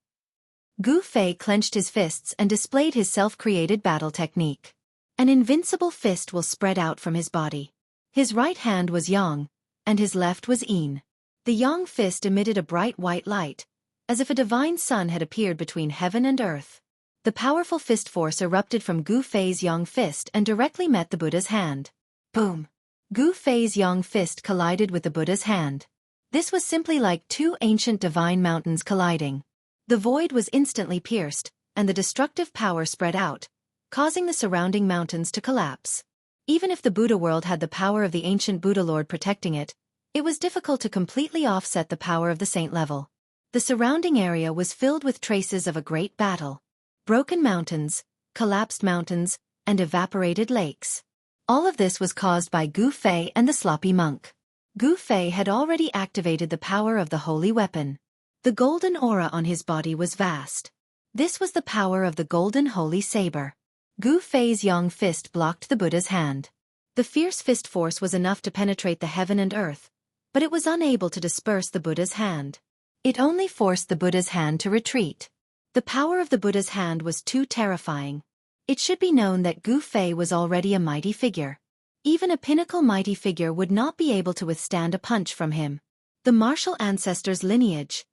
Gu Fei clenched his fists and displayed his self-created battle technique. An invincible fist will spread out from his body. His right hand was Yang, and his left was Yin. The Yang fist emitted a bright white light, as if a divine sun had appeared between heaven and earth. The powerful fist force erupted from Gu Fei's Yang fist and directly met the Buddha's hand. Boom! Gu Fei's Yang fist collided with the Buddha's hand. This was simply like 2 ancient divine mountains colliding. The void was instantly pierced, and the destructive power spread out, causing the surrounding mountains to collapse. Even if the Buddha world had the power of the ancient Buddha Lord protecting it, it was difficult to completely offset the power of the saint level. The surrounding area was filled with traces of a great battle. Broken mountains, collapsed mountains, and evaporated lakes. All of this was caused by Gu Fei and the sloppy monk. Gu Fei had already activated the power of the holy weapon. The golden aura on his body was vast. This was the power of the golden holy saber. Gu Fei's Yang fist blocked the Buddha's hand. The fierce fist force was enough to penetrate the heaven and earth, but it was unable to disperse the Buddha's hand. It only forced the Buddha's hand to retreat. The power of the Buddha's hand was too terrifying. It should be known that Gu Fei was already a mighty figure. Even a pinnacle mighty figure would not be able to withstand a punch from him. The martial ancestor's lineage.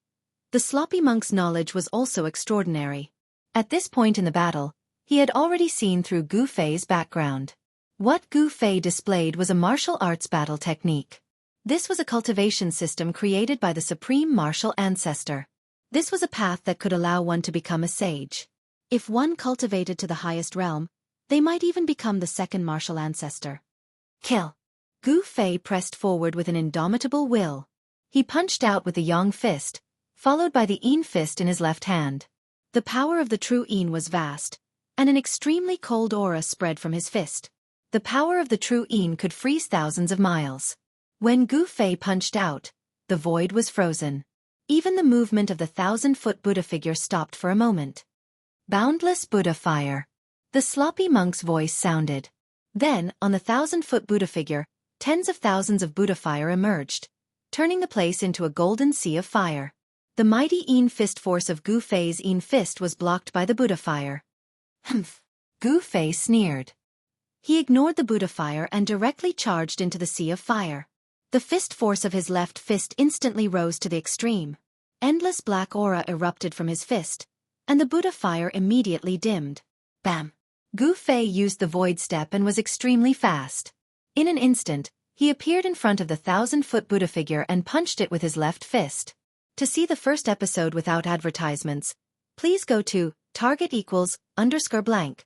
The sloppy monk's knowledge was also extraordinary. At this point in the battle, he had already seen through Gu Fei's background. What Gu Fei displayed was a martial arts battle technique. This was a cultivation system created by the supreme martial ancestor. This was a path that could allow one to become a sage. If one cultivated to the highest realm, they might even become the second martial ancestor. Kill. Gu Fei pressed forward with an indomitable will. He punched out with the Yang fist, followed by the Yin fist in his left hand. The power of the true Yin was vast, and an extremely cold aura spread from his fist. The power of the true Yin could freeze thousands of miles. When Gu Fei punched out, the void was frozen. Even the movement of the 1,000-foot Buddha figure stopped for a moment. Boundless Buddha fire. The sloppy monk's voice sounded. Then, on the 1,000-foot Buddha figure, tens of thousands of Buddha fire emerged, turning the place into a golden sea of fire. The mighty Yin fist force of Gu Fei's Yin fist was blocked by the Buddha fire. Humph! Gu Fei sneered. He ignored the Buddha fire and directly charged into the sea of fire. The fist force of his left fist instantly rose to the extreme. Endless black aura erupted from his fist, and the Buddha fire immediately dimmed. Bam! Gu Fei used the void step and was extremely fast. In an instant, he appeared in front of the 1,000-foot Buddha figure and punched it with his left fist. To see the first episode without advertisements, please go to target=_blank.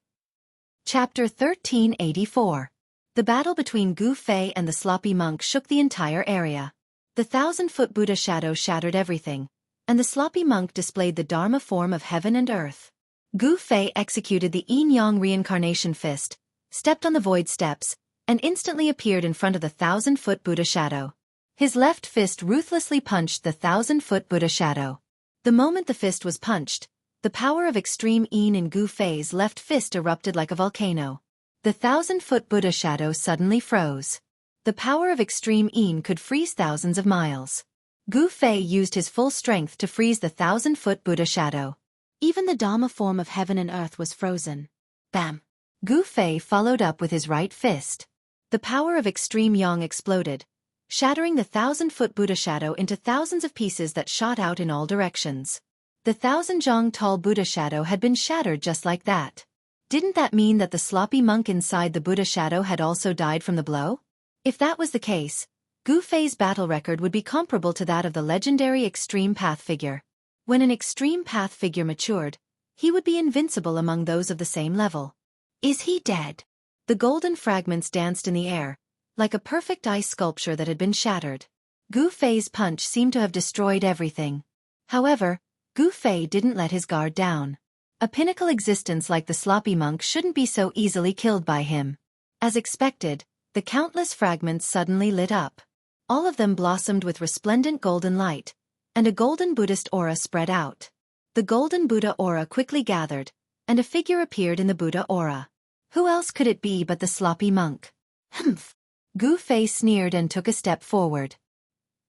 Chapter 1384. The battle between Gu Fei and the sloppy monk shook the entire area. The 1,000-foot Buddha shadow shattered everything, and the sloppy monk displayed the Dharma form of heaven and earth. Gu Fei executed the Yin-Yang reincarnation fist, stepped on the void steps, and instantly appeared in front of the 1,000-foot Buddha shadow. His left fist ruthlessly punched the 1,000-foot Buddha shadow. The moment the fist was punched, the power of extreme Yin in Gu Fei's left fist erupted like a volcano. The 1,000-foot Buddha shadow suddenly froze. The power of extreme Yin could freeze thousands of miles. Gu Fei used his full strength to freeze the 1,000-foot Buddha shadow. Even the Dhamma form of heaven and earth was frozen. Bam! Gu Fei followed up with his right fist. The power of extreme Yang exploded, shattering the 1,000-foot Buddha shadow into thousands of pieces that shot out in all directions. The 1,000-jong-tall Buddha shadow had been shattered just like that. Didn't that mean that the sloppy monk inside the Buddha shadow had also died from the blow? If that was the case, Gu Fei's battle record would be comparable to that of the legendary Extreme Path figure. When an Extreme Path figure matured, he would be invincible among those of the same level. Is he dead? The golden fragments danced in the air, like a perfect ice sculpture that had been shattered. Gu Fei's punch seemed to have destroyed everything. However, Gu Fei didn't let his guard down. A pinnacle existence like the sloppy monk shouldn't be so easily killed by him. As expected, the countless fragments suddenly lit up. All of them blossomed with resplendent golden light, and a golden Buddhist aura spread out. The golden Buddha aura quickly gathered, and a figure appeared in the Buddha aura. Who else could it be but the sloppy monk? Humph! Gu Fei sneered and took a step forward.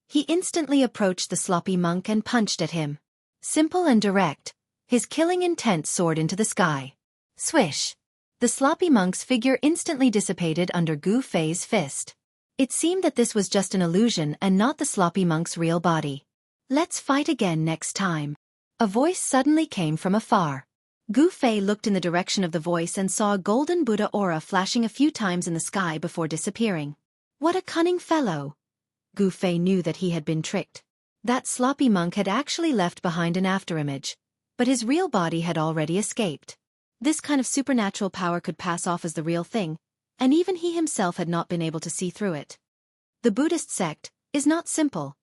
He instantly approached the sloppy monk and punched at him. Simple and direct, his killing intent soared into the sky. Swish! The sloppy monk's figure instantly dissipated under Gu Fei's fist. It seemed that this was just an illusion and not the sloppy monk's real body. Let's fight again next time. A voice suddenly came from afar. Gu Fei looked in the direction of the voice and saw a golden Buddha aura flashing a few times in the sky before disappearing. What a cunning fellow! Gu Fei knew that he had been tricked. That sloppy monk had actually left behind an afterimage, but his real body had already escaped. This kind of supernatural power could pass off as the real thing, and even he himself had not been able to see through it. The Buddhist sect is not simple.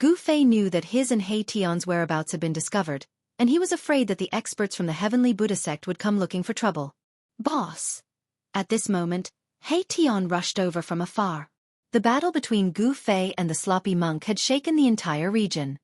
Gu Fei knew that his and He Tian's whereabouts had been discovered, and he was afraid that the experts from the heavenly Buddha sect would come looking for trouble. Boss! At this moment, He Tian rushed over from afar. The battle between Gu Fei and the sloppy monk had shaken the entire region.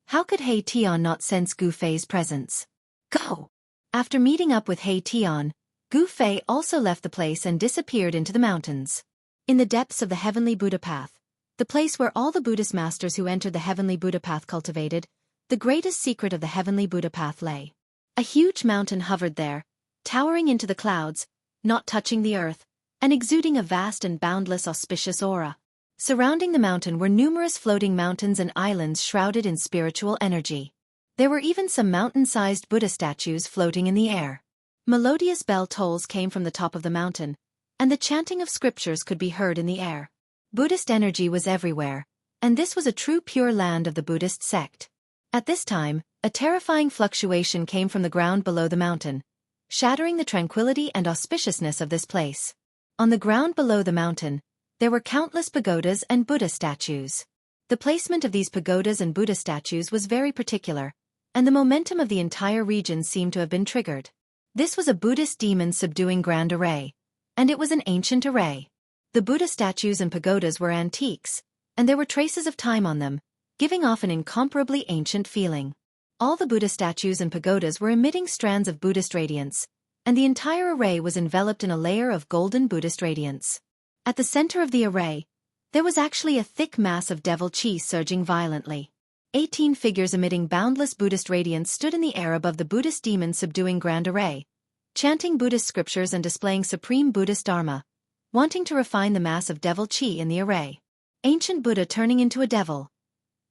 How could He Tian not sense Gu Fei's presence? Go! After meeting up with He Tian, Gu Fei also left the place and disappeared into the mountains. In the depths of the heavenly Buddha path, the place where all the Buddhist masters who entered the heavenly Buddha path cultivated, the greatest secret of the heavenly Buddha path lay. A huge mountain hovered there, towering into the clouds, not touching the earth, and exuding a vast and boundless auspicious aura. Surrounding the mountain were numerous floating mountains and islands shrouded in spiritual energy. There were even some mountain-sized Buddha statues floating in the air. Melodious bell tolls came from the top of the mountain, and the chanting of scriptures could be heard in the air. Buddhist energy was everywhere, and this was a true pure land of the Buddhist sect. At this time, a terrifying fluctuation came from the ground below the mountain, shattering the tranquility and auspiciousness of this place. On the ground below the mountain, there were countless pagodas and Buddha statues. The placement of these pagodas and Buddha statues was very particular, and the momentum of the entire region seemed to have been triggered. This was a Buddhist demon subduing grand array, and it was an ancient array. The Buddha statues and pagodas were antiques, and there were traces of time on them, giving off an incomparably ancient feeling. All the Buddha statues and pagodas were emitting strands of Buddhist radiance, and the entire array was enveloped in a layer of golden Buddhist radiance. At the center of the array, there was actually a thick mass of devil chi surging violently. 18 figures emitting boundless Buddhist radiance stood in the air above the Buddhist demon subduing grand array, chanting Buddhist scriptures and displaying supreme Buddhist dharma, wanting to refine the mass of devil chi in the array. Ancient Buddha turning into a devil.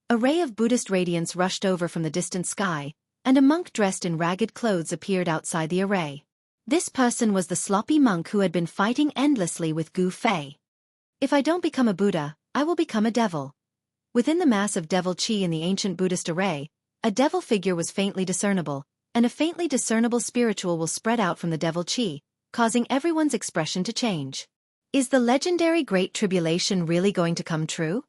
A ray of Buddhist radiance rushed over from the distant sky, and a monk dressed in ragged clothes appeared outside the array. This person was the sloppy monk who had been fighting endlessly with Gu Fei. If I don't become a Buddha, I will become a devil. Within the mass of devil chi in the ancient Buddhist array, a devil figure was faintly discernible, and a faintly discernible spiritual will spread out from the devil chi, causing everyone's expression to change. Is the legendary Great Tribulation really going to come true?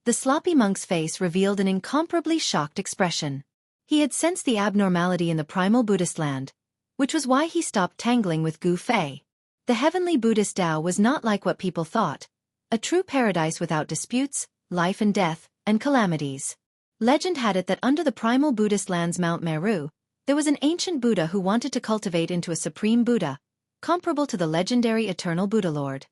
The sloppy monk's face revealed an incomparably shocked expression. He had sensed the abnormality in the primal Buddhist land, which was why he stopped tangling with Gu Fei. The heavenly Buddhist Tao was not like what people thought, a true paradise without disputes, life and death, and calamities. Legend had it that under the primal Buddhist lands Mount Meru, there was an ancient Buddha who wanted to cultivate into a supreme Buddha, comparable to the legendary eternal Buddha Lord.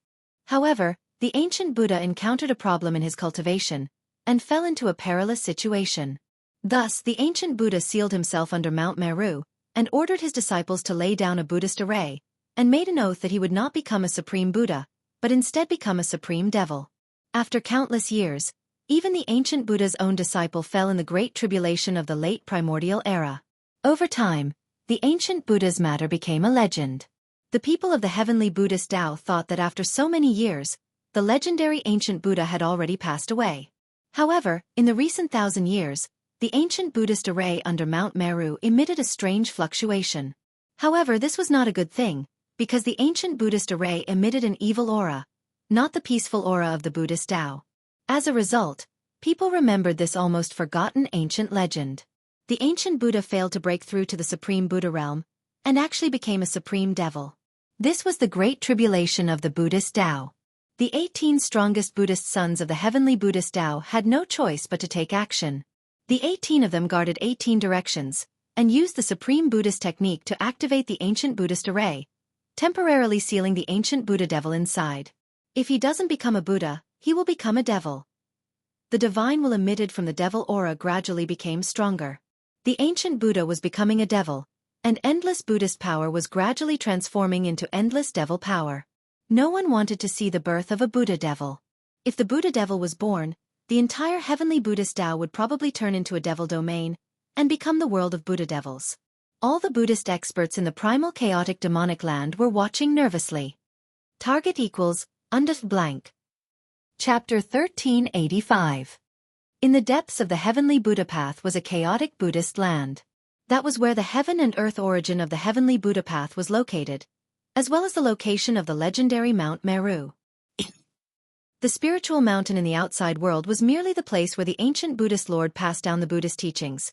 However, the ancient Buddha encountered a problem in his cultivation, and fell into a perilous situation. Thus, the ancient Buddha sealed himself under Mount Meru, and ordered his disciples to lay down a Buddhist array, and made an oath that he would not become a supreme Buddha, but instead become a supreme devil. After countless years, even the ancient Buddha's own disciple fell in the great tribulation of the late primordial era. Over time, the ancient Buddha's matter became a legend. The people of the heavenly Buddhist Tao thought that after so many years, the legendary ancient Buddha had already passed away. However, in the recent 1,000 years, the ancient Buddhist array under Mount Meru emitted a strange fluctuation. However, this was not a good thing, because the ancient Buddhist array emitted an evil aura, not the peaceful aura of the Buddhist Tao. As a result, people remembered this almost forgotten ancient legend. The ancient Buddha failed to break through to the supreme Buddha realm, and actually became a supreme devil. This was the great tribulation of the Buddhist Tao. The 18 strongest Buddhist sons of the heavenly Buddhist Tao had no choice but to take action. The 18 of them guarded 18 directions, and used the supreme Buddhist technique to activate the ancient Buddhist array, temporarily sealing the ancient Buddha devil inside. If he doesn't become a Buddha, he will become a devil. The divine will emitted from the devil aura gradually became stronger. The ancient Buddha was becoming a devil, and endless Buddhist power was gradually transforming into endless devil power. No one wanted to see the birth of a Buddha devil. If the Buddha devil was born, the entire heavenly Buddhist Tao would probably turn into a devil domain, and become the world of Buddha devils. All the Buddhist experts in the primal chaotic demonic land were watching nervously. Target equals, undef blank. Chapter 1385. In the depths of the heavenly Buddha path was a chaotic Buddhist land. That was where the heaven and earth origin of the heavenly Buddha path was located, as well as the location of the legendary Mount Meru. The spiritual mountain in the outside world was merely the place where the ancient Buddhist Lord passed down the Buddhist teachings,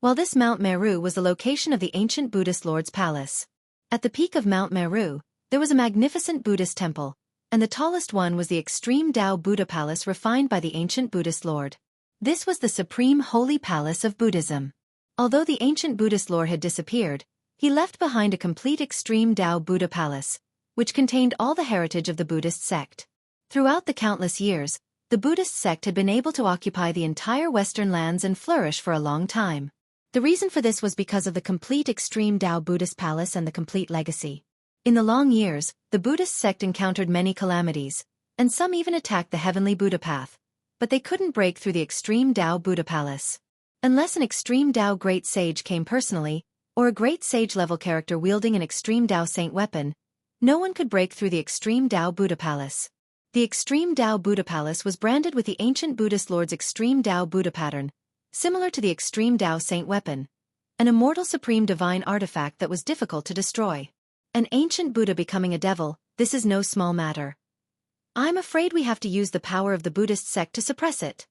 while this Mount Meru was the location of the ancient Buddhist Lord's palace. At the peak of Mount Meru, there was a magnificent Buddhist temple, and the tallest one was the extreme Tao Buddha palace refined by the ancient Buddhist Lord. This was the supreme holy palace of Buddhism. Although the ancient Buddhist Lord had disappeared, he left behind a complete extreme Tao Buddha palace, which contained all the heritage of the Buddhist sect. Throughout the countless years, the Buddhist sect had been able to occupy the entire Western lands and flourish for a long time. The reason for this was because of the complete extreme Tao Buddhist palace and the complete legacy. In the long years, the Buddhist sect encountered many calamities, and some even attacked the heavenly Buddha path, but they couldn't break through the extreme Tao Buddha palace. Unless an extreme Tao great sage came personally, or a great sage-level character wielding an extreme Tao saint weapon, no one could break through the extreme Tao Buddha palace. The extreme Tao Buddha palace was branded with the ancient Buddhist Lord's extreme Tao Buddha pattern, similar to the extreme Tao saint weapon, an immortal supreme divine artifact that was difficult to destroy. An ancient Buddha becoming a devil, this is no small matter. I'm afraid we have to use the power of the Buddhist sect to suppress it.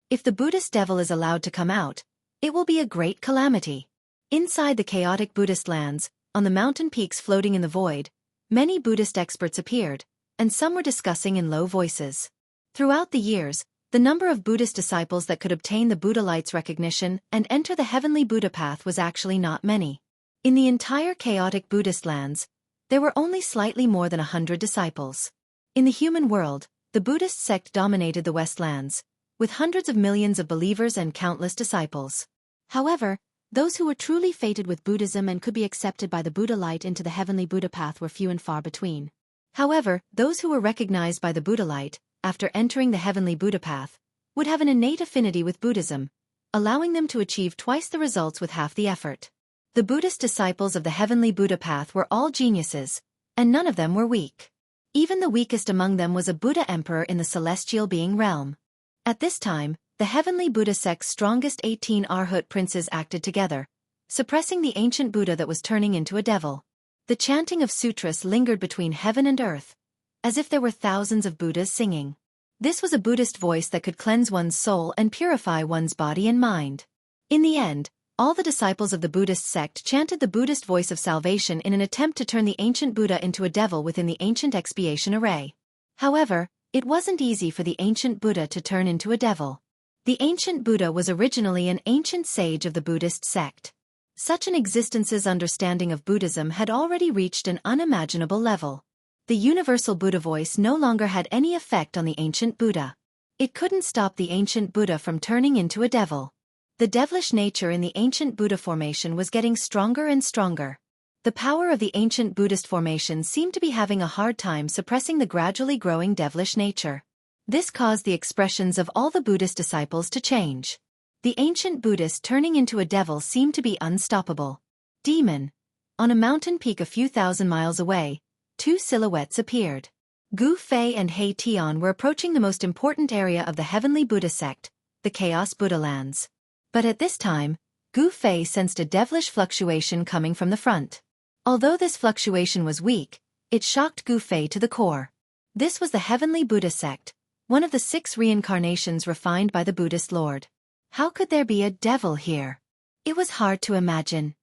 If the Buddhist devil is allowed to come out, it will be a great calamity. Inside the chaotic Buddhist lands, on the mountain peaks floating in the void, many Buddhist experts appeared, and some were discussing in low voices. Throughout the years, the number of Buddhist disciples that could obtain the Buddha light's recognition and enter the heavenly Buddha path was actually not many. In the entire chaotic Buddhist lands, there were only slightly more than 100 disciples. In the human world, the Buddhist sect dominated the Westlands, with hundreds of millions of believers and countless disciples. However, those who were truly fated with Buddhism and could be accepted by the Buddha light into the heavenly Buddha path were few and far between. However, those who were recognized by the Buddha light, after entering the heavenly Buddha path, would have an innate affinity with Buddhism, allowing them to achieve twice the results with half the effort. The Buddhist disciples of the heavenly Buddha path were all geniuses, and none of them were weak. Even the weakest among them was a Buddha emperor in the celestial being realm. At this time, the heavenly Buddha sect's strongest 18 Arhat princes acted together, suppressing the ancient Buddha that was turning into a devil. The chanting of sutras lingered between heaven and earth, as if there were thousands of Buddhas singing. This was a Buddhist voice that could cleanse one's soul and purify one's body and mind. In the end, All the disciples of the Buddhist sect chanted the Buddhist voice of salvation in an attempt to turn the ancient Buddha into a devil within the ancient expiation array. However, it wasn't easy for the ancient Buddha to turn into a devil. The ancient Buddha was originally an ancient sage of the Buddhist sect. Such an existence's understanding of Buddhism had already reached an unimaginable level. The universal Buddha voice no longer had any effect on the ancient Buddha. It couldn't stop the ancient Buddha from turning into a devil. The devilish nature in the ancient Buddha formation was getting stronger and stronger. The power of the ancient Buddhist formation seemed to be having a hard time suppressing the gradually growing devilish nature. This caused the expressions of all the Buddhist disciples to change. The ancient Buddhist turning into a devil seemed to be unstoppable. Demon. On a mountain peak a few thousand miles away, two silhouettes appeared. Gu Fei and He Tian were approaching the most important area of the heavenly Buddha sect, the Chaos Buddha lands. But at this time, Gu Fei sensed a devilish fluctuation coming from the front. Although this fluctuation was weak, it shocked Gu Fei to the core. This was the heavenly Buddha sect, one of the 6 reincarnations refined by the Buddhist Lord. How could there be a devil here? It was hard to imagine.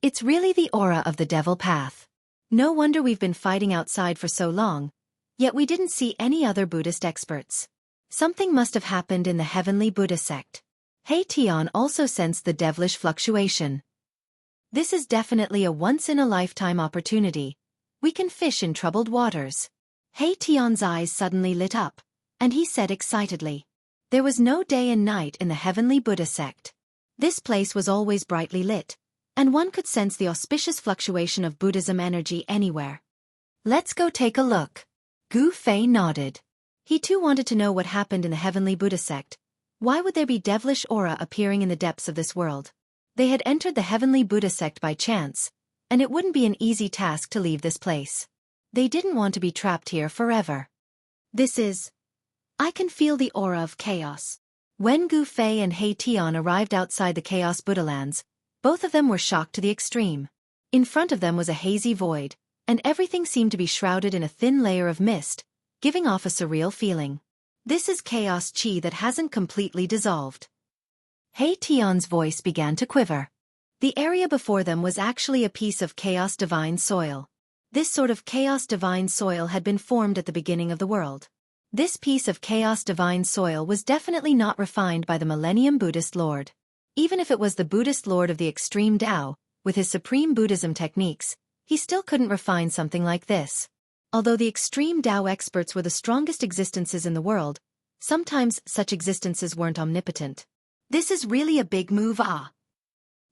It's really the aura of the devil path. No wonder we've been fighting outside for so long, yet we didn't see any other Buddhist experts. Something must have happened in the heavenly Buddha sect. He Tian also sensed the devilish fluctuation. This is definitely a once-in-a-lifetime opportunity. We can fish in troubled waters. He Tian's eyes suddenly lit up, and he said excitedly. There was no day and night in the heavenly Buddha sect. This place was always brightly lit, and one could sense the auspicious fluctuation of Buddhism energy anywhere. Let's go take a look. Gu Fei nodded. He too wanted to know what happened in the heavenly Buddha sect. Why would there be devilish aura appearing in the depths of this world? They had entered the heavenly Buddha sect by chance, and it wouldn't be an easy task to leave this place. They didn't want to be trapped here forever. I can feel the aura of chaos. When Gu Fei and He Tian arrived outside the Chaos Buddha lands, both of them were shocked to the extreme. In front of them was a hazy void, and everything seemed to be shrouded in a thin layer of mist, giving off a surreal feeling. This is chaos chi that hasn't completely dissolved. He Tian's voice began to quiver. The area before them was actually a piece of chaos divine soil. This sort of chaos divine soil had been formed at the beginning of the world. This piece of chaos divine soil was definitely not refined by the Millennium Buddhist Lord. Even if it was the Buddhist Lord of the extreme Tao, with his supreme Buddhism techniques, he still couldn't refine something like this. Although the extreme Tao experts were the strongest existences in the world, sometimes such existences weren't omnipotent. This is really a big move,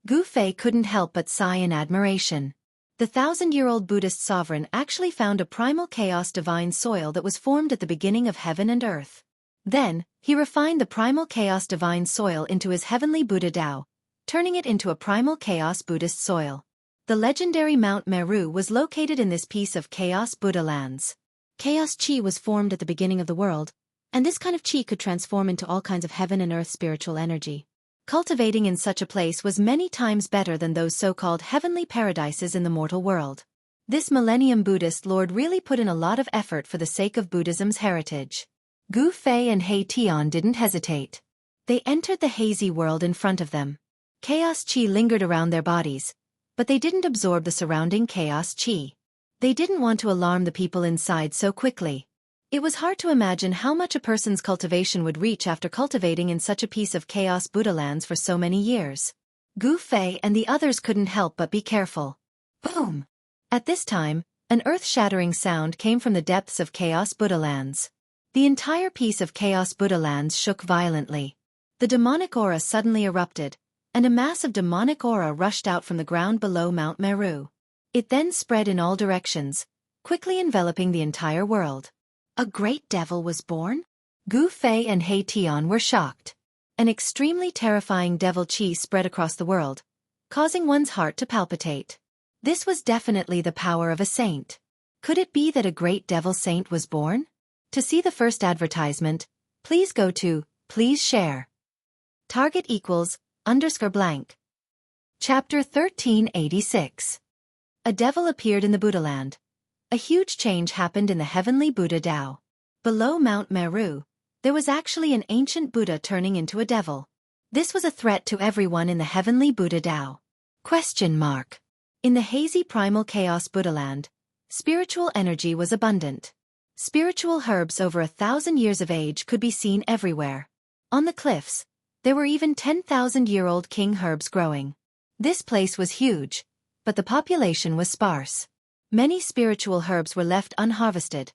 Gu Fei couldn't help but sigh in admiration. The 1,000-year-old Buddhist sovereign actually found a primal chaos divine soil that was formed at the beginning of heaven and earth. Then, he refined the primal chaos divine soil into his heavenly Buddha Tao, turning it into a primal chaos Buddhist soil. The legendary Mount Meru was located in this piece of chaos Buddha lands. Chaos chi was formed at the beginning of the world, and this kind of chi could transform into all kinds of heaven and earth spiritual energy. Cultivating in such a place was many times better than those so-called heavenly paradises in the mortal world. This Millennium Buddhist Lord really put in a lot of effort for the sake of Buddhism's heritage. Gu Fei and He Tian didn't hesitate. They entered the hazy world in front of them. Chaos chi lingered around their bodies, but they didn't absorb the surrounding chaos chi. They didn't want to alarm the people inside so quickly. It was hard to imagine how much a person's cultivation would reach after cultivating in such a piece of chaos Buddha lands for so many years. Gu Fei and the others couldn't help but be careful. Boom! At this time, an earth-shattering sound came from the depths of chaos Buddha lands. The entire piece of chaos Buddha lands shook violently. The demonic aura suddenly erupted, and a mass of demonic aura rushed out from the ground below Mount Meru. It then spread in all directions, quickly enveloping the entire world. A great devil was born? Gu Fei and He Tian were shocked. An extremely terrifying devil chi spread across the world, causing one's heart to palpitate. This was definitely the power of a saint. Could it be that a great devil saint was born? To see the first advertisement, please go to, please share. Target equals, _blank. Chapter 1386. A devil appeared in the Buddha land. A huge change happened in the heavenly Buddha Tao. Below Mount Meru, there was actually an ancient Buddha turning into a devil. This was a threat to everyone in the heavenly Buddha Tao. Question mark. In the hazy primal chaos Buddhaland, spiritual energy was abundant. Spiritual herbs over 1,000 years of age could be seen everywhere. On the cliffs, there were even 10,000-year-old king herbs growing. This place was huge, but the population was sparse. Many spiritual herbs were left unharvested,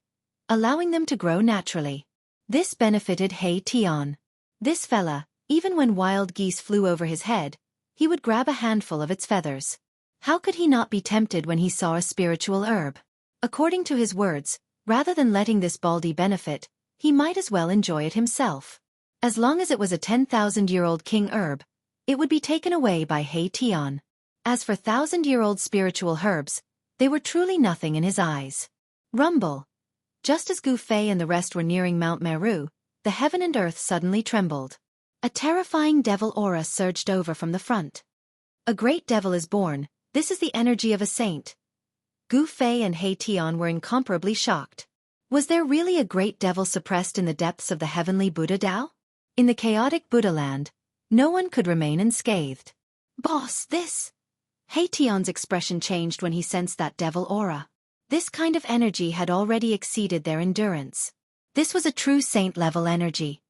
allowing them to grow naturally. This benefited He Tian. This fella, even when wild geese flew over his head, he would grab a handful of its feathers. How could he not be tempted when he saw a spiritual herb? According to his words, rather than letting this baldy benefit, he might as well enjoy it himself. As long as it was a 10,000-year-old king herb, it would be taken away by He Tian. As for 1,000-year-old spiritual herbs, they were truly nothing in his eyes. Rumble. Just as Gu Fei and the rest were nearing Mount Meru, the heaven and earth suddenly trembled. A terrifying devil aura surged over from the front. A great devil is born. This is the energy of a saint. Gu Fei and He Tian were incomparably shocked. Was there really a great devil suppressed in the depths of the heavenly Buddha Tao? In the chaotic Buddha land, no one could remain unscathed. Boss, this... He Tian's expression changed when he sensed that devil aura. This kind of energy had already exceeded their endurance. This was a true saint-level energy.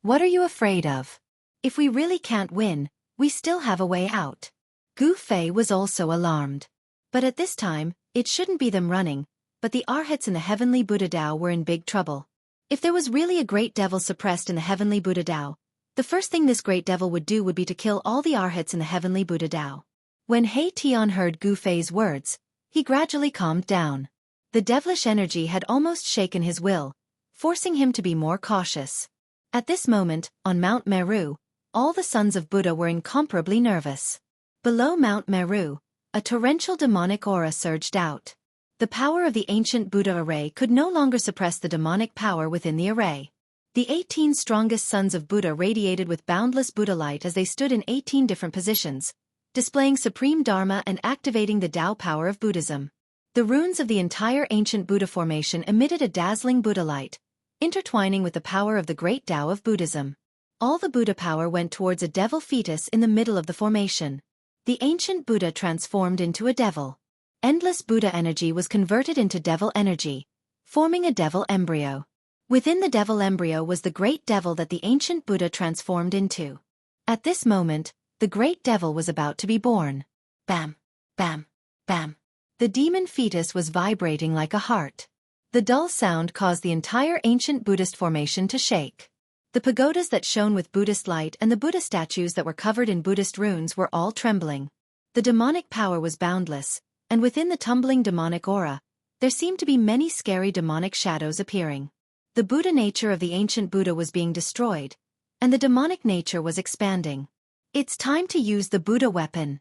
What are you afraid of? If we really can't win, we still have a way out. Gu Fei was also alarmed. But at this time, it shouldn't be them running, but the arhats in the heavenly Buddha Tao were in big trouble. If there was really a great devil suppressed in the heavenly Buddha Tao, the first thing this great devil would do would be to kill all the arhats in the heavenly Buddha Tao. When He Tian heard Gu Fei's words, he gradually calmed down. The devilish energy had almost shaken his will, forcing him to be more cautious. At this moment, on Mount Meru, all the sons of Buddha were incomparably nervous. Below Mount Meru, a torrential demonic aura surged out. The power of the ancient Buddha array could no longer suppress the demonic power within the array. The 18 strongest sons of Buddha radiated with boundless Buddha light as they stood in 18 different positions, displaying supreme Dharma and activating the Tao power of Buddhism. The runes of the entire ancient Buddha formation emitted a dazzling Buddha light, intertwining with the power of the great Tao of Buddhism. All the Buddha power went towards a devil fetus in the middle of the formation. The ancient Buddha transformed into a devil. Endless Buddha energy was converted into devil energy, forming a devil embryo. Within the devil embryo was the great devil that the ancient Buddha transformed into. At this moment, the great devil was about to be born. Bam, bam, bam. The demon fetus was vibrating like a heart. The dull sound caused the entire ancient Buddhist formation to shake. The pagodas that shone with Buddhist light and the Buddha statues that were covered in Buddhist runes were all trembling. The demonic power was boundless, and within the tumbling demonic aura, there seemed to be many scary demonic shadows appearing. The Buddha nature of the ancient Buddha was being destroyed, and the demonic nature was expanding. It's time to use the Buddha weapon,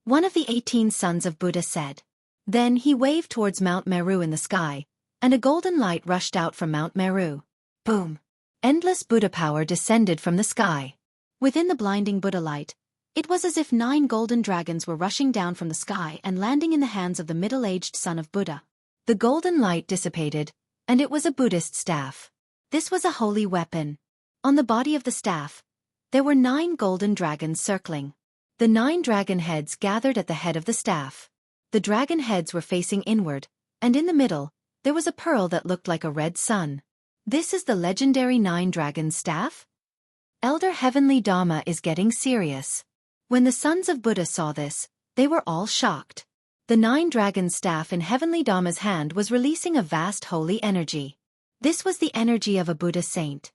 one of the 18 sons of Buddha said. Then he waved towards Mount Meru in the sky, and a golden light rushed out from Mount Meru. Boom! Endless Buddha power descended from the sky. Within the blinding Buddha light, it was as if 9 golden dragons were rushing down from the sky and landing in the hands of the middle-aged son of Buddha. The golden light dissipated, and it was a Buddhist staff. This was a holy weapon. On the body of the staff, there were 9 golden dragons circling. The 9 dragon heads gathered at the head of the staff. The dragon heads were facing inward, and in the middle, there was a pearl that looked like a red sun. This is the legendary 9 dragon staff? Elder Heavenly Dharma is getting serious. When the sons of Buddha saw this, they were all shocked. The 9 dragon staff in Heavenly Dharma's hand was releasing a vast holy energy. This was the energy of a Buddha saint.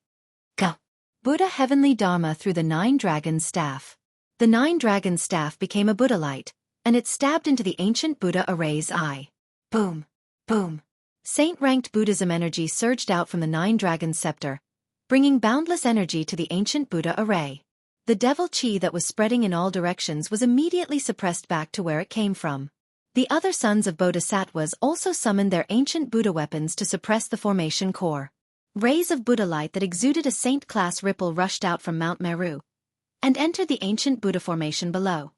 Go! Buddha Heavenly Dharma threw the 9 dragon staff. The 9 dragon staff became a Buddha light, and it stabbed into the ancient Buddha array's eye. Boom! Boom! Saint-ranked Buddhism energy surged out from the 9 dragon scepter, bringing boundless energy to the ancient Buddha array. The devil chi that was spreading in all directions was immediately suppressed back to where it came from. The other sons of Bodhisattvas also summoned their ancient Buddha weapons to suppress the formation core. Rays of Buddha light that exuded a saint-class ripple rushed out from Mount Meru and entered the ancient Buddha formation below.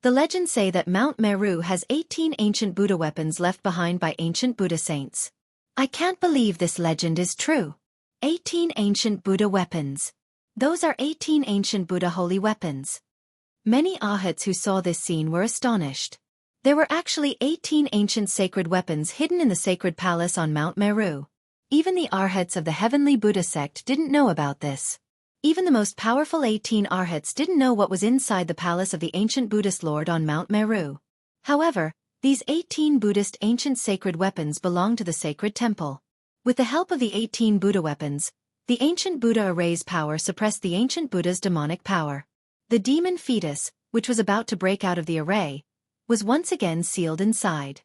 The legends say that Mount Meru has 18 ancient Buddha weapons left behind by ancient Buddha saints. I can't believe this legend is true. 18 ancient Buddha weapons. Those are 18 ancient Buddha holy weapons. Many Arhats who saw this scene were astonished. There were actually 18 ancient sacred weapons hidden in the sacred palace on Mount Meru. Even the Arhats of the heavenly Buddha sect didn't know about this. Even the most powerful 18 Arhats didn't know what was inside the palace of the ancient Buddhist lord on Mount Meru. However, these 18 Buddhist ancient sacred weapons belong to the sacred temple. With the help of the 18 Buddha weapons, the ancient Buddha array's power suppressed the ancient Buddha's demonic power. The demon fetus, which was about to break out of the array, was once again sealed inside.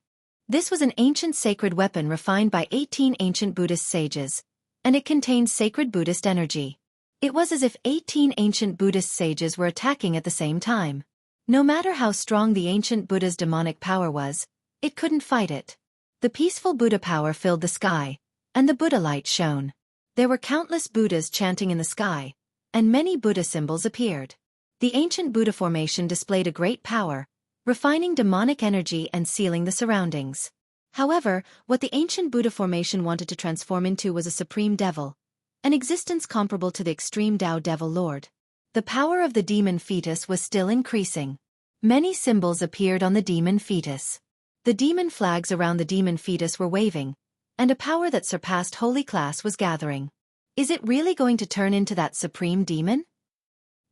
This was an ancient sacred weapon refined by 18 ancient Buddhist sages, and it contained sacred Buddhist energy. It was as if 18 ancient Buddhist sages were attacking at the same time. No matter how strong the ancient Buddha's demonic power was, it couldn't fight it. The peaceful Buddha power filled the sky, and the Buddha light shone. There were countless Buddhas chanting in the sky, and many Buddha symbols appeared. The ancient Buddha formation displayed a great power, refining demonic energy and sealing the surroundings. However, what the ancient Buddha formation wanted to transform into was a supreme devil, an existence comparable to the extreme Tao devil lord. The power of the demon fetus was still increasing. Many symbols appeared on the demon fetus. The demon flags around the demon fetus were waving, and a power that surpassed holy class was gathering. Is it really going to turn into that supreme demon?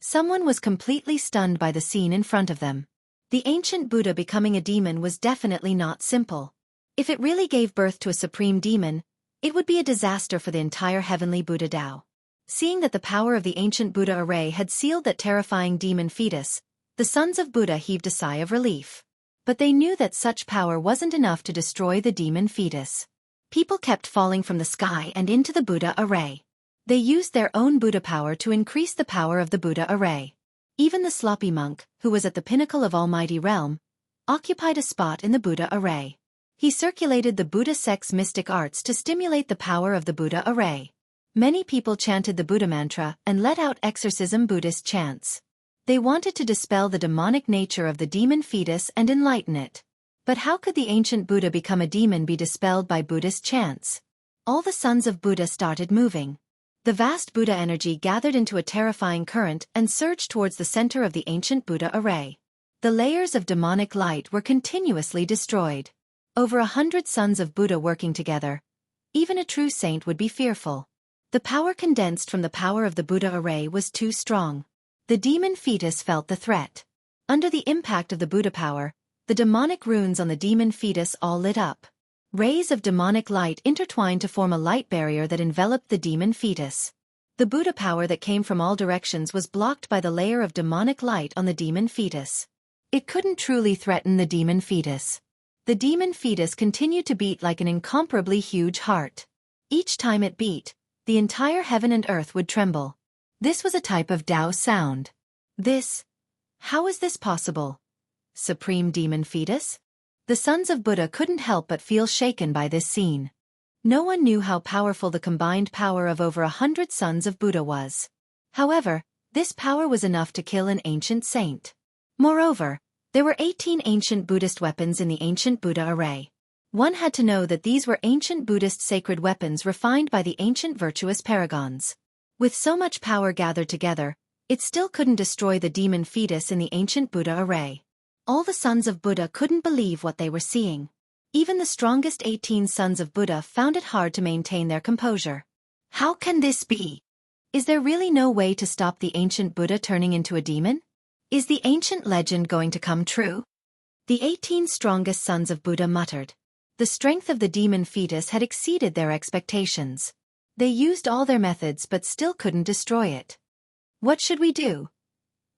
Someone was completely stunned by the scene in front of them. The ancient Buddha becoming a demon was definitely not simple. If it really gave birth to a supreme demon, it would be a disaster for the entire heavenly Buddha Tao. Seeing that the power of the ancient Buddha array had sealed that terrifying demon fetus, the sons of Buddha heaved a sigh of relief. But they knew that such power wasn't enough to destroy the demon fetus. People kept falling from the sky and into the Buddha array. They used their own Buddha power to increase the power of the Buddha array. Even the sloppy monk, who was at the pinnacle of Almighty Realm, occupied a spot in the Buddha array. He circulated the Buddha sect's mystic arts to stimulate the power of the Buddha array. Many people chanted the Buddha mantra and let out exorcism Buddhist chants. They wanted to dispel the demonic nature of the demon fetus and enlighten it. But how could the ancient Buddha become a demon be dispelled by Buddhist chants? All the sons of Buddha started moving. The vast Buddha energy gathered into a terrifying current and surged towards the center of the ancient Buddha array. The layers of demonic light were continuously destroyed. Over 100 sons of Buddha working together. Even a true saint would be fearful. The power condensed from the power of the Buddha array was too strong. The demon fetus felt the threat. Under the impact of the Buddha power, the demonic runes on the demon fetus all lit up. Rays of demonic light intertwined to form a light barrier that enveloped the demon fetus. The Buddha power that came from all directions was blocked by the layer of demonic light on the demon fetus. It couldn't truly threaten the demon fetus. The demon fetus continued to beat like an incomparably huge heart. Each time it beat, the entire heaven and earth would tremble. This was a type of Tao sound. How is this possible? Supreme demon fetus? The sons of Buddha couldn't help but feel shaken by this scene. No one knew how powerful the combined power of over 100 sons of Buddha was. However, this power was enough to kill an ancient saint. Moreover, there were 18 ancient Buddhist weapons in the ancient Buddha array. One had to know that these were ancient Buddhist sacred weapons refined by the ancient virtuous paragons. With so much power gathered together, it still couldn't destroy the demon fetus in the ancient Buddha array. All the sons of Buddha couldn't believe what they were seeing. Even the strongest 18 sons of Buddha found it hard to maintain their composure. How can this be? Is there really no way to stop the ancient Buddha turning into a demon? Is the ancient legend going to come true? The 18 strongest sons of Buddha muttered. The strength of the demon fetus had exceeded their expectations. They used all their methods but still couldn't destroy it. What should we do?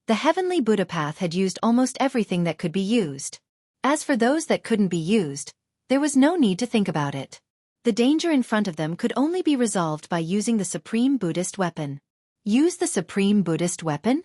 The heavenly Buddha path had used almost everything that could be used. As for those that couldn't be used, there was no need to think about it. The danger in front of them could only be resolved by using the supreme Buddhist weapon. Use the supreme Buddhist weapon?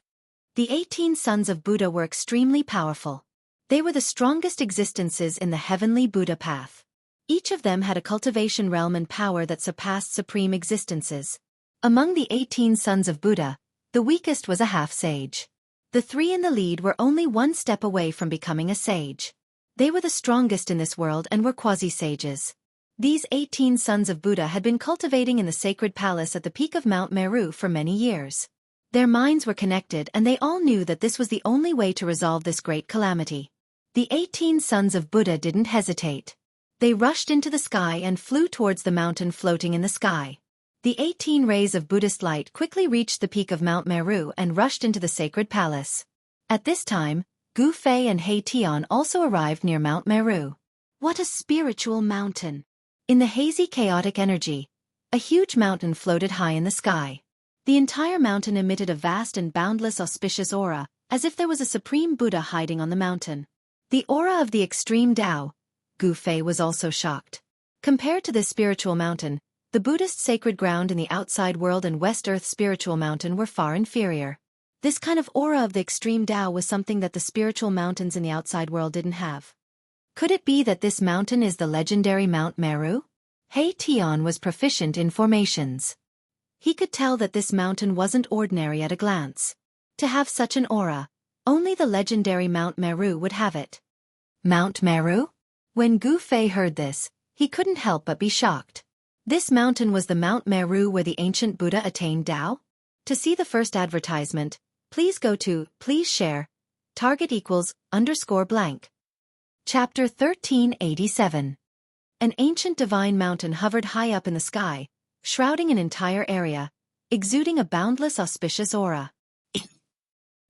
The 18 sons of Buddha were extremely powerful. They were the strongest existences in the heavenly Buddha path. Each of them had a cultivation realm and power that surpassed supreme existences. Among the 18 sons of Buddha, the weakest was a half-sage. The 3 in the lead were only one step away from becoming a sage. They were the strongest in this world and were quasi-sages. These 18 sons of Buddha had been cultivating in the sacred palace at the peak of Mount Meru for many years. Their minds were connected and they all knew that this was the only way to resolve this great calamity. The 18 sons of Buddha didn't hesitate. They rushed into the sky and flew towards the mountain floating in the sky. The 18 rays of Buddhist light quickly reached the peak of Mount Meru and rushed into the sacred palace. At this time, Gu Fei and He Tian also arrived near Mount Meru. What a spiritual mountain! In the hazy chaotic energy, a huge mountain floated high in the sky. The entire mountain emitted a vast and boundless auspicious aura, as if there was a supreme Buddha hiding on the mountain. The aura of the extreme Tao. Gu Fei was also shocked. Compared to this spiritual mountain, the Buddhist sacred ground in the outside world and West Earth's spiritual mountain were far inferior. This kind of aura of the extreme Tao was something that the spiritual mountains in the outside world didn't have. Could it be that this mountain is the legendary Mount Meru? He Tian was proficient in formations. He could tell that this mountain wasn't ordinary at a glance. To have such an aura, only the legendary Mount Meru would have it. Mount Meru? When Gu Fei heard this, he couldn't help but be shocked. This mountain was the Mount Meru where the ancient Buddha attained Tao? To see the first advertisement, please go to, please share, target =_blank. Chapter 1387. An ancient divine mountain hovered high up in the sky, shrouding an entire area, exuding a boundless auspicious aura.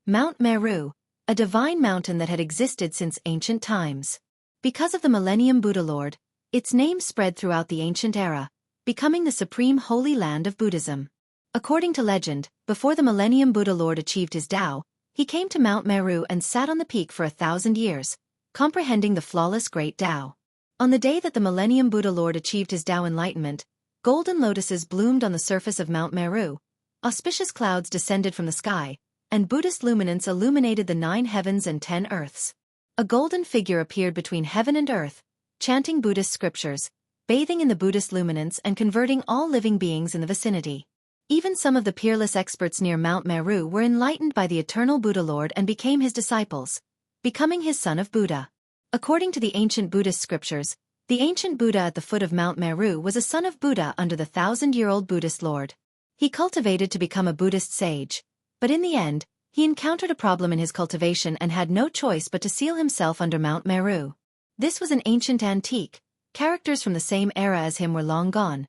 Mount Meru, a divine mountain that had existed since ancient times. Because of the Millennium Buddha Lord, its name spread throughout the ancient era, becoming the supreme holy land of Buddhism. According to legend, before the Millennium Buddha Lord achieved his Tao, he came to Mount Meru and sat on the peak for 1,000 years, comprehending the flawless great Tao. On the day that the Millennium Buddha Lord achieved his Tao enlightenment, golden lotuses bloomed on the surface of Mount Meru, auspicious clouds descended from the sky, and Buddhist luminance illuminated the 9 heavens and 10 earths. A golden figure appeared between heaven and earth, chanting Buddhist scriptures, bathing in the Buddhist luminance and converting all living beings in the vicinity. Even some of the peerless experts near Mount Meru were enlightened by the eternal Buddha Lord and became his disciples, becoming his son of Buddha. According to the ancient Buddhist scriptures, the ancient Buddha at the foot of Mount Meru was a son of Buddha under the 1,000-year-old Buddhist Lord. He cultivated to become a Buddhist sage, but in the end, he encountered a problem in his cultivation and had no choice but to seal himself under Mount Meru. This was an ancient antique. Characters from the same era as him were long gone.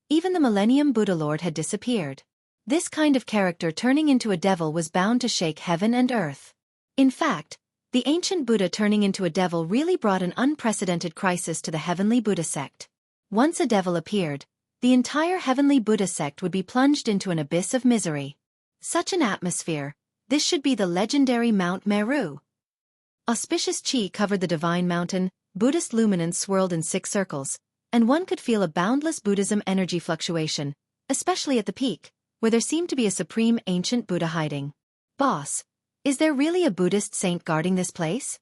Even the Millennium Buddha Lord had disappeared. This kind of character turning into a devil was bound to shake heaven and earth. In fact, the ancient Buddha turning into a devil really brought an unprecedented crisis to the heavenly Buddha sect. Once a devil appeared, the entire heavenly Buddha sect would be plunged into an abyss of misery. Such an atmosphere, this should be the legendary Mount Meru. Auspicious chi covered the divine mountain, Buddhist luminance swirled in 6 circles, and one could feel a boundless Buddhism energy fluctuation, especially at the peak, where there seemed to be a supreme ancient Buddha hiding. Boss, is there really a Buddhist saint guarding this place?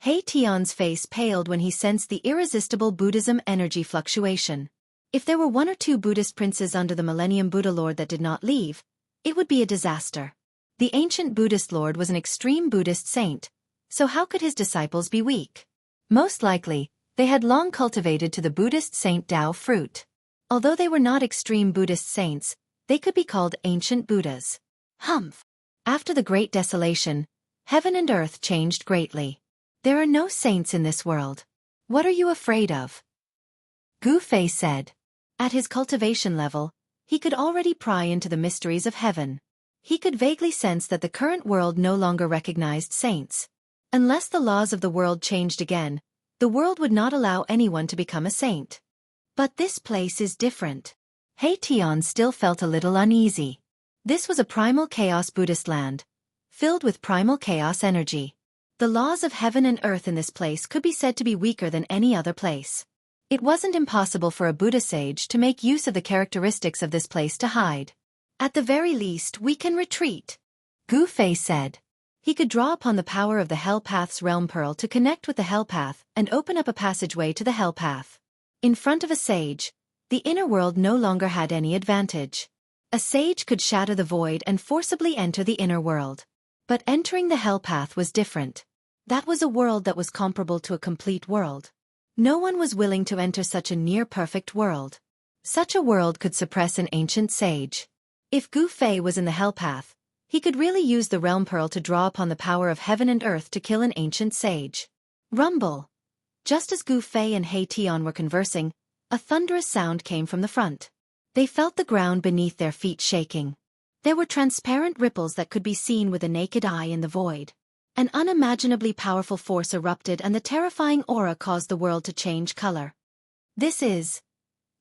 He Tian's face paled when he sensed the irresistible Buddhism energy fluctuation. If there were 1 or 2 Buddhist princes under the Millennium Buddha Lord that did not leave, it would be a disaster. The ancient Buddhist Lord was an extreme Buddhist saint, so how could his disciples be weak? Most likely, they had long cultivated to the Buddhist saint Tao fruit. Although they were not extreme Buddhist saints, they could be called ancient Buddhas. Humph! After the Great Desolation, heaven and earth changed greatly. There are no saints in this world. What are you afraid of? Gu Fei said. At his cultivation level, he could already pry into the mysteries of heaven. He could vaguely sense that the current world no longer recognized saints. Unless the laws of the world changed again, the world would not allow anyone to become a saint. But this place is different. He Tian still felt a little uneasy. This was a primal chaos Buddhist land, filled with primal chaos energy. The laws of heaven and earth in this place could be said to be weaker than any other place. It wasn't impossible for a Buddha sage to make use of the characteristics of this place to hide. At the very least, we can retreat, Gu Fei said. He could draw upon the power of the Hell Path's realm pearl to connect with the Hell Path and open up a passageway to the Hell Path. In front of a sage, the inner world no longer had any advantage. A sage could shatter the void and forcibly enter the inner world. But entering the Hell Path was different. That was a world that was comparable to a complete world. No one was willing to enter such a near-perfect world. Such a world could suppress an ancient sage. If Gu Fei was in the Hell Path, He could really use the realm pearl to draw upon the power of heaven and earth to kill an ancient sage. Rumble! Just as Gu Fei and He Tian were conversing, a thunderous sound came from the front. They felt the ground beneath their feet shaking. There were transparent ripples that could be seen with the naked eye in the void. An unimaginably powerful force erupted and the terrifying aura caused the world to change color. This is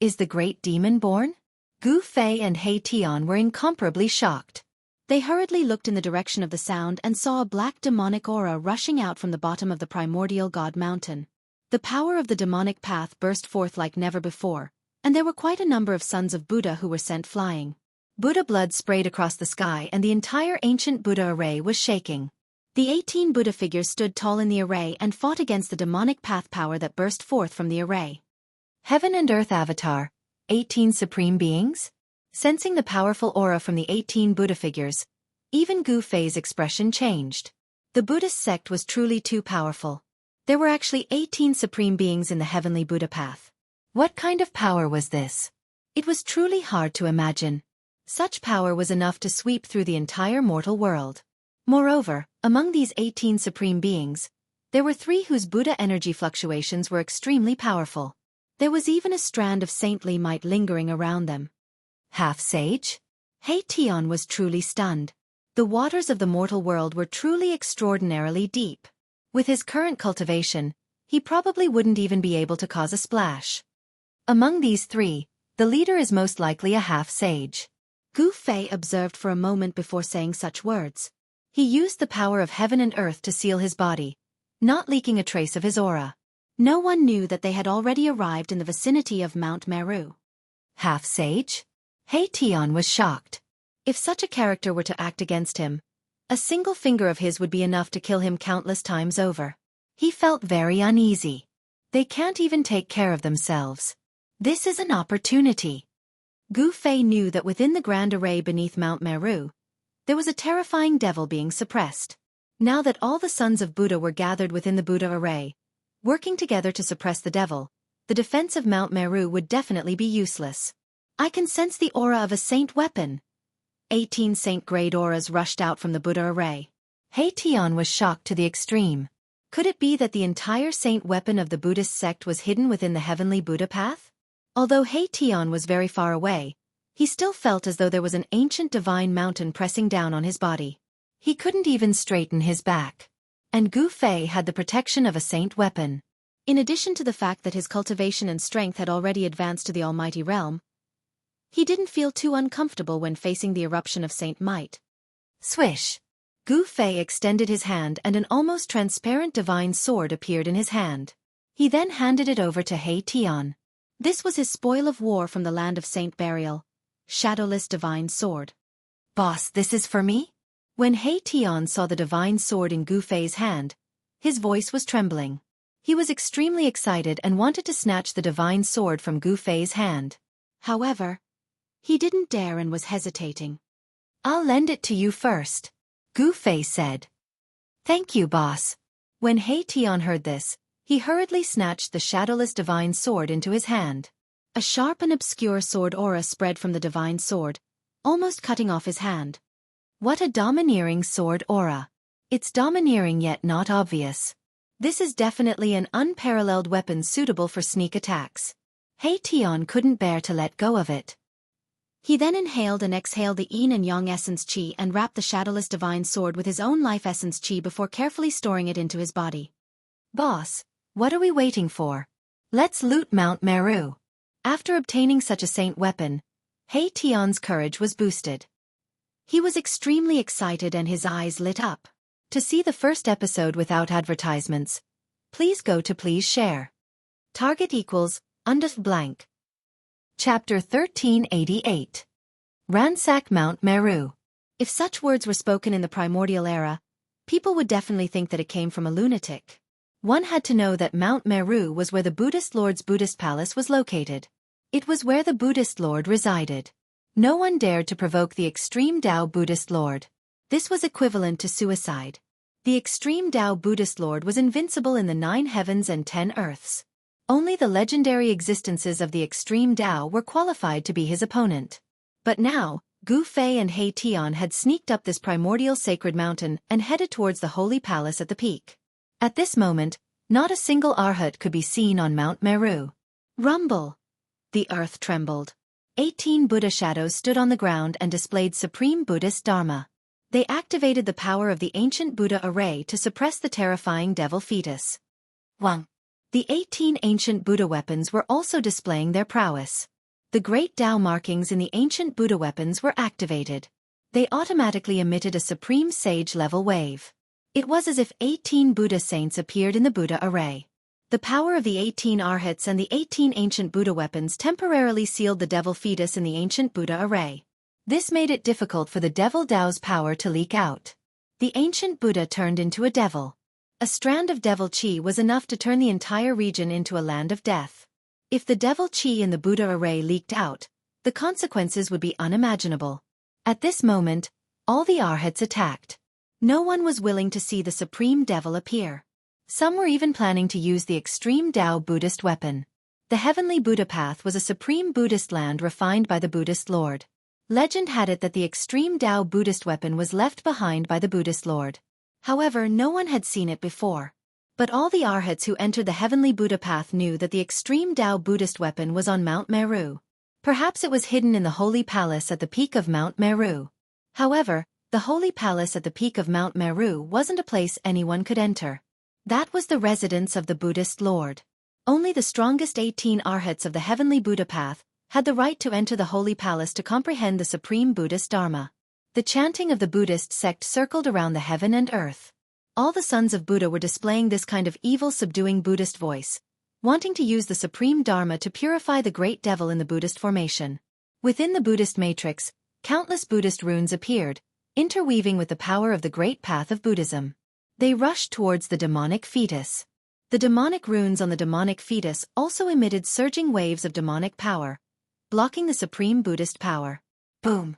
the great demon born? Gu Fei and He Tian were incomparably shocked. They hurriedly looked in the direction of the sound and saw a black demonic aura rushing out from the bottom of the primordial god mountain. The power of the demonic path burst forth like never before, and there were quite a number of sons of Buddha who were sent flying. Buddha blood sprayed across the sky and the entire ancient Buddha array was shaking. The 18 Buddha figures stood tall in the array and fought against the demonic path power that burst forth from the array. Heaven and Earth Avatar, 18 Supreme Beings? Sensing the powerful aura from the 18 Buddha figures, even Gu Fei's expression changed. The Buddhist sect was truly too powerful. There were actually 18 Supreme Beings in the heavenly Buddha path. What kind of power was this? It was truly hard to imagine. Such power was enough to sweep through the entire mortal world. Moreover, among these 18 Supreme Beings, there were 3 whose Buddha energy fluctuations were extremely powerful. There was even a strand of saintly might lingering around them. Half-sage? He Tian was truly stunned. The waters of the mortal world were truly extraordinarily deep. With his current cultivation, he probably wouldn't even be able to cause a splash. Among these 3, the leader is most likely a half-sage. Gu Fei observed for a moment before saying such words. He used the power of heaven and earth to seal his body, not leaking a trace of his aura. No one knew that they had already arrived in the vicinity of Mount Meru. Half-sage? He Tian was shocked. If such a character were to act against him, a single finger of his would be enough to kill him countless times over. He felt very uneasy. They can't even take care of themselves. This is an opportunity. Gu Fei knew that within the grand array beneath Mount Meru, there was a terrifying devil being suppressed. Now that all the sons of Buddha were gathered within the Buddha array, working together to suppress the devil, the defense of Mount Meru would definitely be useless. I can sense the aura of a saint weapon. 18 saint-grade auras rushed out from the Buddha array. He Tian was shocked to the extreme. Could it be that the entire saint weapon of the Buddhist sect was hidden within the heavenly Buddha path? Although He Tian was very far away, he still felt as though there was an ancient divine mountain pressing down on his body. He couldn't even straighten his back. And Gu Fei had the protection of a saint weapon. In addition to the fact that his cultivation and strength had already advanced to the almighty realm, he didn't feel too uncomfortable when facing the eruption of saint might. Swish! Gu Fei extended his hand and an almost transparent divine sword appeared in his hand. He then handed it over to He Tian. This was his spoil of war from the land of saint burial, shadowless divine sword. Boss, this is for me? When He Tian saw the divine sword in Gu Fei's hand, his voice was trembling. He was extremely excited and wanted to snatch the divine sword from Gu Fei's hand. However, he didn't dare and was hesitating. I'll lend it to you first, Gu Fei said. Thank you, boss. When He Tian heard this, he hurriedly snatched the shadowless divine sword into his hand. A sharp and obscure sword aura spread from the divine sword, almost cutting off his hand. What a domineering sword aura. It's domineering yet not obvious. This is definitely an unparalleled weapon suitable for sneak attacks. He Tian couldn't bear to let go of it. He then inhaled and exhaled the yin and yang essence qi and wrapped the shadowless divine sword with his own life essence qi before carefully storing it into his body. Boss, what are we waiting for? Let's loot Mount Meru. After obtaining such a saint weapon, He Tian's courage was boosted. He was extremely excited and his eyes lit up. To see the first episode without advertisements, please go to Please Share. Target equals _blank. Chapter 1388. Ransack Mount Meru. If such words were spoken in the primordial era, people would definitely think that it came from a lunatic. One had to know that Mount Meru was where the Buddhist Lord's Buddhist palace was located. It was where the Buddhist Lord resided. No one dared to provoke the extreme Tao Buddhist Lord. This was equivalent to suicide. The extreme Tao Buddhist Lord was invincible in the 9 heavens and 10 earths. Only the legendary existences of the extreme Tao were qualified to be his opponent. But now, Gu Fei and He Tian had sneaked up this primordial sacred mountain and headed towards the holy palace at the peak. At this moment, not a single Arhat could be seen on Mount Meru. Rumble! The earth trembled. 18 Buddha shadows stood on the ground and displayed supreme Buddhist Dharma. They activated the power of the ancient Buddha array to suppress the terrifying devil fetus. Wang. The 18 ancient Buddha weapons were also displaying their prowess. The great Tao markings in the ancient Buddha weapons were activated. They automatically emitted a supreme sage-level wave. It was as if 18 Buddha saints appeared in the Buddha array. The power of the 18 Arhats and the 18 ancient Buddha weapons temporarily sealed the devil fetus in the ancient Buddha array. This made it difficult for the devil Tao's power to leak out. The ancient Buddha turned into a devil. A strand of devil chi was enough to turn the entire region into a land of death. If the devil chi in the Buddha array leaked out, the consequences would be unimaginable. At this moment, all the Arhats attacked. No one was willing to see the supreme devil appear. Some were even planning to use the extreme Tao Buddhist weapon. The heavenly Buddha path was a supreme Buddhist land refined by the Buddhist Lord. Legend had it that the extreme Tao Buddhist weapon was left behind by the Buddhist Lord. However, no one had seen it before. But all the Arhats who entered the heavenly Buddha path knew that the extreme Tao Buddhist weapon was on Mount Meru. Perhaps it was hidden in the holy palace at the peak of Mount Meru. However, the holy palace at the peak of Mount Meru wasn't a place anyone could enter. That was the residence of the Buddhist Lord. Only the strongest 18 Arhats of the heavenly Buddha path had the right to enter the holy palace to comprehend the supreme Buddhist Dharma. The chanting of the Buddhist sect circled around the heaven and earth. All the sons of Buddha were displaying this kind of evil subduing Buddhist voice, wanting to use the supreme Dharma to purify the great devil in the Buddhist formation. Within the Buddhist matrix, countless Buddhist runes appeared, interweaving with the power of the great path of Buddhism. They rushed towards the demonic fetus. The demonic runes on the demonic fetus also emitted surging waves of demonic power, blocking the supreme Buddhist power. Boom!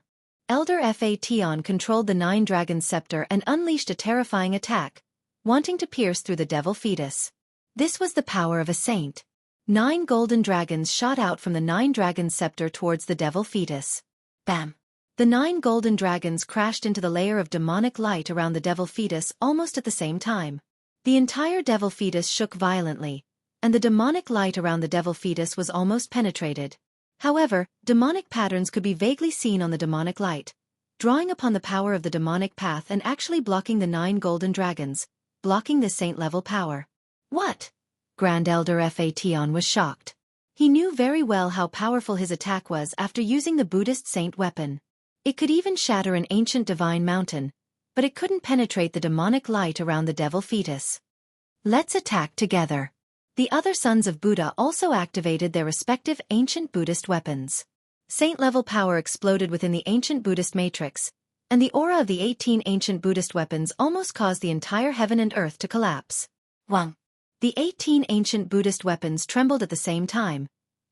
Elder Fa Tian controlled the 9 dragon scepter and unleashed a terrifying attack, wanting to pierce through the devil fetus. This was the power of a saint. 9 golden dragons shot out from the 9 dragon scepter towards the devil fetus. Bam! The 9 golden dragons crashed into the layer of demonic light around the devil fetus almost at the same time. The entire devil fetus shook violently, and the demonic light around the devil fetus was almost penetrated. However, demonic patterns could be vaguely seen on the demonic light, drawing upon the power of the demonic path and actually blocking the 9 golden dragons, blocking the saint-level power. What? Grand Elder Fa Tian was shocked. He knew very well how powerful his attack was after using the Buddhist saint weapon. It could even shatter an ancient divine mountain, but it couldn't penetrate the demonic light around the devil fetus. Let's attack together. The other sons of Buddha also activated their respective ancient Buddhist weapons. Saint-level power exploded within the ancient Buddhist matrix, and the aura of the 18 ancient Buddhist weapons almost caused the entire heaven and earth to collapse. Wang! The 18 ancient Buddhist weapons trembled at the same time,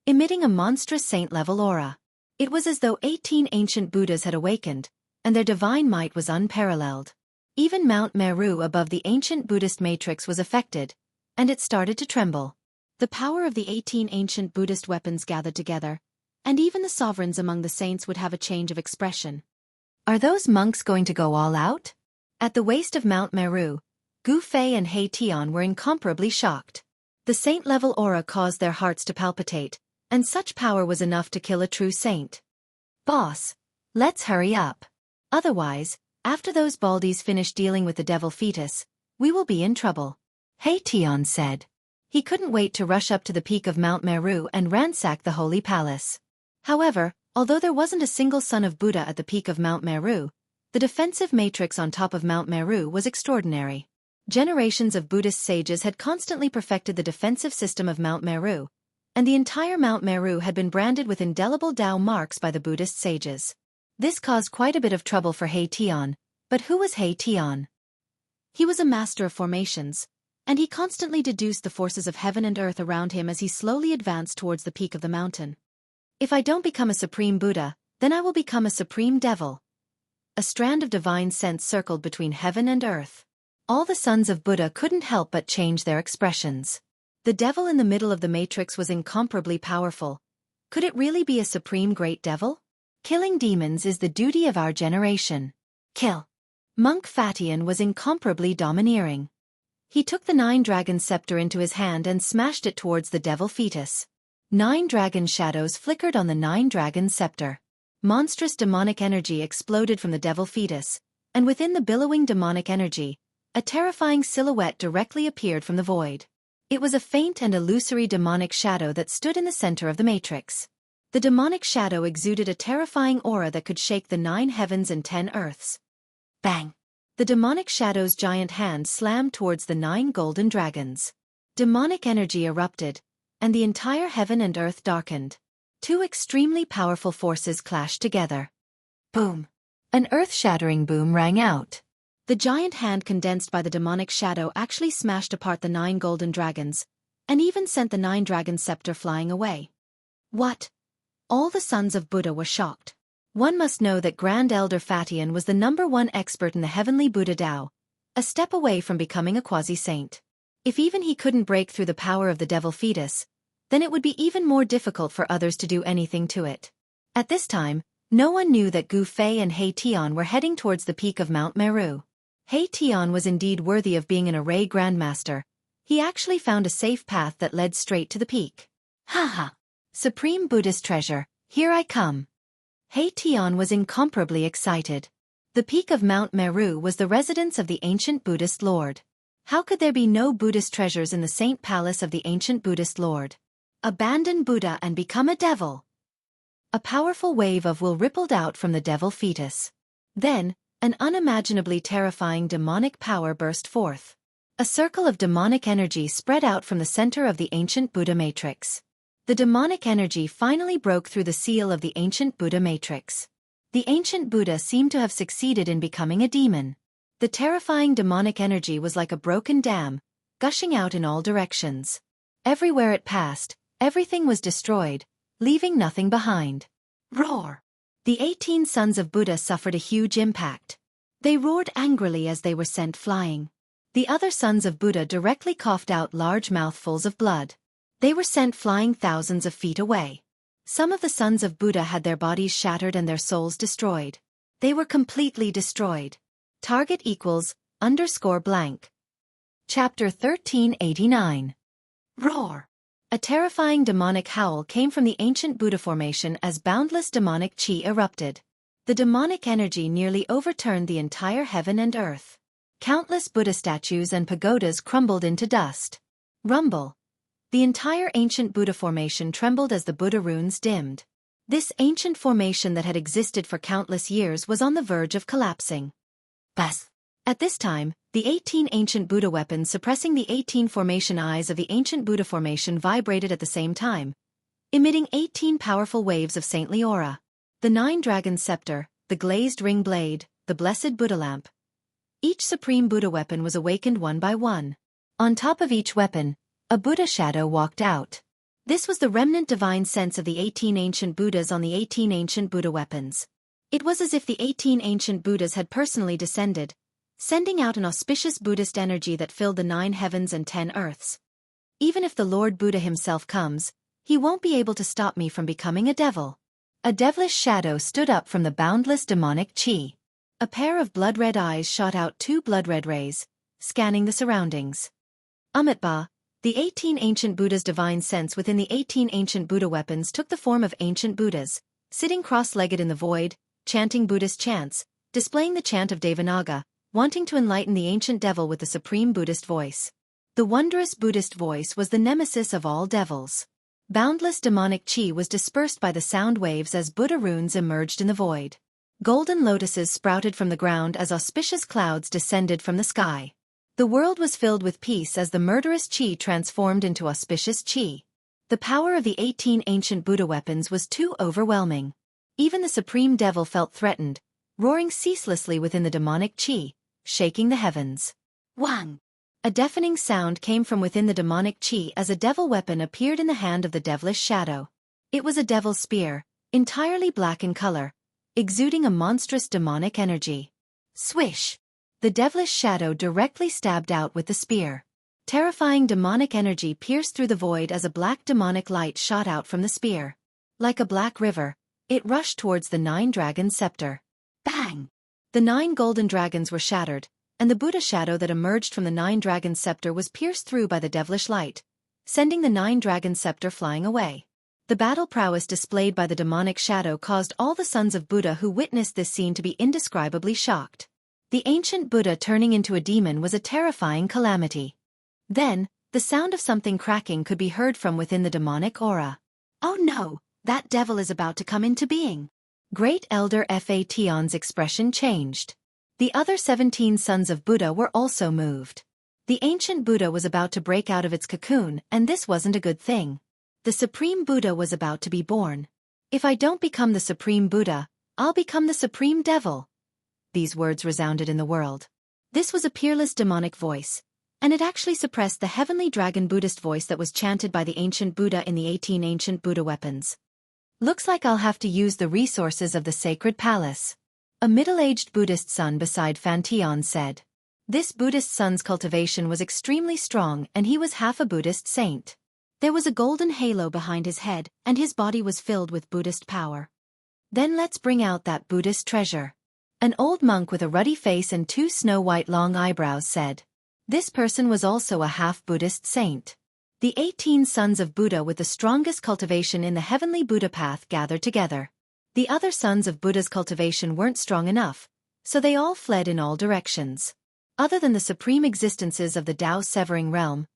emitting a monstrous saint-level aura. It was as though 18 ancient Buddhas had awakened, and their divine might was unparalleled. Even Mount Meru above the ancient Buddhist matrix was affected, and it started to tremble. The power of the 18 ancient Buddhist weapons gathered together, and even the sovereigns among the saints would have a change of expression. Are those monks going to go all out? At the waist of Mount Meru, Gu Fei and He Tian were incomparably shocked. The saint-level aura caused their hearts to palpitate, and such power was enough to kill a true saint. Boss, let's hurry up. Otherwise, after those baldies finish dealing with the devil fetus, we will be in trouble. He Tian said. He couldn't wait to rush up to the peak of Mount Meru and ransack the holy palace. However, although there wasn't a single son of Buddha at the peak of Mount Meru, the defensive matrix on top of Mount Meru was extraordinary. Generations of Buddhist sages had constantly perfected the defensive system of Mount Meru, and the entire Mount Meru had been branded with indelible Tao marks by the Buddhist sages. This caused quite a bit of trouble for He Tian, but who was He Tian? He was a master of formations, and he constantly deduced the forces of heaven and earth around him as he slowly advanced towards the peak of the mountain. If I don't become a supreme Buddha, then I will become a supreme devil. A strand of divine sense circled between heaven and earth. All the sons of Buddha couldn't help but change their expressions. The devil in the middle of the matrix was incomparably powerful. Could it really be a supreme great devil? Killing demons is the duty of our generation. Kill. Monk Fation was incomparably domineering. He took the 9-dragon scepter into his hand and smashed it towards the devil fetus. 9 dragon shadows flickered on the 9-dragon scepter. Monstrous demonic energy exploded from the devil fetus, and within the billowing demonic energy, a terrifying silhouette directly appeared from the void. It was a faint and illusory demonic shadow that stood in the center of the matrix. The demonic shadow exuded a terrifying aura that could shake the 9 heavens and 10 earths. Bang! The demonic shadow's giant hand slammed towards the 9 golden dragons. Demonic energy erupted, and the entire heaven and earth darkened. 2 extremely powerful forces clashed together. Boom! An earth-shattering boom rang out. The giant hand condensed by the demonic shadow actually smashed apart the 9 golden dragons, and even sent the 9-dragon scepter flying away. What? All the sons of Buddha were shocked. One must know that Grand Elder Fation was the #1 expert in the heavenly Buddha Tao, a step away from becoming a quasi-saint. If even he couldn't break through the power of the devil fetus, then it would be even more difficult for others to do anything to it. At this time, no one knew that Gu Fei and He Tian were heading towards the peak of Mount Meru. He Tian was indeed worthy of being an array grandmaster. He actually found a safe path that led straight to the peak. Haha! Supreme Buddhist treasure, here I come. He Tian was incomparably excited. The peak of Mount Meru was the residence of the ancient Buddhist Lord. How could there be no Buddhist treasures in the Saint Palace of the ancient Buddhist Lord? Abandon Buddha and become a devil. A powerful wave of will rippled out from the devil fetus. Then, an unimaginably terrifying demonic power burst forth. A circle of demonic energy spread out from the center of the ancient Buddha matrix. The demonic energy finally broke through the seal of the ancient Buddha matrix. The ancient Buddha seemed to have succeeded in becoming a demon. The terrifying demonic energy was like a broken dam, gushing out in all directions. Everywhere it passed, everything was destroyed, leaving nothing behind. Roar! The 18 sons of Buddha suffered a huge impact. They roared angrily as they were sent flying. The other sons of Buddha directly coughed out large mouthfuls of blood. They were sent flying thousands of feet away. Some of the sons of Buddha had their bodies shattered and their souls destroyed. They were completely destroyed. Target equals _blank. Chapter 1389. Roar! A terrifying demonic howl came from the ancient Buddha formation as boundless demonic chi erupted. The demonic energy nearly overturned the entire heaven and earth. Countless Buddha statues and pagodas crumbled into dust. Rumble! The entire ancient Buddha formation trembled as the Buddha runes dimmed. This ancient formation that had existed for countless years was on the verge of collapsing. Buzz! At this time, the 18 ancient Buddha weapons suppressing the 18 formation eyes of the ancient Buddha formation vibrated at the same time, emitting 18 powerful waves of saintly aura. The 9-dragon scepter, the glazed ring blade, the blessed Buddha lamp. Each supreme Buddha weapon was awakened one by one. On top of each weapon, a Buddha shadow walked out. This was the remnant divine sense of the 18 ancient Buddhas on the 18 ancient Buddha weapons. It was as if the 18 ancient Buddhas had personally descended, sending out an auspicious Buddhist energy that filled the 9 heavens and 10 earths. Even if the Lord Buddha himself comes, he won't be able to stop me from becoming a devil. A devilish shadow stood up from the boundless demonic chi. A pair of blood-red eyes shot out 2 blood-red rays, scanning the surroundings. Amitba, the 18 ancient Buddhas' divine sense within the 18 ancient Buddha weapons took the form of ancient Buddhas, sitting cross-legged in the void, chanting Buddhist chants, displaying the chant of Devanaga, wanting to enlighten the ancient devil with the supreme Buddhist voice. The wondrous Buddhist voice was the nemesis of all devils. Boundless demonic chi was dispersed by the sound waves as Buddha runes emerged in the void. Golden lotuses sprouted from the ground as auspicious clouds descended from the sky. The world was filled with peace as the murderous chi transformed into auspicious chi. The power of the 18 ancient Buddha weapons was too overwhelming. Even the supreme devil felt threatened, roaring ceaselessly within the demonic chi, shaking the heavens. Wang! A deafening sound came from within the demonic chi as a devil weapon appeared in the hand of the devilish shadow. It was a devil's spear, entirely black in color, exuding a monstrous demonic energy. Swish! The devilish shadow directly stabbed out with the spear. Terrifying demonic energy pierced through the void as a black demonic light shot out from the spear. Like a black river, It rushed towards the 9-dragon scepter. Bang! The 9 golden dragons were shattered, and the Buddha shadow that emerged from the 9-dragon scepter was pierced through by the devilish light, sending the 9-dragon scepter flying away. The battle prowess displayed by the demonic shadow caused all the sons of Buddha who witnessed this scene to be indescribably shocked. The ancient Buddha turning into a demon was a terrifying calamity. Then, the sound of something cracking could be heard from within the demonic aura. Oh no, that devil is about to come into being. Great Elder Fation's expression changed. The other 17 sons of Buddha were also moved. The ancient Buddha was about to break out of its cocoon, and this wasn't a good thing. The Supreme Buddha was about to be born. If I don't become the Supreme Buddha, I'll become the Supreme Devil. These words resounded in the world. This was a peerless demonic voice, and it actually suppressed the heavenly dragon Buddhist voice that was chanted by the ancient Buddha in the 18 ancient Buddha weapons. Looks like I'll have to use the resources of the sacred palace. A middle-aged Buddhist son beside Fantion said. This Buddhist son's cultivation was extremely strong and he was half a Buddhist saint. There was a golden halo behind his head and his body was filled with Buddhist power. Then let's bring out that Buddhist treasure. An old monk with a ruddy face and 2 snow-white long eyebrows said. This person was also a half-Buddhist saint. The 18 sons of Buddha with the strongest cultivation in the heavenly Buddha path gathered together. The other sons of Buddha's cultivation weren't strong enough, so they all fled in all directions. Other than the supreme existences of the Tao-severing realm,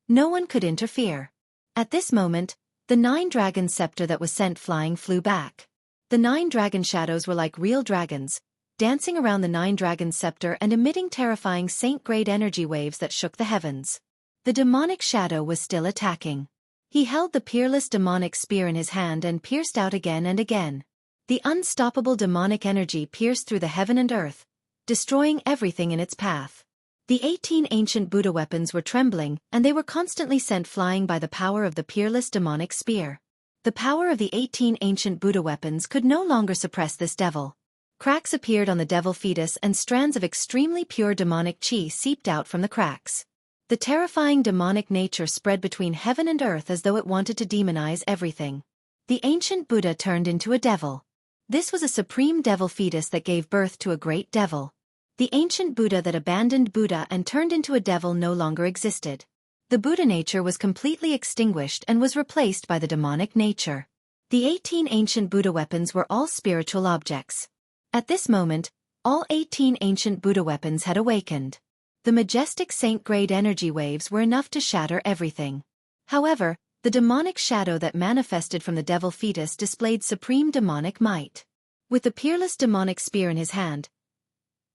no one could interfere. At this moment, the 9-dragon scepter that was sent flying flew back. The 9 dragon shadows were like real dragons, dancing around the 9-dragon scepter and emitting terrifying saint-grade energy waves that shook the heavens. The demonic shadow was still attacking. He held the peerless demonic spear in his hand and pierced out again and again. The unstoppable demonic energy pierced through the heaven and earth, destroying everything in its path. The 18 ancient Buddha weapons were trembling, and they were constantly sent flying by the power of the peerless demonic spear. The power of the 18 ancient Buddha weapons could no longer suppress this devil. Cracks appeared on the devil fetus and strands of extremely pure demonic chi seeped out from the cracks. The terrifying demonic nature spread between heaven and earth as though it wanted to demonize everything. The ancient Buddha turned into a devil. This was a supreme devil fetus that gave birth to a great devil. The ancient Buddha that abandoned Buddha and turned into a devil no longer existed. The Buddha nature was completely extinguished and was replaced by the demonic nature. The 18 ancient Buddha weapons were all spiritual objects. At this moment, all 18 ancient Buddha weapons had awakened. The majestic saint-grade energy waves were enough to shatter everything. However, the demonic shadow that manifested from the devil fetus displayed supreme demonic might. With the peerless demonic spear in his hand,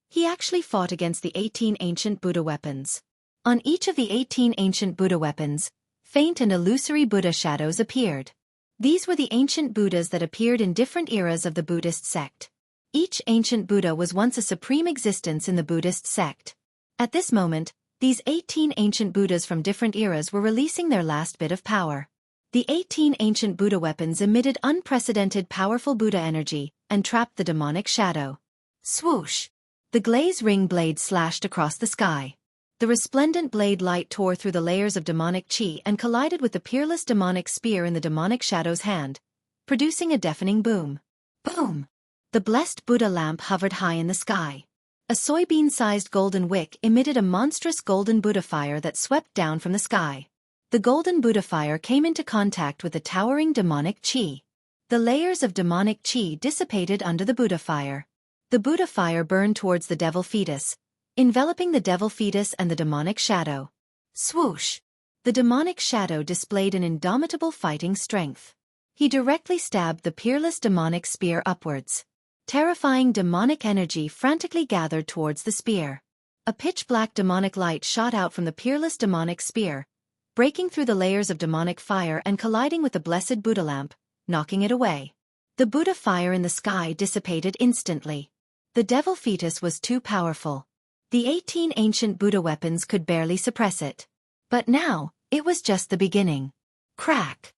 he actually fought against the 18 ancient Buddha weapons. On each of the 18 ancient Buddha weapons, faint and illusory Buddha shadows appeared. These were the ancient Buddhas that appeared in different eras of the Buddhist sect. Each ancient Buddha was once a supreme existence in the Buddhist sect. At this moment, these 18 ancient Buddhas from different eras were releasing their last bit of power. The 18 ancient Buddha weapons emitted unprecedented powerful Buddha energy and trapped the demonic shadow. Swoosh! The glaze ring blade slashed across the sky. The resplendent blade light tore through the layers of demonic chi and collided with the peerless demonic spear in the demonic shadow's hand, producing a deafening boom. Boom! The blessed Buddha lamp hovered high in the sky. A soybean-sized golden wick emitted a monstrous golden Buddha fire that swept down from the sky. The golden Buddha fire came into contact with the towering demonic chi. The layers of demonic chi dissipated under the Buddha fire. The Buddha fire burned towards the devil fetus, enveloping the devil fetus and the demonic shadow. Swoosh! The demonic shadow displayed an indomitable fighting strength. He directly stabbed the peerless demonic spear upwards. Terrifying demonic energy frantically gathered towards the spear. A pitch-black demonic light shot out from the peerless demonic spear, breaking through the layers of demonic fire and colliding with the blessed Buddha lamp, knocking it away. The Buddha fire in the sky dissipated instantly. The devil fetus was too powerful. The 18 ancient Buddha weapons could barely suppress it. But now, it was just the beginning. Crack!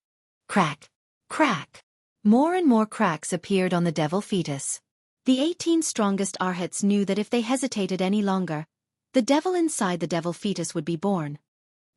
Crack! Crack! More and more cracks appeared on the devil fetus. The 18 strongest arhats knew that if they hesitated any longer, the devil inside the devil fetus would be born.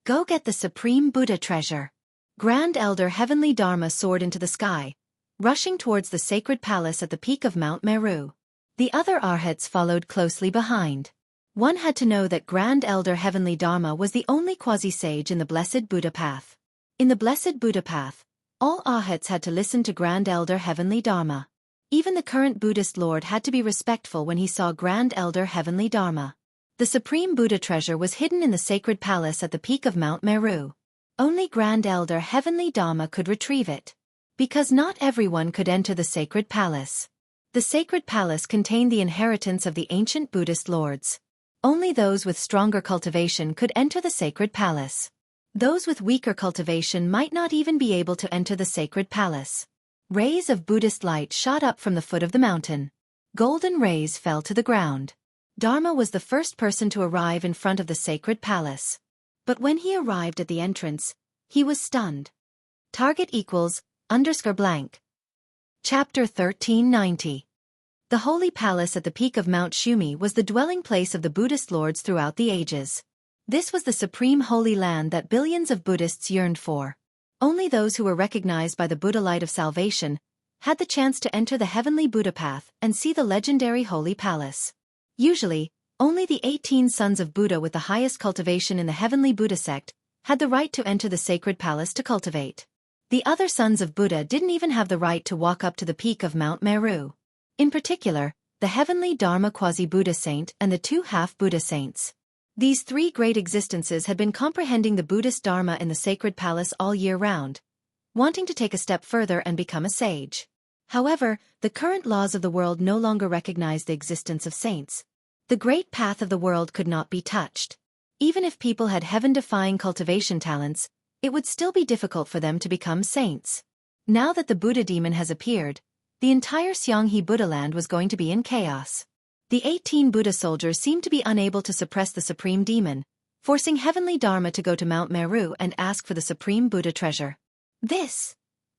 Go get the supreme Buddha treasure. Grand Elder Heavenly Dharma soared into the sky, rushing towards the sacred palace at the peak of Mount Meru. The other arhats followed closely behind. One had to know that Grand Elder Heavenly Dharma was the only quasi-sage in the Blessed Buddha Path. In the Blessed Buddha Path, all arhats had to listen to Grand Elder Heavenly Dharma. Even the current Buddhist Lord had to be respectful when he saw Grand Elder Heavenly Dharma. The Supreme Buddha treasure was hidden in the sacred palace at the peak of Mount Meru. Only Grand Elder Heavenly Dharma could retrieve it. Because not everyone could enter the sacred palace. The sacred palace contained the inheritance of the ancient Buddhist lords. Only those with stronger cultivation could enter the sacred palace. Those with weaker cultivation might not even be able to enter the sacred palace. Rays of Buddhist light shot up from the foot of the mountain. Golden rays fell to the ground. Dharma was the first person to arrive in front of the sacred palace. But when he arrived at the entrance, he was stunned. Target equals _blank. Chapter 1390. The Holy Palace at the peak of Mount Shumi was the dwelling place of the Buddhist lords throughout the ages. This was the supreme holy land that billions of Buddhists yearned for. Only those who were recognized by the Buddha light of salvation had the chance to enter the heavenly Buddha path and see the legendary holy palace. Usually, only the 18 sons of Buddha with the highest cultivation in the heavenly Buddha sect had the right to enter the sacred palace to cultivate. The other sons of Buddha didn't even have the right to walk up to the peak of Mount Meru. In particular, the heavenly Dharma quasi-Buddha saint and the 2 half-Buddha saints. These 3 great existences had been comprehending the Buddhist Dharma in the sacred palace all year round, wanting to take a step further and become a sage. However, the current laws of the world no longer recognize the existence of saints. The great path of the world could not be touched. Even if people had heaven-defying cultivation talents, it would still be difficult for them to become saints. Now that the Buddha demon has appeared, the entire Xianghe Buddha land was going to be in chaos. The 18 Buddha soldiers seemed to be unable to suppress the supreme demon, forcing heavenly Dharma to go to Mount Meru and ask for the supreme Buddha treasure.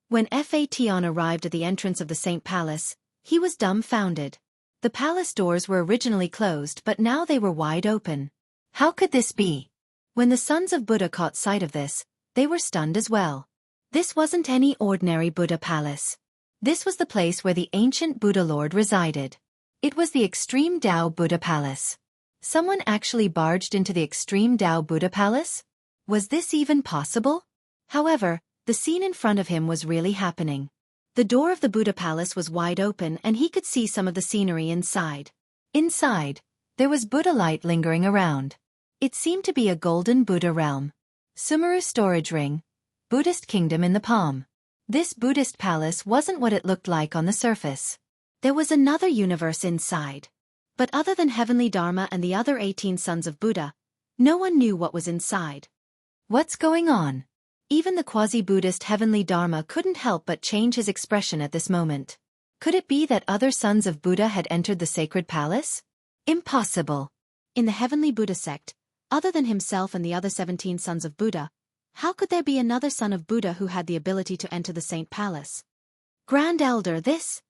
When Fation arrived at the entrance of the Saint Palace, he was dumbfounded. The palace doors were originally closed, but now they were wide open. How could this be? When the sons of Buddha caught sight of this, they were stunned as well. This wasn't any ordinary Buddha palace. This was the place where the ancient Buddha Lord resided. It was the Extreme Tao Buddha Palace. Someone actually barged into the Extreme Tao Buddha Palace? Was this even possible? However, the scene in front of him was really happening. The door of the Buddha Palace was wide open and he could see some of the scenery inside. Inside, there was Buddha light lingering around. It seemed to be a golden Buddha realm. Sumeru storage ring. Buddhist kingdom in the palm. This Buddhist palace wasn't what it looked like on the surface. There was another universe inside. But other than heavenly Dharma and the other 18 sons of Buddha, no one knew what was inside. What's going on? Even the quasi-Buddhist heavenly Dharma couldn't help but change his expression at this moment. Could it be that other sons of Buddha had entered the sacred palace? Impossible. In the heavenly Buddha sect, other than himself and the other 17 sons of Buddha, how could there be another son of Buddha who had the ability to enter the Saint Palace? Grand Elder, this?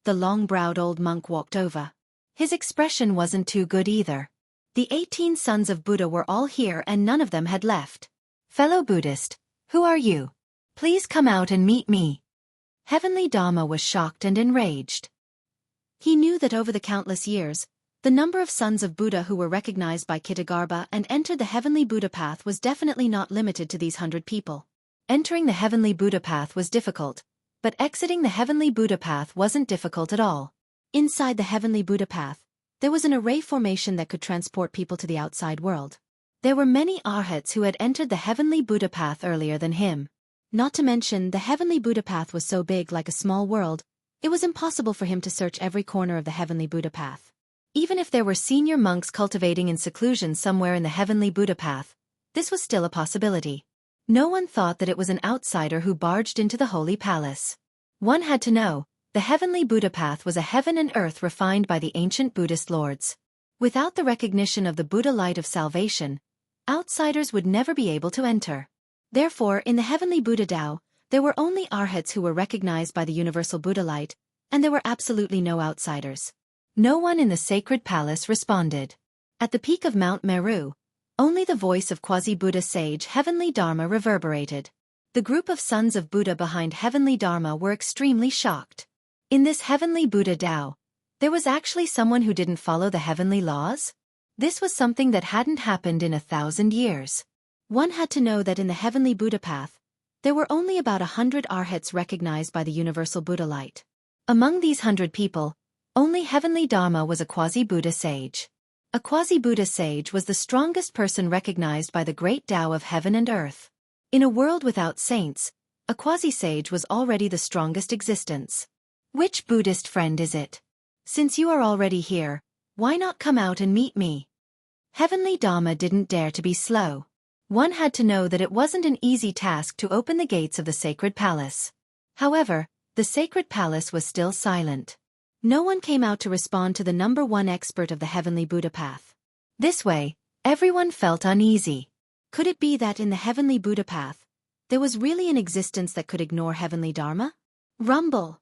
The long-browed old monk walked over. His expression wasn't too good either. The 18 sons of Buddha were all here and none of them had left. Fellow Buddhist, who are you? Please come out and meet me. Heavenly Dharma was shocked and enraged. He knew that over the countless years, the number of sons of Buddha who were recognized by Kitagarbha and entered the heavenly Buddha path was definitely not limited to these 100 people. Entering the heavenly Buddha path was difficult, but exiting the heavenly Buddha path wasn't difficult at all. Inside the heavenly Buddha path, there was an array formation that could transport people to the outside world. There were many arhats who had entered the heavenly Buddha path earlier than him. Not to mention, the heavenly Buddha path was so big, like a small world, it was impossible for him to search every corner of the heavenly Buddha path. Even if there were senior monks cultivating in seclusion somewhere in the heavenly Buddha path, this was still a possibility. No one thought that it was an outsider who barged into the holy palace. One had to know, the heavenly Buddha path was a heaven and earth refined by the ancient Buddhist lords. Without the recognition of the Buddha light of salvation, outsiders would never be able to enter. Therefore, in the heavenly Buddha Tao, there were only arhats who were recognized by the universal Buddha light, and there were absolutely no outsiders. No one in the sacred palace responded. At the peak of Mount Meru, only the voice of quasi-Buddha sage heavenly Dharma reverberated. The group of sons of Buddha behind Heavenly Dharma were extremely shocked. In this Heavenly Buddha Tao, there was actually someone who didn't follow the heavenly laws? This was something that hadn't happened in 1,000 years. One had to know that in the Heavenly Buddha path, there were only about 100 arhats recognized by the universal Buddha light. Among these 100 people, only Heavenly Dharma was a quasi-Buddha sage. A quasi-Buddha sage was the strongest person recognized by the great Tao of heaven and earth. In a world without saints, a quasi-sage was already the strongest existence. Which Buddhist friend is it? Since you are already here, why not come out and meet me? Heavenly Dharma didn't dare to be slow. One had to know that it wasn't an easy task to open the gates of the sacred palace. However, the sacred palace was still silent. No one came out to respond to the #1 expert of the Heavenly Buddha path. This way, everyone felt uneasy. Could it be that in the Heavenly Buddha path, there was really an existence that could ignore Heavenly Dharma? Rumble!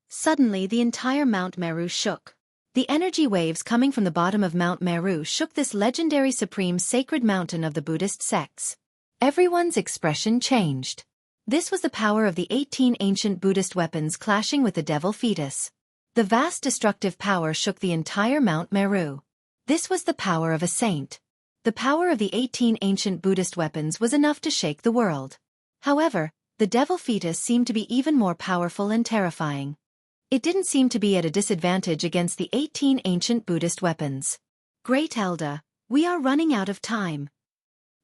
Suddenly the entire Mount Meru shook. The energy waves coming from the bottom of Mount Meru shook this legendary supreme sacred mountain of the Buddhist sects. Everyone's expression changed. This was the power of the 18 ancient Buddhist weapons clashing with the devil fetus. The vast destructive power shook the entire Mount Meru. This was the power of a saint. The power of the 18 ancient Buddhist weapons was enough to shake the world. However, the devil fetus seemed to be even more powerful and terrifying. It didn't seem to be at a disadvantage against the 18 ancient Buddhist weapons. Great Elder, we are running out of time.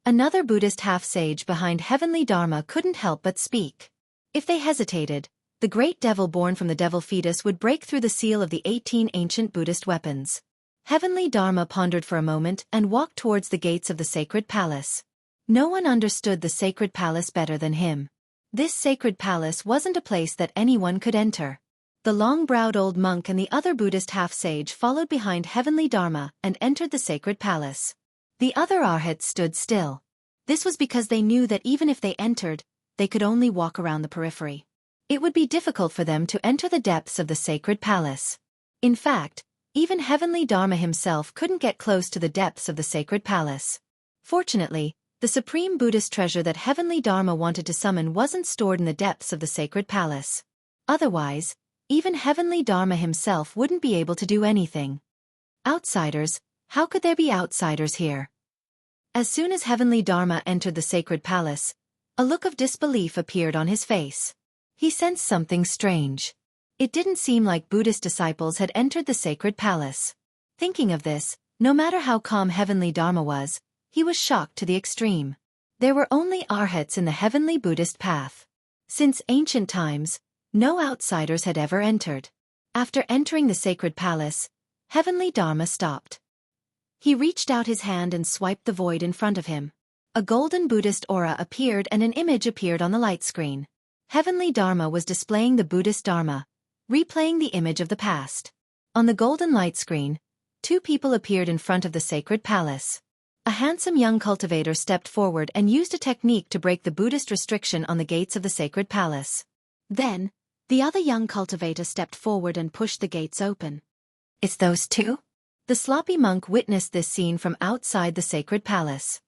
Another Buddhist half-sage behind Heavenly Dharma couldn't help but speak. If they hesitated, the great devil born from the devil fetus would break through the seal of the 18 ancient Buddhist weapons. Heavenly Dharma pondered for a moment and walked towards the gates of the sacred palace. No one understood the sacred palace better than him. This sacred palace wasn't a place that anyone could enter. The long-browed old monk and the other Buddhist half-sage followed behind Heavenly Dharma and entered the sacred palace. The other arhats stood still. This was because they knew that even if they entered, they could only walk around the periphery. It would be difficult for them to enter the depths of the sacred palace. In fact, even Heavenly Dharma himself couldn't get close to the depths of the sacred palace. Fortunately, the supreme Buddhist treasure that Heavenly Dharma wanted to summon wasn't stored in the depths of the sacred palace. Otherwise, even Heavenly Dharma himself wouldn't be able to do anything. Outsiders, how could there be outsiders here? As soon as Heavenly Dharma entered the sacred palace, a look of disbelief appeared on his face. He sensed something strange. It didn't seem like Buddhist disciples had entered the sacred palace. Thinking of this, no matter how calm Heavenly Dharma was, he was shocked to the extreme. There were only arhats in the Heavenly Buddhist path. Since ancient times, no outsiders had ever entered. After entering the sacred palace, Heavenly Dharma stopped. He reached out his hand and swiped the void in front of him. A golden Buddhist aura appeared and an image appeared on the light screen. Heavenly Dharma was displaying the Buddhist Dharma, replaying the image of the past. On the golden light screen, two people appeared in front of the sacred palace. A handsome young cultivator stepped forward and used a technique to break the Buddhist restriction on the gates of the sacred palace. Then, the other young cultivator stepped forward and pushed the gates open. It's those two? The sloppy monk witnessed this scene from outside the sacred palace.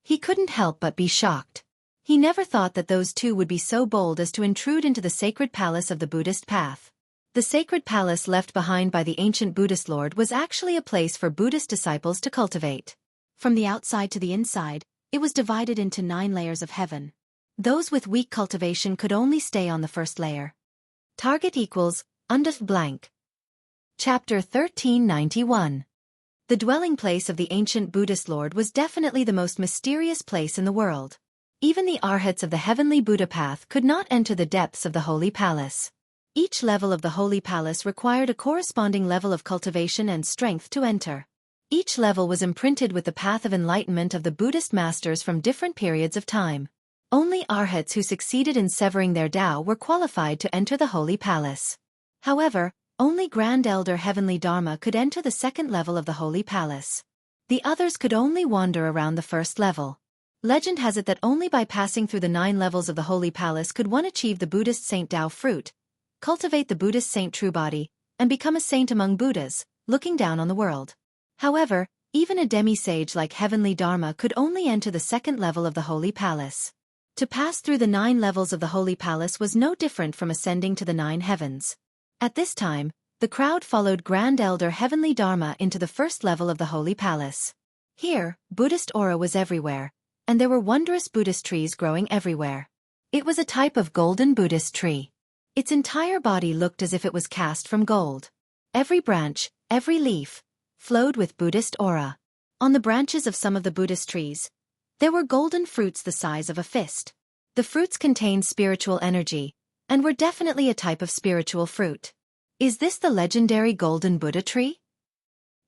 He couldn't help but be shocked. He never thought that those two would be so bold as to intrude into the sacred palace of the Buddhist path. The sacred palace left behind by the ancient Buddhist lord was actually a place for Buddhist disciples to cultivate. From the outside to the inside, it was divided into 9 layers of heaven. Those with weak cultivation could only stay on the first layer. Target equals, blank. Chapter 1391. The dwelling place of the ancient Buddhist lord was definitely the most mysterious place in the world. Even the arhats of the Heavenly Buddha path could not enter the depths of the Holy Palace. Each level of the Holy Palace required a corresponding level of cultivation and strength to enter. Each level was imprinted with the path of enlightenment of the Buddhist masters from different periods of time. Only arhats who succeeded in severing their Tao were qualified to enter the Holy Palace. However, only Grand Elder Heavenly Dharma could enter the second level of the Holy Palace. The others could only wander around the first level. Legend has it that only by passing through the 9 levels of the Holy Palace could one achieve the Buddhist Saint Tao fruit, cultivate the Buddhist Saint True Body, and become a saint among Buddhas, looking down on the world. However, even a demi-sage like Heavenly Dharma could only enter the second level of the Holy Palace. To pass through the 9 levels of the Holy Palace was no different from ascending to the 9 heavens. At this time, the crowd followed Grand Elder Heavenly Dharma into the first level of the Holy Palace. Here, Buddhist aura was everywhere, and there were wondrous Buddhist trees growing everywhere. It was a type of golden Buddhist tree. Its entire body looked as if it was cast from gold. Every branch, every leaf, flowed with Buddhist aura. On the branches of some of the Buddhist trees, there were golden fruits the size of a fist. The fruits contained spiritual energy, and were definitely a type of spiritual fruit. Is this the legendary Golden Buddha tree?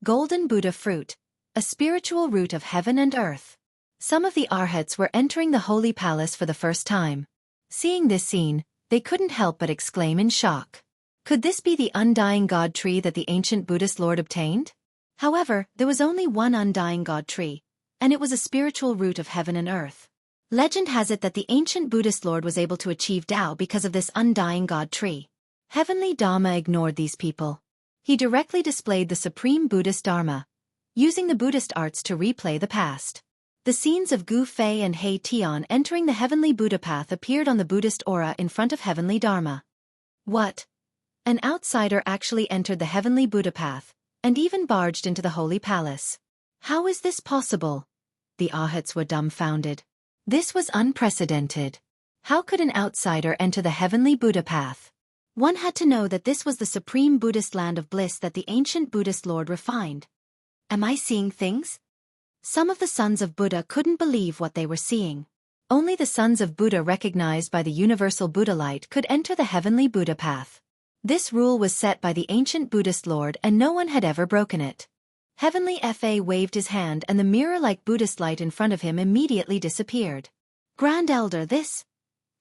Golden Buddha fruit, a spiritual root of heaven and earth. Some of the arhats were entering the Holy Palace for the first time. Seeing this scene, they couldn't help but exclaim in shock. Could this be the undying God tree that the ancient Buddhist Lord obtained? However, there was only one undying God tree, and it was a spiritual root of heaven and earth. Legend has it that the ancient Buddhist Lord was able to achieve Tao because of this undying God tree. Heavenly Dharma ignored these people. He directly displayed the supreme Buddhist Dharma, using the Buddhist arts to replay the past. The scenes of Gu Fei and He Tian entering the heavenly Buddha path appeared on the Buddhist aura in front of heavenly Dharma. What? An outsider actually entered the heavenly Buddha path, and even barged into the Holy Palace. How is this possible? The arhats were dumbfounded. This was unprecedented. How could an outsider enter the heavenly Buddha path? One had to know that this was the supreme Buddhist land of bliss that the ancient Buddhist Lord refined. Am I seeing things? Some of the sons of Buddha couldn't believe what they were seeing. Only the sons of Buddha recognized by the universal Buddha light could enter the heavenly Buddha path. This rule was set by the ancient Buddhist Lord and no one had ever broken it. Heavenly Fa waved his hand and the mirror-like Buddhist light in front of him immediately disappeared. Grand Elder, this?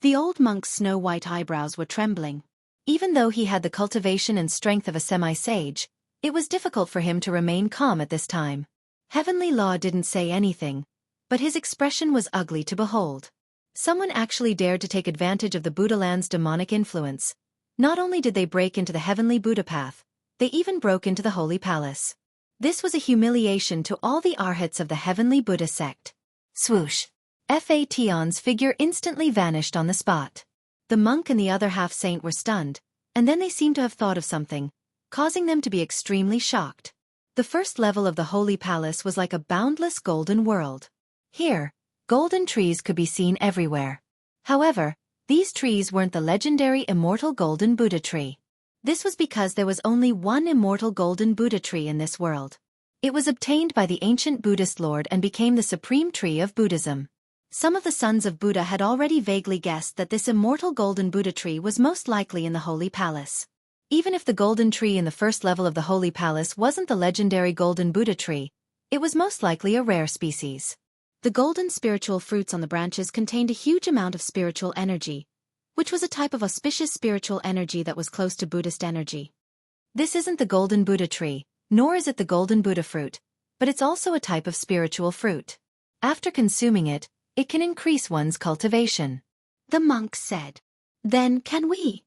The old monk's snow-white eyebrows were trembling. Even though he had the cultivation and strength of a semi-sage, it was difficult for him to remain calm at this time. Heavenly Law didn't say anything, but his expression was ugly to behold. Someone actually dared to take advantage of the Buddha land's demonic influence. Not only did they break into the heavenly Buddha path, they even broke into the Holy Palace. This was a humiliation to all the arhats of the heavenly Buddha sect. Swoosh! Fa Tian's figure instantly vanished on the spot. The monk and the other half-saint were stunned, and then they seemed to have thought of something, causing them to be extremely shocked. The first level of the Holy Palace was like a boundless golden world. Here, golden trees could be seen everywhere. However, these trees weren't the legendary immortal golden Buddha tree. This was because there was only one immortal golden Buddha tree in this world. It was obtained by the ancient Buddhist Lord and became the supreme tree of Buddhism. Some of the sons of Buddha had already vaguely guessed that this immortal golden Buddha tree was most likely in the Holy Palace. Even if the golden tree in the first level of the Holy Palace wasn't the legendary golden Buddha tree, it was most likely a rare species. The golden spiritual fruits on the branches contained a huge amount of spiritual energy, which was a type of auspicious spiritual energy that was close to Buddhist energy. This isn't the golden Buddha tree, nor is it the golden Buddha fruit, but it's also a type of spiritual fruit. After consuming it, it can increase one's cultivation. The monk said. Then can we?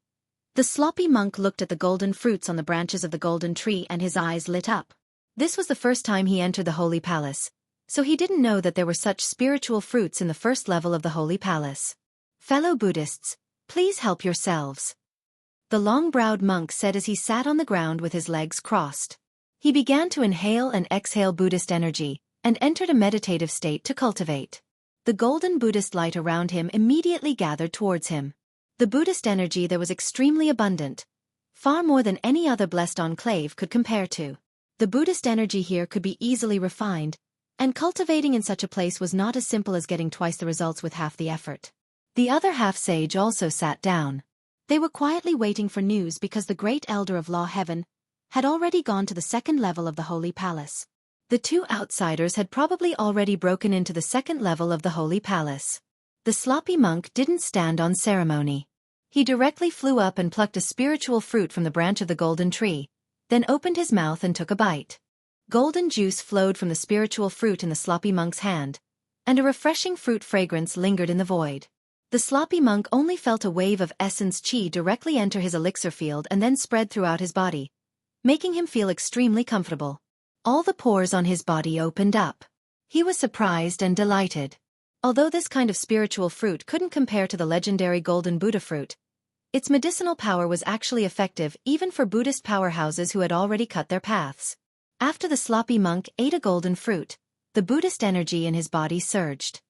The sloppy monk looked at the golden fruits on the branches of the golden tree and his eyes lit up. This was the first time he entered the Holy Palace, so he didn't know that there were such spiritual fruits in the first level of the Holy Palace. Fellow Buddhists, please help yourselves. The long-browed monk said as he sat on the ground with his legs crossed. He began to inhale and exhale Buddhist energy, and entered a meditative state to cultivate. The golden Buddhist light around him immediately gathered towards him. The Buddhist energy there was extremely abundant, far more than any other blessed enclave could compare to. The Buddhist energy here could be easily refined, and cultivating in such a place was not as simple as getting twice the results with half the effort. The other half-sage also sat down. They were quietly waiting for news because the great elder of Law Heaven had already gone to the second level of the Holy Palace. The two outsiders had probably already broken into the second level of the Holy Palace. The sloppy monk didn't stand on ceremony. He directly flew up and plucked a spiritual fruit from the branch of the golden tree, then opened his mouth and took a bite. Golden juice flowed from the spiritual fruit in the sloppy monk's hand, and a refreshing fruit fragrance lingered in the void. The sloppy monk only felt a wave of essence chi directly enter his elixir field and then spread throughout his body, making him feel extremely comfortable. All the pores on his body opened up. He was surprised and delighted. Although this kind of spiritual fruit couldn't compare to the legendary golden Buddha fruit, its medicinal power was actually effective even for Buddhist powerhouses who had already cut their paths. After the sloppy monk ate a golden fruit, the Buddhist energy in his body surged.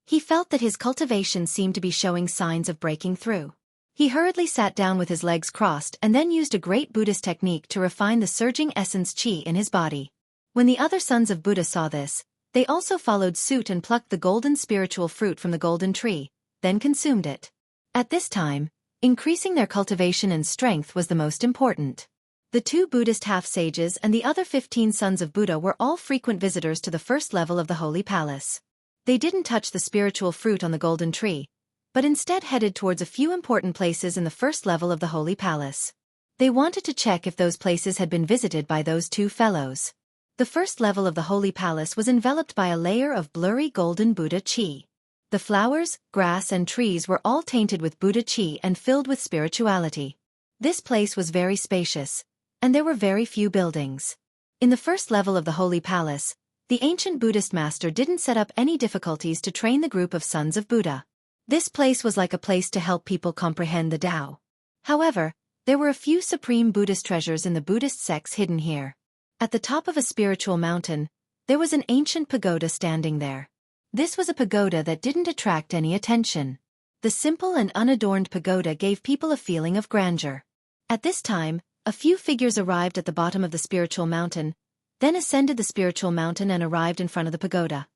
He felt that his cultivation seemed to be showing signs of breaking through. He hurriedly sat down with his legs crossed and then used a great Buddhist technique to refine the surging essence qi in his body. When the other sons of Buddha saw this, they also followed suit and plucked the golden spiritual fruit from the golden tree, then consumed it. At this time, increasing their cultivation and strength was the most important. The 2 Buddhist half-sages and the other 15 sons of Buddha were all frequent visitors to the first level of the Holy Palace. They didn't touch the spiritual fruit on the golden tree, but instead headed towards a few important places in the first level of the Holy Palace. They wanted to check if those places had been visited by those 2 fellows. The first level of the Holy Palace was enveloped by a layer of blurry golden Buddha qi. The flowers, grass and trees were all tainted with Buddha qi and filled with spirituality. This place was very spacious, and there were very few buildings. In the first level of the Holy Palace, the ancient Buddhist master didn't set up any difficulties to train the group of sons of Buddha. This place was like a place to help people comprehend the Tao. However, there were a few supreme Buddhist treasures in the Buddhist sects hidden here. At the top of a spiritual mountain, there was an ancient pagoda standing there. This was a pagoda that didn't attract any attention. The simple and unadorned pagoda gave people a feeling of grandeur. At this time, a few figures arrived at the bottom of the spiritual mountain, then ascended the spiritual mountain and arrived in front of the pagoda.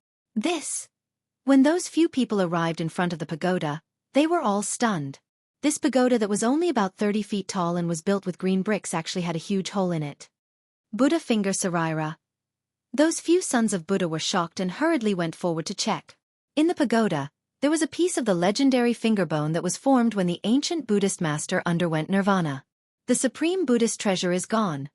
When those few people arrived in front of the pagoda, they were all stunned. This pagoda that was only about 30 feet tall and was built with green bricks actually had a huge hole in it. Buddha finger Saraira. Those few sons of Buddha were shocked and hurriedly went forward to check. In the pagoda, there was a piece of the legendary finger bone that was formed when the ancient Buddhist master underwent nirvana. The supreme Buddhist treasure is gone.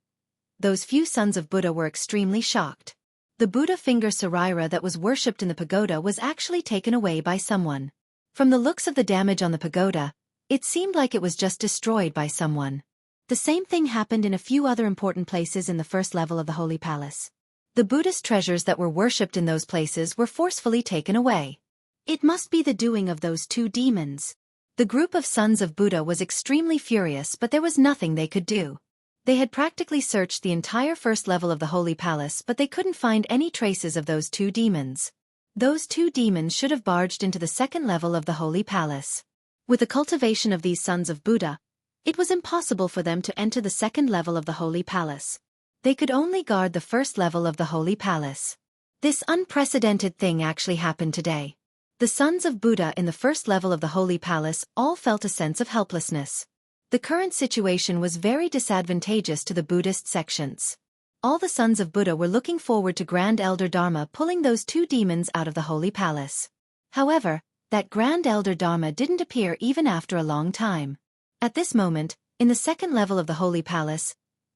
Those few sons of Buddha were extremely shocked. The Buddha finger Saraira that was worshipped in the pagoda was actually taken away by someone. From the looks of the damage on the pagoda, it seemed like it was just destroyed by someone. The same thing happened in a few other important places in the first level of the Holy Palace. The Buddhist treasures that were worshipped in those places were forcefully taken away. It must be the doing of those 2 demons. The group of sons of Buddha was extremely furious, but there was nothing they could do. They had practically searched the entire first level of the Holy Palace, but they couldn't find any traces of those 2 demons. Those 2 demons should have barged into the second level of the Holy Palace. With the cultivation of these sons of Buddha, it was impossible for them to enter the second level of the Holy Palace. They could only guard the first level of the Holy Palace. This unprecedented thing actually happened today. The sons of Buddha in the first level of the Holy Palace all felt a sense of helplessness. The current situation was very disadvantageous to the Buddhist sections. All the sons of Buddha were looking forward to Grand Elder Dharma pulling those 2 demons out of the Holy Palace. However, that Grand Elder Dharma didn't appear even after a long time. At this moment, in the second level of the Holy Palace,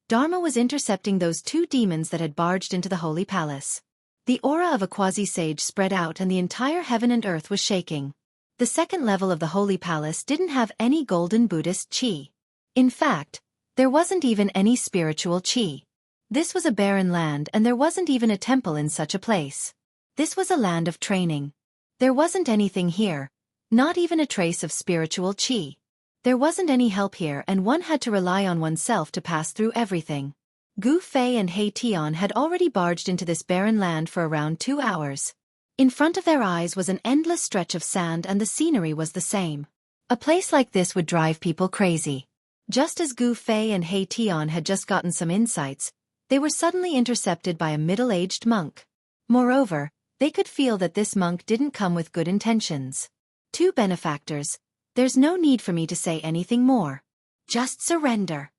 Dharma was intercepting those 2 demons that had barged into the Holy Palace. The aura of a quasi-sage spread out and the entire heaven and earth was shaking. The second level of the Holy Palace didn't have any golden Buddhist qi. In fact, there wasn't even any spiritual qi. This was a barren land and there wasn't even a temple in such a place. This was a land of training. There wasn't anything here, not even a trace of spiritual qi. There wasn't any help here and one had to rely on oneself to pass through everything. Gu Fei and He Tian had already barged into this barren land for around 2 hours. In front of their eyes was an endless stretch of sand and the scenery was the same. A place like this would drive people crazy. Just as Gu Fei and He Tian had just gotten some insights, they were suddenly intercepted by a middle-aged monk. Moreover, they could feel that this monk didn't come with good intentions. 2 benefactors. There's no need for me to say anything more. Just surrender.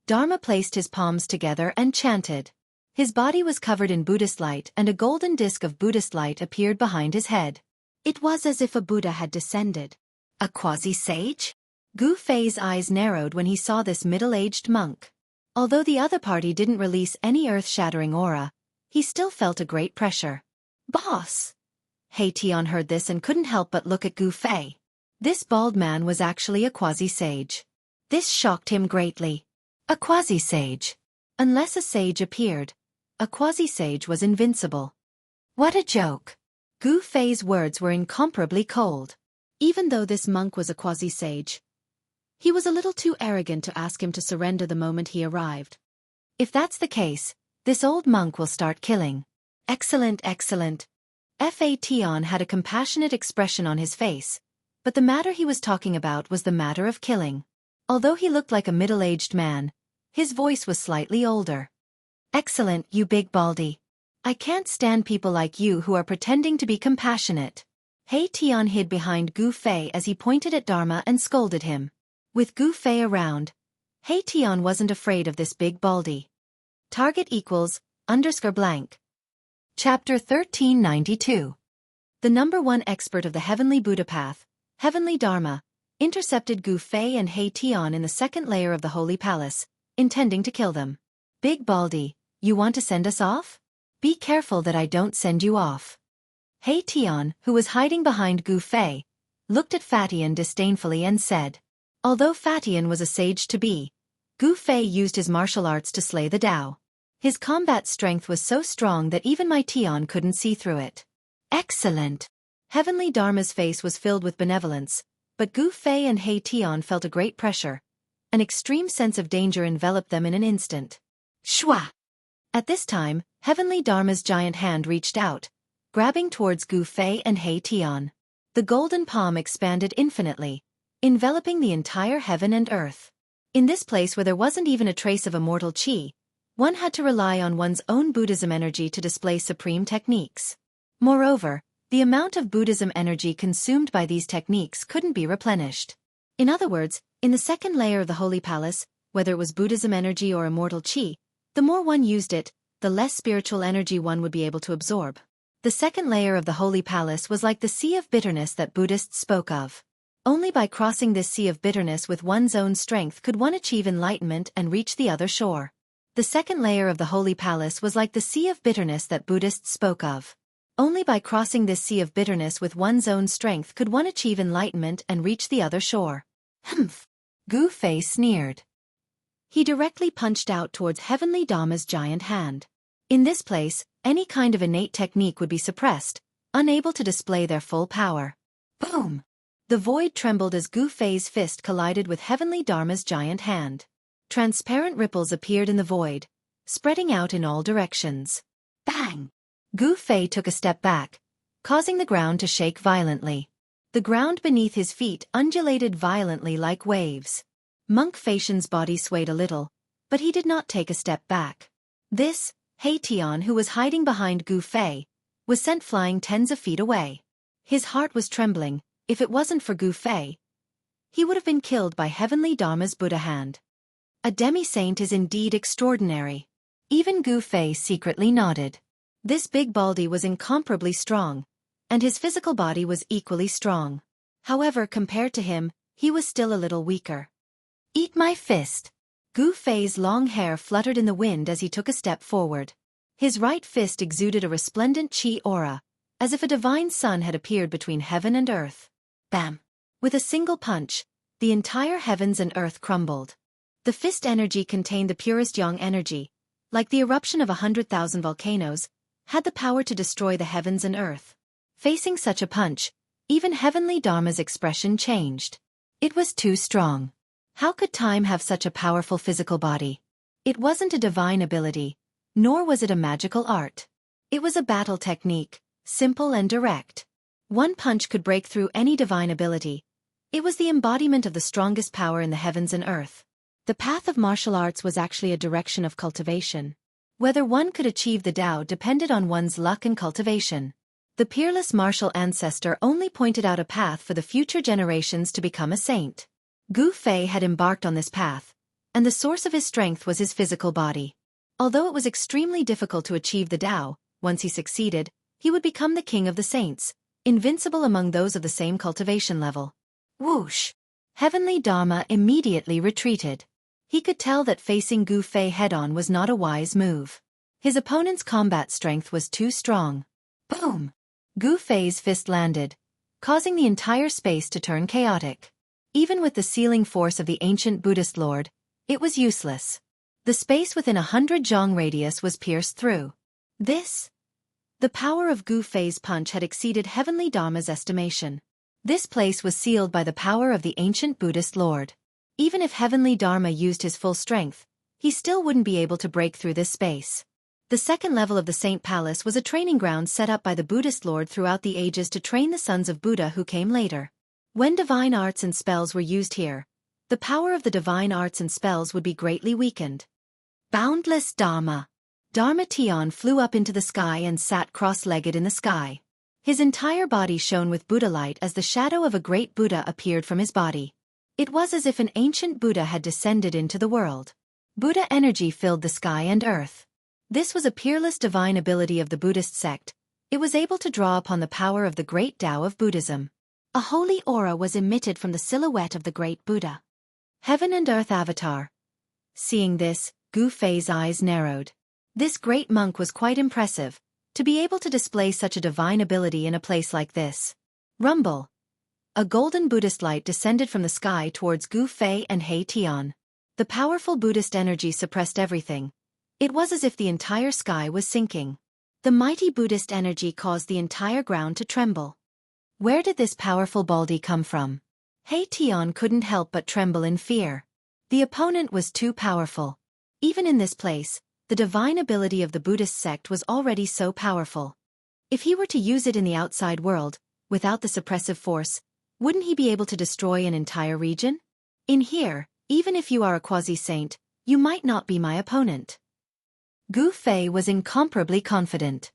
Dharma placed his palms together and chanted. His body was covered in Buddhist light and a golden disk of Buddhist light appeared behind his head. It was as if a Buddha had descended. A quasi-sage? Gu Fei's eyes narrowed when he saw this middle-aged monk. Although the other party didn't release any earth-shattering aura, he still felt a great pressure. Boss! He Tian heard this and couldn't help but look at Gu Fei. This bald man was actually a quasi-sage. This shocked him greatly. A quasi-sage. Unless a sage appeared, a quasi-sage was invincible. What a joke. Gu Fei's words were incomparably cold. Even though this monk was a quasi-sage, he was a little too arrogant to ask him to surrender the moment he arrived. If that's the case, this old monk will start killing. Excellent, excellent. Tion had a compassionate expression on his face, but the matter he was talking about was the matter of killing. Although he looked like a middle-aged man, his voice was slightly older. Excellent, you big baldy. I can't stand people like you who are pretending to be compassionate. Tion hid behind Gu Fei as he pointed at Dharma and scolded him. With Gu Fei around, Tion wasn't afraid of this big baldy. Target equals, _blank. Chapter 1392. The #1 expert of the Heavenly Buddha Path, Heavenly Dharma, intercepted Gu Fei and Tion in the second layer of the Holy Palace, intending to kill them. Big baldy, you want to send us off? Be careful that I don't send you off. Tion, who was hiding behind Gu Fei, looked at Fatian disdainfully and said. Although Fatian was a sage-to-be, Gu Fei used his martial arts to slay the Tao. His combat strength was so strong that even my Tion couldn't see through it. Excellent! Heavenly Dharma's face was filled with benevolence, but Gu Fei and Tion felt a great pressure. An extreme sense of danger enveloped them in an instant. Shwa! At this time, Heavenly Dharma's giant hand reached out, grabbing towards Gu Fei and Tion. The golden palm expanded infinitely, enveloping the entire heaven and earth. In this place where there wasn't even a trace of immortal chi, one had to rely on one's own Buddhism energy to display supreme techniques. Moreover, the amount of Buddhism energy consumed by these techniques couldn't be replenished. In other words, in the second layer of the Holy Palace, whether it was Buddhism energy or immortal chi, the more one used it, the less spiritual energy one would be able to absorb. The second layer of the Holy Palace was like the sea of bitterness that Buddhists spoke of. Only by crossing this sea of bitterness with one's own strength could one achieve enlightenment and reach the other shore. The second layer of the Holy Palace was like the sea of bitterness that Buddhists spoke of. Only by crossing this sea of bitterness with one's own strength could one achieve enlightenment and reach the other shore. Humph! Gu Fei sneered. He directly punched out towards Heavenly Dharma's giant hand. In this place, any kind of innate technique would be suppressed, unable to display their full power. Boom! The void trembled as Gu Fei's fist collided with Heavenly Dharma's giant hand. Transparent ripples appeared in the void, spreading out in all directions. Bang! Gu Fei took a step back, causing the ground to shake violently. The ground beneath his feet undulated violently like waves. Monk Facian's body swayed a little, but he did not take a step back. This, Tion, who was hiding behind Gu Fei, was sent flying tens of feet away. His heart was trembling. If it wasn't for Gu Fei, he would have been killed by Heavenly Dharma's Buddha hand. A demi-saint is indeed extraordinary. Even Gu Fei secretly nodded. This big baldy was incomparably strong, and his physical body was equally strong. However, compared to him, he was still a little weaker. Eat my fist! Gu Fei's long hair fluttered in the wind as he took a step forward. His right fist exuded a resplendent chi aura, as if a divine sun had appeared between heaven and earth. Bam! With a single punch, the entire heavens and earth crumbled. The fist energy contained the purest yang energy, like the eruption of 100,000 volcanoes, had the power to destroy the heavens and earth. Facing such a punch, even Heavenly Dharma's expression changed. It was too strong. How could time have such a powerful physical body? It wasn't a divine ability, nor was it a magical art. It was a battle technique, simple and direct. One punch could break through any divine ability. It was the embodiment of the strongest power in the heavens and earth. The path of martial arts was actually a direction of cultivation. Whether one could achieve the Tao depended on one's luck and cultivation. The peerless martial ancestor only pointed out a path for the future generations to become a saint. Gu Fei had embarked on this path, and the source of his strength was his physical body. Although it was extremely difficult to achieve the Tao, once he succeeded, he would become the king of the saints, invincible among those of the same cultivation level. Whoosh! Heavenly Dharma immediately retreated. He could tell that facing Gu Fei head-on was not a wise move. His opponent's combat strength was too strong. Boom! Gu Fei's fist landed, causing the entire space to turn chaotic. Even with the sealing force of the ancient Buddhist lord, it was useless. The space within 100 zhang radius was pierced through. This The power of Gu Fei's punch had exceeded Heavenly Dharma's estimation. This place was sealed by the power of the ancient Buddhist Lord. Even if Heavenly Dharma used his full strength, he still wouldn't be able to break through this space. The second level of the Saint Palace was a training ground set up by the Buddhist Lord throughout the ages to train the sons of Buddha who came later. When divine arts and spells were used here, the power of the divine arts and spells would be greatly weakened. Boundless Dharma. Dharma Tian flew up into the sky and sat cross-legged in the sky. His entire body shone with Buddha light as the shadow of a great Buddha appeared from his body. It was as if an ancient Buddha had descended into the world. Buddha energy filled the sky and earth. This was a peerless divine ability of the Buddhist sect. It was able to draw upon the power of the great Tao of Buddhism. A holy aura was emitted from the silhouette of the great Buddha. Heaven and earth avatar. Seeing this, Gu Fei's eyes narrowed. This great monk was quite impressive, to be able to display such a divine ability in a place like this. Rumble. A golden Buddhist light descended from the sky towards Gu Fei and He Tian. The powerful Buddhist energy suppressed everything. It was as if the entire sky was sinking. The mighty Buddhist energy caused the entire ground to tremble. Where did this powerful Baldy come from? He Tian couldn't help but tremble in fear. The opponent was too powerful. Even in this place, the divine ability of the Buddhist sect was already so powerful. If he were to use it in the outside world, without the suppressive force, wouldn't he be able to destroy an entire region? In here, even if you are a quasi-saint, you might not be my opponent. Gu Fei was incomparably confident.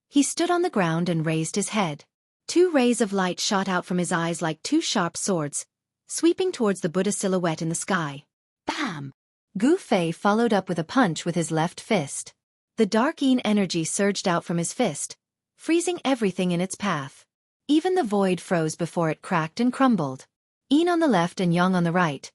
He stood on the ground and raised his head. Two rays of light shot out from his eyes like two sharp swords, sweeping towards the Buddha silhouette in the sky. Bam! Gu Fei followed up with a punch with his left fist. The dark Yin energy surged out from his fist, freezing everything in its path. Even the void froze before it cracked and crumbled. Yin on the left and Yang on the right.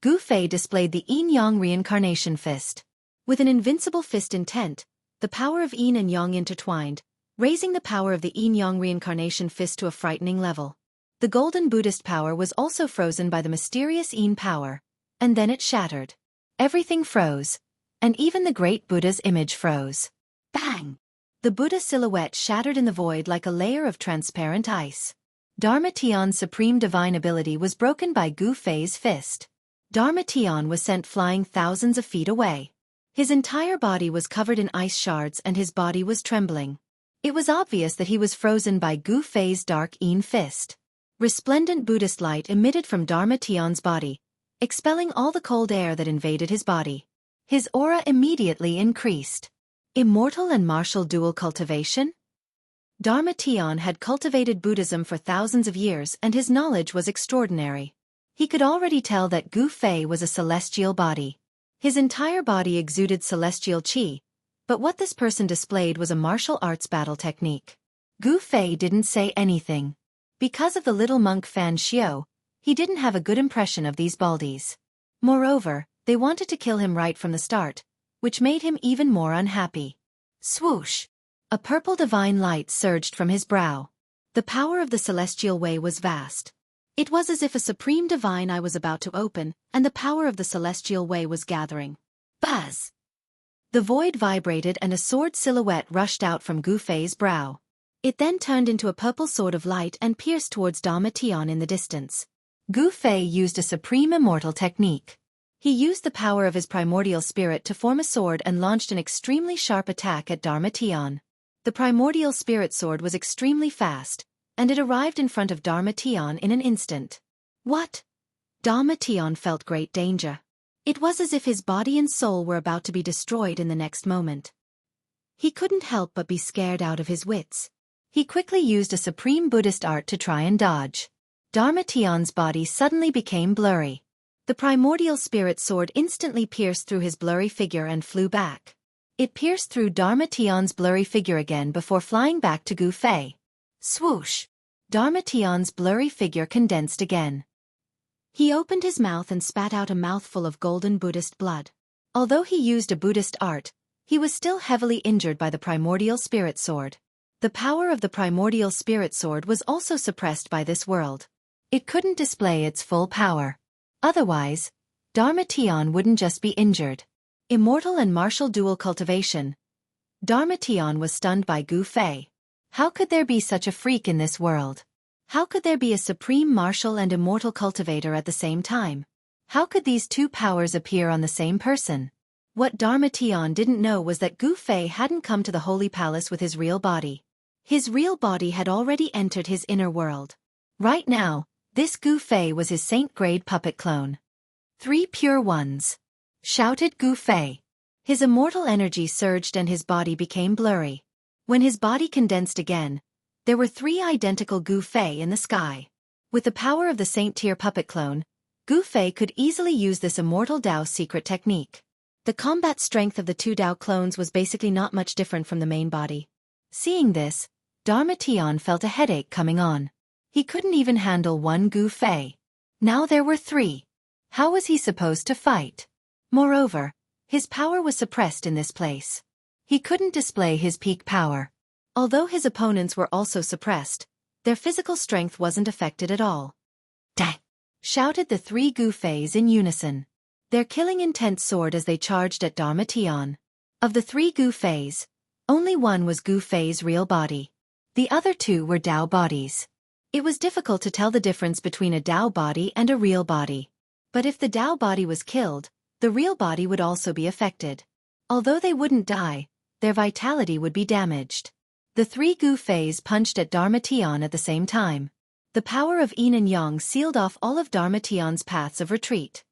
Gu Fei displayed the Yin-Yang reincarnation fist. With an invincible fist intent, the power of Yin and Yang intertwined, raising the power of the Yin-Yang reincarnation fist to a frightening level. The golden Buddhist power was also frozen by the mysterious Yin power, and then it shattered. Everything froze, and even the great Buddha's image froze. Bang! The Buddha silhouette shattered in the void like a layer of transparent ice. Dharma Tian's supreme divine ability was broken by Gu Fei's fist. Dharma Tian was sent flying thousands of feet away. His entire body was covered in ice shards and his body was trembling. It was obvious that he was frozen by Gu Fei's dark Yin fist. Resplendent Buddhist light emitted from Dharma Tian's body, expelling all the cold air that invaded his body. His aura immediately increased. Immortal and martial dual cultivation? Dharma Tian had cultivated Buddhism for thousands of years and his knowledge was extraordinary. He could already tell that Gu Fei was a celestial body. His entire body exuded celestial qi, but what this person displayed was a martial arts battle technique. Gu Fei didn't say anything. Because of the little monk Fan Xiao, he didn't have a good impression of these baldies. Moreover, they wanted to kill him right from the start, which made him even more unhappy. Swoosh! A purple divine light surged from his brow. The power of the celestial way was vast. It was as if a supreme divine eye was about to open, and the power of the celestial way was gathering. Buzz! The void vibrated and a sword silhouette rushed out from Gu Fei's brow. It then turned into a purple sword of light and pierced towards Dharma Tian in the distance. Gu Fei used a supreme immortal technique. He used the power of his primordial spirit to form a sword and launched an extremely sharp attack at Dharma Tian. The primordial spirit sword was extremely fast, and it arrived in front of Dharma Tian in an instant. What? Dharma Tian felt great danger. It was as if his body and soul were about to be destroyed in the next moment. He couldn't help but be scared out of his wits. He quickly used a supreme Buddhist art to try and dodge. Dharma Tian's body suddenly became blurry. The primordial spirit sword instantly pierced through his blurry figure and flew back. It pierced through Dharma Tian's blurry figure again before flying back to Gu Fei. Swoosh! Dharma Tian's blurry figure condensed again. He opened his mouth and spat out a mouthful of golden Buddhist blood. Although he used a Buddhist art, he was still heavily injured by the primordial spirit sword. The power of the primordial spirit sword was also suppressed by this world. It couldn't display its full power. Otherwise, Dharma Tian wouldn't just be injured. Immortal and martial dual cultivation. Darmation was stunned by Gu Fei. How could there be such a freak in this world? How could there be a supreme martial and immortal cultivator at the same time? How could these two powers appear on the same person? What Darmation didn't know was that Gu Fei hadn't come to the Holy Palace with his real body. His real body had already entered his inner world. Right now, this Gu Fei was his saint-grade puppet clone. 3 pure ones! Shouted Gu Fei. His immortal energy surged and his body became blurry. When his body condensed again, there were 3 identical Gu Fei in the sky. With the power of the saint-tier puppet clone, Gu Fei could easily use this immortal Dao secret technique. The combat strength of the 2 Dao clones was basically not much different from the main body. Seeing this, Darmation felt a headache coming on. He couldn't even handle 1 Gu Fei. Now there were 3. How was he supposed to fight? Moreover, his power was suppressed in this place. He couldn't display his peak power. Although his opponents were also suppressed, their physical strength wasn't affected at all. "Dang!" shouted the 3 Gu Feis in unison. Their killing intent soared as they charged at Darmation. Of the 3 Gu Feis, only one was Gu Fei's real body. The other 2 were Dao bodies. It was difficult to tell the difference between a Dao body and a real body. But if the Dao body was killed, the real body would also be affected. Although they wouldn't die, their vitality would be damaged. The 3 Gu Feis punched at Darmation at the same time. The power of Yin and Yang sealed off all of Darmation's paths of retreat.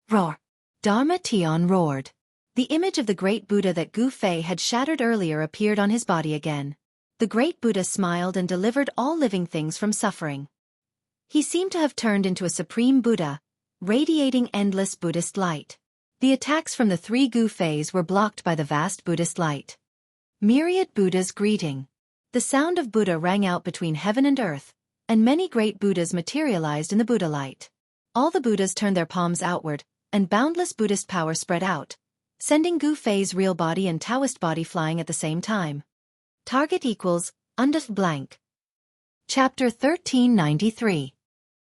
Roar! Darmation roared. The image of the great Buddha that Gu Fei had shattered earlier appeared on his body again. The great Buddha smiled and delivered all living things from suffering. He seemed to have turned into a supreme Buddha, radiating endless Buddhist light. The attacks from the 3 Gu Feis were blocked by the vast Buddhist light. Myriad Buddhas greeting. The sound of Buddha rang out between heaven and earth, and many great Buddhas materialized in the Buddha light. All the Buddhas turned their palms outward, and boundless Buddhist power spread out, sending Gu Fei's real body and Taoist body flying at the same time. Target equals, undef blank. Chapter 1393.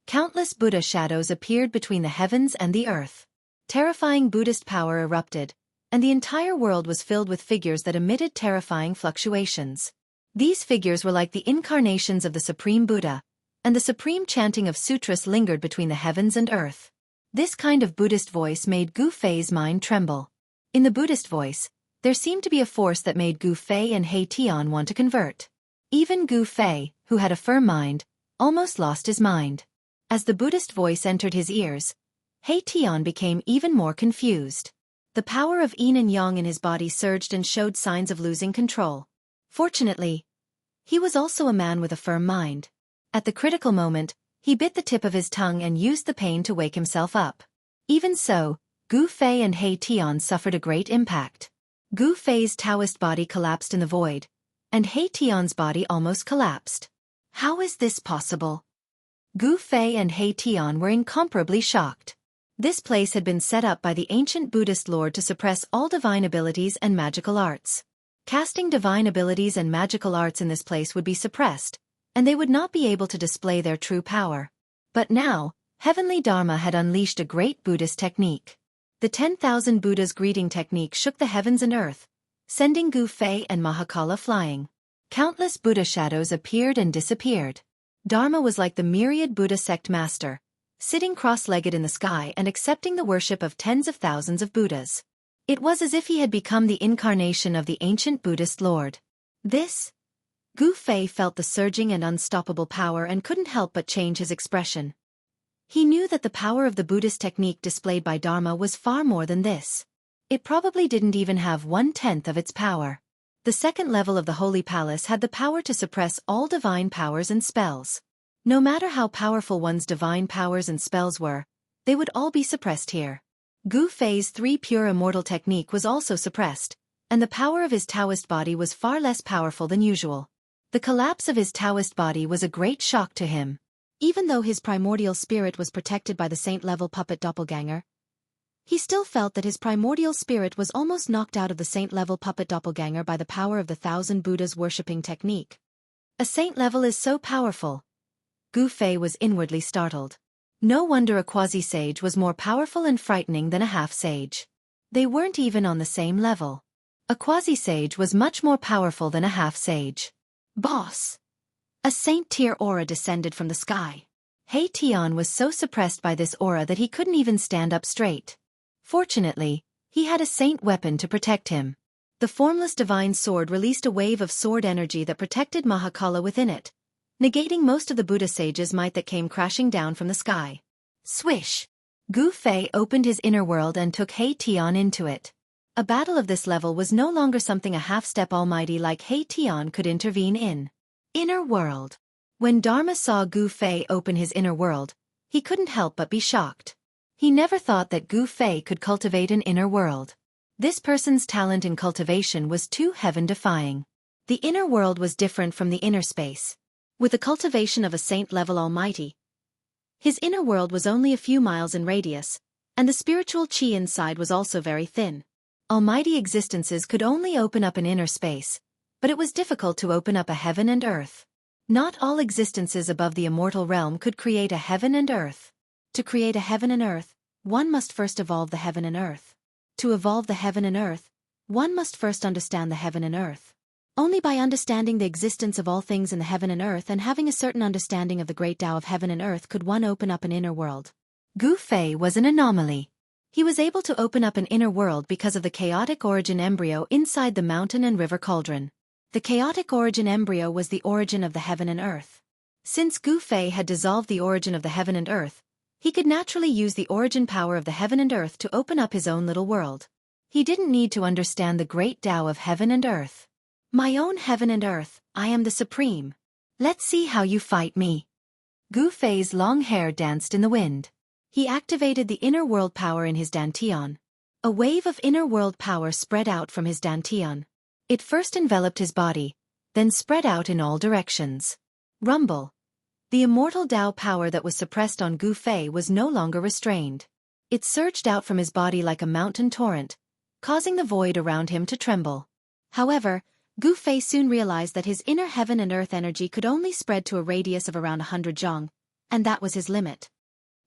Countless Buddha shadows appeared between the heavens and the earth. Terrifying Buddhist power erupted, and the entire world was filled with figures that emitted terrifying fluctuations. These figures were like the incarnations of the Supreme Buddha, and the supreme chanting of sutras lingered between the heavens and earth. This kind of Buddhist voice made Gu Fei's mind tremble. In the Buddhist voice, there seemed to be a force that made Gu Fei and Heitian want to convert. Even Gu Fei, who had a firm mind, almost lost his mind. As the Buddhist voice entered his ears, Heitian became even more confused. The power of Yin and Yang in his body surged and showed signs of losing control. Fortunately, he was also a man with a firm mind. At the critical moment, he bit the tip of his tongue and used the pain to wake himself up. Even so, Gu Fei and Heitian suffered a great impact. Gu Fei's Taoist body collapsed in the void, and Heitian's body almost collapsed. How is this possible? Gu Fei and Heitian were incomparably shocked. This place had been set up by the ancient Buddhist lord to suppress all divine abilities and magical arts. Casting divine abilities and magical arts in this place would be suppressed, and they would not be able to display their true power. But now, Heavenly Dharma had unleashed a great Buddhist technique. The 10,000 Buddhas greeting technique shook the heavens and earth, sending Gu Fei and Mahakala flying. Countless Buddha shadows appeared and disappeared. Dharma was like the myriad Buddha sect master, sitting cross-legged in the sky and accepting the worship of tens of thousands of Buddhas. It was as if he had become the incarnation of the ancient Buddhist lord. Gu Fei felt the surging and unstoppable power and couldn't help but change his expression. He knew that the power of the Buddhist technique displayed by Dharma was far more than this. It probably didn't even have 1/10 of its power. The second level of the Holy Palace had the power to suppress all divine powers and spells. No matter how powerful one's divine powers and spells were, they would all be suppressed here. Gu Fei's 3 pure immortal technique was also suppressed, and the power of his Taoist body was far less powerful than usual. The collapse of his Taoist body was a great shock to him. Even though his primordial spirit was protected by the saint-level puppet doppelganger, he still felt that his primordial spirit was almost knocked out of the saint-level puppet doppelganger by the power of the 1,000 Buddhas worshipping technique. A saint level is so powerful. Gu Fei was inwardly startled. No wonder a quasi-sage was more powerful and frightening than a half-sage. They weren't even on the same level. A quasi-sage was much more powerful than a half-sage. Boss! A saint-tier aura descended from the sky. Tian was so suppressed by this aura that he couldn't even stand up straight. Fortunately, he had a saint weapon to protect him. The formless divine sword released a wave of sword energy that protected Mahakala within it, negating most of the Buddha sage's might that came crashing down from the sky. Swish! Gu Fei opened his inner world and took Tian into it. A battle of this level was no longer something a half-step almighty like Tian could intervene in. Inner world. When Dharma saw Gu Fei open his inner world, he couldn't help but be shocked. He never thought that Gu Fei could cultivate an inner world. This person's talent in cultivation was too heaven-defying. The inner world was different from the inner space. With the cultivation of a saint-level almighty, his inner world was only a few miles in radius, and the spiritual chi inside was also very thin. Almighty existences could only open up an inner space, but it was difficult to open up a heaven and earth. Not all existences above the immortal realm could create a heaven and earth. To create a heaven and earth, one must first evolve the heaven and earth. To evolve the heaven and earth, one must first understand the heaven and earth. Only by understanding the existence of all things in the heaven and earth and having a certain understanding of the great Tao of heaven and earth could one open up an inner world. Gu Fei was an anomaly. He was able to open up an inner world because of the chaotic origin embryo inside the mountain and river cauldron. The chaotic origin embryo was the origin of the heaven and earth. Since Gu Fei had dissolved the origin of the heaven and earth, he could naturally use the origin power of the heaven and earth to open up his own little world. He didn't need to understand the great Tao of heaven and earth. My own heaven and earth, I am the supreme. Let's see how you fight me. Gu Fei's long hair danced in the wind. He activated the inner world power in his dantian. A wave of inner world power spread out from his dantian. It first enveloped his body, then spread out in all directions. Rumble. The immortal Tao power that was suppressed on Gu Fei was no longer restrained. It surged out from his body like a mountain torrent, causing the void around him to tremble. However, Gu Fei soon realized that his inner heaven and earth energy could only spread to a radius of around 100 zhang, and that was his limit.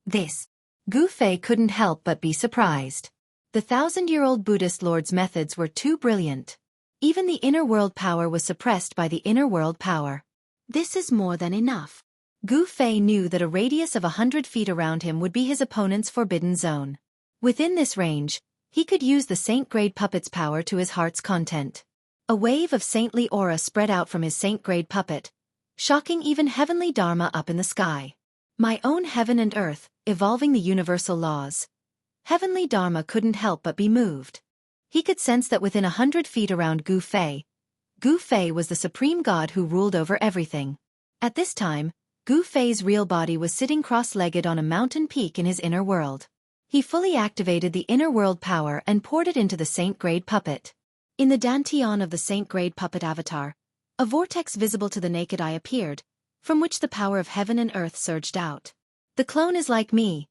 Gu Fei couldn't help but be surprised. The 1,000-year-old Buddhist lord's methods were too brilliant. Even the inner world power was suppressed by the inner world power. This is more than enough. Gu Fei knew that a radius of 100 feet around him would be his opponent's forbidden zone. Within this range, he could use the saint-grade puppet's power to his heart's content. A wave of saintly aura spread out from his saint-grade puppet, shocking even heavenly Dharma up in the sky. My own heaven and earth, evolving the universal laws. Heavenly Dharma couldn't help but be moved. He could sense that within 100 feet around Gu Fei was the supreme god who ruled over everything. At this time, Gu Fei's real body was sitting cross-legged on a mountain peak in his inner world. He fully activated the inner world power and poured it into the saint-grade puppet. In the dantian of the saint-grade puppet avatar, a vortex visible to the naked eye appeared, from which the power of heaven and earth surged out. The clone is like me.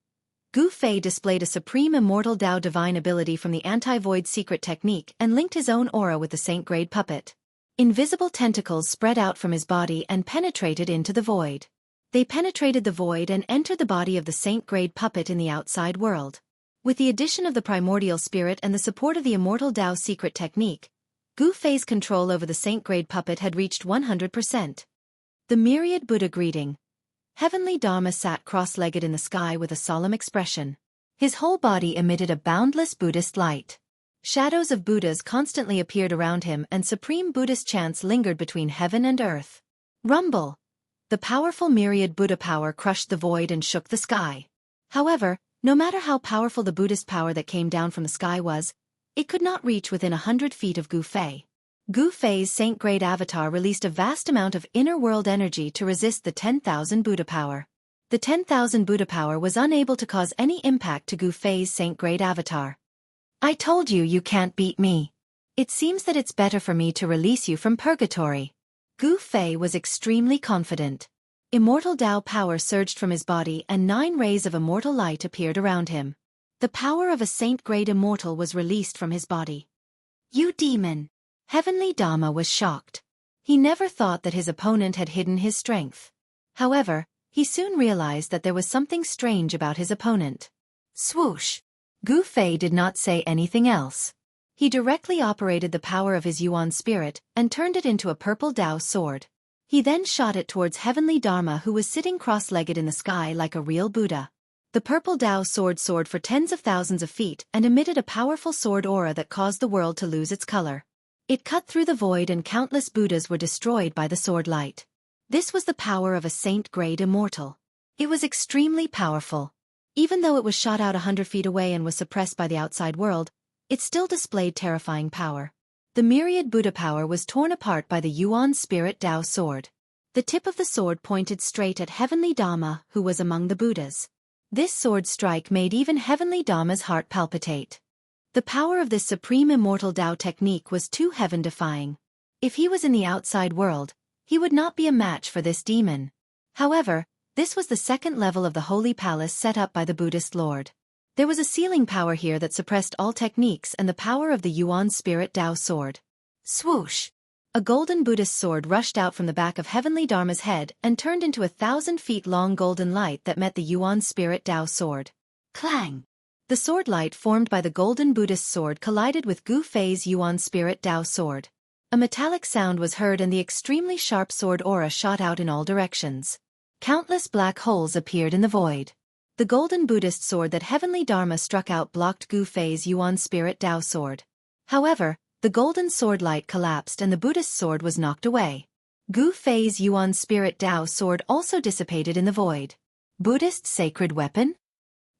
Gu Fei displayed a supreme immortal Tao divine ability from the anti-void secret technique and linked his own aura with the saint-grade puppet. Invisible tentacles spread out from his body and penetrated into the void. They penetrated the void and entered the body of the saint-grade puppet in the outside world. With the addition of the primordial spirit and the support of the immortal Tao secret technique, Gu Fei's control over the saint-grade puppet had reached 100%. The myriad Buddha greeting. Heavenly Dharma sat cross-legged in the sky with a solemn expression. His whole body emitted a boundless Buddhist light. Shadows of Buddhas constantly appeared around him and supreme Buddhist chants lingered between heaven and earth. Rumble. The powerful myriad Buddha power crushed the void and shook the sky. However, no matter how powerful the Buddhist power that came down from the sky was, it could not reach within 100 feet of Gu Fei. Gu Fei's saint-grade avatar released a vast amount of inner world energy to resist the 10,000 Buddha power. The 10,000 Buddha power was unable to cause any impact to Gu Fei's saint-grade avatar. I told you you can't beat me. It seems that it's better for me to release you from purgatory. Gu Fei was extremely confident. Immortal Tao power surged from his body and 9 rays of immortal light appeared around him. The power of a saint-grade immortal was released from his body. You demon! Heavenly Dharma was shocked. He never thought that his opponent had hidden his strength. However, he soon realized that there was something strange about his opponent. Swoosh! Gu Fei did not say anything else. He directly operated the power of his Yuan spirit and turned it into a purple Dao sword. He then shot it towards Heavenly Dharma, who was sitting cross-legged in the sky like a real Buddha. The purple Dao sword soared for tens of thousands of feet and emitted a powerful sword aura that caused the world to lose its color. It cut through the void and countless Buddhas were destroyed by the sword light. This was the power of a saint-grade immortal. It was extremely powerful. Even though it was shot out 100 feet away and was suppressed by the outside world, it still displayed terrifying power. The myriad Buddha power was torn apart by the Yuan spirit Dao sword. The tip of the sword pointed straight at Heavenly Dharma, who was among the Buddhas. This sword strike made even Heavenly Dharma's heart palpitate. The power of this supreme immortal Dao technique was too heaven-defying. If he was in the outside world, he would not be a match for this demon. However, this was the second level of the holy palace set up by the Buddhist Lord. There was a ceiling power here that suppressed all techniques and the power of the Yuan spirit Dao sword. Swoosh! A golden Buddhist sword rushed out from the back of Heavenly Dharma's head and turned into 1,000 feet long golden light that met the Yuan spirit Dao sword. Clang! The sword light formed by the golden Buddhist sword collided with Gu Fei's Yuan spirit Dao sword. A metallic sound was heard and the extremely sharp sword aura shot out in all directions. Countless black holes appeared in the void. The golden Buddhist sword that Heavenly Dharma struck out blocked Gu Fei's Yuan spirit Dao sword. However, the golden sword light collapsed and the Buddhist sword was knocked away. Gu Fei's Yuan spirit Dao sword also dissipated in the void. Buddhist sacred weapon?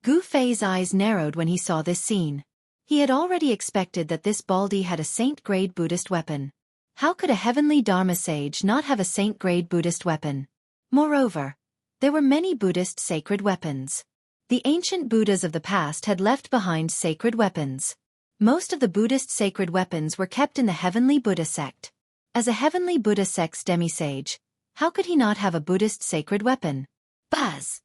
Gu Fei's eyes narrowed when he saw this scene. He had already expected that this Baldi had a saint-grade Buddhist weapon. How could a Heavenly Dharma sage not have a saint-grade Buddhist weapon? Moreover, there were many Buddhist sacred weapons. The ancient Buddhas of the past had left behind sacred weapons. Most of the Buddhist sacred weapons were kept in the Heavenly Buddha sect. As a Heavenly Buddha sect's demisage, how could he not have a Buddhist sacred weapon? Buzz!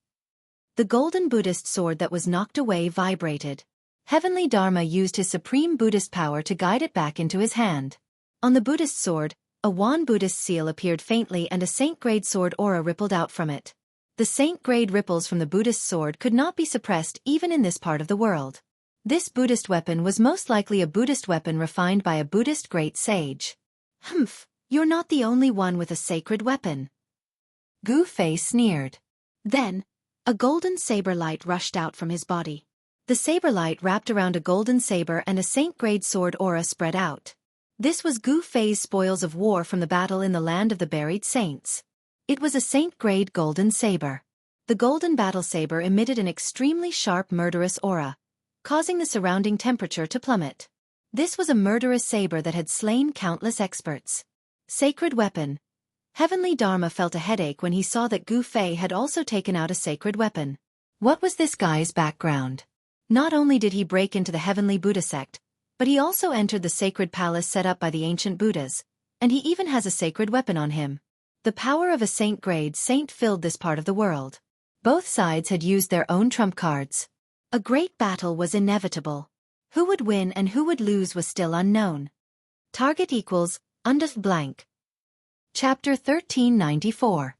The golden Buddhist sword that was knocked away vibrated. Heavenly Dharma used his supreme Buddhist power to guide it back into his hand. On the Buddhist sword, a Wan Buddhist seal appeared faintly and a saint-grade sword aura rippled out from it. The saint-grade ripples from the Buddhist sword could not be suppressed even in this part of the world. This Buddhist weapon was most likely a Buddhist weapon refined by a Buddhist great sage. Humph, you're not the only one with a sacred weapon. Gu Fei sneered. Then, a golden saber light rushed out from his body. The saber light wrapped around a golden saber and a saint-grade sword aura spread out. This was Gu Fei's spoils of war from the battle in the land of the buried saints. It was a saint-grade golden saber. The golden battle saber emitted an extremely sharp murderous aura, causing the surrounding temperature to plummet. This was a murderous saber that had slain countless experts. Sacred weapon. Heavenly Dharma felt a headache when he saw that Gu Fei had also taken out a sacred weapon. What was this guy's background? Not only did he break into the Heavenly Buddha sect, but he also entered the sacred palace set up by the ancient Buddhas, and he even has a sacred weapon on him. The power of a saint-grade saint filled this part of the world. Both sides had used their own trump cards. A great battle was inevitable. Who would win and who would lose was still unknown. Target equals, undef blank. Chapter 1394.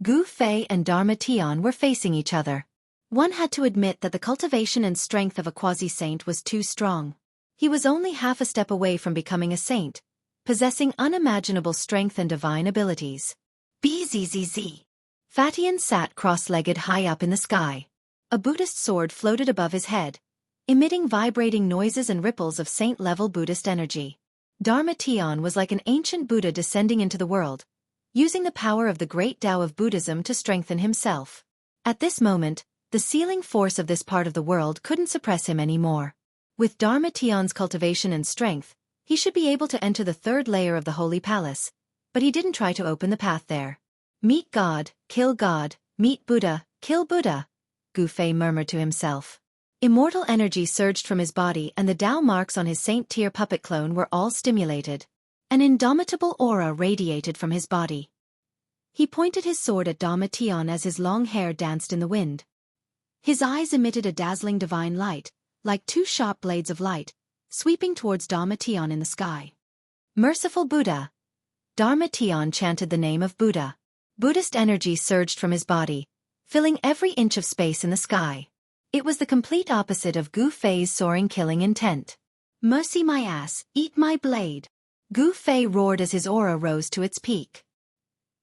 Gu Fei and Dharma Tian were facing each other. One had to admit that the cultivation and strength of a quasi-saint was too strong. He was only half a step away from becoming a saint, possessing unimaginable strength and divine abilities. Bzzz. Fatian sat cross-legged high up in the sky. A Buddhist sword floated above his head, emitting vibrating noises and ripples of saint-level Buddhist energy. Dharma Tian was like an ancient Buddha descending into the world, using the power of the great Tao of Buddhism to strengthen himself. At this moment, the sealing force of this part of the world couldn't suppress him anymore. With Dharma Tian's cultivation and strength, he should be able to enter the third layer of the Holy Palace, but he didn't try to open the path there. Meet God, kill God, meet Buddha, kill Buddha, Gu Fei murmured to himself. Immortal energy surged from his body and the Tao marks on his Saint-tier puppet clone were all stimulated. An indomitable aura radiated from his body. He pointed his sword at Dharma Tian as his long hair danced in the wind. His eyes emitted a dazzling divine light, like two sharp blades of light, sweeping towards Dharma Tian in the sky. Merciful Buddha! Dharma Tian chanted the name of Buddha. Buddhist energy surged from his body, filling every inch of space in the sky. It was the complete opposite of Gu Fei's soaring killing intent. Mercy my ass, eat my blade. Gu Fei roared as his aura rose to its peak.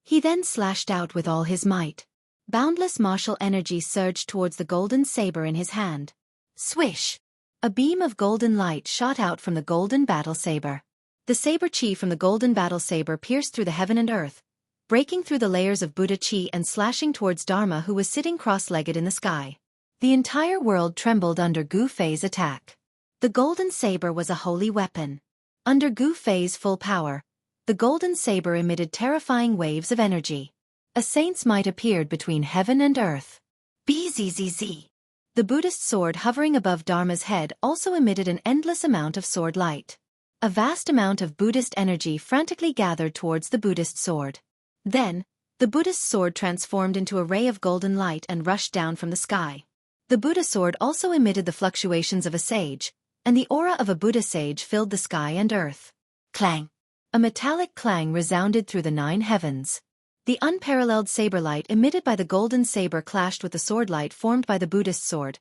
He then slashed out with all his might. Boundless martial energy surged towards the golden saber in his hand. Swish! A beam of golden light shot out from the golden battle saber. The saber chi from the golden battle saber pierced through the heaven and earth, breaking through the layers of Buddha chi and slashing towards Dharma, who was sitting cross-legged in the sky. The entire world trembled under Gu Fei's attack. The golden saber was a holy weapon. Under Gu Fei's full power, the golden saber emitted terrifying waves of energy. A saint's might appeared between heaven and earth. Bzzz. The Buddhist sword hovering above Dharma's head also emitted an endless amount of sword light. A vast amount of Buddhist energy frantically gathered towards the Buddhist sword. Then, the Buddhist sword transformed into a ray of golden light and rushed down from the sky. The Buddha sword also emitted the fluctuations of a sage, and the aura of a Buddha sage filled the sky and earth. Clang! A metallic clang resounded through the 9 heavens. The unparalleled saber light emitted by the golden saber clashed with the sword light formed by the Buddhist sword,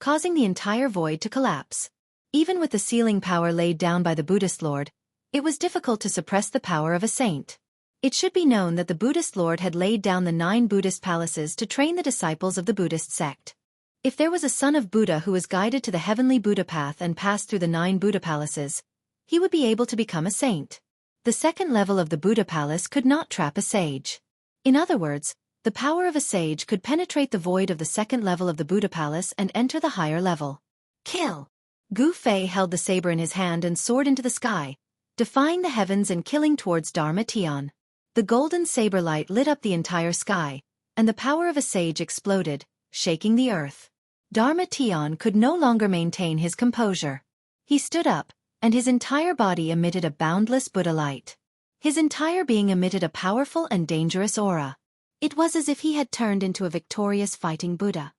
causing the entire void to collapse. Even with the sealing power laid down by the Buddhist Lord, it was difficult to suppress the power of a saint. It should be known that the Buddhist Lord had laid down the 9 Buddhist palaces to train the disciples of the Buddhist sect. If there was a son of Buddha who was guided to the heavenly Buddha path and passed through the 9 Buddha palaces, he would be able to become a saint. The second level of the Buddha palace could not trap a sage. In other words, the power of a sage could penetrate the void of the second level of the Buddha palace and enter the higher level. Kill! Gu Fei held the saber in his hand and soared into the sky, defying the heavens and killing towards Dharma Tian. The golden saber light lit up the entire sky, and the power of a sage exploded, shaking the earth. Dharma Tian could no longer maintain his composure. He stood up, and his entire body emitted a boundless Buddha light. His entire being emitted a powerful and dangerous aura. It was as if he had turned into a victorious fighting Buddha.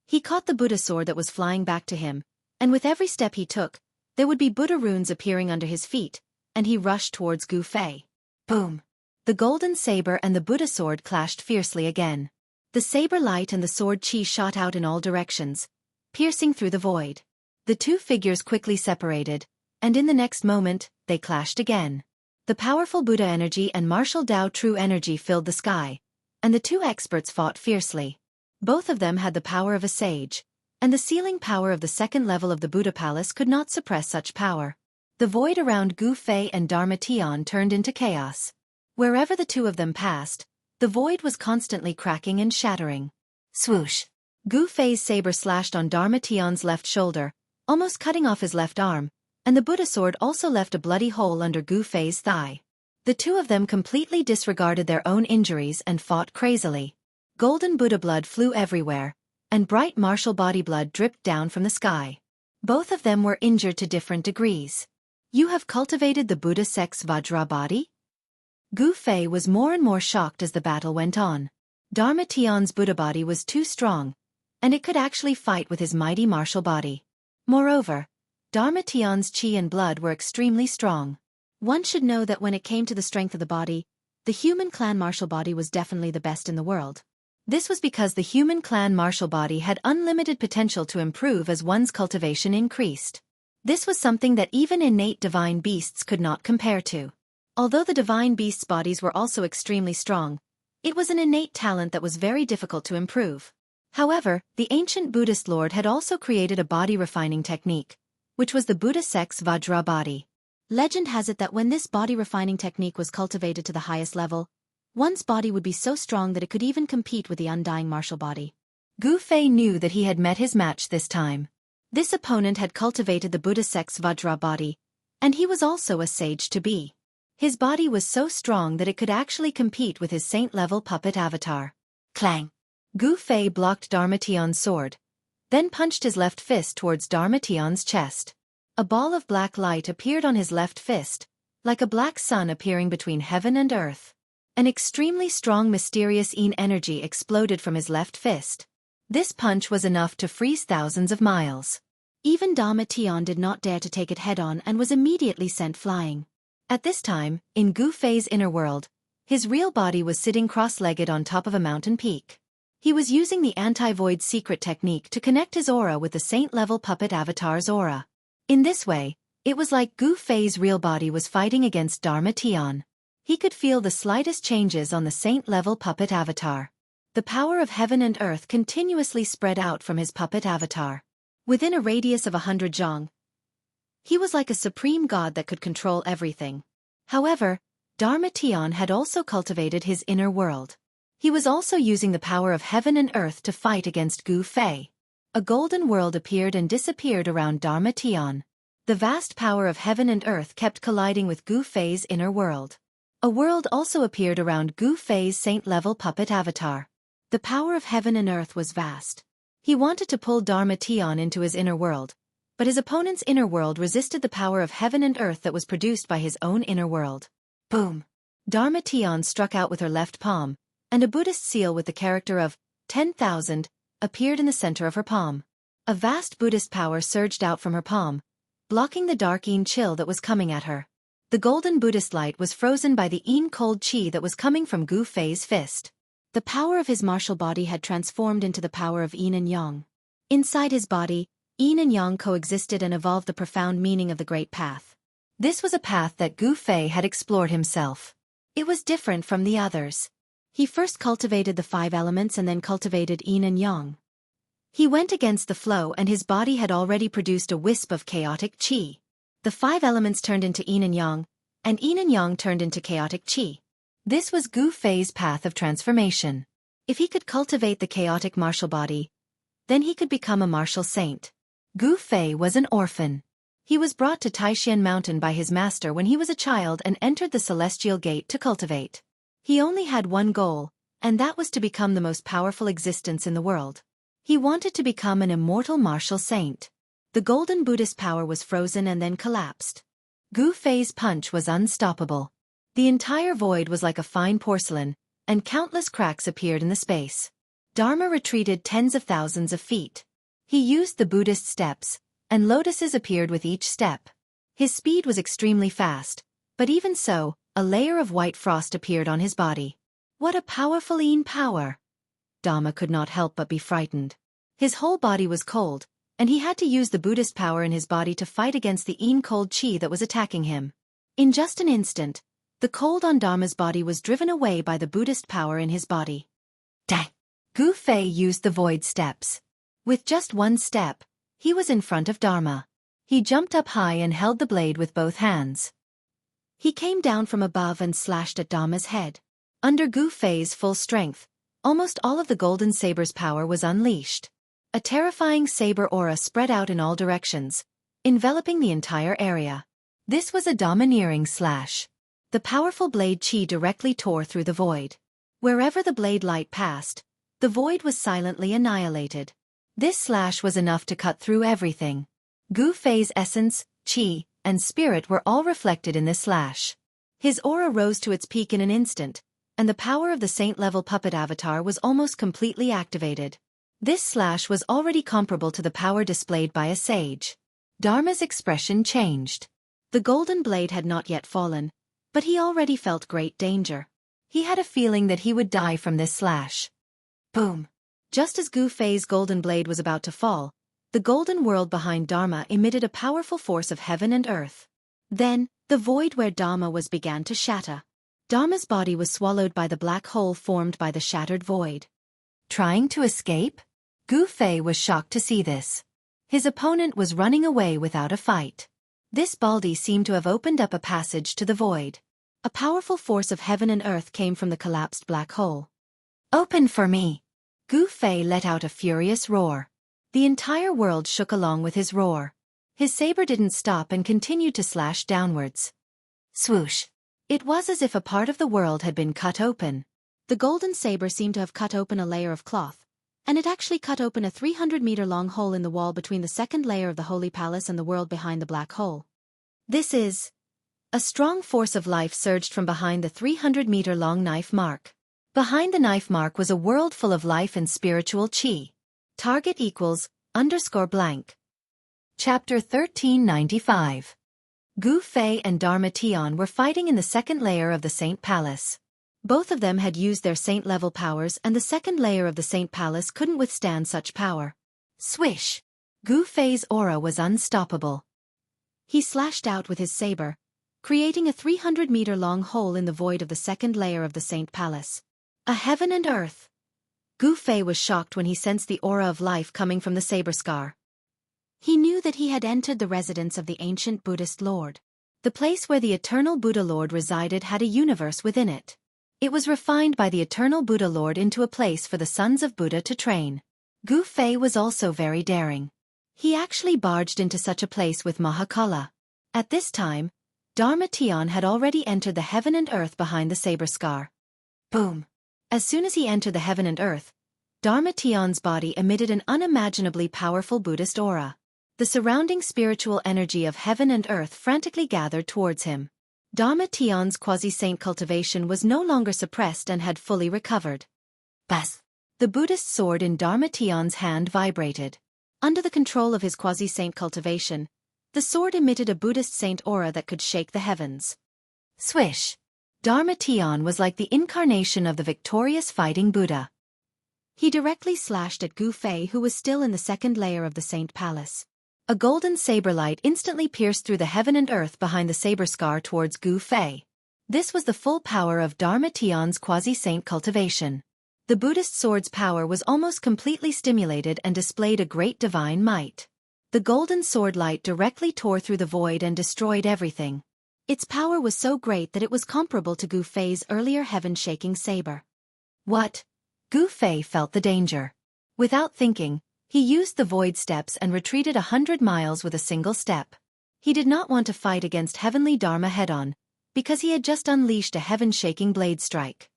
He caught the Buddha sword that was flying back to him, and with every step he took, there would be Buddha runes appearing under his feet, and he rushed towards Gu Fei. Boom! The golden saber and the Buddha sword clashed fiercely again. The saber light and the sword chi shot out in all directions, piercing through the void. The 2 figures quickly separated, and in the next moment, they clashed again. The powerful Buddha energy and martial Tao true energy filled the sky, and the 2 experts fought fiercely. Both of them had the power of a sage, and the sealing power of the second level of the Buddha palace could not suppress such power. The void around Gu Fei and Dharma Tian turned into chaos. Wherever the 2 of them passed, the void was constantly cracking and shattering. Swoosh! Gu Fei's saber slashed on Dharma Tian's left shoulder, almost cutting off his left arm, and the Buddha sword also left a bloody hole under Gu Fei's thigh. The 2 of them completely disregarded their own injuries and fought crazily. Golden Buddha blood flew everywhere, and bright martial body blood dripped down from the sky. Both of them were injured to different degrees. You have cultivated the Buddha sect's Vajra body? Gu Fei was more and more shocked as the battle went on. Dharma Tian's Buddha body was too strong, and it could actually fight with his mighty martial body. Moreover, Dharma Tian's chi and blood were extremely strong. One should know that when it came to the strength of the body, the human clan martial body was definitely the best in the world. This was because the human clan martial body had unlimited potential to improve as one's cultivation increased. This was something that even innate divine beasts could not compare to. Although the divine beasts' bodies were also extremely strong, it was an innate talent that was very difficult to improve. However, the ancient Buddhist Lord had also created a body refining technique, which was the Buddha sect's Vajra body. Legend has it that when this body refining technique was cultivated to the highest level, one's body would be so strong that it could even compete with the undying martial body. Gu Fei knew that he had met his match this time. This opponent had cultivated the Buddha sect's Vajra body, and he was also a sage to be. His body was so strong that it could actually compete with his saint-level puppet avatar. Clang! Gu Fei blocked Dharma Tian's sword, then punched his left fist towards Dharma Tian's chest. A ball of black light appeared on his left fist, like a black sun appearing between heaven and earth. An extremely strong mysterious energy exploded from his left fist. This punch was enough to freeze thousands of miles. Even Dharma Tian did not dare to take it head-on and was immediately sent flying. At this time, in Gu Fei's inner world, his real body was sitting cross-legged on top of a mountain peak. He was using the anti-void secret technique to connect his aura with the saint-level puppet avatar's aura. In this way, It was like Gu Fei's real body was fighting against Dharma Tian. He could feel the slightest changes on the saint-level puppet avatar. The power of heaven and earth continuously spread out from his puppet avatar. Within a radius of 100 zhang, he was like a supreme god that could control everything. However, Dharma Tian had also cultivated his inner world. He was also using the power of heaven and earth to fight against Gu Fei. A golden world appeared and disappeared around Dharma Tian. The vast power of heaven and earth kept colliding with Gu Fei's inner world. A world also appeared around Gu Fei's saint-level puppet avatar. The power of heaven and earth was vast. He wanted to pull Dharma Tian into his inner world, but his opponent's inner world resisted the power of heaven and earth that was produced by his own inner world. Boom! Dharma Tian struck out with her left palm, and a Buddhist seal with the character of 10,000 appeared in the center of her palm. A vast Buddhist power surged out from her palm, blocking the dark Yin chill that was coming at her. The golden Buddhist light was frozen by the Yin cold chi that was coming from Gu Fei's fist. The power of his martial body had transformed into the power of Yin and Yang. Inside his body, Yin and Yang coexisted and evolved the profound meaning of the Great Path. This was a path that Gu Fei had explored himself. It was different from the others. He first cultivated the 5 elements and then cultivated Yin and Yang. He went against the flow and his body had already produced a wisp of chaotic chi. The 5 elements turned into Yin and Yang turned into chaotic chi. This was Gu Fei's path of transformation. If he could cultivate the chaotic martial body, then he could become a martial saint. Gu Fei was an orphan. He was brought to Taishan Mountain by his master when he was a child and entered the Celestial Gate to cultivate. He only had one goal, and that was to become the most powerful existence in the world. He wanted to become an immortal martial saint. The golden Buddhist power was frozen and then collapsed. Gu Fei's punch was unstoppable. The entire void was like a fine porcelain, and countless cracks appeared in the space. Dharma retreated tens of thousands of feet. He used the Buddhist steps, and lotuses appeared with each step. His speed was extremely fast, but even so, a layer of white frost appeared on his body. What a powerful Yin power! Dharma could not help but be frightened. His whole body was cold, and he had to use the Buddhist power in his body to fight against the Yin cold chi that was attacking him. In just an instant, the cold on Dharma's body was driven away by the Buddhist power in his body. Dang! Gu Fei used the void steps. With just one step, he was in front of Dharma. He jumped up high and held the blade with both hands. He came down from above and slashed at Dharma's head. Under Gu Fei's full strength, almost all of the golden saber's power was unleashed. A terrifying saber aura spread out in all directions, enveloping the entire area. This was a domineering slash. The powerful blade chi directly tore through the void. Wherever the blade light passed, the void was silently annihilated. This slash was enough to cut through everything. Gu Fei's essence, chi, and spirit were all reflected in this slash. His aura rose to its peak in an instant, and the power of the saint-level puppet avatar was almost completely activated. This slash was already comparable to the power displayed by a sage. Dharma's expression changed. The golden blade had not yet fallen, but he already felt great danger. He had a feeling that he would die from this slash. Boom! Just as Gu Fei's golden blade was about to fall, the golden world behind Dharma emitted a powerful force of heaven and earth. Then, the void where Dharma was began to shatter. Dharma's body was swallowed by the black hole formed by the shattered void. Trying to escape? Gu Fei was shocked to see this. His opponent was running away without a fight. This baldy seemed to have opened up a passage to the void. A powerful force of heaven and earth came from the collapsed black hole. Open for me! Gu Fei let out a furious roar. The entire world shook along with his roar. His saber didn't stop and continued to slash downwards. Swoosh! It was as if a part of the world had been cut open. The golden saber seemed to have cut open a layer of cloth, and it actually cut open a 300-meter-long hole in the wall between the second layer of the Holy Palace and the world behind the black hole. This is... A strong force of life surged from behind the 300-meter-long knife mark. Behind the knife mark was a world full of life and spiritual chi. Target equals _blank. Chapter 1395. Gu Fei and Dharma Tian were fighting in the second layer of the Saint Palace. Both of them had used their saint-level powers and the second layer of the Saint Palace couldn't withstand such power. Swish! Gu Fei's aura was unstoppable. He slashed out with his saber, creating a 300-meter-long hole in the void of the second layer of the Saint Palace. A heaven and earth. Gu Fei was shocked when he sensed the aura of life coming from the saber scar. He knew that he had entered the residence of the ancient Buddhist Lord. The place where the eternal Buddha Lord resided had a universe within it. It was refined by the eternal Buddha Lord into a place for the sons of Buddha to train. Gu Fei was also very daring. He actually barged into such a place with Mahakala. At this time, Dharma Tian had already entered the heaven and earth behind the saber scar. Boom! As soon as he entered the heaven and earth, Dharma Tian's body emitted an unimaginably powerful Buddhist aura. The surrounding spiritual energy of heaven and earth frantically gathered towards him. Dharma Tian's quasi-saint cultivation was no longer suppressed and had fully recovered. Bas! The Buddhist sword in Dharma Tian's hand vibrated. Under the control of his quasi-saint cultivation, the sword emitted a Buddhist saint aura that could shake the heavens. Swish! Dharma Tian was like the incarnation of the victorious fighting Buddha. He directly slashed at Gu Fei, who was still in the second layer of the Saint Palace. A golden saber light instantly pierced through the heaven and earth behind the saber scar towards Gu Fei. This was the full power of Dharma Tian's quasi-saint cultivation. The Buddhist sword's power was almost completely stimulated and displayed a great divine might. The golden sword light directly tore through the void and destroyed everything. Its power was so great that it was comparable to Gu Fei's earlier heaven-shaking saber. What? Gu Fei felt the danger. Without thinking, he used the void steps and retreated 100 miles with a single step. He did not want to fight against heavenly Dharma head-on, because he had just unleashed a heaven-shaking blade strike.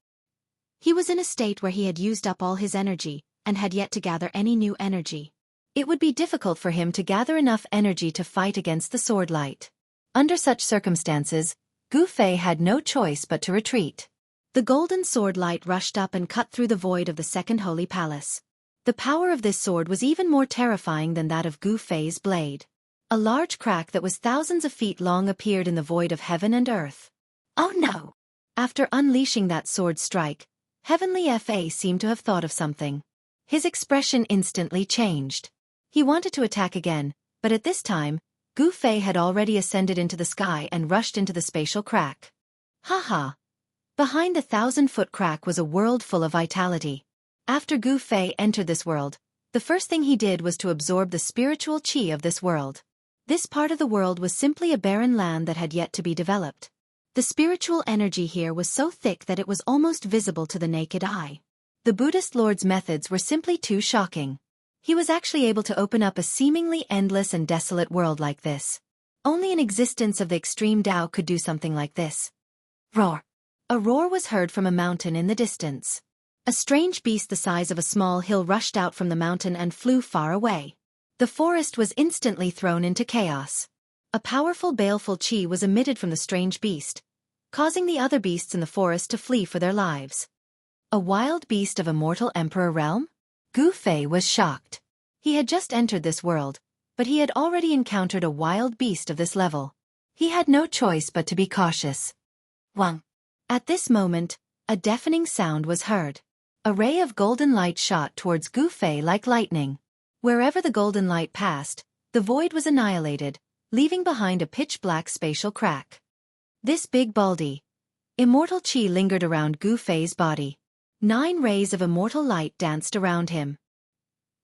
He was in a state where he had used up all his energy, and had yet to gather any new energy. It would be difficult for him to gather enough energy to fight against the sword light. Under such circumstances, Gu Fei had no choice but to retreat. The golden sword light rushed up and cut through the void of the second holy palace. The power of this sword was even more terrifying than that of Gu Fei's blade. A large crack that was thousands of feet long appeared in the void of heaven and earth. Oh no! After unleashing that sword strike, Heavenly Fa seemed to have thought of something. His expression instantly changed. He wanted to attack again, but at this time, Gu Fei had already ascended into the sky and rushed into the spatial crack. Haha! Behind the 1,000-foot crack was a world full of vitality. After Gu Fei entered this world, the first thing he did was to absorb the spiritual qi of this world. This part of the world was simply a barren land that had yet to be developed. The spiritual energy here was so thick that it was almost visible to the naked eye. The Buddhist Lord's methods were simply too shocking. He was actually able to open up a seemingly endless and desolate world like this. Only an existence of the extreme Tao could do something like this. Roar! A roar was heard from a mountain in the distance. A strange beast the size of a small hill rushed out from the mountain and flew far away. The forest was instantly thrown into chaos. A powerful baleful qi was emitted from the strange beast, causing the other beasts in the forest to flee for their lives. A wild beast of a mortal emperor realm? Gu Fei was shocked. He had just entered this world, but he had already encountered a wild beast of this level. He had no choice but to be cautious. Wang! At this moment, a deafening sound was heard. A ray of golden light shot towards Gu Fei like lightning. Wherever the golden light passed, the void was annihilated, leaving behind a pitch-black spatial crack. This big baldy, immortal qi lingered around Gu Fei's body. 9 rays of immortal light danced around him.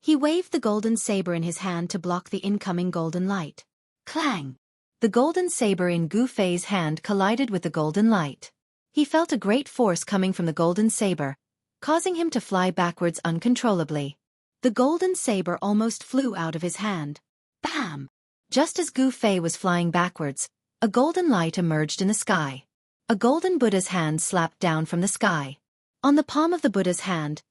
He waved the golden saber in his hand to block the incoming golden light. Clang! The golden saber in Gu Fei's hand collided with the golden light. He felt a great force coming from the golden saber, causing him to fly backwards uncontrollably. The golden saber almost flew out of his hand. Bam! Just as Gu Fei was flying backwards, a golden light emerged in the sky. A golden Buddha's hand slapped down from the sky. On the palm of the Buddha's hand,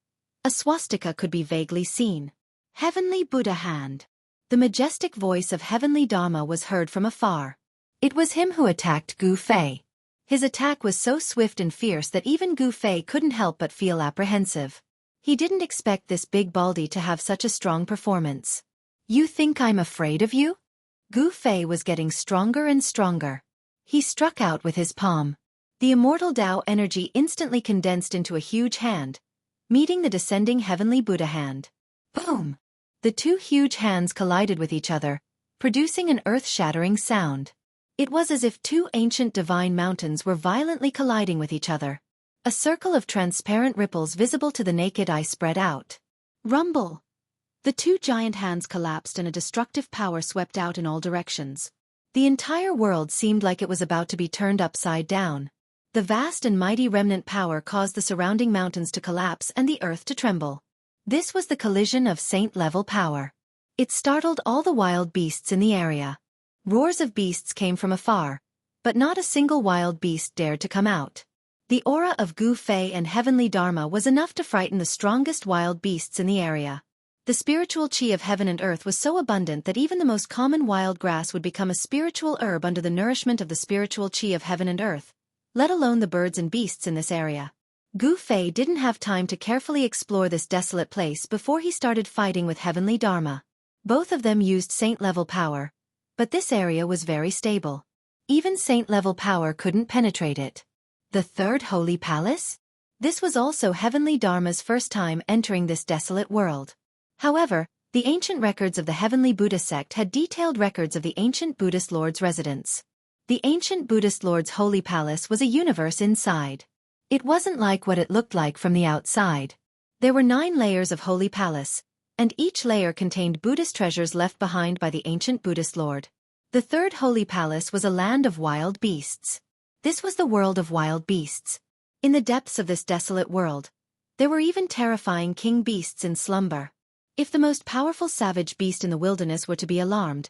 a swastika could be vaguely seen. Heavenly Buddha hand. The majestic voice of Heavenly Dharma was heard from afar. It was him who attacked Gu Fei. His attack was so swift and fierce that even Gu Fei couldn't help but feel apprehensive. He didn't expect this big baldy to have such a strong performance. You think I'm afraid of you? Gu Fei was getting stronger and stronger. He struck out with his palm. The immortal Tao energy instantly condensed into a huge hand, meeting the descending Heavenly Buddha hand. Boom! The two huge hands collided with each other, producing an earth-shattering sound. It was as if two ancient divine mountains were violently colliding with each other. A circle of transparent ripples visible to the naked eye spread out. Rumble! The two giant hands collapsed and a destructive power swept out in all directions. The entire world seemed like it was about to be turned upside down. The vast and mighty remnant power caused the surrounding mountains to collapse and the earth to tremble. This was the collision of saint-level power. It startled all the wild beasts in the area. Roars of beasts came from afar, but not a single wild beast dared to come out. The aura of Gu Fei and heavenly Dharma was enough to frighten the strongest wild beasts in the area. The spiritual chi of heaven and earth was so abundant that even the most common wild grass would become a spiritual herb under the nourishment of the spiritual chi of heaven and earth, let alone the birds and beasts in this area. Gu Fei didn't have time to carefully explore this desolate place before he started fighting with heavenly Dharma. Both of them used saint-level power, but this area was very stable. Even saint-level power couldn't penetrate it. The third holy palace? This was also heavenly Dharma's first time entering this desolate world. However, the ancient records of the heavenly Buddha sect had detailed records of the ancient Buddhist lord's residence. The ancient Buddhist lord's holy palace was a universe inside. It wasn't like what it looked like from the outside. There were 9 layers of holy palace, and each layer contained Buddhist treasures left behind by the ancient Buddhist lord. The third holy palace was a land of wild beasts. This was the world of wild beasts. In the depths of this desolate world, there were even terrifying king beasts in slumber. If the most powerful savage beast in the wilderness were to be alarmed,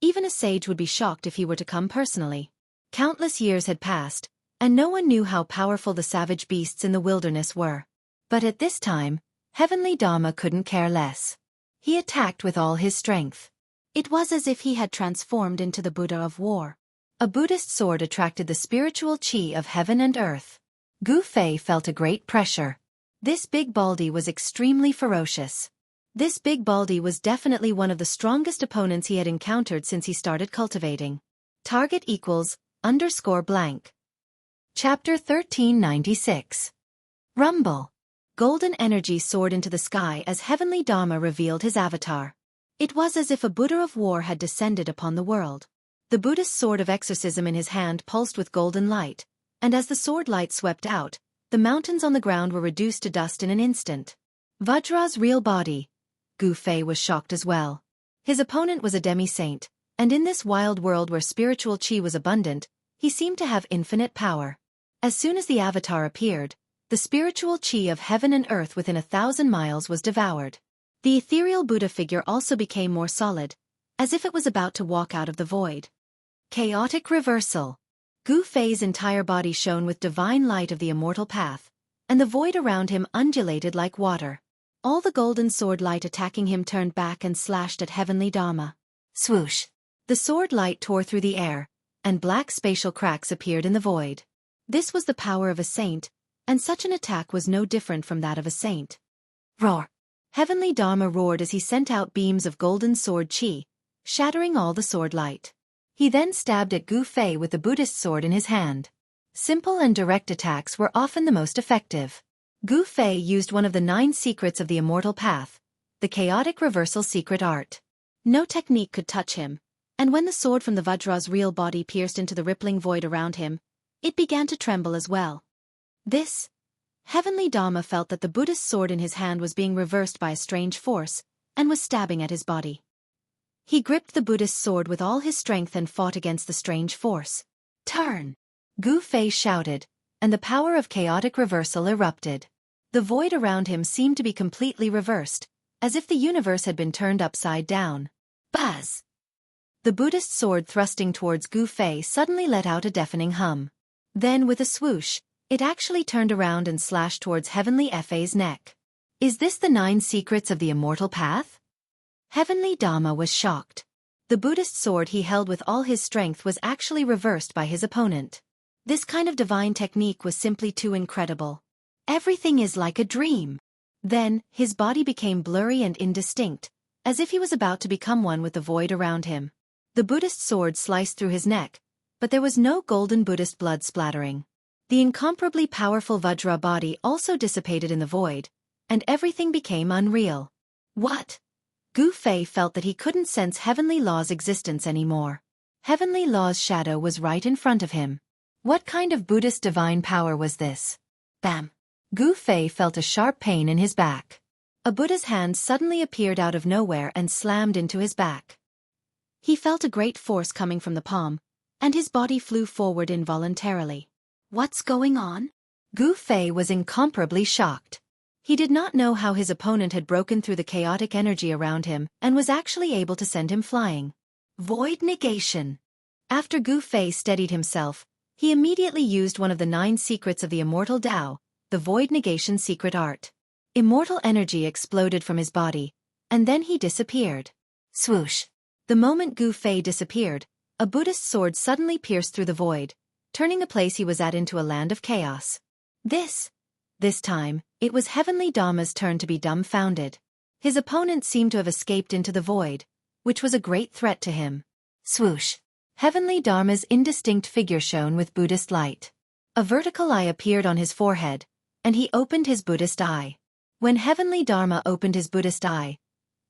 even a sage would be shocked if he were to come personally. Countless years had passed, and no one knew how powerful the savage beasts in the wilderness were. But at this time, heavenly Dharma couldn't care less. He attacked with all his strength. It was as if he had transformed into the Buddha of war. A Buddhist sword attracted the spiritual chi of heaven and earth. Gu Fei felt a great pressure. This big baldy was extremely ferocious. This big baldy was definitely one of the strongest opponents he had encountered since he started cultivating. Target equals _blank. Chapter 1396. Rumble. Golden energy soared into the sky as heavenly Dharma revealed his avatar. It was as if a Buddha of war had descended upon the world. The Buddhist sword of exorcism in his hand pulsed with golden light, and as the sword light swept out, the mountains on the ground were reduced to dust in an instant. Vajra's real body. Gu Fei was shocked as well. His opponent was a demi-saint, and in this wild world where spiritual chi was abundant, he seemed to have infinite power. As soon as the avatar appeared, the spiritual chi of heaven and earth within 1,000 miles was devoured. The ethereal Buddha figure also became more solid, as if it was about to walk out of the void. Chaotic reversal. Gu Fei's entire body shone with divine light of the immortal path, and the void around him undulated like water. All the golden sword light attacking him turned back and slashed at heavenly Dharma. Swoosh! The sword light tore through the air, and black spatial cracks appeared in the void. This was the power of a saint, and such an attack was no different from that of a saint. Roar! Heavenly Dharma roared as he sent out beams of golden sword chi, shattering all the sword light. He then stabbed at Gu Fei with the Buddhist sword in his hand. Simple and direct attacks were often the most effective. Gu Fei used one of the 9 secrets of the immortal path, the chaotic reversal secret art. No technique could touch him, and when the sword from the Vajra's real body pierced into the rippling void around him, it began to tremble as well. Heavenly Dharma felt that the Buddhist sword in his hand was being reversed by a strange force, and was stabbing at his body. He gripped the Buddhist sword with all his strength and fought against the strange force. Turn! Gu Fei shouted, and the power of chaotic reversal erupted. The void around him seemed to be completely reversed, as if the universe had been turned upside down. Buzz! The Buddhist sword thrusting towards Gu Fei suddenly let out a deafening hum. Then with a swoosh, it actually turned around and slashed towards Heavenly Fei's neck. Is this the 9 secrets of the immortal path? Heavenly Dharma was shocked. The Buddhist sword he held with all his strength was actually reversed by his opponent. This kind of divine technique was simply too incredible. Everything is like a dream. Then, his body became blurry and indistinct, as if he was about to become one with the void around him. The Buddhist sword sliced through his neck, but there was no golden Buddhist blood splattering. The incomparably powerful Vajra body also dissipated in the void, and everything became unreal. What? Gu Fei felt that he couldn't sense Heavenly Law's existence anymore. Heavenly Law's shadow was right in front of him. What kind of Buddhist divine power was this? Bam! Gu Fei felt a sharp pain in his back. A Buddha's hand suddenly appeared out of nowhere and slammed into his back. He felt a great force coming from the palm, and his body flew forward involuntarily. What's going on? Gu Fei was incomparably shocked. He did not know how his opponent had broken through the chaotic energy around him and was actually able to send him flying. Void negation. After Gu Fei steadied himself, he immediately used one of the 9 secrets of the immortal Tao, the void negation secret art. Immortal energy exploded from his body, and then he disappeared. Swoosh! The moment Gu Fei disappeared, a Buddhist sword suddenly pierced through the void, turning the place he was at into a land of chaos. This time, it was Heavenly Dharma's turn to be dumbfounded. His opponent seemed to have escaped into the void, which was a great threat to him. Swoosh! Heavenly Dharma's indistinct figure shone with Buddhist light. A vertical eye appeared on his forehead, and he opened his Buddhist eye. When Heavenly Dharma opened his Buddhist eye,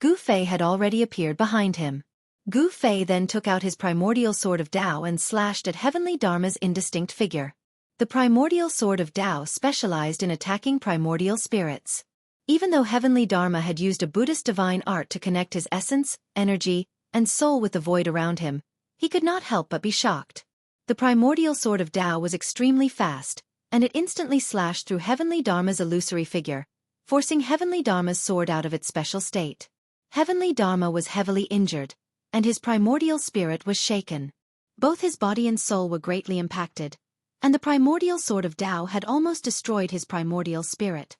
Gu Fei had already appeared behind him. Gu Fei then took out his primordial sword of Tao and slashed at Heavenly Dharma's indistinct figure. The primordial sword of Tao specialized in attacking primordial spirits. Even though Heavenly Dharma had used a Buddhist divine art to connect his essence, energy, and soul with the void around him, he could not help but be shocked. The primordial sword of Tao was extremely fast, and it instantly slashed through Heavenly Dharma's illusory figure, forcing Heavenly Dharma's sword out of its special state. Heavenly Dharma was heavily injured, and his primordial spirit was shaken. Both his body and soul were greatly impacted, and the primordial sword of Tao had almost destroyed his primordial spirit.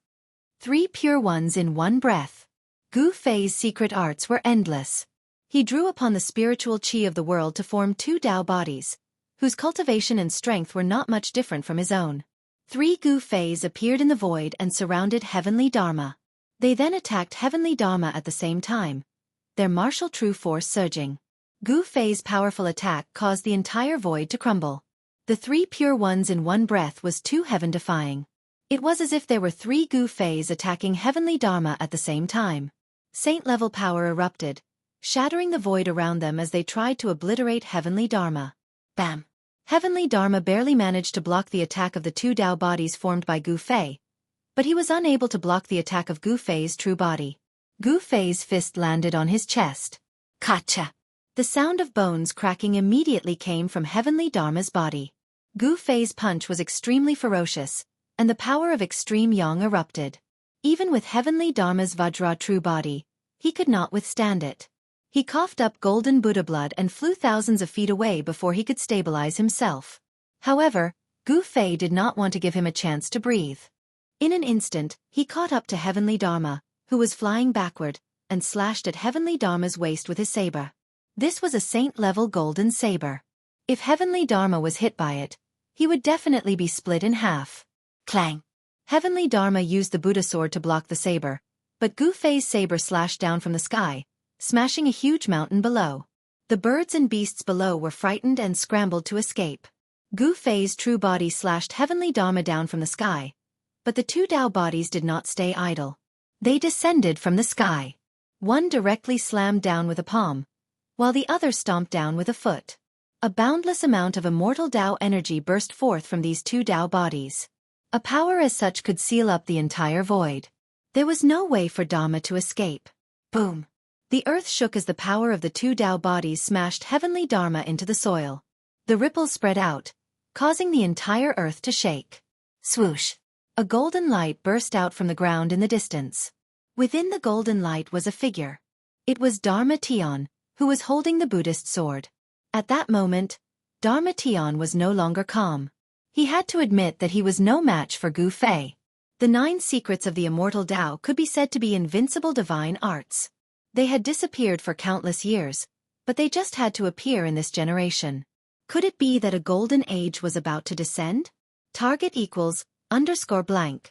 3 pure ones in one breath. Gu Fei's secret arts were endless. He drew upon the spiritual qi of the world to form 2 Tao bodies, whose cultivation and strength were not much different from his own. 3 Gu Feis appeared in the void and surrounded Heavenly Dharma. They then attacked Heavenly Dharma at the same time, their martial true force surging. Gu Fei's powerful attack caused the entire void to crumble. The 3 pure ones in one breath was too heaven-defying. It was as if there were 3 Gu Feis attacking Heavenly Dharma at the same time. Saint-level power erupted, shattering the void around them as they tried to obliterate Heavenly Dharma. Bam! Heavenly Dharma barely managed to block the attack of the 2 Tao bodies formed by Gu Fei, but he was unable to block the attack of Gu Fei's true body. Gu Fei's fist landed on his chest. Kacha! The sound of bones cracking immediately came from Heavenly Dharma's body. Gu Fei's punch was extremely ferocious, and the power of extreme yang erupted. Even with Heavenly Dharma's Vajra true body, he could not withstand it. He coughed up golden Buddha blood and flew thousands of feet away before he could stabilize himself. However, Gu Fei did not want to give him a chance to breathe. In an instant, he caught up to Heavenly Dharma, who was flying backward, and slashed at Heavenly Dharma's waist with his saber. This was a saint-level golden saber. If Heavenly Dharma was hit by it, he would definitely be split in half. Clang! Heavenly Dharma used the Buddha sword to block the saber, but Gu Fei's saber slashed down from the sky, smashing a huge mountain below. The birds and beasts below were frightened and scrambled to escape. Gu Fei's true body slashed Heavenly Dharma down from the sky, but the 2 Tao bodies did not stay idle. They descended from the sky. One directly slammed down with a palm, while the other stomped down with a foot. A boundless amount of immortal Tao energy burst forth from these 2 Tao bodies. A power as such could seal up the entire void. There was no way for Dharma to escape. Boom! The earth shook as the power of the 2 Tao bodies smashed Heavenly Dharma into the soil. The ripples spread out, causing the entire earth to shake. Swoosh! A golden light burst out from the ground in the distance. Within the golden light was a figure. It was Dharma Tian, who was holding the Buddhist sword. At that moment, Dharma Tian was no longer calm. He had to admit that he was no match for Gu Fei. The 9 secrets of the immortal Tao could be said to be invincible divine arts. They had disappeared for countless years, but they just had to appear in this generation. Could it be that a golden age was about to descend? Target =_blank.